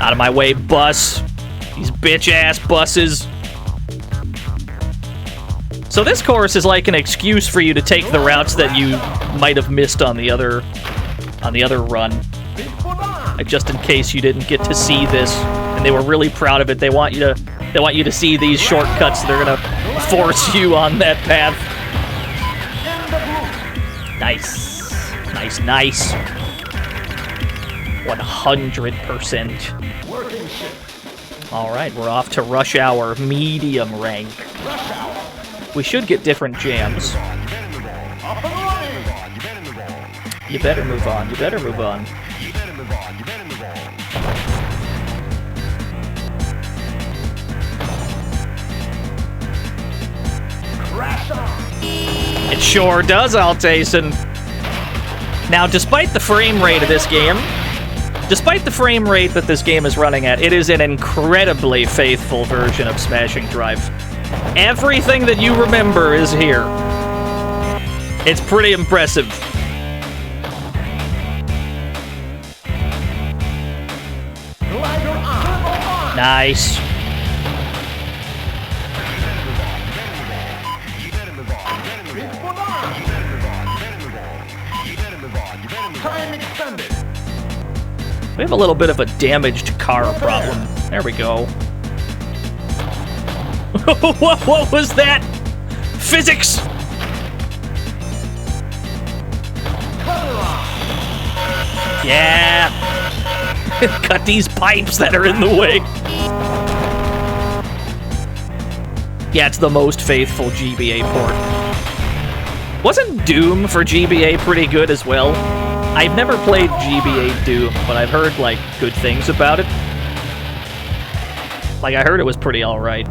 Out of my way, bus. These bitch-ass buses. So this course is like an excuse for you to take the routes that you might have missed on the other run. Just in case you didn't get to see this, and they were really proud of it. They want you to see these shortcuts. They're gonna force you on that path. Nice, nice, nice. 100%. All right, we're off to Rush Hour medium rank. We should get different jams. You better move on. You better move on. It sure does, Altason. Now, despite the frame rate of this game, despite the frame rate that this game is running at, it is an incredibly faithful version of Smashing Drive. Everything that you remember is here. It's pretty impressive. Nice. We have a little bit of a damaged car problem. There we go. What was that? Physics! Yeah! Cut these pipes that are in the way. Yeah, it's the most faithful GBA port. Wasn't Doom for GBA pretty good as well? I've never played GBA Doom, but I've heard, like, good things about it. Like, I heard it was pretty alright.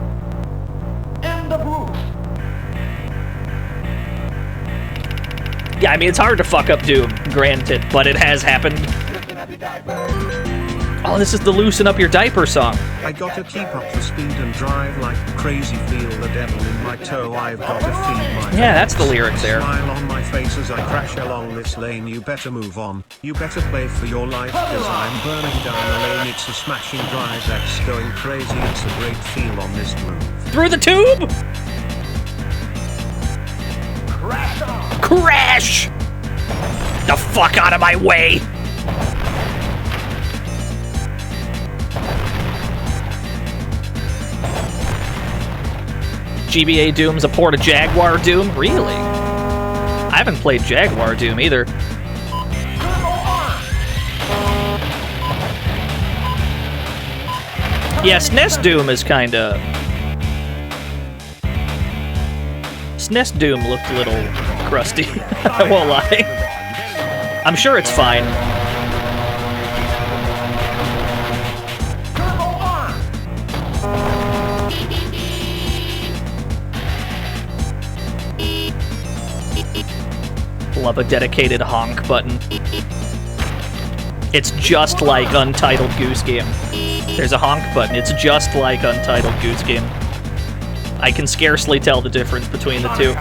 Yeah, I mean, it's hard to fuck up Doom, granted, but it has happened. Oh, this is the Loosen Up Your Diaper song. I gotta keep up the speed and drive like crazy, feel the devil in my toe, I've gotta feed my Yeah, that's the lyric there. Smile on my face as I crash along this lane, you better move on, you better play for your life, cause I'm burning down the lane, it's a smashing drive that's going crazy, it's a great feel on this groove. Through the tube! Crash! The fuck out of my way! GBA Doom's a port of Jaguar Doom? Really? I haven't played Jaguar Doom either. Yeah, SNES Doom is kinda... SNES Doom looked a little crusty. I won't lie. I'm sure it's fine. Love a dedicated honk button. It's just like Untitled Goose Game. There's a honk button. It's just like Untitled Goose Game. I can scarcely tell the difference between the two.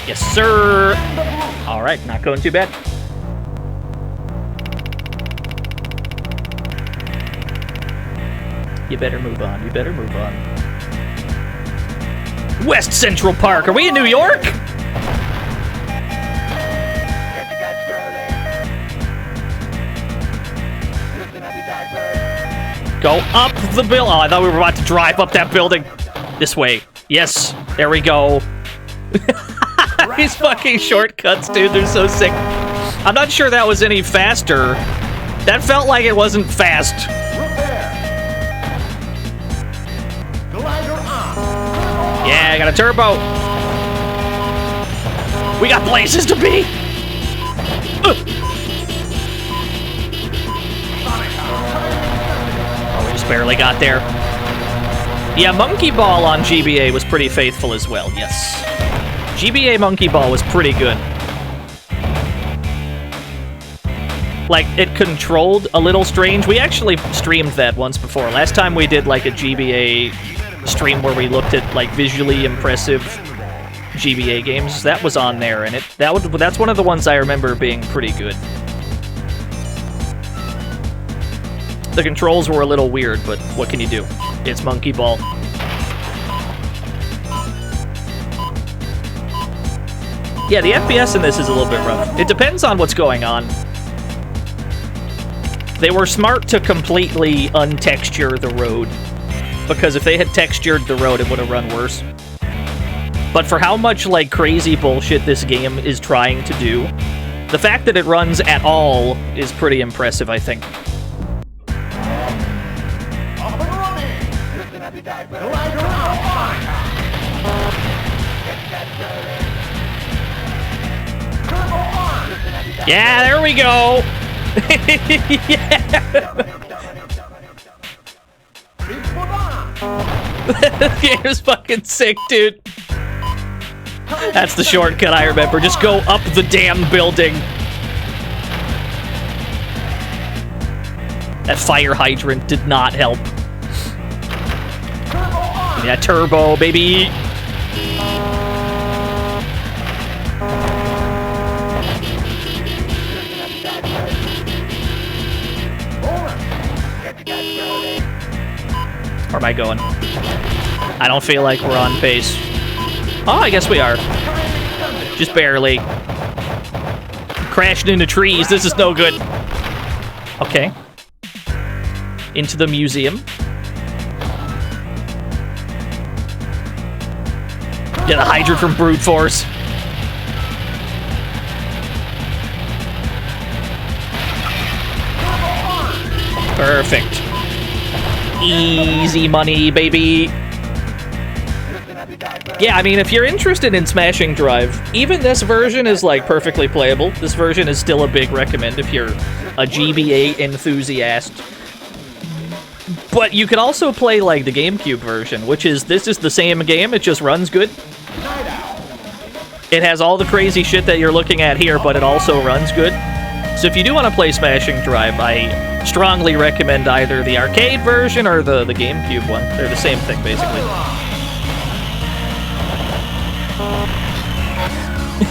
Yes, sir! Alright, not going too bad. You better move on. You better move on. West Central Park. Are we in New York? Go up the building. Oh, I thought we were about to drive up that building. This way. Yes. There we go. These fucking shortcuts, dude. They're so sick. I'm not sure that was any faster. That felt like it wasn't fast. Yeah, I got a turbo. We got places to be. Oh, we just barely got there. Yeah, Monkey Ball on GBA was pretty faithful as well, yes. GBA Monkey Ball was pretty good. Like, it controlled a little strange. We actually streamed that once before. Last time we did, like, a GBA stream where we looked at, like, visually impressive GBA games. That was on there, and that's one of the ones I remember being pretty good. The controls were a little weird, but what can you do? It's Monkey Ball. Yeah, the FPS in this is a little bit rough. It depends on what's going on. They were smart to completely untexture the road, because if they had textured the road, it would have run worse. But for how much, like, crazy bullshit this game is trying to do, the fact that it runs at all is pretty impressive, I think. Yeah, there we go! Yeah! This game is fucking sick, dude. That's the shortcut I remember. Just go up the damn building. That fire hydrant did not help. Yeah, turbo, baby. Where am I going? I don't feel like we're on pace. Oh, I guess we are. Just barely. Crashing into trees. This is no good. Okay. Into the museum. Get a hydrant from brute force. Perfect. Easy money, baby. Yeah, I mean, if you're interested in Smashing Drive, even this version is, like, perfectly playable. This version is still a big recommend if you're a GBA enthusiast. But you can also play, like, the GameCube version, which is, this is the same game, it just runs good. It has all the crazy shit that you're looking at here, but it also runs good. So if you do want to play Smashing Drive, I strongly recommend either the arcade version or the GameCube one. They're the same thing, basically.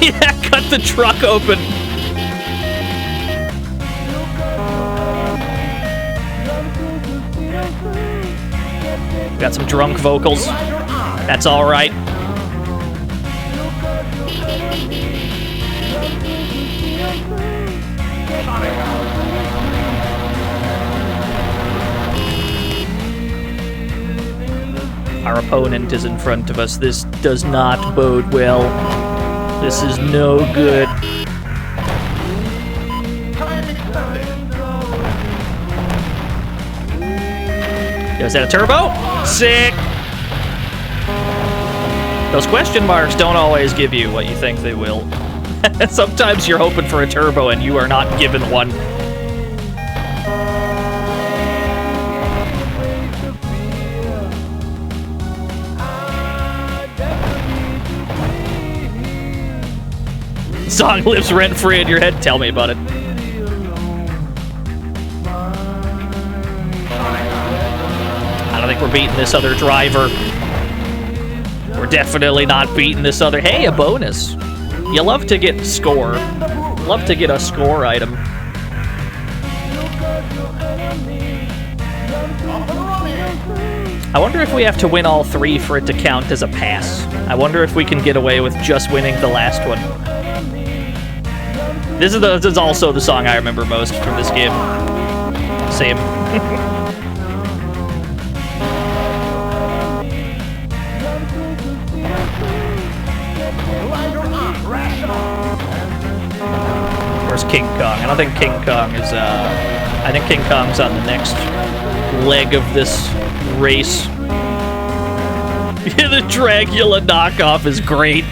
Yeah, cut the truck open. Got some drunk vocals. That's all right. Our opponent is in front of us. This does not bode well. This is no good. Is that a turbo? Sick! Those question marks don't always give you what you think they will. Sometimes you're hoping for a turbo and you are not given one. The song lives rent-free in your head. Tell me about it. I don't think we're beating this other driver. We're definitely not beating this other... Hey, a bonus. You love to get score. Love to get a score item. I wonder if we have to win all three for it to count as a pass. I wonder if we can get away with just winning the last one. This is also the song I remember most from this game. Same. Where's King Kong? I don't think King Kong is, I think King Kong's on the next leg of this race. The Dragula knockoff is great.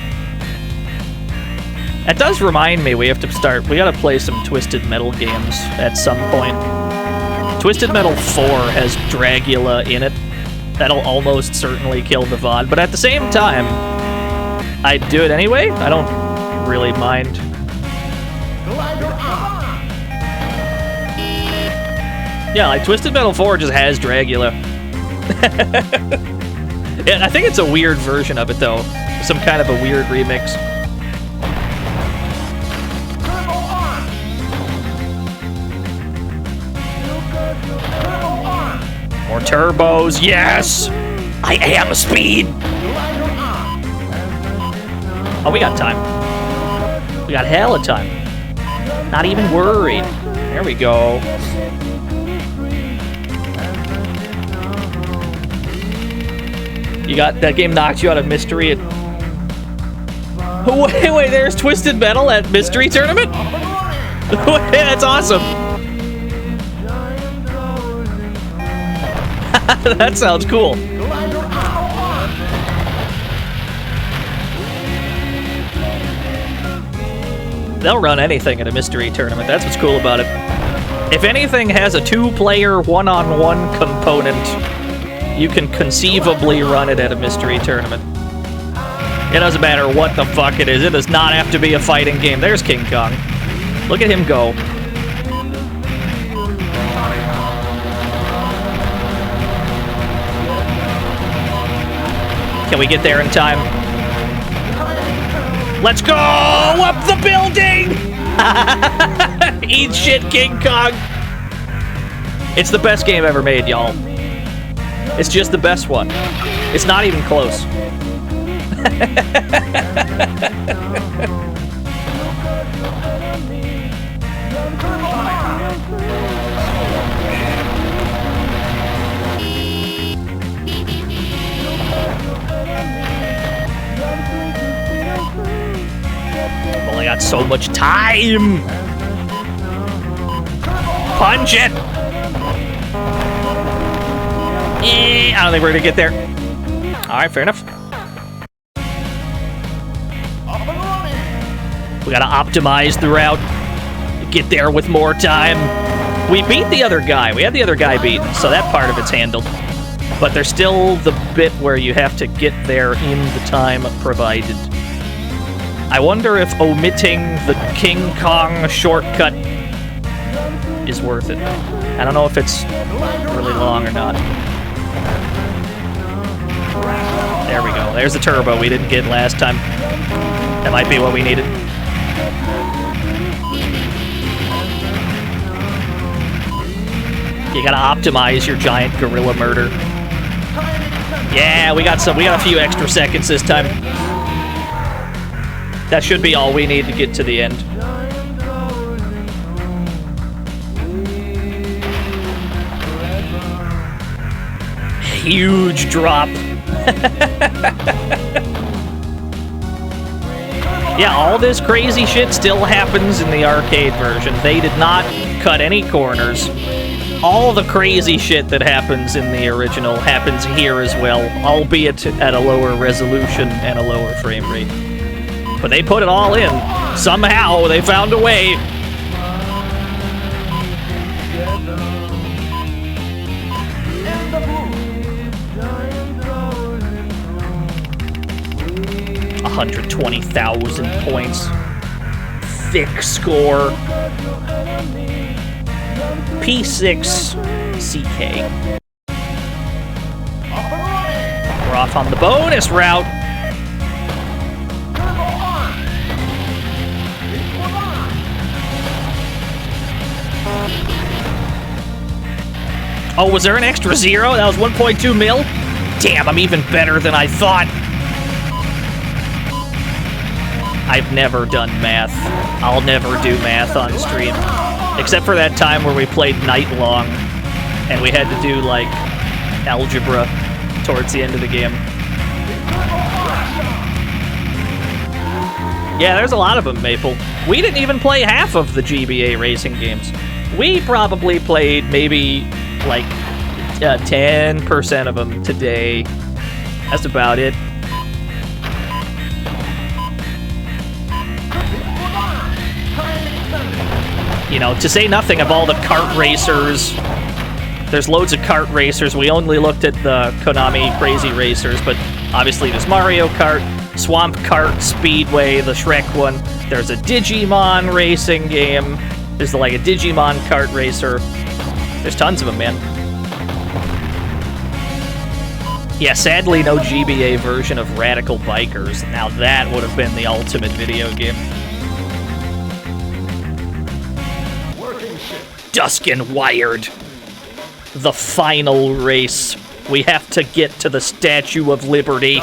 That does remind me, we gotta play some Twisted Metal games at some point. Twisted Metal 4 has Dragula in it. That'll almost certainly kill the VOD, but at the same time, I'd do it anyway. I don't really mind. Yeah, like Twisted Metal 4 just has Dragula. Yeah, I think it's a weird version of it though. Some kind of a weird remix. More turbos, yes! I am speed! Oh, we got time. We got hella time. Not even worried. There we go. You got that game knocked you out of mystery. Wait, there's Twisted Metal at Mystery Tournament? That's awesome. That sounds cool. They'll run anything at a mystery tournament. That's what's cool about it. If anything has a 2-player one-on-one component, you can conceivably run it at a mystery tournament. It doesn't matter what the fuck it is. It does not have to be a fighting game. There's King Kong. Look at him go. Can we get there in time? Let's go! Up the building! Eat shit, King Kong! It's the best game ever made, y'all. It's just the best one. It's not even close. I've only got so much time. Punch it. I don't think we're gonna get there. All right, fair enough. We gotta optimize the route. Get there with more time. We beat the other guy. We had the other guy beaten, so that part of it's handled. But there's still the bit where you have to get there in the time provided. I wonder if omitting the King Kong shortcut is worth it. I don't know if it's really long or not. There we go. There's the turbo we didn't get last time. That might be what we needed. You gotta optimize your giant gorilla murder. Yeah, we got a few extra seconds this time. That should be all we need to get to the end. Huge drop. Yeah, all this crazy shit still happens in the arcade version. They did not cut any corners. All the crazy shit that happens in the original happens here as well, albeit at a lower resolution and a lower frame rate. But they put it all in. Somehow, they found a way. $120,000 points. Thick score. P6 CK. We're off on the bonus route. Oh, was there an extra zero? That was 1.2 mil? Damn, I'm even better than I thought. I've never done math. I'll never do math on stream. Except for that time where we played night long, and we had to do, like, algebra towards the end of the game. Yeah, there's a lot of them, Maple. We didn't even play half of the GBA racing games. We probably played maybe, like, 10% of them today. That's about it. You know, to say nothing of all the kart racers. There's loads of kart racers. We only looked at the Konami Krazy racers, but obviously there's Mario Kart, Swamp Kart Speedway, the Shrek one. There's a Digimon racing game. There's like a Digimon kart racer. There's tons of them, man. Yeah, sadly, no GBA version of Radical Bikers. Now that would have been the ultimate video game. Dusk and Wired. The final race. We have to get to the Statue of Liberty.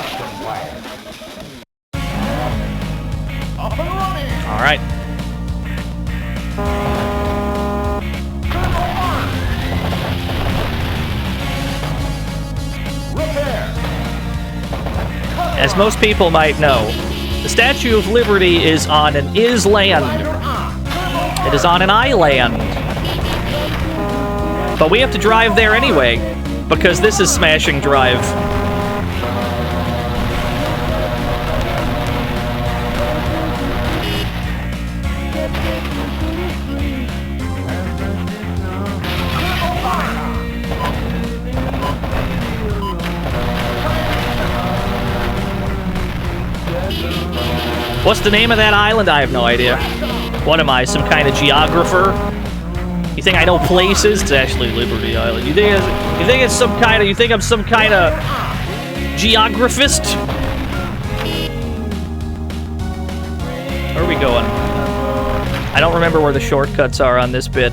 Alright. As most people might know, the Statue of Liberty is on an island. It is on an island. But we have to drive there anyway, because this is Smashing Drive. What's the name of that island? I have no idea. What am I, some kind of geographer? You think I know places? It's actually Liberty Island. You think it's some kind of? You think I'm some kind of geographist? Where are we going? I don't remember where the shortcuts are on this bit.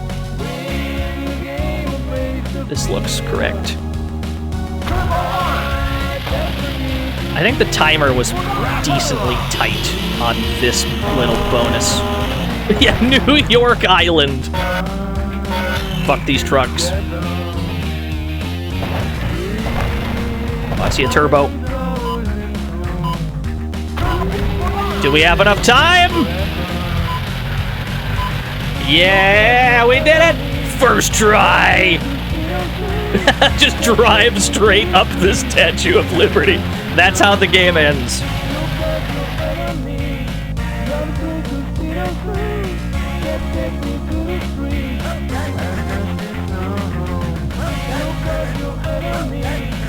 This looks correct. I think the timer was decently tight on this little bonus. Yeah, New York Island. Fuck these trucks. Oh, I see a turbo. Do we have enough time? Yeah, we did it! First try! Just drive straight up the Statue of Liberty. That's how the game ends.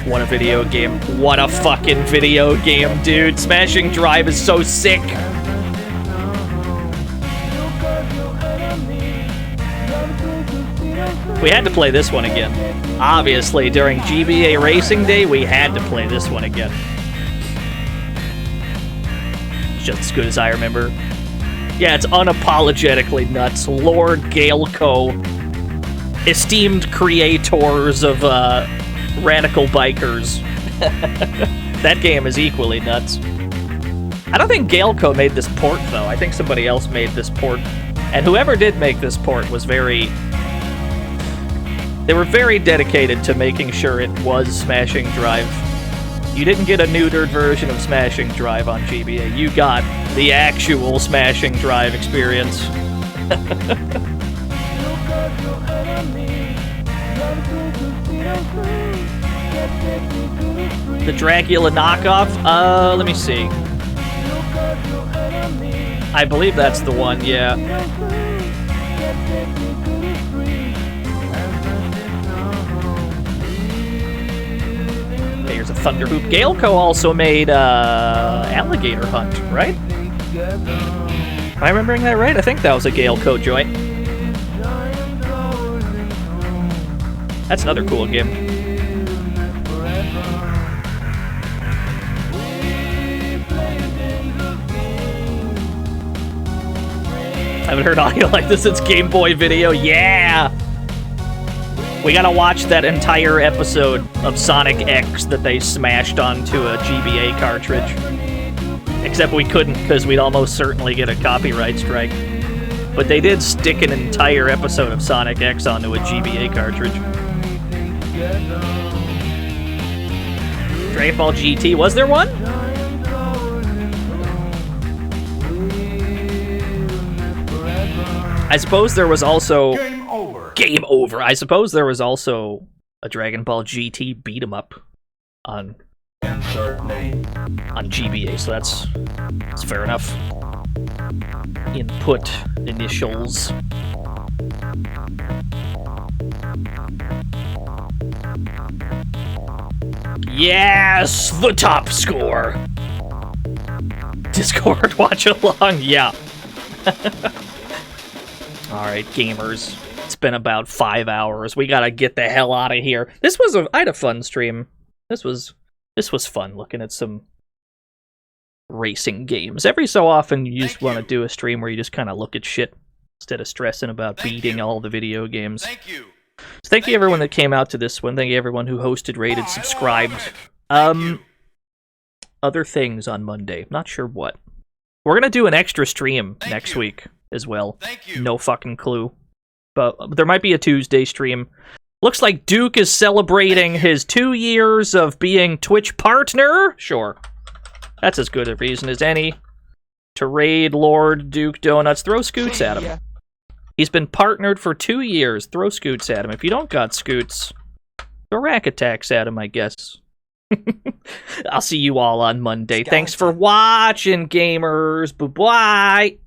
What a video game. What a fucking video game, dude. Smashing Drive is so sick. We had to play this one again. Obviously, during GBA Racing Day, we had to play this one again. It's just as good as I remember. Yeah, it's unapologetically nuts. Lord Gaelco, esteemed creators of Radical Bikers. That game is equally nuts. I don't think Gaelco made this port, though. I think somebody else made this port. And whoever did make this port was very... They were very dedicated to making sure it was Smashing Drive. You didn't get a neutered version of Smashing Drive on GBA. You got the actual Smashing Drive experience. The Dracula knockoff? Let me see. I believe that's the one, yeah. Here's a Thunder Hoop. Gaelco also made Alligator Hunt, right? Am I remembering that right? I think that was a Gaelco joint. That's another cool game. I haven't heard audio like this since Game Boy Video. Yeah! We gotta watch that entire episode of Sonic X that they smashed onto a GBA cartridge. Except we couldn't, because we'd almost certainly get a copyright strike. But they did stick an entire episode of Sonic X onto a GBA cartridge. Dragon Ball GT, was there one? I suppose there was also... Game over. I suppose there was also a Dragon Ball GT beat-em-up on GBA, so that's fair enough. Input initials. Yes, the top score. Discord watch along, yeah. All right, gamers. It's been about 5 hours. We gotta get the hell out of here. I had a fun stream. This was fun looking at some racing games. Every so often you just want to do a stream where you just kind of look at shit instead of stressing about beating all the video games. Thank you. So thank you everyone that came out to this one. Thank you everyone who hosted, rated, subscribed. Other things on Monday. Not sure what. We're gonna do an extra stream next week as well. Thank you. No fucking clue. But there might be a Tuesday stream. Looks like Duke is celebrating his 2 years of being Twitch partner. Sure. That's as good a reason as any to raid Lord Duke Donuts. Throw scoots at him. He's been partnered for 2 years. Throw scoots at him. If you don't got scoots, throw rack attacks at him, I guess. I'll see you all on Monday. Thanks for watching, gamers. Bye-bye.